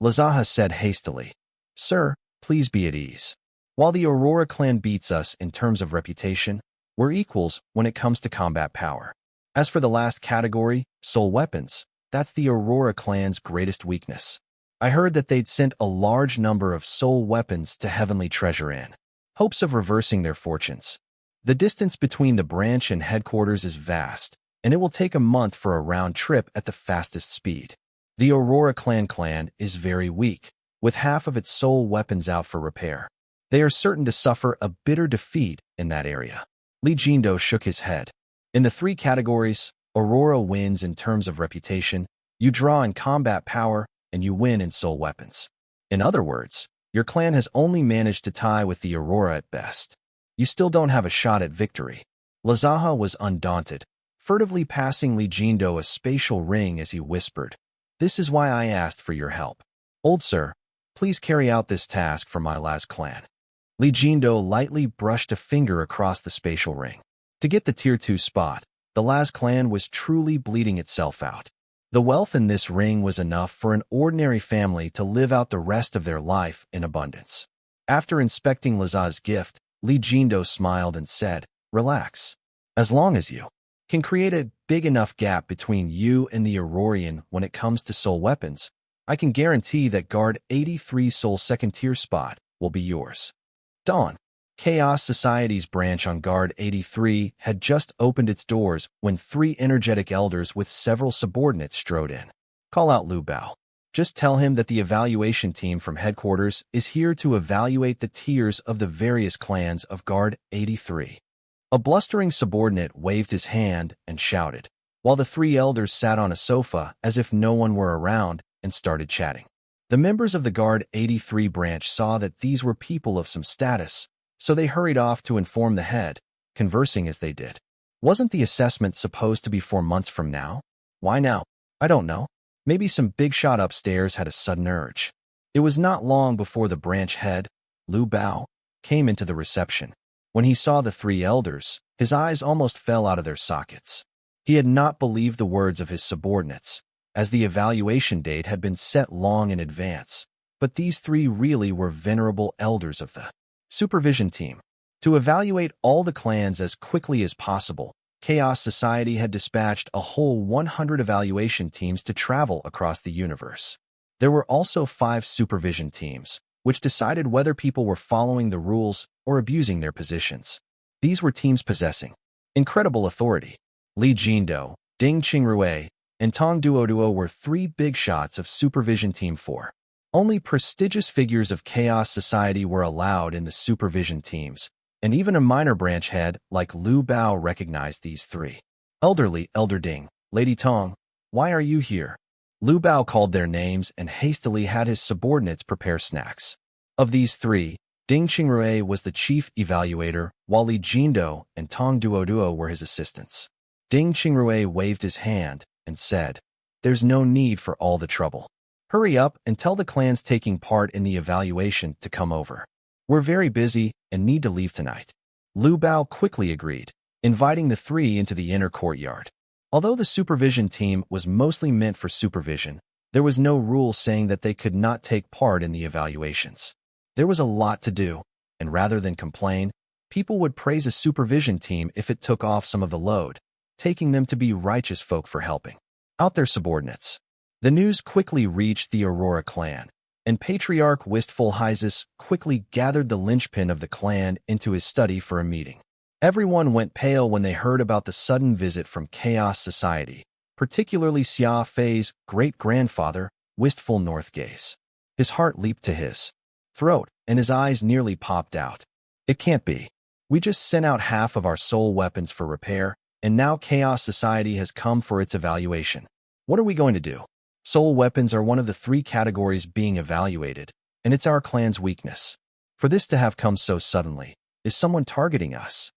A: Lazaha said hastily. Sir, please be at ease. While the Aurora clan beats us in terms of reputation, we're equals when it comes to combat power. As for the last category, soul weapons, that's the Aurora clan's greatest weakness. I heard that they'd sent a large number of soul weapons to Heavenly Treasure in hopes of reversing their fortunes. The distance between the branch and headquarters is vast, and it will take a month for a round trip at the fastest speed. The Aurora clan is very weak, with half of its soul weapons out for repair. They are certain to suffer a bitter defeat in that area. Li Jindo shook his head. In the 3 categories, Aurora wins in terms of reputation, you draw in combat power, and you win in soul weapons. In other words, your clan has only managed to tie with the Aurora at best. You still don't have a shot at victory. Lazaha was undaunted, furtively passing Li Jindo a spatial ring as he whispered, This is why I asked for your help. Old sir, please carry out this task for my Laz clan. Li Jindo lightly brushed a finger across the spatial ring. To get the Tier 2 spot, the Laz clan was truly bleeding itself out. The wealth in this ring was enough for an ordinary family to live out the rest of their life in abundance. After inspecting Laza's gift, Li Jindo smiled and said, Relax. As long as you can create a big enough gap between you and the Aurorian when it comes to soul weapons, I can guarantee that Guard 83 Soul second tier spot will be yours. Dawn. Chaos Society's branch on Guard 83 had just opened its doors when 3 energetic elders with several subordinates strode in. Call out Lu Bao. Just tell him that the evaluation team from headquarters is here to evaluate the tiers of the various clans of Guard 83. A blustering subordinate waved his hand and shouted, while the 3 elders sat on a sofa as if no one were around and started chatting. The members of the Guard 83 branch saw that these were people of some status, so they hurried off to inform the head, conversing as they did. Wasn't the assessment supposed to be 4 months from now? Why now? I don't know. Maybe some big shot upstairs had a sudden urge. It was not long before the branch head, Lu Bao, came into the reception. When he saw the 3 elders, his eyes almost fell out of their sockets. He had not believed the words of his subordinates, as the evaluation date had been set long in advance, but these 3 really were venerable elders of the supervision team. To evaluate all the clans as quickly as possible, Chaos Society had dispatched a whole 100 evaluation teams to travel across the universe. There were also 5 supervision teams, which decided whether people were following the rules or abusing their positions. These were teams possessing incredible authority. Li Jindo, Ding Qingrui, and Tong Duo were three big shots of Supervision Team 4. Only prestigious figures of Chaos Society were allowed in the Supervision teams, and even a minor branch head like Lu Bao recognized these three. Elderly, Elder Ding, Lady Tong, why are you here? Lu Bao called their names and hastily had his subordinates prepare snacks. Of these three, Ding Qingrui was the chief evaluator, while Li Jindo and Tong Duo were his assistants. Ding Qingrui waved his hand and said, "There's no need for all the trouble. Hurry up and tell the clans taking part in the evaluation to come over. We're very busy and need to leave tonight." Lu Bao quickly agreed, inviting the three into the inner courtyard. Although the supervision team was mostly meant for supervision, there was no rule saying that they could not take part in the evaluations. There was a lot to do, and rather than complain, people would praise a supervision team if it took off some of the load, taking them to be righteous folk for helping out their subordinates. The news quickly reached the Aurora clan, and Patriarch Wistful Hyzus quickly gathered the linchpin of the clan into his study for a meeting. Everyone went pale when they heard about the sudden visit from Chaos Society, particularly Xia Fei's great-grandfather, Wistful Northgaze. His heart leaped to his throat, and his eyes nearly popped out. It can't be. We just sent out half of our soul weapons for repair, and now Chaos Society has come for its evaluation. What are we going to do? Soul weapons are one of the three categories being evaluated, and it's our clan's weakness. For this to have come so suddenly, is someone targeting us?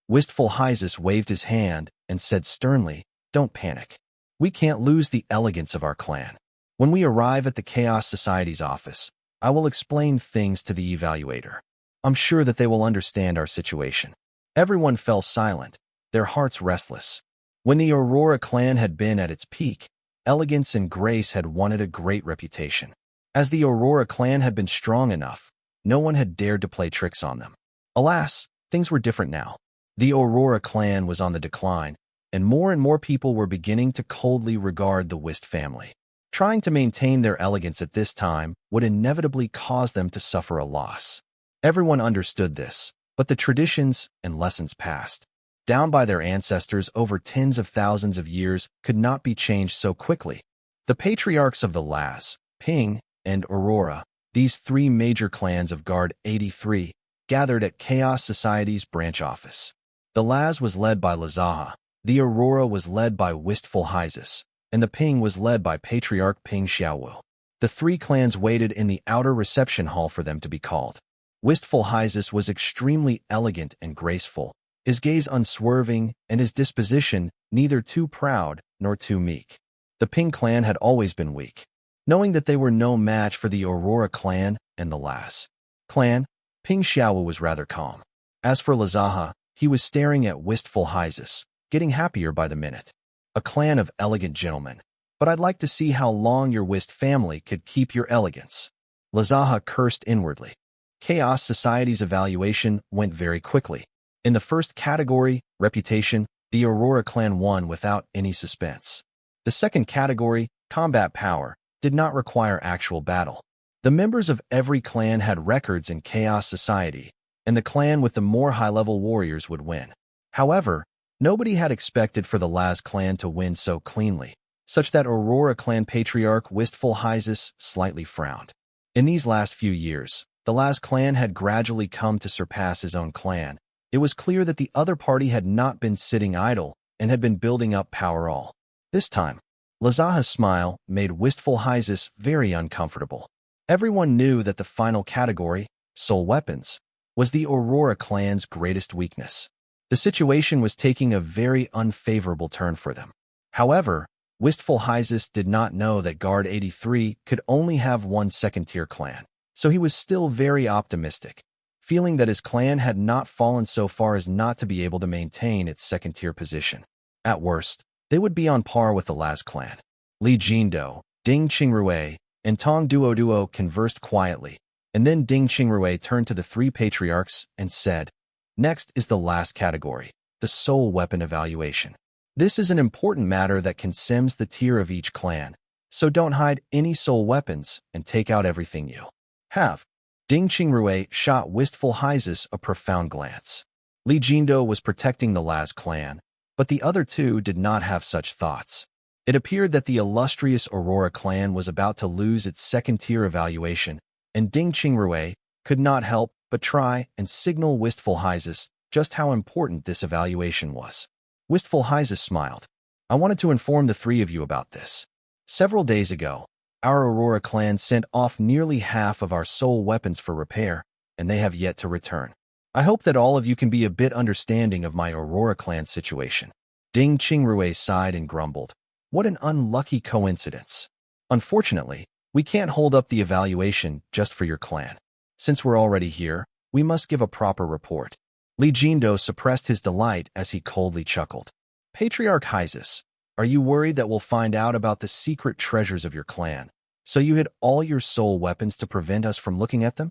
A: Wistful Hyzus waved his hand and said sternly, "Don't panic. We can't lose the elegance of our clan. When we arrive at the Chaos Society's office, I will explain things to the evaluator. I'm sure that they will understand our situation." Everyone fell silent, their hearts restless. When the Aurora clan had been at its peak, elegance and grace had won it a great reputation. As the Aurora clan had been strong enough, no one had dared to play tricks on them. Alas, things were different now. The Aurora clan was on the decline, and more people were beginning to coldly regard the Wist family. Trying to maintain their elegance at this time would inevitably cause them to suffer a loss. Everyone understood this, but the traditions and lessons passed down by their ancestors over tens of thousands of years could not be changed so quickly. The patriarchs of the Laz, Ping, and Aurora, these three major clans of Guard 83, gathered at Chaos Society's branch office. The Laz was led by Lazaha, the Aurora was led by Wistful Hyzus, and the Ping was led by Patriarch Ping Xiaowu. The three clans waited in the outer reception hall for them to be called. Wistful Hyzus was extremely elegant and graceful, his gaze unswerving and his disposition neither too proud nor too meek. The Ping clan had always been weak. Knowing that they were no match for the Aurora clan and the Laz clan, Ping Xiaowu was rather calm. As for Lazaha, he was staring at Wistful Hyzus, getting happier by the minute. "A clan of elegant gentlemen, but I'd like to see how long your Wist family could keep your elegance." Lazaha cursed inwardly. Chaos Society's evaluation went very quickly. In the first category, reputation, the Aurora clan won without any suspense. The second category, combat power, did not require actual battle. The members of every clan had records in Chaos Society, and the clan with the more high-level warriors would win. However, nobody had expected for the Laz clan to win so cleanly, such that Aurora clan patriarch Wistful Hyzus slightly frowned. In these last few years, the Laz clan had gradually come to surpass his own clan. It was clear that the other party had not been sitting idle and had been building up power all this time. Lazaha's smile made Wistful Hyzus very uncomfortable. Everyone knew that the final category, soul weapons, was the Aurora clan's greatest weakness. The situation was taking a very unfavorable turn for them. However, Wistful Hyzus did not know that Guard 83 could only have one second-tier clan, so he was still very optimistic, feeling that his clan had not fallen so far as not to be able to maintain its second-tier position. At worst, they would be on par with the Laz clan. Li Jindo, Ding Qingrui, and Tong Duo conversed quietly, and then Ding Qingrui turned to the three patriarchs and said, "Next is the last category, the soul weapon evaluation. This is an important matter that consumes the tier of each clan, so don't hide any soul weapons and take out everything you have." Ding Qingrui shot Wistful Hyzus a profound glance. Li Jindo was protecting the Laz clan, but the other two did not have such thoughts. It appeared that the illustrious Aurora clan was about to lose its second-tier evaluation, and Ding Qingrui could not help but try and signal Wistful Hyzus just how important this evaluation was. Wistful Hyzus smiled. I wanted to inform the three of you about this. Several days ago, our Aurora clan sent off nearly half of our soul weapons for repair, and they have yet to return. I hope that all of you can be a bit understanding of my Aurora clan situation. Ding Qingrui sighed and grumbled. What an unlucky coincidence. Unfortunately, we can't hold up the evaluation just for your clan. Since we're already here, we must give a proper report. Li Jindo suppressed his delight as he coldly chuckled. Patriarch Hyzus, are you worried that we'll find out about the secret treasures of your clan, so you hid all your soul weapons to prevent us from looking at them?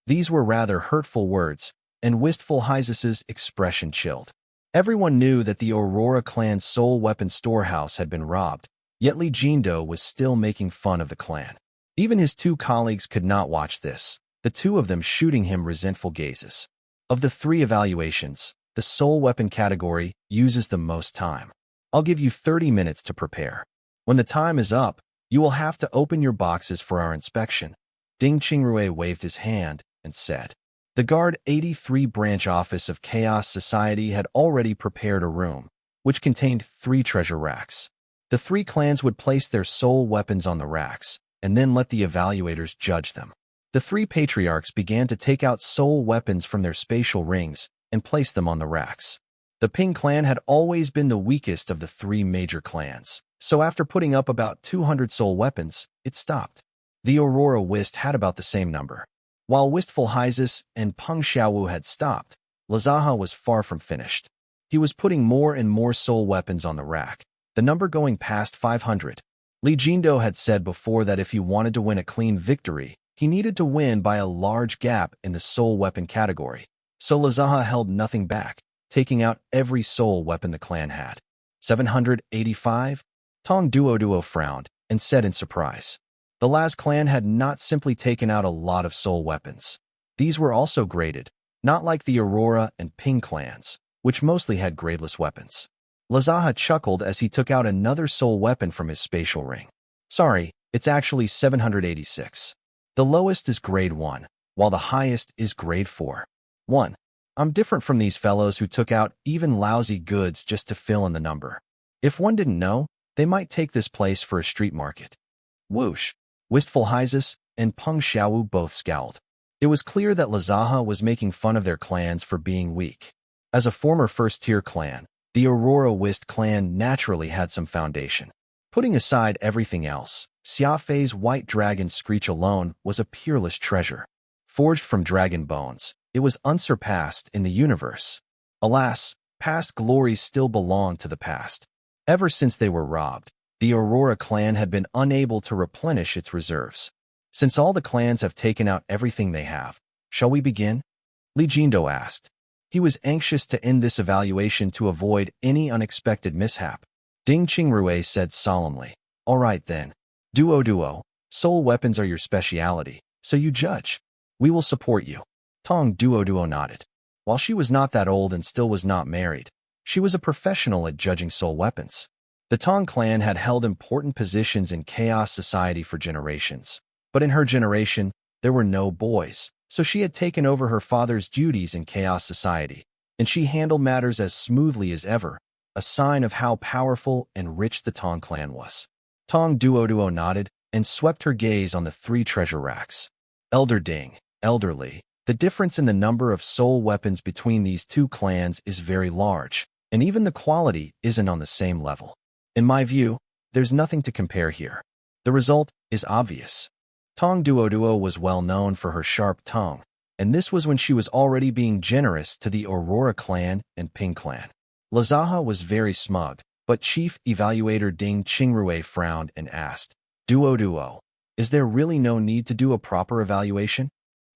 A: These were rather hurtful words, and Wistful Hyzus's expression chilled. Everyone knew that the Aurora clan's soul weapon storehouse had been robbed, yet Li Jindo was still making fun of the clan. Even his two colleagues could not watch this, the two of them shooting him resentful gazes. Of the three evaluations, the soul weapon category uses the most time. I'll give you 30 minutes to prepare. When the time is up, you will have to open your boxes for our inspection. Ding Qingrui waved his hand and said. The Guard 83 branch office of Chaos Society had already prepared a room, which contained 3 treasure racks. The 3 clans would place their soul weapons on the racks, and then let the evaluators judge them. The 3 patriarchs began to take out soul weapons from their spatial rings and place them on the racks. The Ping clan had always been the weakest of the 3 major clans, so after putting up about 200 soul weapons, it stopped. The Aurora Wist had about the same number. While Wistful Hyzus and Peng Xiaowu had stopped, Lazaha was far from finished. He was putting more and more soul weapons on the rack, the number going past 500. Li Jindo had said before that if he wanted to win a clean victory, he needed to win by a large gap in the soul weapon category. So Lazaha held nothing back, taking out every soul weapon the clan had. 785? Tong Duo frowned and said in surprise. The Laz clan had not simply taken out a lot of soul weapons. These were also graded, not like the Aurora and Ping clans, which mostly had gradeless weapons. Lazaha chuckled as he took out another soul weapon from his spatial ring. Sorry, it's actually 786. The lowest is grade 1, while the highest is grade 4. 1. I'm different from these fellows who took out even lousy goods just to fill in the number. If one didn't know, they might take this place for a street market. Whoosh! Wistful Hyzus and Peng Xiaowu both scowled. It was clear that Lazaha was making fun of their clans for being weak. As a former first-tier clan, the Aurora Wist clan naturally had some foundation. Putting aside everything else, Xia Fei's white dragon screech alone was a peerless treasure. Forged from dragon bones, it was unsurpassed in the universe. Alas, past glories still belonged to the past. Ever since they were robbed, the Aurora clan had been unable to replenish its reserves. Since all the clans have taken out everything they have, shall we begin? Li Jindo asked. He was anxious to end this evaluation to avoid any unexpected mishap. Ding Qingrui said solemnly, All right then. Duo, soul weapons are your speciality, so you judge. We will support you. Tong Duo nodded. While she was not that old and still was not married, she was a professional at judging soul weapons. The Tong clan had held important positions in Chaos Society for generations, but in her generation, there were no boys, so she had taken over her father's duties in Chaos Society, and she handled matters as smoothly as ever, a sign of how powerful and rich the Tong clan was. Tong Duo nodded and swept her gaze on the 3 treasure racks. Elder Ding, elderly, the difference in the number of soul weapons between these 2 clans is very large, and even the quality isn't on the same level. In my view, there's nothing to compare here. The result is obvious. Tong Duo was well known for her sharp tongue, and this was when she was already being generous to the Aurora clan and Ping clan. Lazaha was very smug, but Chief Evaluator Ding Qingrui frowned and asked, Duo, is there really no need to do a proper evaluation?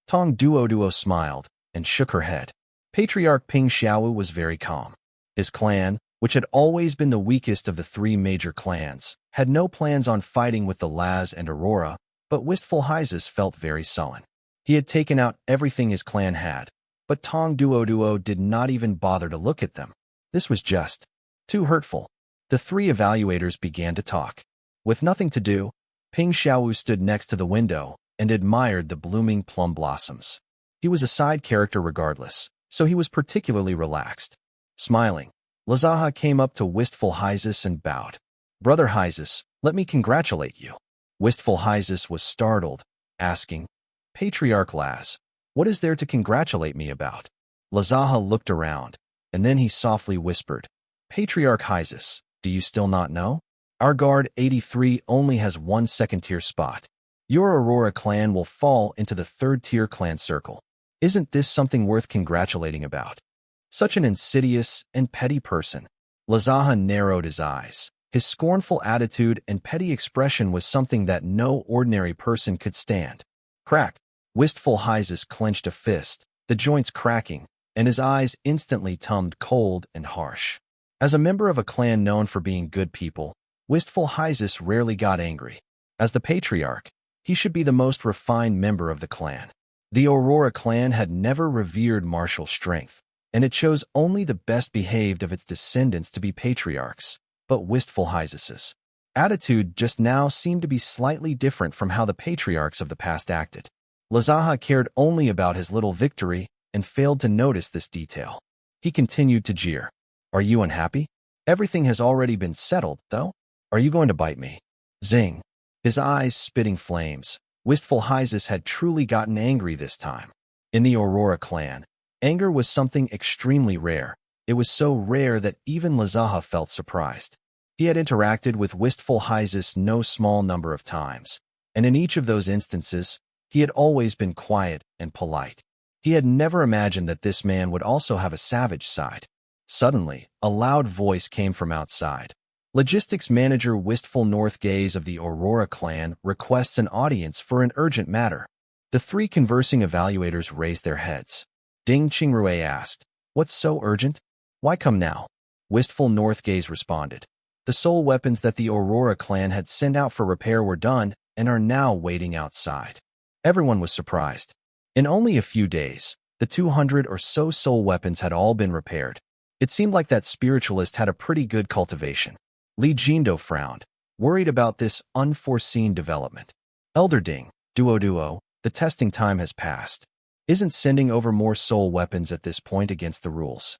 A: Tong Duo smiled and shook her head. Patriarch Peng Xiaowu was very calm. His clan, which had always been the weakest of the 3 major clans, had no plans on fighting with the Laz and Aurora, but Wistful Hyzus felt very sullen. He had taken out everything his clan had, but Tong Duo did not even bother to look at them. This was just too hurtful. The three evaluators began to talk. With nothing to do, Ping Xiaowu stood next to the window and admired the blooming plum blossoms. He was a side character regardless, so he was particularly relaxed. Smiling, Lazaha came up to Wistful Hyzus and bowed. "Brother Hyzus, let me congratulate you." Wistful Hyzus was startled, asking, "Patriarch Laz, what is there to congratulate me about?" Lazaha looked around, and then he softly whispered, "Patriarch Hyzus, do you still not know? Our guard 83 only has one second-tier spot. Your Aurora clan will fall into the third-tier clan circle. Isn't this something worth congratulating about?" Such an insidious and petty person. Lazaha narrowed his eyes. His scornful attitude and petty expression was something that no ordinary person could stand. Crack! Wistful Hyzus clenched a fist, the joints cracking, and his eyes instantly turned cold and harsh. As a member of a clan known for being good people, Wistful Hyzus rarely got angry. As the patriarch, he should be the most refined member of the clan. The Aurora clan had never revered martial strength, and it chose only the best behaved of its descendants to be patriarchs. But Wistful Hyzus's attitude just now seemed to be slightly different from how the patriarchs of the past acted. Lazaha cared only about his little victory and failed to notice this detail. He continued to jeer. "Are you unhappy? Everything has already been settled, though. Are you going to bite me?" Zing! His eyes spitting flames. Wistful Hyzus had truly gotten angry this time. In the Aurora clan, anger was something extremely rare. It was so rare that even Lazaha felt surprised. He had interacted with Wistful Hyzus no small number of times, and in each of those instances, he had always been quiet and polite. He had never imagined that this man would also have a savage side. Suddenly, a loud voice came from outside. Logistics Manager Wistful Northgaze of the Aurora clan requests an audience for an urgent matter. The three conversing evaluators raised their heads. Ding Qingrui asked, "What's so urgent? Why come now?" Wistful Northgaze responded, "The soul weapons that the Aurora clan had sent out for repair were done and are now waiting outside." Everyone was surprised. In only a few days, the 200 or so soul weapons had all been repaired. It seemed like that spiritualist had a pretty good cultivation. Li Jindo frowned, worried about this unforeseen development. "Elder Ding, Duo, the testing time has passed. Isn't sending over more soul weapons at this point against the rules?"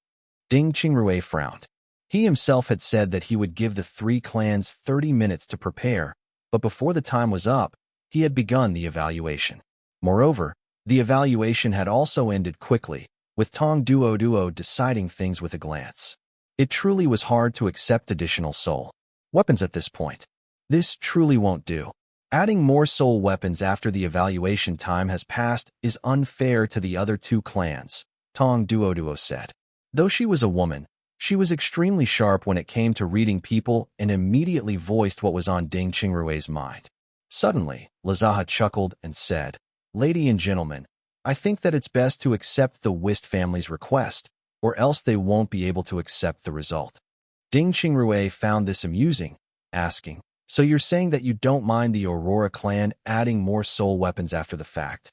A: Ding Qingrui frowned. He himself had said that he would give the three clans 30 minutes to prepare, but before the time was up, he had begun the evaluation. Moreover, the evaluation had also ended quickly, with Tong Duo deciding things with a glance. It truly was hard to accept additional soul weapons at this point. This truly won't do. Adding more soul weapons after the evaluation time has passed is unfair to the other two clans, Tong Duo said. Though she was a woman, she was extremely sharp when it came to reading people and immediately voiced what was on Ding Qingrui's mind. Suddenly, Lazaha chuckled and said, "Lady and gentlemen, I think that it's best to accept the Wist family's request, or else they won't be able to accept the result." Ding Qingrui found this amusing, asking, "So you're saying that you don't mind the Aurora clan adding more soul weapons after the fact?"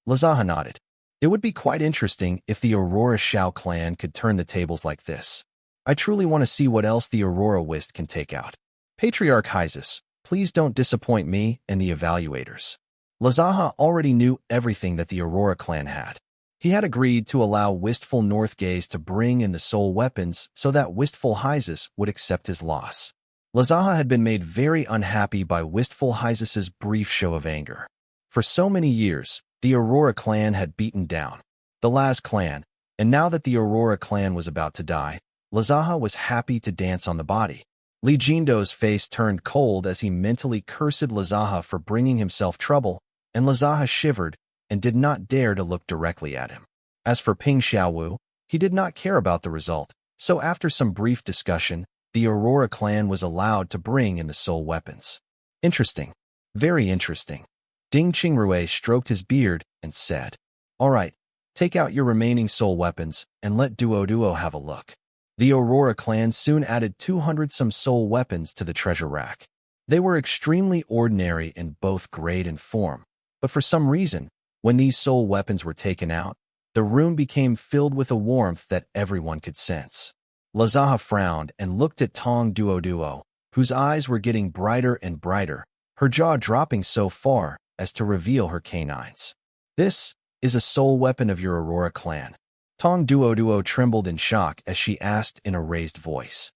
A: Lazaha nodded. It would be quite interesting if the Aurora Shao clan could turn the tables like this. I truly want to see what else the Aurora Wist can take out. Patriarch Hyzus, please don't disappoint me and the evaluators. Lazaha already knew everything that the Aurora clan had. He had agreed to allow Wistful Northgaze to bring in the soul weapons so that Wistful Hyzus would accept his loss. Lazaha had been made very unhappy by Wistful Hyzus's brief show of anger. For so many years, the Aurora clan had beaten down the Laz clan, and now that the Aurora clan was about to die, Lazaha was happy to dance on the body. Li Jindo's face turned cold as he mentally cursed Lazaha for bringing himself trouble, and Lazaha shivered and did not dare to look directly at him. As for Ping Xiaowu, he did not care about the result, so after some brief discussion, the Aurora clan was allowed to bring in the soul weapons. Interesting. Very interesting. Ding Qingrui stroked his beard and said, "All right, take out your remaining soul weapons and let Duo have a look." The Aurora clan soon added 200 some soul weapons to the treasure rack. They were extremely ordinary in both grade and form, but for some reason, when these soul weapons were taken out, the room became filled with a warmth that everyone could sense. Lazaha frowned and looked at Tong Duo, whose eyes were getting brighter and brighter, her jaw dropping so far as to reveal her canines. This is a soul weapon of your Aurora clan. Tong Duo trembled in shock as she asked in a raised voice.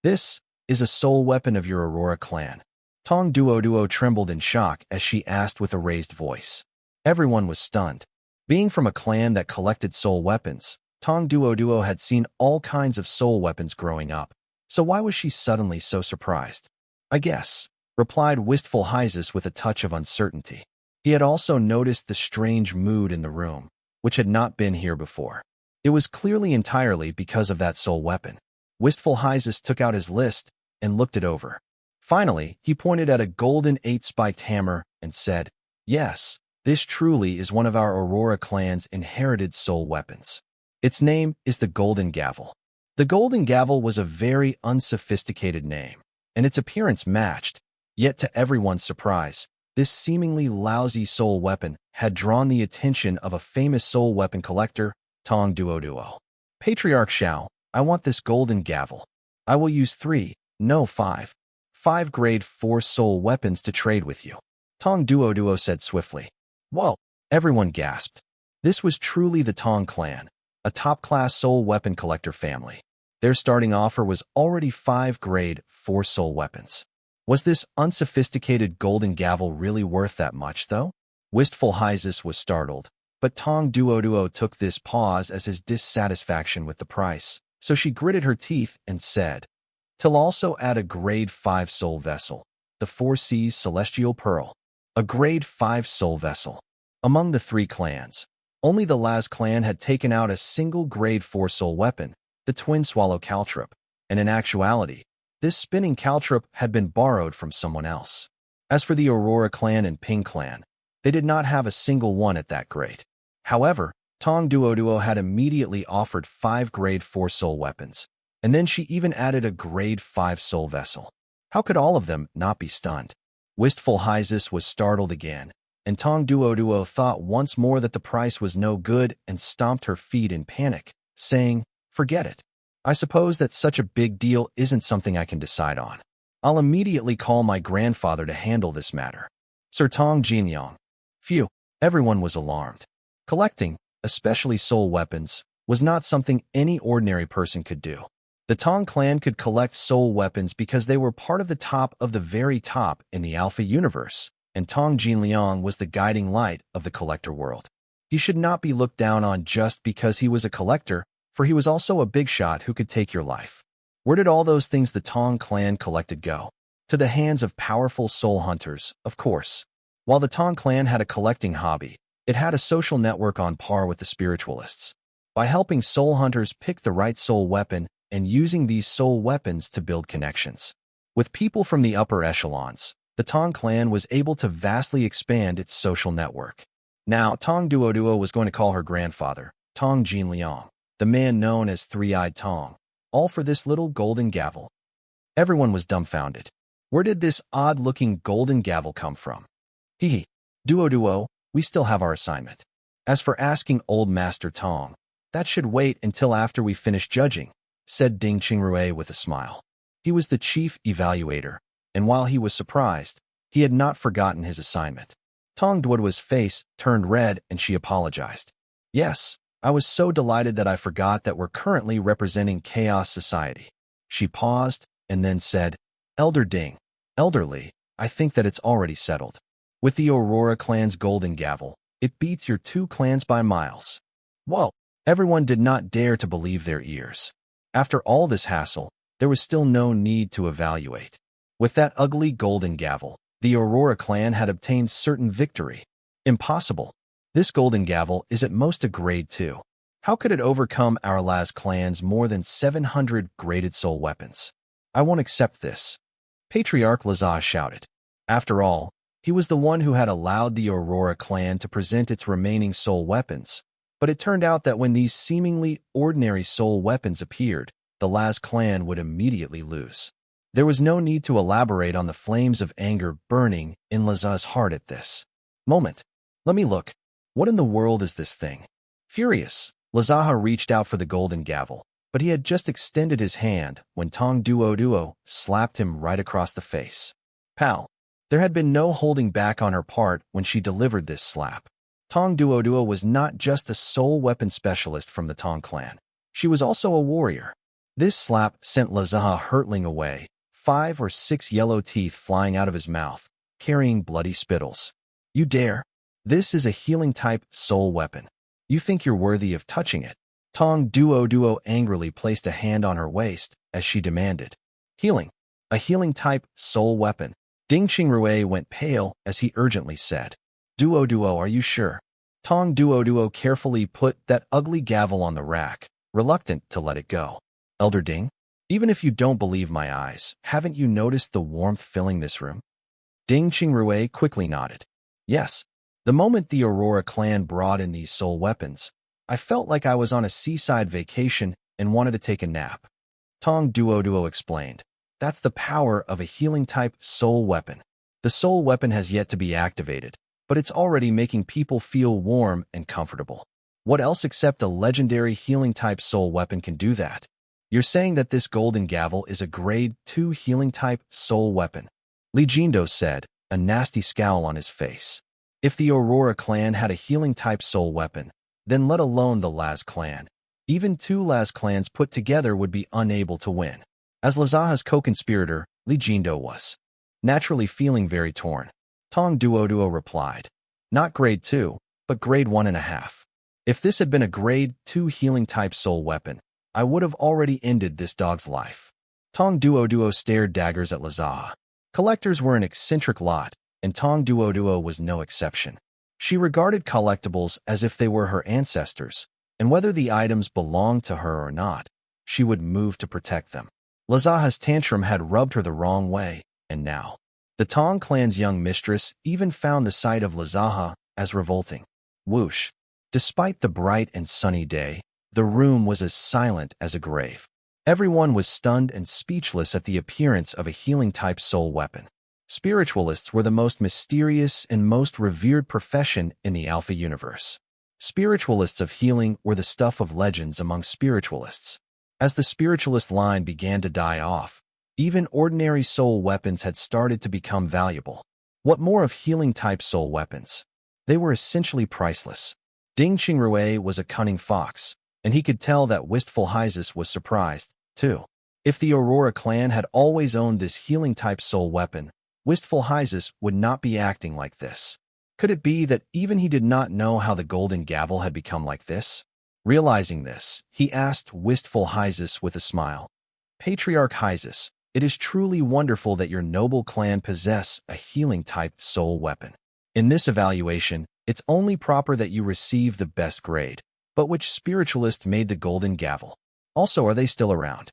A: This is a soul weapon of your Aurora clan. Tong Duo trembled in shock as she asked with a raised voice. Everyone was stunned. Being from a clan that collected soul weapons, Tong Duo had seen all kinds of soul weapons growing up, so why was she suddenly so surprised? I guess, replied wistful Hyzus with a touch of uncertainty. He had also noticed the strange mood in the room, which had not been here before. It was clearly entirely because of that soul weapon. Wistful Hyzus took out his list and looked it over. Finally, he pointed at a golden 8-spiked hammer and said, "Yes, this truly is one of our Aurora clan's inherited soul weapons. Its name is the Golden Gavel." The Golden Gavel was a very unsophisticated name, and its appearance matched, yet to everyone's surprise, this seemingly lousy soul weapon had drawn the attention of a famous soul weapon collector, Tong Duo. "Patriarch Xiao, I want this Golden Gavel. I will use 3, no 5 grade 4 soul weapons to trade with you," Tong Duo said swiftly. Whoa! Everyone gasped. This was truly the Tong clan, a top-class soul weapon collector family. Their starting offer was already 5 grade 4 soul weapons. Was this unsophisticated Golden Gavel really worth that much, though? Wistful Hyzus was startled, but Tong Duo took this pause as his dissatisfaction with the price, so she gritted her teeth and said, "Till also add a grade 5 soul vessel, the 4 C's Celestial Pearl." A grade 5 soul vessel. Among the 3 clans, only the Laz clan had taken out a single grade 4 soul weapon, the Twin Swallow Caltrip, and in actuality, this spinning caltrip had been borrowed from someone else. As for the Aurora clan and Ping clan, they did not have a single one at that grade. However, Tong Duo had immediately offered 5 grade 4 soul weapons, and then she even added a grade 5 soul vessel. How could all of them not be stunned? Wistful Hyzus was startled again, and Tong Duo thought once more that the price was no good and stomped her feet in panic, saying, "Forget it. I suppose that such a big deal isn't something I can decide on. I'll immediately call my grandfather to handle this matter." Sir Tong Jinliang. Phew, everyone was alarmed. Collecting, especially soul weapons, was not something any ordinary person could do. The Tong clan could collect soul weapons because they were part of the very top in the Alpha universe, and Tong Jinliang was the guiding light of the collector world. He should not be looked down on just because he was a collector, for he was also a big shot who could take your life. Where did all those things the Tong clan collected go? To the hands of powerful soul hunters, of course. While the Tong clan had a collecting hobby, it had a social network on par with the spiritualists. By helping soul hunters pick the right soul weapon and using these soul weapons to build connections with people from the upper echelons, the Tong clan was able to vastly expand its social network. Now, Tong Duo was going to call her grandfather, Tong Jinliang, the man known as Three-Eyed Tong, all for this little golden gavel. Everyone was dumbfounded. Where did this odd-looking golden gavel come from? Hee. Duo, we still have our assignment. As for asking old Master Tong, that should wait until after we finish judging, said Ding Qingrui with a smile. He was the chief evaluator, and while he was surprised, he had not forgotten his assignment. Tong Duo's face turned red and she apologized. "Yes, I was so delighted that I forgot that we're currently representing Chaos Society." She paused and then said, "Elder Ding, Elderly, I think that it's already settled. With the Aurora clan's golden gavel, it beats your 2 clans by miles." Whoa! Everyone did not dare to believe their ears. After all this hassle, there was still no need to evaluate. With that ugly golden gavel, the Aurora clan had obtained certain victory. Impossible. This golden gavel is at most a grade 2. How could it overcome our Laz clan's more than 700 graded soul weapons? I won't accept this. Patriarch Lazah shouted. After all, he was the one who had allowed the Aurora clan to present its remaining soul weapons. But it turned out that when these seemingly ordinary soul weapons appeared, the Laz clan would immediately lose. There was no need to elaborate on the flames of anger burning in Lazah's heart at this moment. Let me look. What in the world is this thing? Furious, Lazah reached out for the golden gavel, but he had just extended his hand when Tong Duo slapped him right across the face. Pow! There had been no holding back on her part when she delivered this slap. Tong Duo was not just a soul weapon specialist from the Tong clan. She was also a warrior. This slap sent Lazaha hurtling away, 5 or 6 yellow teeth flying out of his mouth, carrying bloody spittles. You dare? This is a healing-type soul weapon. You think you're worthy of touching it? Tong Duo angrily placed a hand on her waist as she demanded. Healing. A healing-type soul weapon. Ding Qingrui went pale as he urgently said. Duo, are you sure? Tong Duo carefully put that ugly gavel on the rack, reluctant to let it go. Elder Ding, even if you don't believe my eyes, haven't you noticed the warmth filling this room? Ding Qingrui quickly nodded. Yes. The moment the Aurora clan brought in these soul weapons, I felt like I was on a seaside vacation and wanted to take a nap. Tong Duo explained. That's the power of a healing-type soul weapon. The soul weapon has yet to be activated, but it's already making people feel warm and comfortable. What else except a legendary healing-type soul weapon can do that? You're saying that this golden gavel is a grade 2 healing-type soul weapon? Li Jindo said, a nasty scowl on his face. If the Aurora clan had a healing-type soul weapon, then let alone the Laz clan, even 2 Laz clans put together would be unable to win. As Lazaha's co-conspirator, Li Jindo was naturally feeling very torn. Tong Duo replied, not grade 2, but grade 1.5. If this had been a grade 2 healing-type soul weapon, I would have already ended this dog's life. Tong Duo stared daggers at Lazaha. Collectors were an eccentric lot, and Tong Duo was no exception. She regarded collectibles as if they were her ancestors, and whether the items belonged to her or not, she would move to protect them. Lazaha's tantrum had rubbed her the wrong way, and now the Tong clan's young mistress even found the sight of Lazaha as revolting. Whoosh! Despite the bright and sunny day, the room was as silent as a grave. Everyone was stunned and speechless at the appearance of a healing-type soul weapon. Spiritualists were the most mysterious and most revered profession in the Alpha universe. Spiritualists of healing were the stuff of legends among spiritualists. As the spiritualist line began to die off, even ordinary soul weapons had started to become valuable. What more of healing-type soul weapons? They were essentially priceless. Ding Qingrui was a cunning fox, and he could tell that wistful Hyzus was surprised, too. If the Aurora clan had always owned this healing-type soul weapon, wistful Hyzus would not be acting like this. Could it be that even he did not know how the golden gavel had become like this? Realizing this, he asked wistful Hyzus with a smile. Patriarch Hyzus, it is truly wonderful that your noble clan possess a healing-type soul weapon. In this evaluation, it's only proper that you receive the best grade. But which spiritualist made the golden gavel? Also, are they still around?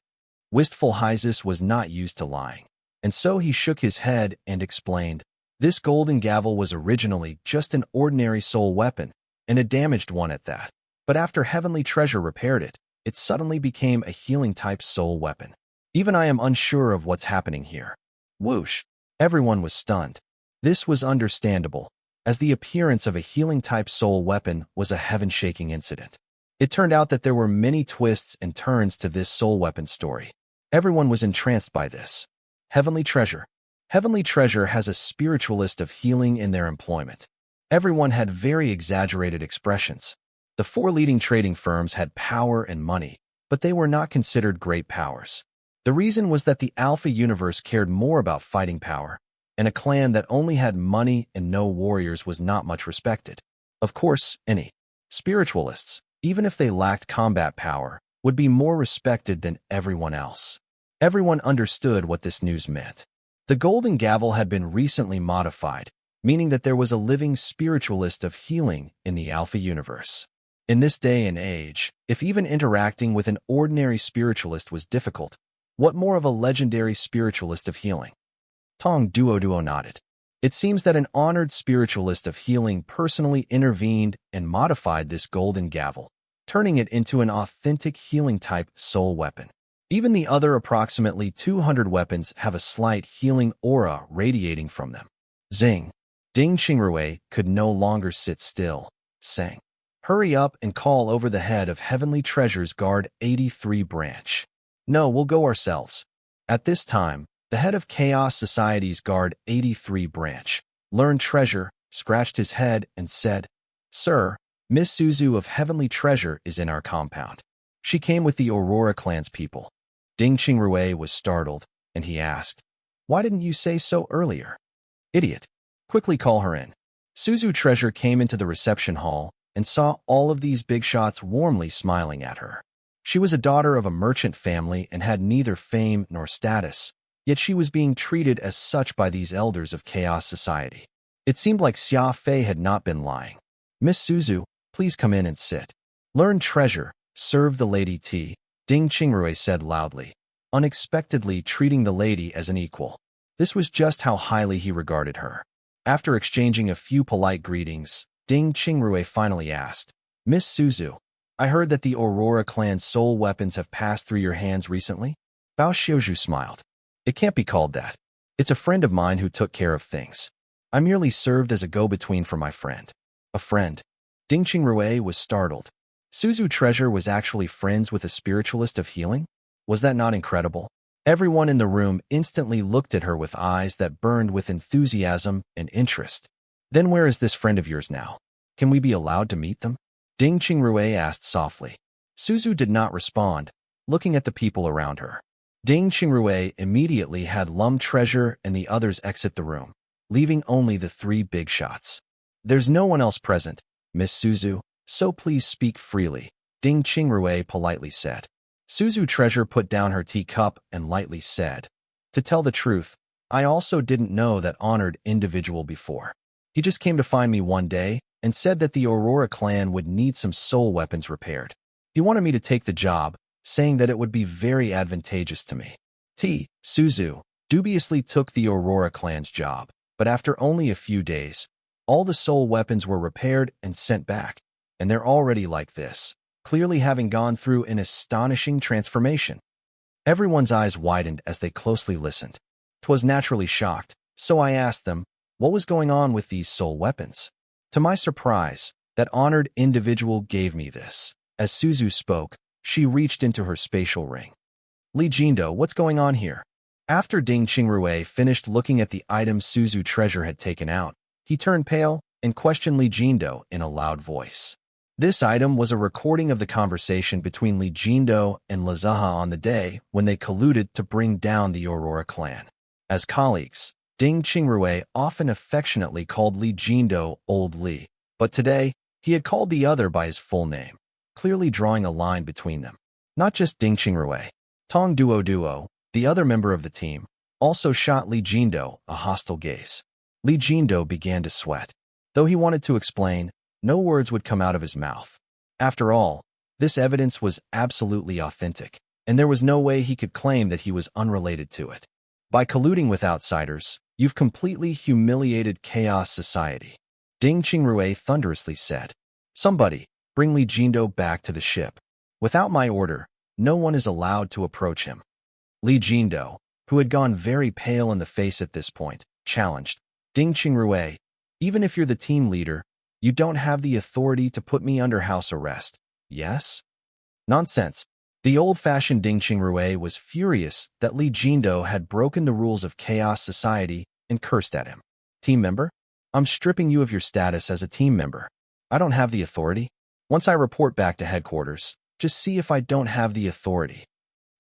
A: Wistful Hyzus was not used to lying, and so he shook his head and explained, this golden gavel was originally just an ordinary soul weapon, and a damaged one at that. But after Heavenly Treasure repaired it, it suddenly became a healing-type soul weapon. Even I am unsure of what's happening here. Whoosh! Everyone was stunned. This was understandable, as the appearance of a healing-type soul weapon was a heaven-shaking incident. It turned out that there were many twists and turns to this soul weapon story. Everyone was entranced by this. Heavenly Treasure. Heavenly Treasure has a spiritualist of healing in their employment. Everyone had very exaggerated expressions. The 4 leading trading firms had power and money, but they were not considered great powers. The reason was that the Alpha universe cared more about fighting power, and a clan that only had money and no warriors was not much respected. Of course, any spiritualists, even if they lacked combat power, would be more respected than everyone else. Everyone understood what this news meant. The golden gavel had been recently modified, meaning that there was a living spiritualist of healing in the Alpha universe. In this day and age, if even interacting with an ordinary spiritualist was difficult, what more of a legendary spiritualist of healing? Tong Duo nodded. It seems that an honored spiritualist of healing personally intervened and modified this golden gavel, turning it into an authentic healing-type soul weapon. Even the other approximately 200 weapons have a slight healing aura radiating from them. Zing! Ding Qingrui could no longer sit still, saying, Hurry up and call over the head of Heavenly Treasures Guard 83 branch. No, we'll go ourselves. At this time, the head of Chaos Society's Guard 83 branch, learned treasure, scratched his head and said, Sir, Miss Suzu of Heavenly Treasure is in our compound. She came with the Aurora clan's people. Ding Qingrui was startled, and he asked, Why didn't you say so earlier? Idiot. Quickly call her in. Suzu Treasure came into the reception hall and saw all of these big shots warmly smiling at her. She was a daughter of a merchant family and had neither fame nor status, yet she was being treated as such by these elders of Chaos Society. It seemed like Xia Fei had not been lying. Miss Suzu, please come in and sit. Learn treasure, serve the lady tea, Ding Qingrui said loudly, unexpectedly treating the lady as an equal. This was just how highly he regarded her. After exchanging a few polite greetings, Ding Qingrui finally asked, Miss Suzu, I heard that the Aurora clan's soul weapons have passed through your hands recently? Bao Xiuzhu smiled. It can't be called that. It's a friend of mine who took care of things. I merely served as a go-between for my friend. A friend? Ding Qingrui was startled. Suzu Treasure was actually friends with a spiritualist of healing? Was that not incredible? Everyone in the room instantly looked at her with eyes that burned with enthusiasm and interest. Then where is this friend of yours now? Can we be allowed to meet them? Ding Qingrui asked softly. Suzu did not respond, looking at the people around her. Ding Qingrui immediately had Lum Treasure and the others exit the room, leaving only the three big shots. There's no one else present, Miss Suzu, so please speak freely, Ding Qingrui politely said. Suzu Treasure put down her teacup and lightly said, To tell the truth, I also didn't know that honored individual before. He just came to find me one day and said that the Aurora clan would need some soul weapons repaired. He wanted me to take the job, saying that it would be very advantageous to me. Suzu dubiously took the Aurora clan's job, but after only a few days, all the soul weapons were repaired and sent back, and they're already like this, clearly having gone through an astonishing transformation. Everyone's eyes widened as they closely listened. 'Twas naturally shocked, so I asked them, what was going on with these soul weapons? To my surprise, that honored individual gave me this. As Suzu spoke, she reached into her spatial ring. Li Jindo, what's going on here? After Ding Qingrui finished looking at the items Suzu Treasure had taken out, he turned pale and questioned Li Jindo in a loud voice. This item was a recording of the conversation between Li Jindo and Lazaha on the day when they colluded to bring down the Aurora clan. As colleagues, Ding Qingrui often affectionately called Li Jindo Old Li, but today, he had called the other by his full name, clearly drawing a line between them. Not just Ding Qingrui. Tong Duo, the other member of the team, also shot Li Jindo a hostile gaze. Li Jindo began to sweat. Though he wanted to explain, no words would come out of his mouth. After all, this evidence was absolutely authentic, and there was no way he could claim that he was unrelated to it. By colluding with outsiders, you've completely humiliated Chaos Society, Ding Qingrui thunderously said. Somebody, bring Li Jindo back to the ship. Without my order, no one is allowed to approach him. Li Jindo, who had gone very pale in the face at this point, challenged. Ding Qingrui, even if you're the team leader, you don't have the authority to put me under house arrest, yes? Nonsense. The old-fashioned Ding Qingrui was furious that Li Jindo had broken the rules of Chaos Society and cursed at him. Team member? I'm stripping you of your status as a team member. I don't have the authority. Once I report back to headquarters, just see if I don't have the authority.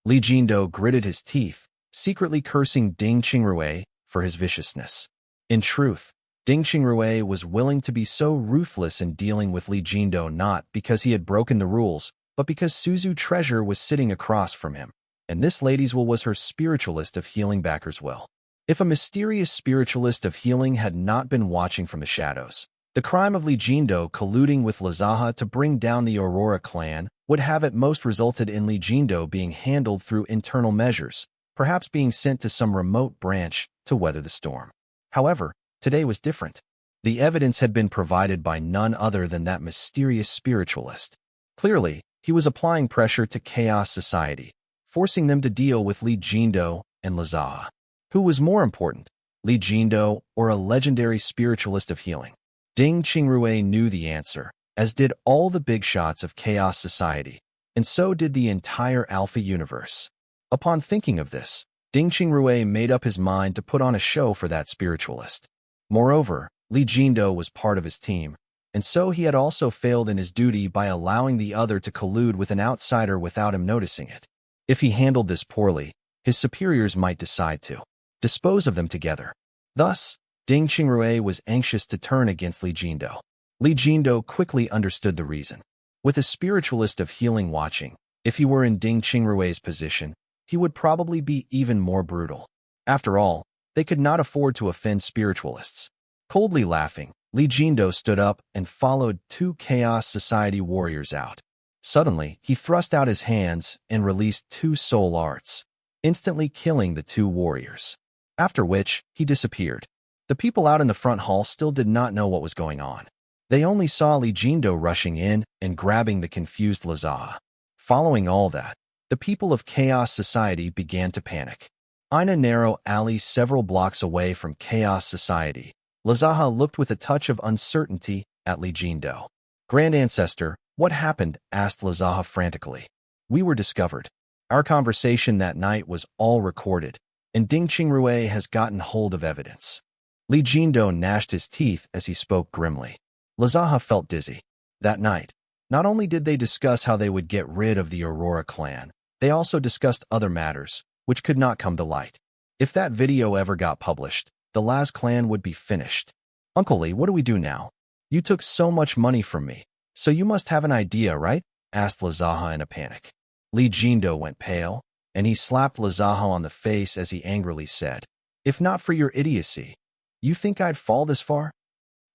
A: Li Jindo gritted his teeth, secretly cursing Ding Qingrui for his viciousness. In truth, Ding Qingrui was willing to be so ruthless in dealing with Li Jindo not because he had broken the rules, but because Suzu Treasure was sitting across from him, and this lady's will was her spiritualist of healing backer's will. If a mysterious spiritualist of healing had not been watching from the shadows, the crime of Li Jindo colluding with Lazaha to bring down the Aurora clan would have at most resulted in Li Jindo being handled through internal measures, perhaps being sent to some remote branch to weather the storm. However, today was different. The evidence had been provided by none other than that mysterious spiritualist. Clearly, he was applying pressure to Chaos Society, forcing them to deal with Li Jindo and Lazaha. Who was more important, Li Jindo or a legendary spiritualist of healing? Ding Qingrui knew the answer, as did all the big shots of Chaos Society, and so did the entire Alpha universe. Upon thinking of this, Ding Qingrui made up his mind to put on a show for that spiritualist. Moreover, Li Jindo was part of his team, and so he had also failed in his duty by allowing the other to collude with an outsider without him noticing it. If he handled this poorly, his superiors might decide to dispose of them together. Thus, Ding Qingrui was anxious to turn against Li Jindo. Li Jindo quickly understood the reason. With a spiritualist of healing watching, if he were in Ding Qingrui's position, he would probably be even more brutal. After all, they could not afford to offend spiritualists. Coldly laughing, Li Jindo stood up and followed two Chaos Society warriors out. Suddenly, he thrust out his hands and released two soul arts, instantly killing the two warriors. After which, he disappeared. The people out in the front hall still did not know what was going on. They only saw Li Jindo rushing in and grabbing the confused Lazaha. Following all that, the people of Chaos Society began to panic. In a narrow alley several blocks away from Chaos Society, Lazaha looked with a touch of uncertainty at Li Jindo. "Grand Ancestor, what happened?" asked Lazaha frantically. "We were discovered. Our conversation that night was all recorded, and Ding Qingrui has gotten hold of evidence." Li Jindo gnashed his teeth as he spoke grimly. Lazaha felt dizzy. That night, not only did they discuss how they would get rid of the Aurora clan, they also discussed other matters, which could not come to light. If that video ever got published, the Laz clan would be finished. "Uncle Li, what do we do now? You took so much money from me, so you must have an idea, right?" asked Lazaha in a panic. Li Jindo went pale, and he slapped Lazaha on the face as he angrily said, "If not for your idiocy, you think I'd fall this far?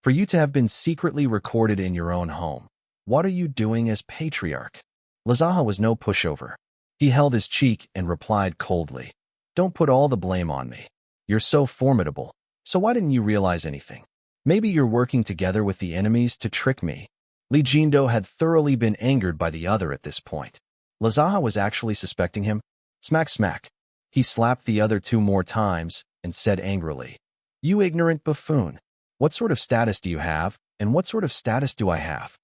A: For you to have been secretly recorded in your own home, what are you doing as patriarch?" Lazaha was no pushover. He held his cheek and replied coldly, "Don't put all the blame on me. You're so formidable, so why didn't you realize anything? Maybe you're working together with the enemies to trick me." Li Jindo had thoroughly been angered by the other at this point. Lazaha was actually suspecting him. Smack, smack. He slapped the other two more times and said angrily, "You ignorant buffoon. What sort of status do you have, and what sort of status do I have?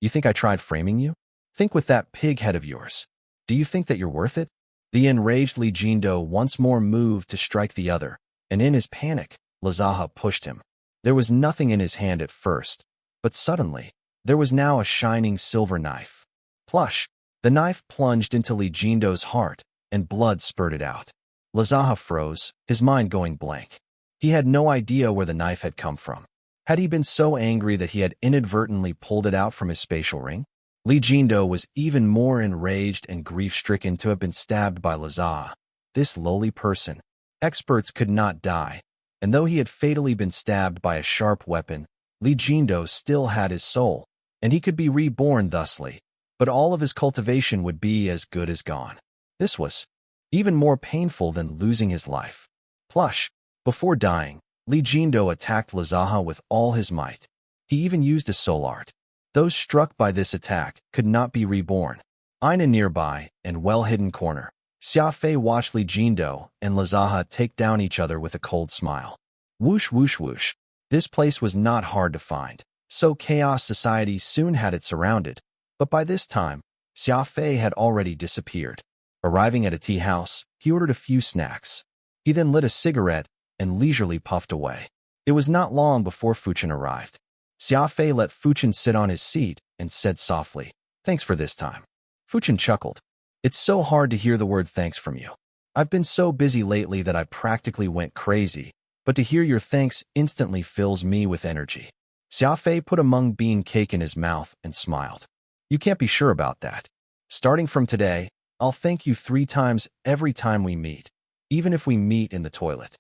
A: You think I tried framing you? Think with that pig head of yours. Do you think that you're worth it?" The enraged Li Jindo once more moved to strike the other, and in his panic, Lazaha pushed him. There was nothing in his hand at first, but suddenly, there was now a shining silver knife. Plush! The knife plunged into Li Jindo's heart, and blood spurted out. Lazaha froze, his mind going blank. He had no idea where the knife had come from. Had he been so angry that he had inadvertently pulled it out from his spatial ring? Li Jindo was even more enraged and grief-stricken to have been stabbed by Lazaha. This lowly person. Experts could not die, and though he had fatally been stabbed by a sharp weapon, Li Jindo still had his soul, and he could be reborn thusly, but all of his cultivation would be as good as gone. This was even more painful than losing his life. Plush! Before dying, Li Jindo attacked Lazaha with all his might. He even used a soul art. Those struck by this attack could not be reborn. In a nearby and well-hidden corner, Xia Fei watched Li Jindo and Lazaha take down each other with a cold smile. Whoosh whoosh whoosh. This place was not hard to find, so Chaos Society soon had it surrounded, but by this time, Xia Fei had already disappeared. Arriving at a tea house, he ordered a few snacks. He then lit a cigarette and leisurely puffed away. It was not long before Fuchen arrived. Xia Fei let Fuchen sit on his seat and said softly, "Thanks for this time." Fuchen chuckled. "It's so hard to hear the word thanks from you. I've been so busy lately that I practically went crazy, but to hear your thanks instantly fills me with energy." Xia Fei put a mung bean cake in his mouth and smiled. "You can't be sure about that. Starting from today, I'll thank you 3 times every time we meet, even if we meet in the toilet.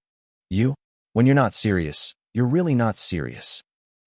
A: You? When you're not serious, you're really not serious."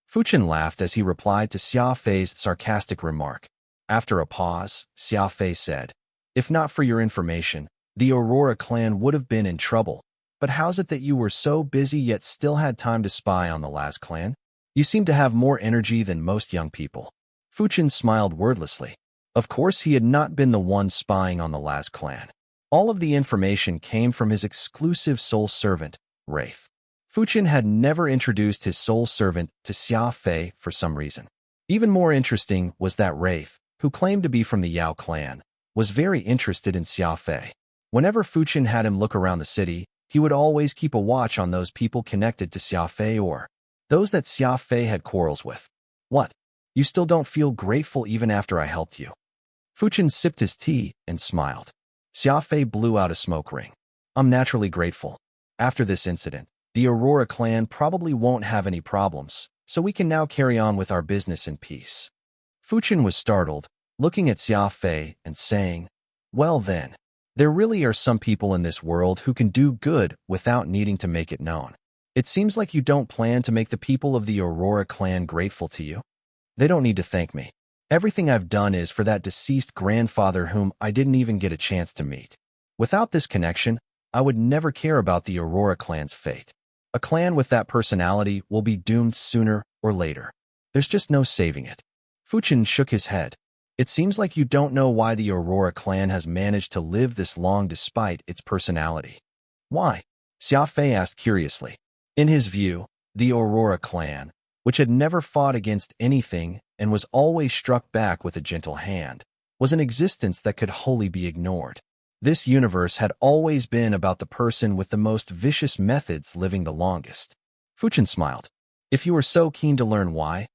A: Fuchen laughed as he replied to Xia Fei's sarcastic remark. After a pause, Xia Fei said, "If not for your information, the Aurora clan would have been in trouble. But how's it that you were so busy yet still had time to spy on the Laz clan? You seem to have more energy than most young people." Fuchen smiled wordlessly. Of course, he had not been the one spying on the Laz clan. All of the information came from his exclusive soul servant, Wraith. Fuchen had never introduced his soul servant to Xia Fei for some reason. Even more interesting was that Wraith, who claimed to be from the Yao clan, was very interested in Xia Fei. Whenever Fuchin had him look around the city, he would always keep a watch on those people connected to Xia Fei or those that Xia Fei had quarrels with. What? You still don't feel grateful even after I helped you? Fuchin sipped his tea and smiled. Xia Fei blew out a smoke ring. I'm naturally grateful. After this incident, the Aurora clan probably won't have any problems, so we can now carry on with our business in peace. Fuchin was startled, looking at Xia Fei and saying, well then, there really are some people in this world who can do good without needing to make it known. It seems like you don't plan to make the people of the Aurora clan grateful to you. They don't need to thank me. Everything I've done is for that deceased grandfather whom I didn't even get a chance to meet. Without this connection, I would never care about the Aurora clan's fate. A clan with that personality will be doomed sooner or later. There's just no saving it. Fuchin shook his head. It seems like you don't know why the Aurora clan has managed to live this long despite its personality. Why? Xia Fei asked curiously. In his view, the Aurora clan, which had never fought against anything and was always struck back with a gentle hand, was an existence that could wholly be ignored. This universe had always been about the person with the most vicious methods living the longest. Fuchin smiled. If you are so keen to learn why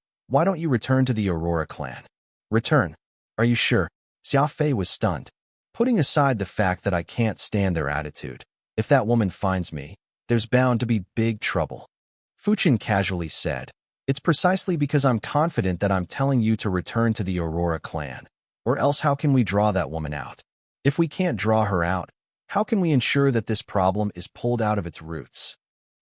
A: don't you return to the Aurora clan? Return? Are you sure? Xia Fei was stunned. Putting aside the fact that I can't stand their attitude, if that woman finds me, there's bound to be big trouble. Fuchin casually said, it's precisely because I'm confident that I'm telling you to return to the Aurora clan. Or else how can we draw that woman out? If we can't draw her out, how can we ensure that this problem is pulled out of its roots?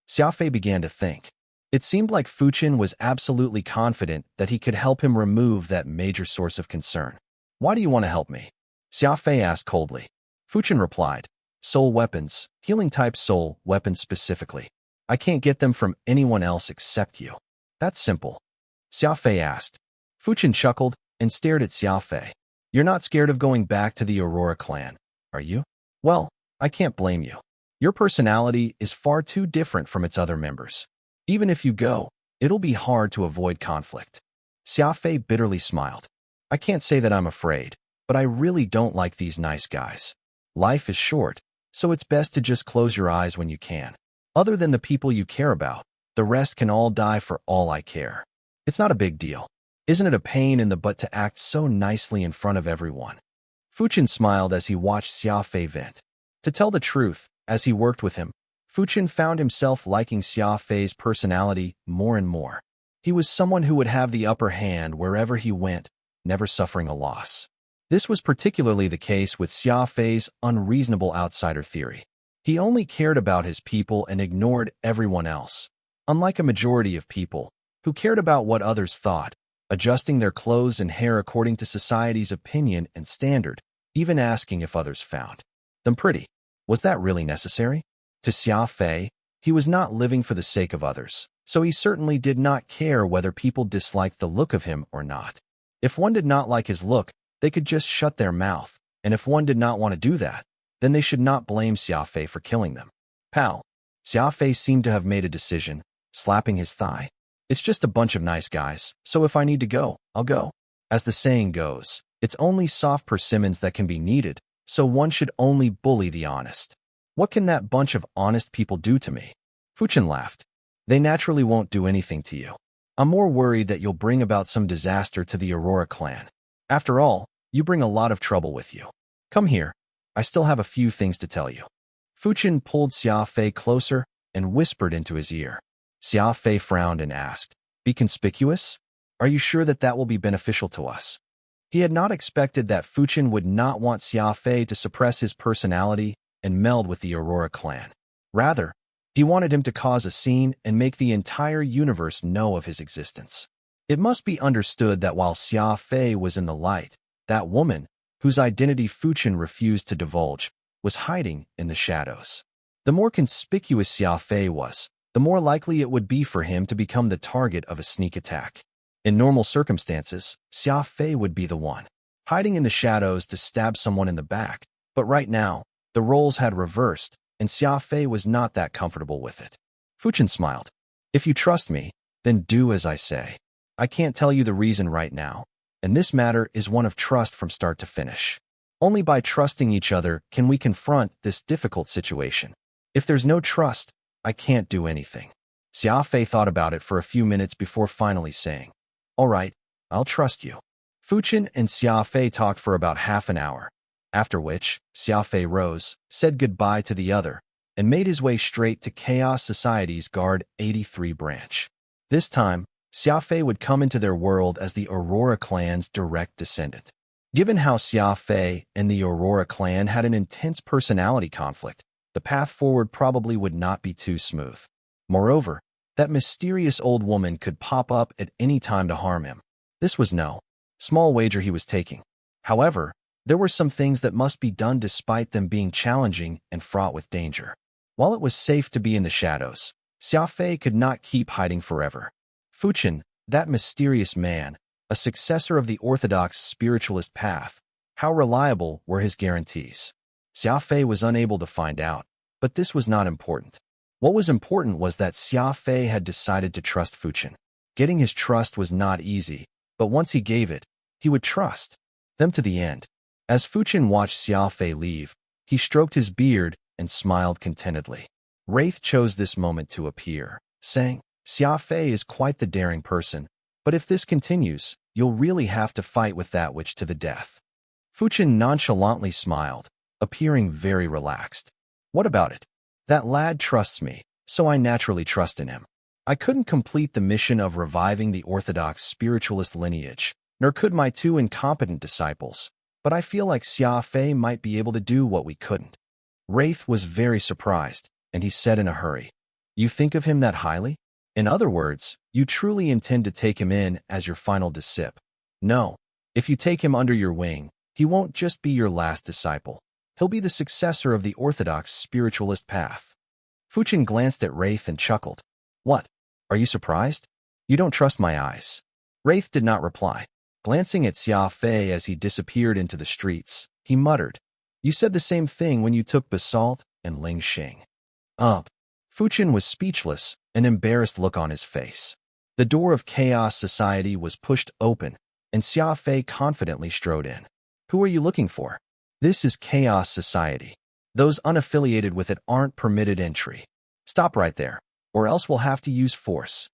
A: Xia Fei began to think. It seemed like Fuchin was absolutely confident that he could help him remove that major source of concern. Why do you want to help me? Xia Fei asked coldly. Fuchin replied, soul weapons, healing-type soul weapons specifically. I can't get them from anyone else except you. That's simple. Xia Fei asked. Fuchin chuckled and stared at Xia Fei. You're not scared of going back to the Aurora clan, are you? Well, I can't blame you. Your personality is far too different from its other members. Even if you go, it'll be hard to avoid conflict. Xia Fei bitterly smiled. I can't say that I'm afraid, but I really don't like these nice guys. Life is short, so it's best to just close your eyes when you can. Other than the people you care about, the rest can all die for all I care. It's not a big deal. Isn't it a pain in the butt to act so nicely in front of everyone? Fuchin smiled as he watched Xia Fei vent. To tell the truth, as he worked with him, Fuchin found himself liking Xia Fei's personality more and more. He was someone who would have the upper hand wherever he went, never suffering a loss. This was particularly the case with Xia Fei's unreasonable outsider theory. He only cared about his people and ignored everyone else. Unlike a majority of people, who cared about what others thought, adjusting their clothes and hair according to society's opinion and standard, even asking if others found them pretty. Was that really necessary? To Xia Fei, he was not living for the sake of others, so he certainly did not care whether people disliked the look of him or not. If one did not like his look, they could just shut their mouth, and if one did not want to do that, then they should not blame Xia Fei for killing them. Pal. Xia Fei seemed to have made a decision, slapping his thigh. It's just a bunch of nice guys, so if I need to go, I'll go. As the saying goes, it's only soft persimmons that can be needed, so one should only bully the honest. What can that bunch of honest people do to me? Fuchin laughed. They naturally won't do anything to you. I'm more worried that you'll bring about some disaster to the Aurora clan. After all, you bring a lot of trouble with you. Come here. I still have a few things to tell you. Fuchin pulled Xia Fei closer and whispered into his ear. Xia Fei frowned and asked, be conspicuous? Are you sure that that will be beneficial to us? He had not expected that Fuchin would not want Xia Fei to suppress his personality and meld with the Aurora clan. Rather, he wanted him to cause a scene and make the entire universe know of his existence. It must be understood that while Xia Fei was in the light, that woman, whose identity Fuchin refused to divulge, was hiding in the shadows. The more conspicuous Xia Fei was, the more likely it would be for him to become the target of a sneak attack. In normal circumstances, Xia Fei would be the one, hiding in the shadows to stab someone in the back, but right now, the roles had reversed, and Xia Fei was not that comfortable with it. Fuchin smiled. If you trust me, then do as I say. I can't tell you the reason right now, and this matter is one of trust from start to finish. Only by trusting each other can we confront this difficult situation. If there's no trust, I can't do anything. Xia Fei thought about it for a few minutes before finally saying, "All right, I'll trust you." Fuchen and Xia Fei talked for about half an hour, after which Xia Fei rose, said goodbye to the other, and made his way straight to Chaos Society's Guard 83 branch. This time, Xia Fei would come into their world as the Aurora clan's direct descendant. Given how Xia Fei and the Aurora clan had an intense personality conflict, the path forward probably would not be too smooth. Moreover, that mysterious old woman could pop up at any time to harm him. This was no small wager he was taking. However, there were some things that must be done despite them being challenging and fraught with danger. While it was safe to be in the shadows, Xia Fei could not keep hiding forever. Fuchen, that mysterious man, a successor of the orthodox spiritualist path, how reliable were his guarantees? Xia Fei was unable to find out, but this was not important. What was important was that Xia Fei had decided to trust Fuchen. Getting his trust was not easy, but once he gave it, he would trust them to the end. As Fuchen watched Xia Fei leave, he stroked his beard and smiled contentedly. Wraith chose this moment to appear, saying, "Xia Fei is quite the daring person, but if this continues, you'll really have to fight with that witch to the death." Fuchen nonchalantly smiled, appearing very relaxed. "What about it? That lad trusts me, so I naturally trust in him. I couldn't complete the mission of reviving the orthodox spiritualist lineage, nor could my two incompetent disciples, but I feel like Xia Fei might be able to do what we couldn't." Wraith was very surprised, and he said in a hurry, "You think of him that highly? In other words, you truly intend to take him in as your final disciple? No. If you take him under your wing, he won't just be your last disciple. He'll be the successor of the orthodox spiritualist path." Fuchen glanced at Wraith and chuckled. "What? Are you surprised? You don't trust my eyes?" Wraith did not reply. Glancing at Xia Fei as he disappeared into the streets, he muttered, "You said the same thing when you took Basalt and Ling Xing." Fuchen was speechless, an embarrassed look on his face. The door of Chaos Society was pushed open, and Xia Fei confidently strode in. "Who are you looking for?" "This is Chaos Society. Those unaffiliated with it aren't permitted entry. Stop right there, or else we'll have to use force."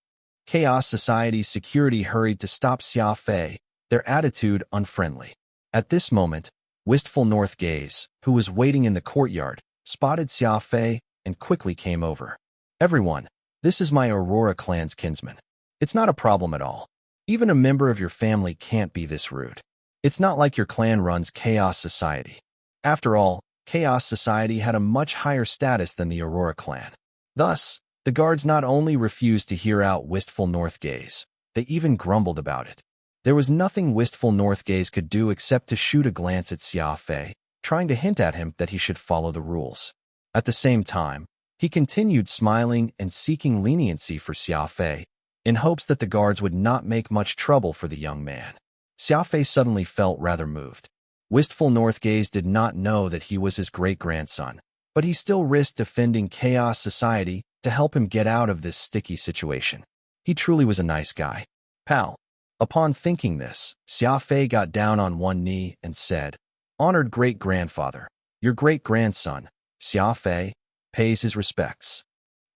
A: Chaos Society's security hurried to stop Xia Fei, their attitude unfriendly. At this moment, Wistful North Gaze, who was waiting in the courtyard, spotted Xia Fei and quickly came over. "Everyone, this is my Aurora clan's kinsman. It's not a problem at all. Even a member of your family can't be this rude. It's not like your clan runs Chaos Society. After all, Chaos Society had a much higher status than the Aurora clan." Thus, the guards not only refused to hear out Wistful North Gaze, they even grumbled about it. There was nothing Wistful North Gaze could do except to shoot a glance at Xia Fei, trying to hint at him that he should follow the rules. At the same time, he continued smiling and seeking leniency for Xia Fei, in hopes that the guards would not make much trouble for the young man. Xia Fei suddenly felt rather moved. Wistful North Gaze did not know that he was his great-grandson, but he still risked defending Chaos Society to help him get out of this sticky situation. He truly was a nice guy. "Pal." Upon thinking this, Xia Fei got down on one knee and said, "Honored great-grandfather, your great-grandson, Xia Fei, pays his respects."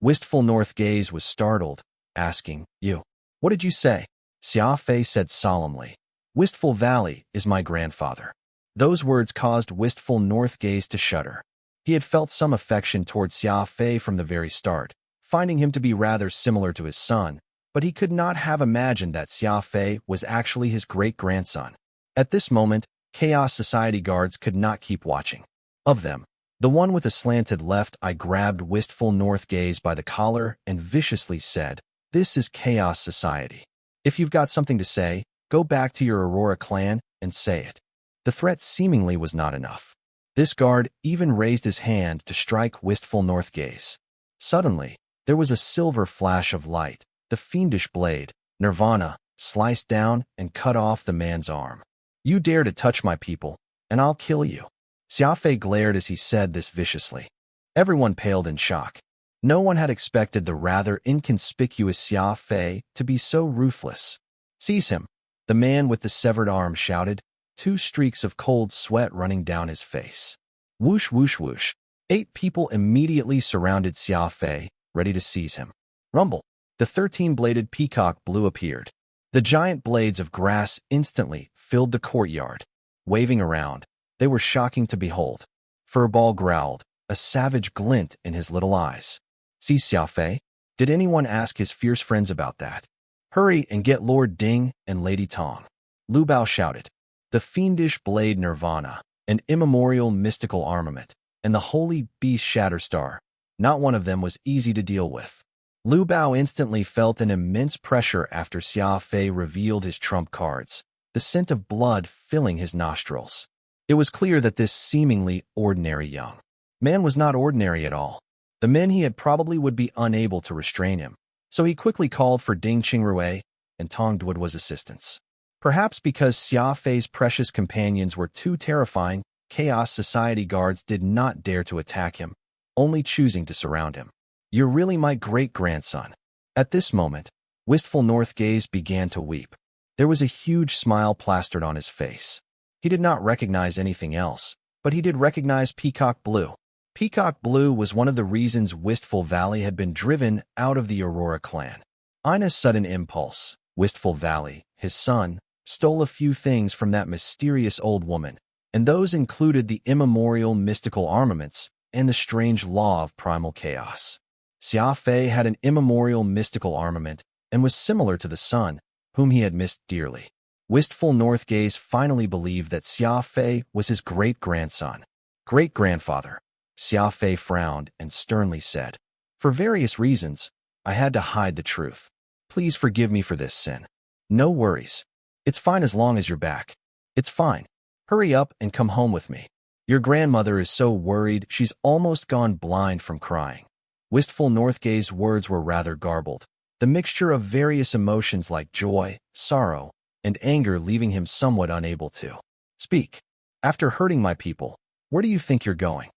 A: Wistful North Gaze was startled, asking, "You? What did you say?" Xia Fei said solemnly, "Wistful Valley is my grandfather." Those words caused Wistful North Gaze to shudder. He had felt some affection towards Xia Fei from the very start, finding him to be rather similar to his son, but he could not have imagined that Xia Fei was actually his great-grandson. At this moment, Chaos Society guards could not keep watching. Of them, the one with a slanted left eye grabbed Wistful North Gaze by the collar and viciously said, "This is Chaos Society. If you've got something to say, go back to your Aurora clan and say it." The threat seemingly was not enough. This guard even raised his hand to strike Wistful North Gaze. Suddenly, there was a silver flash of light. The fiendish blade, Nirvana, sliced down and cut off the man's arm. "You dare to touch my people, and I'll kill you." Xia Fei glared as he said this viciously. Everyone paled in shock. No one had expected the rather inconspicuous Xia Fei to be so ruthless. "Seize him!" The man with the severed arm shouted, 2 streaks of cold sweat running down his face. Whoosh, whoosh, whoosh. 8 people immediately surrounded Xia Fei, ready to seize him. Rumble. The 13-bladed peacock blue appeared. The giant blades of grass instantly filled the courtyard. Waving around, they were shocking to behold. Furball growled, a savage glint in his little eyes. "See Xia Fei? Did anyone ask his fierce friends about that? Hurry and get Lord Ding and Lady Tong." Lu Bao shouted. The fiendish blade Nirvana, an immemorial mystical armament, and the holy beast Shatterstar, not one of them was easy to deal with. Lu Bao instantly felt an immense pressure after Xia Fei revealed his trump cards, the scent of blood filling his nostrils. It was clear that this seemingly ordinary young man was not ordinary at all. The men he had probably would be unable to restrain him, so he quickly called for Ding Qingrui and Tong Duoduo's assistance. Perhaps because Xia Fei's precious companions were too terrifying, Chaos Society guards did not dare to attack him, only choosing to surround him. "You're really my great-grandson." At this moment, Wistful Northgaze began to weep. There was a huge smile plastered on his face. He did not recognize anything else, but he did recognize Peacock Blue. Peacock Blue was one of the reasons Wistful Valley had been driven out of the Aurora clan. On a sudden impulse, Wistful Valley, his son, stole a few things from that mysterious old woman, and those included the immemorial mystical armaments and the strange law of primal chaos. Xia Fei had an immemorial mystical armament and was similar to the son, whom he had missed dearly. Wistful Northgaze finally believed that Xia Fei was his great-grandson. "Great-grandfather." Xia Fei frowned and sternly said, "For various reasons, I had to hide the truth. Please forgive me for this sin." "No worries. It's fine as long as you're back. It's fine. Hurry up and come home with me. Your grandmother is so worried she's almost gone blind from crying." Wistful Northgaze's words were rather garbled, the mixture of various emotions like joy, sorrow, and anger leaving him somewhat unable to speak. "After hurting my people, where do you think you're going?"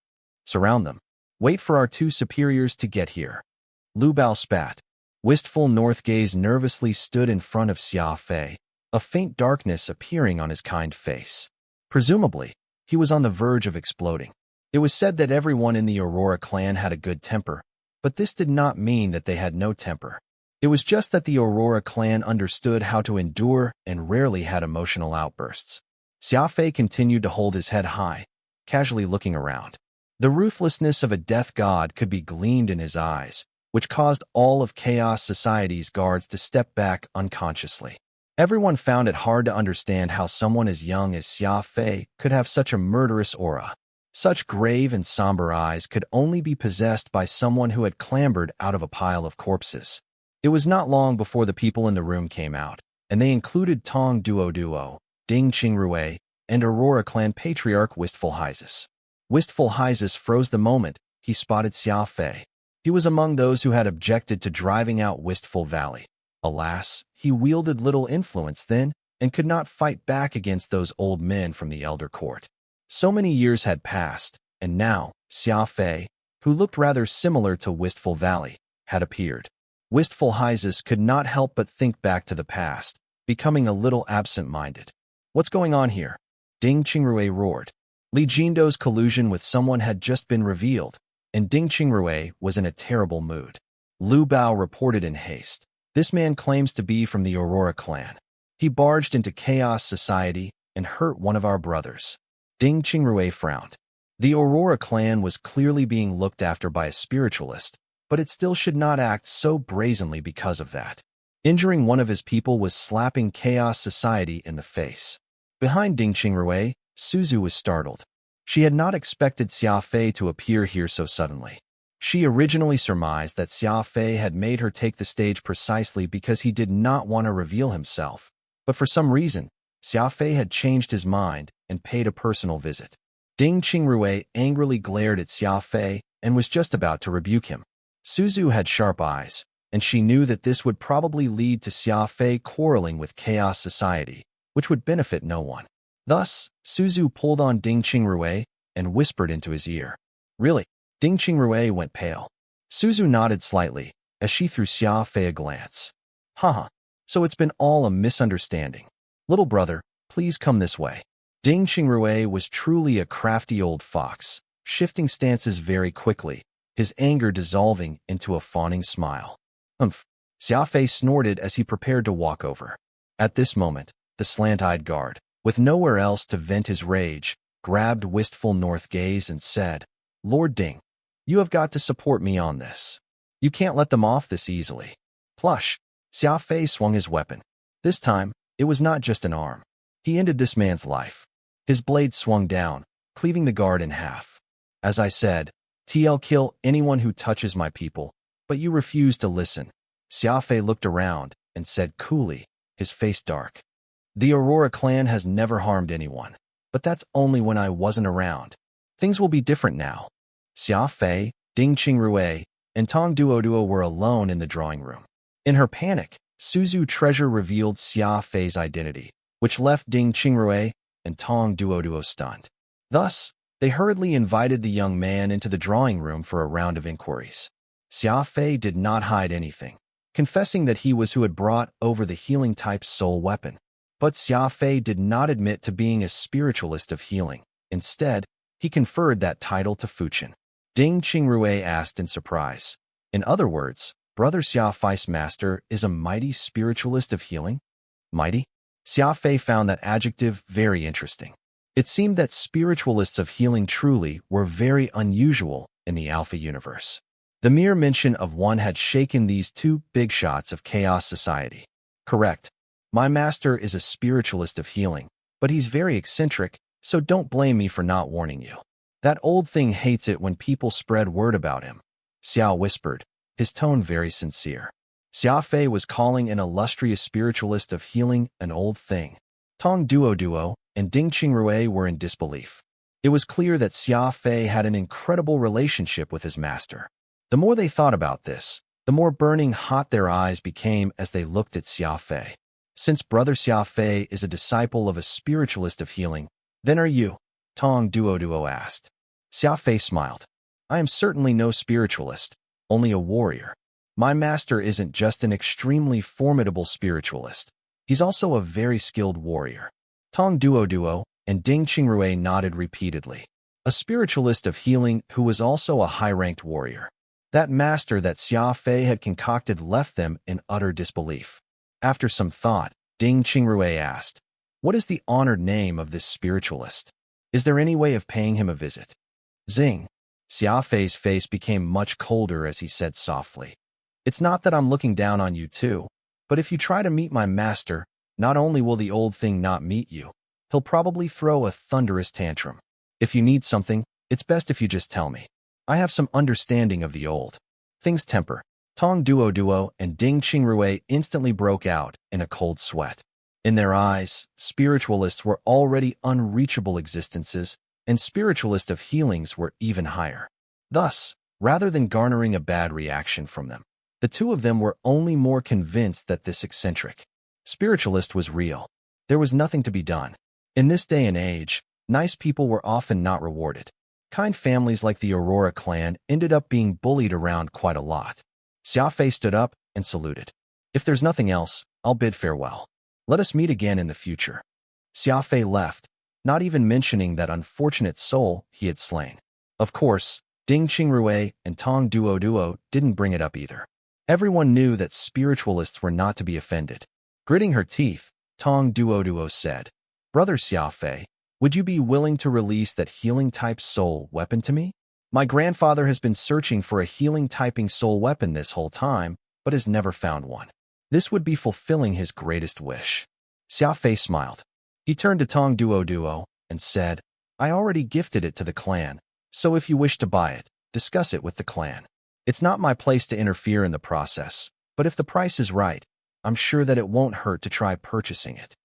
A: "Surround them. Wait for our 2 superiors to get here." Lu Bao spat. Wistful Northgaze nervously stood in front of Xia Fei, a faint darkness appearing on his kind face. Presumably, he was on the verge of exploding. It was said that everyone in the Aurora clan had a good temper, but this did not mean that they had no temper. It was just that the Aurora clan understood how to endure and rarely had emotional outbursts. Xia Fei continued to hold his head high, casually looking around. The ruthlessness of a death god could be gleamed in his eyes, which caused all of Chaos Society's guards to step back unconsciously. Everyone found it hard to understand how someone as young as Xia Fei could have such a murderous aura. Such grave and somber eyes could only be possessed by someone who had clambered out of a pile of corpses. It was not long before the people in the room came out, and they included Tong Duoduo, Ding Qingrui, and Aurora clan patriarch Wistful Hyzus. Wistful Hyzus froze the moment he spotted Xia Fei. He was among those who had objected to driving out Wistful Valley. Alas, he wielded little influence then and could not fight back against those old men from the Elder Court. So many years had passed, and now Xia Fei, who looked rather similar to Wistful Valley, had appeared. Wistful Hyzus could not help but think back to the past, becoming a little absent-minded. "What's going on here?" Ding Qingrui roared. Li Jindo's collusion with someone had just been revealed, and Ding Qingrui was in a terrible mood. Lu Bao reported in haste. "This man claims to be from the Aurora clan. He barged into Chaos Society and hurt one of our brothers." Ding Qingrui frowned. The Aurora clan was clearly being looked after by a spiritualist, but it still should not act so brazenly because of that. Injuring one of his people was slapping Chaos Society in the face. Behind Ding Qingrui, Suzu was startled. She had not expected Xia Fei to appear here so suddenly. She originally surmised that Xia Fei had made her take the stage precisely because he did not want to reveal himself, but for some reason, Xia Fei had changed his mind and paid a personal visit. Ding Qingrui angrily glared at Xia Fei and was just about to rebuke him. Suzu had sharp eyes, and she knew that this would probably lead to Xia Fei quarreling with Chaos Society, which would benefit no one. Thus, Suzu pulled on Ding Qingrui and whispered into his ear. "Really?" Ding Qingrui went pale. Suzu nodded slightly as she threw Xia Fei a glance. "Haha, So it's been all a misunderstanding. Little brother, please come this way. Ding Qingrui was truly a crafty old fox, shifting stances very quickly, his anger dissolving into a fawning smile. Humph! Xia Fei snorted as he prepared to walk over. At this moment, the slant-eyed guard, with nowhere else to vent his rage, grabbed wistful north gaze and said, Lord Ding, you have got to support me on this. You can't let them off this easily. Plush! Xia Fei swung his weapon. This time, it was not just an arm. He ended this man's life. His blade swung down, cleaving the guard in half. As I said, TL kill anyone who touches my people, but you refuse to listen. Xia Fei looked around and said coolly, his face dark. The Aurora clan has never harmed anyone, but that's only when I wasn't around. Things will be different now. Xia Fei, Ding Qingrui, and Tong Duoduo were alone in the drawing room. In her panic, Suzu Treasure revealed Xia Fei's identity, which left Ding Qingrui and Tong Duoduo stunned. Thus, they hurriedly invited the young man into the drawing room for a round of inquiries. Xia Fei did not hide anything, confessing that he was who had brought over the healing-type soul weapon. But Xia Fei did not admit to being a spiritualist of healing. Instead, he conferred that title to Fuchen. Ding Qingrui asked in surprise. In other words, Brother Xia Fei's master is a mighty spiritualist of healing? Mighty? Xia Fei found that adjective very interesting. It seemed that spiritualists of healing truly were very unusual in the Alpha universe. The mere mention of one had shaken these two big shots of chaos society. Correct. My master is a spiritualist of healing, but he's very eccentric, so don't blame me for not warning you. That old thing hates it when people spread word about him. Xiao whispered, his tone very sincere. Xia Fei was calling an illustrious spiritualist of healing an old thing. Tong Duoduo and Ding Qingrui were in disbelief. It was clear that Xia Fei had an incredible relationship with his master. The more they thought about this, the more burning hot their eyes became as they looked at Xia Fei. Since Brother Xia Fei is a disciple of a spiritualist of healing, then are you? Tong Duoduo asked. Xia Fei smiled. I am certainly no spiritualist, only a warrior. My master isn't just an extremely formidable spiritualist. He's also a very skilled warrior. Tong Duoduo and Ding Qingrui nodded repeatedly. A spiritualist of healing who was also a high-ranked warrior. That master that Xia Fei had concocted left them in utter disbelief. After some thought, Ding Qingrui asked, what is the honored name of this spiritualist? Is there any way of paying him a visit? Zing. Xia Fei's face became much colder as he said softly, it's not that I'm looking down on you too, but if you try to meet my master, not only will the old thing not meet you, he'll probably throw a thunderous tantrum. If you need something, it's best if you just tell me. I have some understanding of the old thing's temper. Tong Duoduo and Ding Qingrui instantly broke out in a cold sweat. In their eyes, spiritualists were already unreachable existences, and spiritualists of healings were even higher. Thus, rather than garnering a bad reaction from them, the two of them were only more convinced that this eccentric spiritualist was real. There was nothing to be done. In this day and age, nice people were often not rewarded. Kind families like the Aurora clan ended up being bullied around quite a lot. Xia Fei stood up and saluted. If there's nothing else, I'll bid farewell. Let us meet again in the future. Xia Fei left, not even mentioning that unfortunate soul he had slain. Of course, Ding Qingrui and Tong Duoduo didn't bring it up either. Everyone knew that spiritualists were not to be offended. Gritting her teeth, Tong Duoduo said, Brother Xia Fei, would you be willing to release that healing-type soul weapon to me? My grandfather has been searching for a healing-typing soul weapon this whole time, but has never found one. This would be fulfilling his greatest wish. Xia Fei smiled. He turned to Tong Duoduo and said, I already gifted it to the clan, so if you wish to buy it, discuss it with the clan. It's not my place to interfere in the process, but if the price is right, I'm sure that it won't hurt to try purchasing it.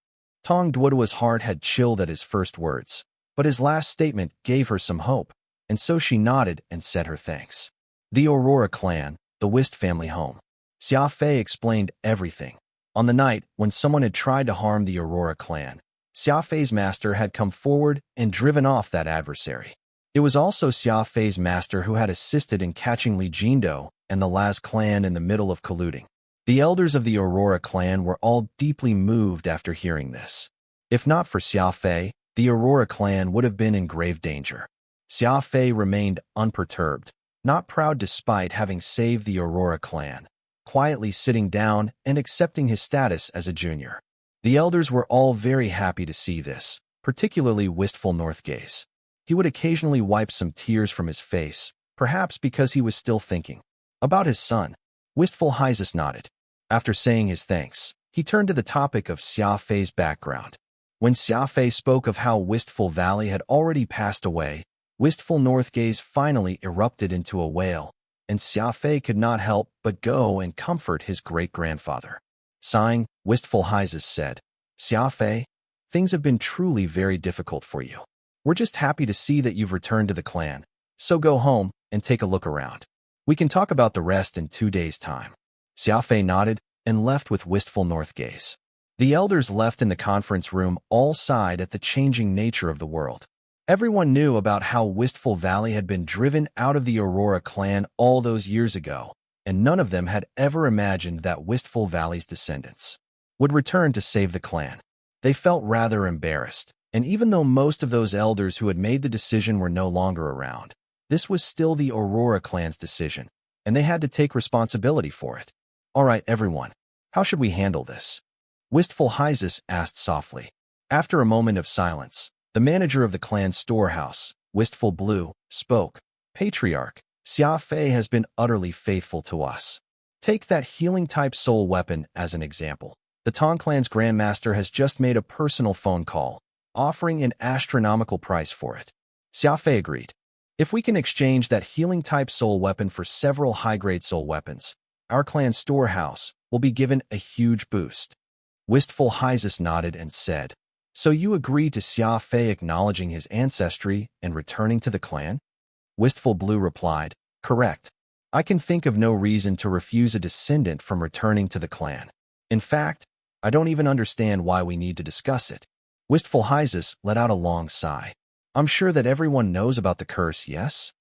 A: Tong Duoduo's heart had chilled at his first words, but his last statement gave her some hope, and so she nodded and said her thanks. The Aurora clan, the Whist family home. Xia Fei explained everything. On the night when someone had tried to harm the Aurora clan, Xia Fei's master had come forward and driven off that adversary. It was also Xia Fei's master who had assisted in catching Li Jindo and the Laz clan in the middle of colluding. The elders of the Aurora clan were all deeply moved after hearing this. If not for Xia Fei, the Aurora clan would have been in grave danger. Xia Fei remained unperturbed, not proud despite having saved the Aurora clan, quietly sitting down and accepting his status as a junior. The elders were all very happy to see this, particularly wistful Northgaze. He would occasionally wipe some tears from his face, perhaps because he was still thinking about his son. Wistful Hyzus nodded. After saying his thanks, he turned to the topic of Xia Fei's background. When Xia Fei spoke of how Wistful Valley had already passed away, Wistful Northgaze finally erupted into a wail, and Xia Fei could not help but go and comfort his great-grandfather. Sighing, Wistful Hyzus said, "Xia Fei, things have been truly very difficult for you. We're just happy to see that you've returned to the clan, so go home and take a look around. We can talk about the rest in 2 days' time." Xia Fei nodded and left with Wistful Northgaze. The elders left in the conference room all sighed at the changing nature of the world. Everyone knew about how Wistful Valley had been driven out of the Aurora clan all those years ago, and none of them had ever imagined that Wistful Valley's descendants would return to save the clan. They felt rather embarrassed, and even though most of those elders who had made the decision were no longer around, this was still the Aurora clan's decision, and they had to take responsibility for it. "All right, everyone, how should we handle this?" Wistful Hyzus asked softly. After a moment of silence, the manager of the clan's storehouse, Wistful Blue, spoke. "Patriarch, Xia Fei has been utterly faithful to us. Take that healing-type soul weapon as an example. The Tong clan's grandmaster has just made a personal phone call, offering an astronomical price for it." Xia Fei agreed. "If we can exchange that healing-type soul weapon for several high-grade soul weapons, our clan's storehouse will be given a huge boost." Wistful Hyzus nodded and said, "So you agree to Xia Fei acknowledging his ancestry and returning to the clan?" Wistful Blue replied, "Correct. I can think of no reason to refuse a descendant from returning to the clan. In fact, I don't even understand why we need to discuss it." Wistful Hyzus let out a long sigh. "I'm sure that everyone knows about the curse, yes?"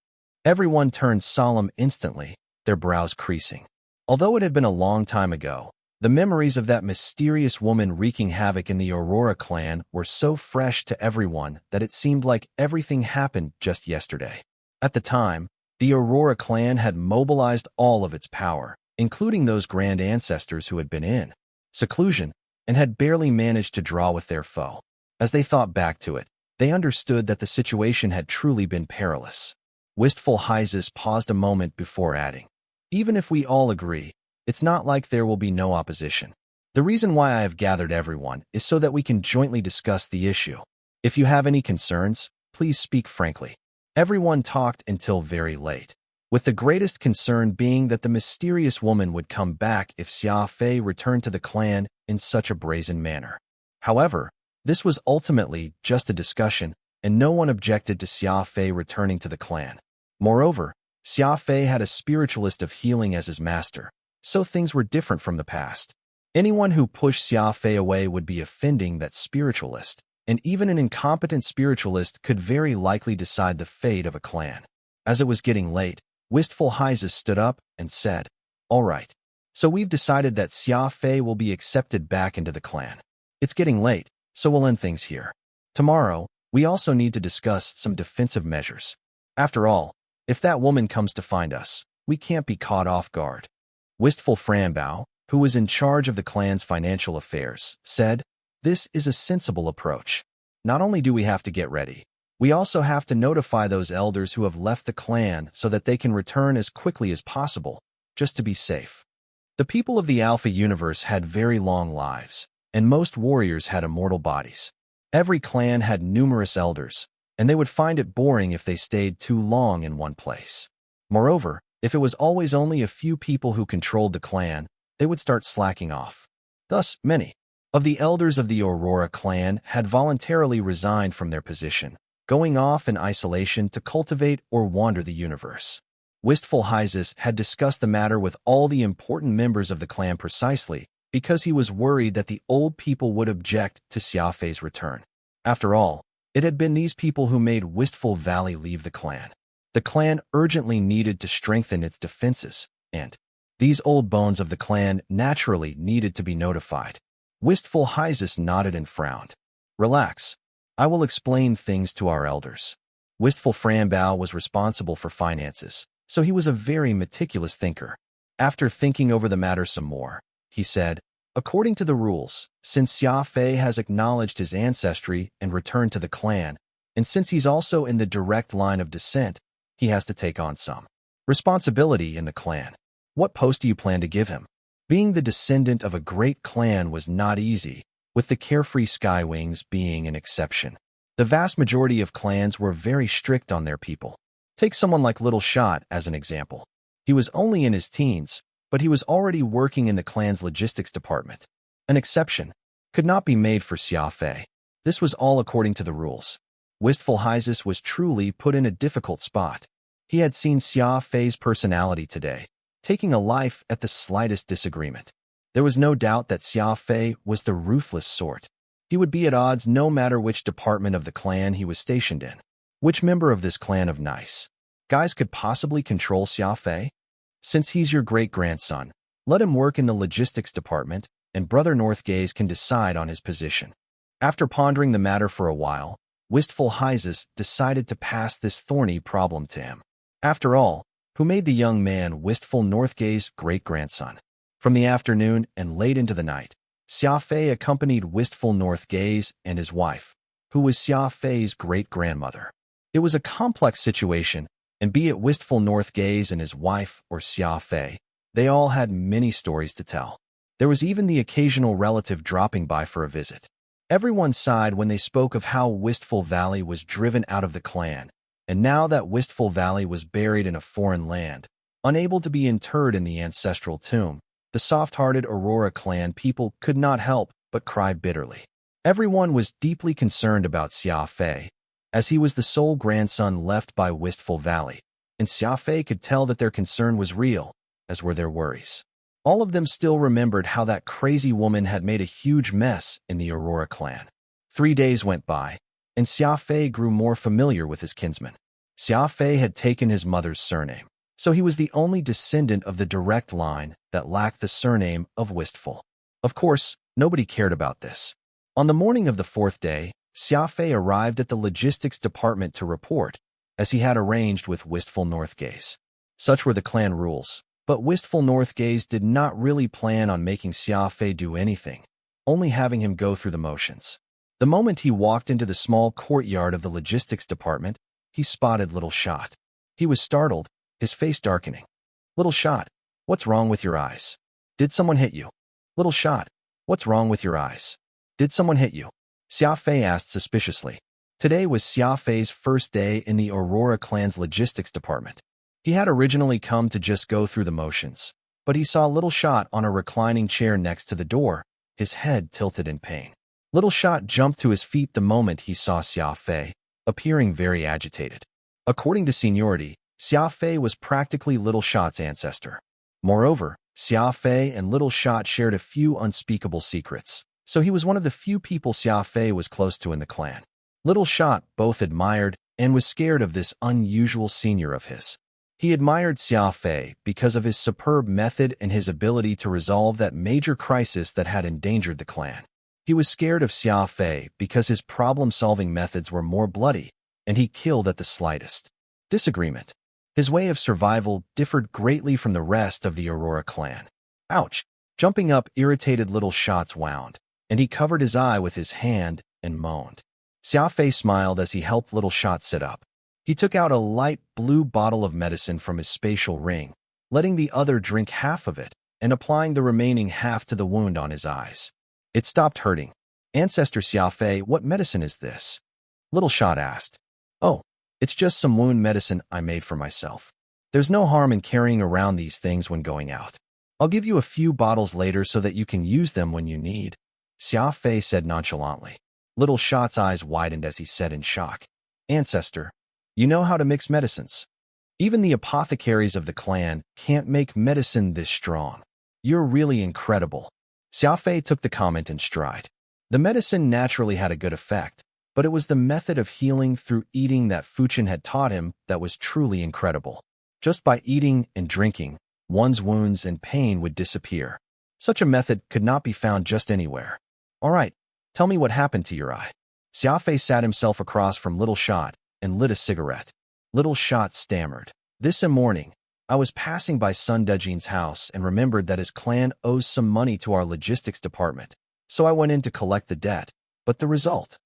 A: Everyone turned solemn instantly, their brows creasing. Although it had been a long time ago, the memories of that mysterious woman wreaking havoc in the Aurora clan were so fresh to everyone that it seemed like everything happened just yesterday. At the time, the Aurora clan had mobilized all of its power, including those grand ancestors who had been in seclusion and had barely managed to draw with their foe. As they thought back to it, they understood that the situation had truly been perilous. Wistful Hyzus paused a moment before adding, "Even if we all agree, it's not like there will be no opposition. The reason why I have gathered everyone is so that we can jointly discuss the issue. If you have any concerns, please speak frankly." Everyone talked until very late, with the greatest concern being that the mysterious woman would come back if Xia Fei returned to the clan in such a brazen manner. However, this was ultimately just a discussion, and no one objected to Xia Fei returning to the clan. Moreover, Xia Fei had a spiritualist of healing as his master, so things were different from the past. Anyone who pushed Xia Fei away would be offending that spiritualist, and even an incompetent spiritualist could very likely decide the fate of a clan. As it was getting late, Wistful Hyzus stood up and said, "All right, so we've decided that Xia Fei will be accepted back into the clan. It's getting late, so we'll end things here. Tomorrow, we also need to discuss some defensive measures. After all, if that woman comes to find us, we can't be caught off guard." Wistful Frambao, who was in charge of the clan's financial affairs, said, "This is a sensible approach. Not only do we have to get ready, we also have to notify those elders who have left the clan so that they can return as quickly as possible, just to be safe." The people of the Alpha universe had very long lives, and most warriors had immortal bodies. Every clan had numerous elders, and they would find it boring if they stayed too long in one place. Moreover, if it was always only a few people who controlled the clan, they would start slacking off. Thus, many of the elders of the Aurora clan had voluntarily resigned from their position, going off in isolation to cultivate or wander the universe. Wistful Hyzus had discussed the matter with all the important members of the clan precisely because he was worried that the old people would object to Xia Fei's return. After all, it had been these people who made Wistful Valley leave the clan. The clan urgently needed to strengthen its defenses, and These old bones of the clan naturally needed to be notified. Wistful Hyzus nodded and frowned. Relax. I will explain things to our elders. Wistful Frambao was responsible for finances, so he was a very meticulous thinker. After thinking over the matter some more, he said, according to the rules, since Xia Fei has acknowledged his ancestry and returned to the clan, and since he's also in the direct line of descent, he has to take on some responsibility in the clan. What post do you plan to give him? Being the descendant of a great clan was not easy, with the carefree Skywings being an exception. The vast majority of clans were very strict on their people. Take someone like Little Shot as an example. He was only in his teens, but he was already working in the clan's logistics department. An exception could not be made for Xia Fei. This was all according to the rules. Wistful Hyzus was truly put in a difficult spot. He had seen Xia Fei's personality today, taking a life at the slightest disagreement. There was no doubt that Xia Fei was the ruthless sort. He would be at odds no matter which department of the clan he was stationed in. Which member of this clan of nice guys could possibly control Xia Fei? Since he's your great-grandson, let him work in the logistics department, and Brother Northgaze can decide on his position. After pondering the matter for a while, Wistful Hyzus decided to pass this thorny problem to him. After all, who made the young man Wistful Northgaze's great-grandson? From the afternoon and late into the night, Xia Fei accompanied Wistful Northgaze and his wife, who was Xia Fei's great-grandmother. It was a complex situation, and be it Wistful Northgaze and his wife or Xia Fei, they all had many stories to tell. There was even the occasional relative dropping by for a visit. Everyone sighed when they spoke of how Wistful Valley was driven out of the clan, and now that Wistful Valley was buried in a foreign land, unable to be interred in the ancestral tomb, the soft-hearted Aurora clan people could not help but cry bitterly. Everyone was deeply concerned about Xia Fei, as he was the sole grandson left by Wistful Valley, and Xia Fei could tell that their concern was real, as were their worries. All of them still remembered how that crazy woman had made a huge mess in the Aurora clan. 3 days went by, and Xia Fei grew more familiar with his kinsman. Xia Fei had taken his mother's surname, so he was the only descendant of the direct line that lacked the surname of Wistful. Of course, nobody cared about this. On the morning of the 4th day, Xia Fei arrived at the logistics department to report, as he had arranged with Wistful Northgaze. Such were the clan rules, but Wistful Northgaze did not really plan on making Xia Fei do anything, only having him go through the motions. The moment he walked into the small courtyard of the logistics department, he spotted Little Shot. He was startled, his face darkening. Little Shot, what's wrong with your eyes? Did someone hit you? Little Shot, what's wrong with your eyes? Did someone hit you? Xia Fei asked suspiciously. Today was Xia Fei's first day in the Aurora clan's logistics department. He had originally come to just go through the motions, but he saw Little Shot on a reclining chair next to the door, his head tilted in pain. Little Shot jumped to his feet the moment he saw Xia Fei, appearing very agitated. According to seniority, Xia Fei was practically Little Shot's ancestor. Moreover, Xia Fei and Little Shot shared a few unspeakable secrets, so he was one of the few people Xia Fei was close to in the clan. Little Shot both admired and was scared of this unusual senior of his. He admired Xia Fei because of his superb method and his ability to resolve that major crisis that had endangered the clan. He was scared of Xia Fei because his problem-solving methods were more bloody, and he killed at the slightest disagreement. His way of survival differed greatly from the rest of the Aurora clan. Ouch! Jumping up irritated Little Shot's wound, and he covered his eye with his hand and moaned. Xia Fei smiled as he helped Little Shot sit up. He took out a light blue bottle of medicine from his spatial ring, letting the other drink half of it and applying the remaining half to the wound on his eyes. It stopped hurting. Ancestor Xia Fei, what medicine is this? Little Shot asked. Oh, it's just some wound medicine I made for myself. There's no harm in carrying around these things when going out. I'll give you a few bottles later so that you can use them when you need, Xia Fei said nonchalantly. Little Shot's eyes widened as he said in shock. Ancestor, you know how to mix medicines. Even the apothecaries of the clan can't make medicine this strong. You're really incredible. Xia Fei took the comment in stride. The medicine naturally had a good effect, but it was the method of healing through eating that Fuchin had taught him that was truly incredible. Just by eating and drinking, one's wounds and pain would disappear. Such a method could not be found just anywhere. All right, tell me what happened to your eye. Xia Fei sat himself across from Little Shot and lit a cigarette. Little Shot stammered. This morning, I was passing by Sun Dejin's house and remembered that his clan owes some money to our logistics department, so I went in to collect the debt. But the result?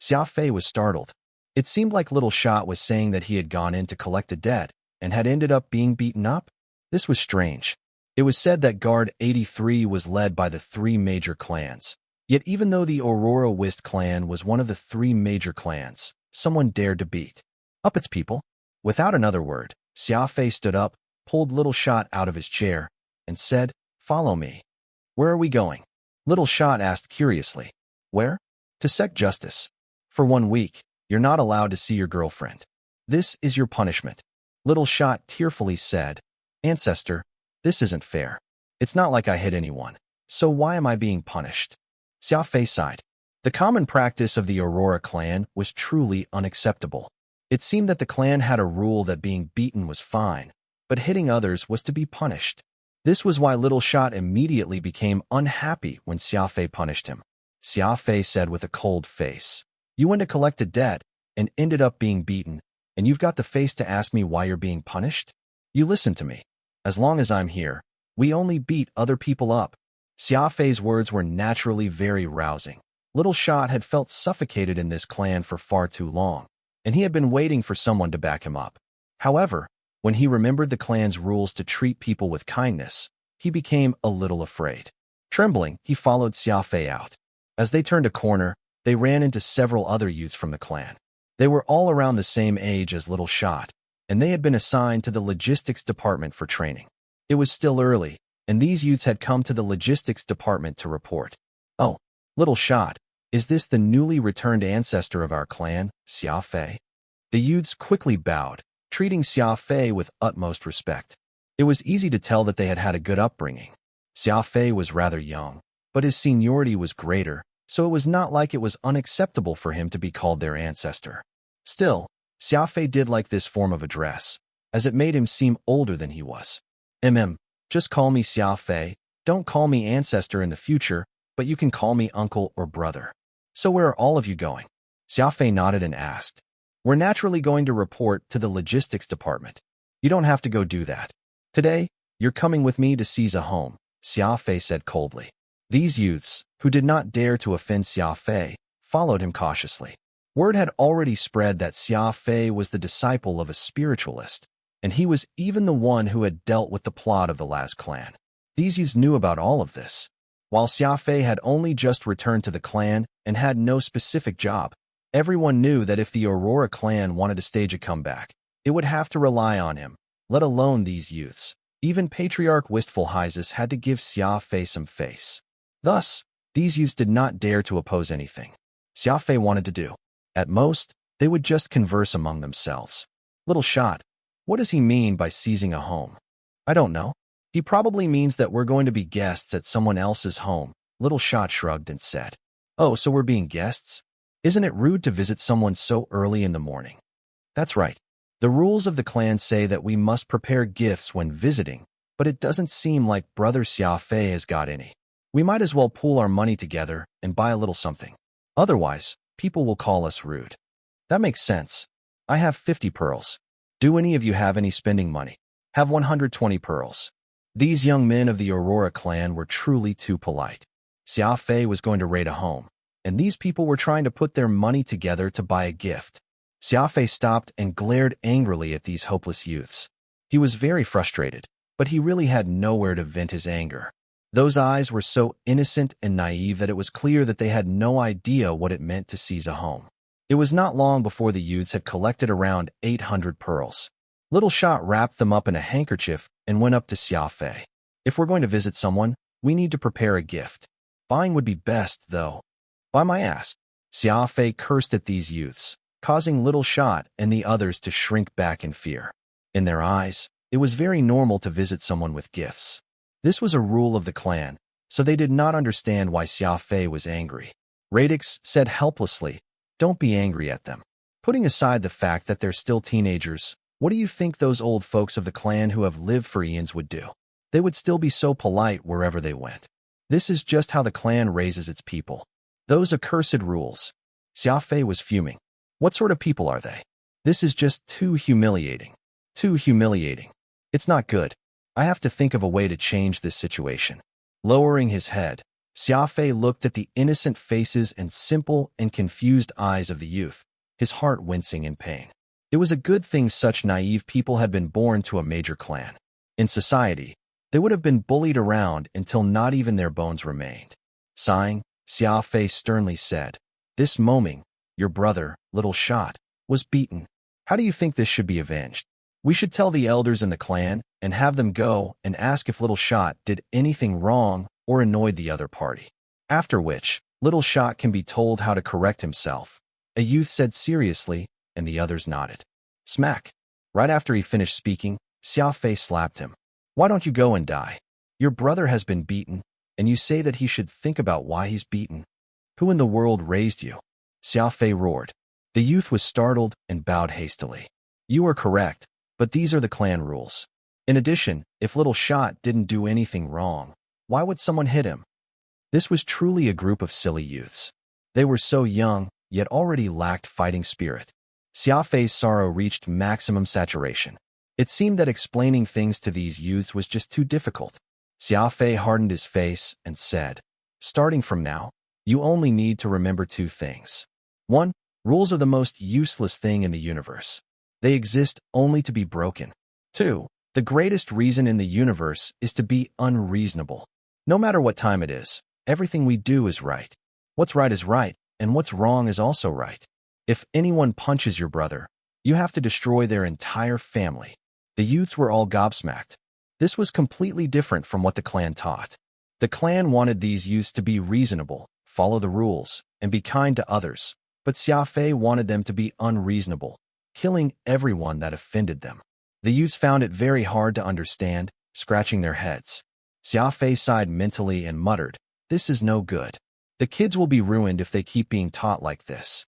A: Xia Fei was startled. It seemed like Little Shot was saying that he had gone in to collect a debt and had ended up being beaten up. This was strange. It was said that Guard 83 was led by the three major clans. Yet even though the Aurora Wist clan was one of the three major clans, someone dared to beat up its people. Without another word, Xia Fei stood up, pulled Little Shot out of his chair, and said, "Follow me." "Where are we going?" Little Shot asked curiously. "Where?" "To seek justice. For 1 week, you're not allowed to see your girlfriend. This is your punishment." Little Shot tearfully said, "Ancestor, this isn't fair. It's not like I hit anyone. So why am I being punished?" Xia Fei sighed. The common practice of the Aurora clan was truly unacceptable. It seemed that the clan had a rule that being beaten was fine, but hitting others was to be punished. This was why Little Shot immediately became unhappy when Xia Fei punished him. Xia Fei said with a cold face, "You went to collect a debt and ended up being beaten, and you've got the face to ask me why you're being punished? You listen to me. As long as I'm here, we only beat other people up." Xia Fei's words were naturally very rousing. Little Shot had felt suffocated in this clan for far too long, and he had been waiting for someone to back him up. However, when he remembered the clan's rules to treat people with kindness, he became a little afraid. Trembling, he followed Xia Fei out. As they turned a corner, they ran into several other youths from the clan. They were all around the same age as Little Shot, and they had been assigned to the logistics department for training. It was still early, and these youths had come to the logistics department to report. "Oh, Little Shot, is this the newly returned ancestor of our clan, Xia Fei?" The youths quickly bowed, treating Xia Fei with utmost respect. It was easy to tell that they had had a good upbringing. Xia Fei was rather young, but his seniority was greater, so it was not like it was unacceptable for him to be called their ancestor. Still, Xia Fei did like this form of address, as it made him seem older than he was. Just call me Xia Fei. Don't call me ancestor in the future, but you can call me uncle or brother." "So where are all of you going?" Xia Fei nodded and asked. "We're naturally going to report to the logistics department." "You don't have to go do that. Today, you're coming with me to seize a home," Xia Fei said coldly. These youths, who did not dare to offend Xia Fei, followed him cautiously. Word had already spread that Xia Fei was the disciple of a spiritualist, and he was even the one who had dealt with the plot of the last clan. These youths knew about all of this. While Xia Fei had only just returned to the clan and had no specific job, everyone knew that if the Aurora clan wanted to stage a comeback, it would have to rely on him, let alone these youths. Even Patriarch Wistful Hyzus had to give Xia Fei some face. Thus, these youths did not dare to oppose anything Xia Fei wanted to do. At most, they would just converse among themselves. "Little Shot, what does he mean by seizing a home?" "I don't know. He probably means that we're going to be guests at someone else's home." Little Shot shrugged and said, "Oh, so we're being guests? Isn't it rude to visit someone so early in the morning?" "That's right. The rules of the clan say that we must prepare gifts when visiting, but it doesn't seem like Brother Xia Fei has got any. We might as well pool our money together and buy a little something. Otherwise, people will call us rude." "That makes sense. I have 50 pearls. Do any of you have any spending money?" "Have 120 pearls. These young men of the Aurora clan were truly too polite. Xia Fei was going to raid a home, and these people were trying to put their money together to buy a gift. Xia Fei stopped and glared angrily at these hopeless youths. He was very frustrated, but he really had nowhere to vent his anger. Those eyes were so innocent and naive that it was clear that they had no idea what it meant to seize a home. It was not long before the youths had collected around 800 pearls. Little Shot wrapped them up in a handkerchief and went up to Xia Fei. "If we're going to visit someone, we need to prepare a gift. Buying would be best, though." "Buy my ass." Xia Fei cursed at these youths, causing Little Shot and the others to shrink back in fear. In their eyes, it was very normal to visit someone with gifts. This was a rule of the clan, so they did not understand why Xia Fei was angry. Radix said helplessly, "Don't be angry at them. Putting aside the fact that they're still teenagers, what do you think those old folks of the clan who have lived for eons would do?" They would still be so polite wherever they went. This is just how the clan raises its people. Those accursed rules. Xia Fei was fuming. What sort of people are they? This is just too humiliating. Too humiliating. It's not good. I have to think of a way to change this situation. Lowering his head, Xia Fei looked at the innocent faces and simple and confused eyes of the youth, his heart wincing in pain. It was a good thing such naive people had been born to a major clan. In society, they would have been bullied around until not even their bones remained. Sighing, Xia Fei sternly said, "This Moming, your brother, little shot, was beaten. How do you think this should be avenged? We should tell the elders in the clan and have them go and ask if Little Shot did anything wrong or annoyed the other party. After which, Little Shot can be told how to correct himself," a youth said seriously, and the others nodded. Smack. Right after he finished speaking, Xia Fei slapped him. "Why don't you go and die? Your brother has been beaten, and you say that he should think about why he's beaten. Who in the world raised you?" Xia Fei roared. The youth was startled and bowed hastily. "You are correct, but these are the clan rules. In addition, if Little Shot didn't do anything wrong, why would someone hit him?" This was truly a group of silly youths. They were so young, yet already lacked fighting spirit. Xia Fei's sorrow reached maximum saturation. It seemed that explaining things to these youths was just too difficult. Xia Fei hardened his face and said, "Starting from now, you only need to remember two things. 1. Rules are the most useless thing in the universe. They exist only to be broken. 2. The greatest reason in the universe is to be unreasonable. No matter what time it is, everything we do is right. What's right is right, and what's wrong is also right. If anyone punches your brother, you have to destroy their entire family." The youths were all gobsmacked. This was completely different from what the clan taught. The clan wanted these youths to be reasonable, follow the rules, and be kind to others, but Xia Fei wanted them to be unreasonable, killing everyone that offended them. The youths found it very hard to understand, scratching their heads. Xia Fei sighed mentally and muttered, "This is no good. The kids will be ruined if they keep being taught like this."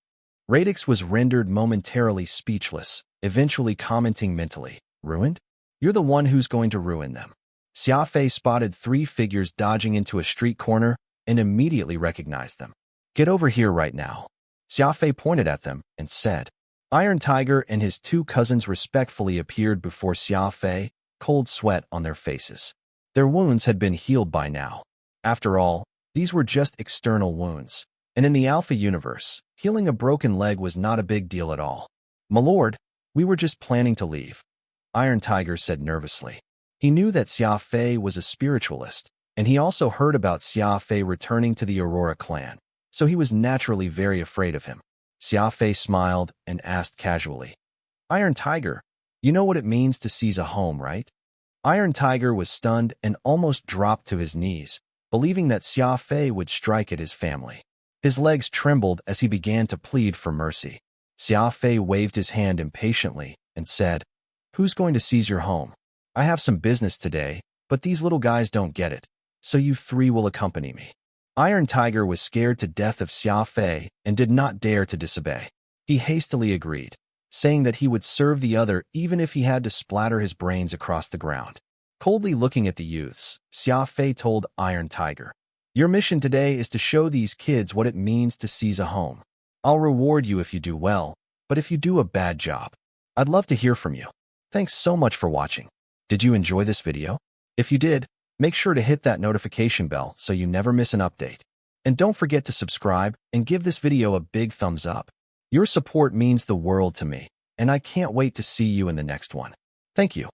A: Radix was rendered momentarily speechless, eventually commenting mentally, "Ruined? You're the one who's going to ruin them." Xia Fei spotted 3 figures dodging into a street corner and immediately recognized them. "Get over here right now." Xia Fei pointed at them and said. Iron Tiger and his 2 cousins respectfully appeared before Xia Fei, cold sweat on their faces. Their wounds had been healed by now. After all, these were just external wounds, and in the Alpha universe, healing a broken leg was not a big deal at all. "My lord, we were just planning to leave," Iron Tiger said nervously. He knew that Xia Fei was a spiritualist, and he also heard about Xia Fei returning to the Aurora clan, so he was naturally very afraid of him. Xia Fei smiled and asked casually, "Iron Tiger, you know what it means to seize a home, right?" Iron Tiger was stunned and almost dropped to his knees, believing that Xia Fei would strike at his family. His legs trembled as he began to plead for mercy. Xia Fei waved his hand impatiently and said, "Who's going to seize your home? I have some business today, but these little guys don't get it, so you 3 will accompany me." Iron Tiger was scared to death of Xia Fei and did not dare to disobey. He hastily agreed, saying that he would serve the other even if he had to splatter his brains across the ground. Coldly looking at the youths, Xia Fei told Iron Tiger, "Your mission today is to show these kids what it means to seize a home. I'll reward you if you do well, but if you do a bad job, I'd love to hear from you." Thanks so much for watching. Did you enjoy this video? If you did, make sure to hit that notification bell so you never miss an update. And don't forget to subscribe and give this video a big thumbs up. Your support means the world to me, and I can't wait to see you in the next one. Thank you.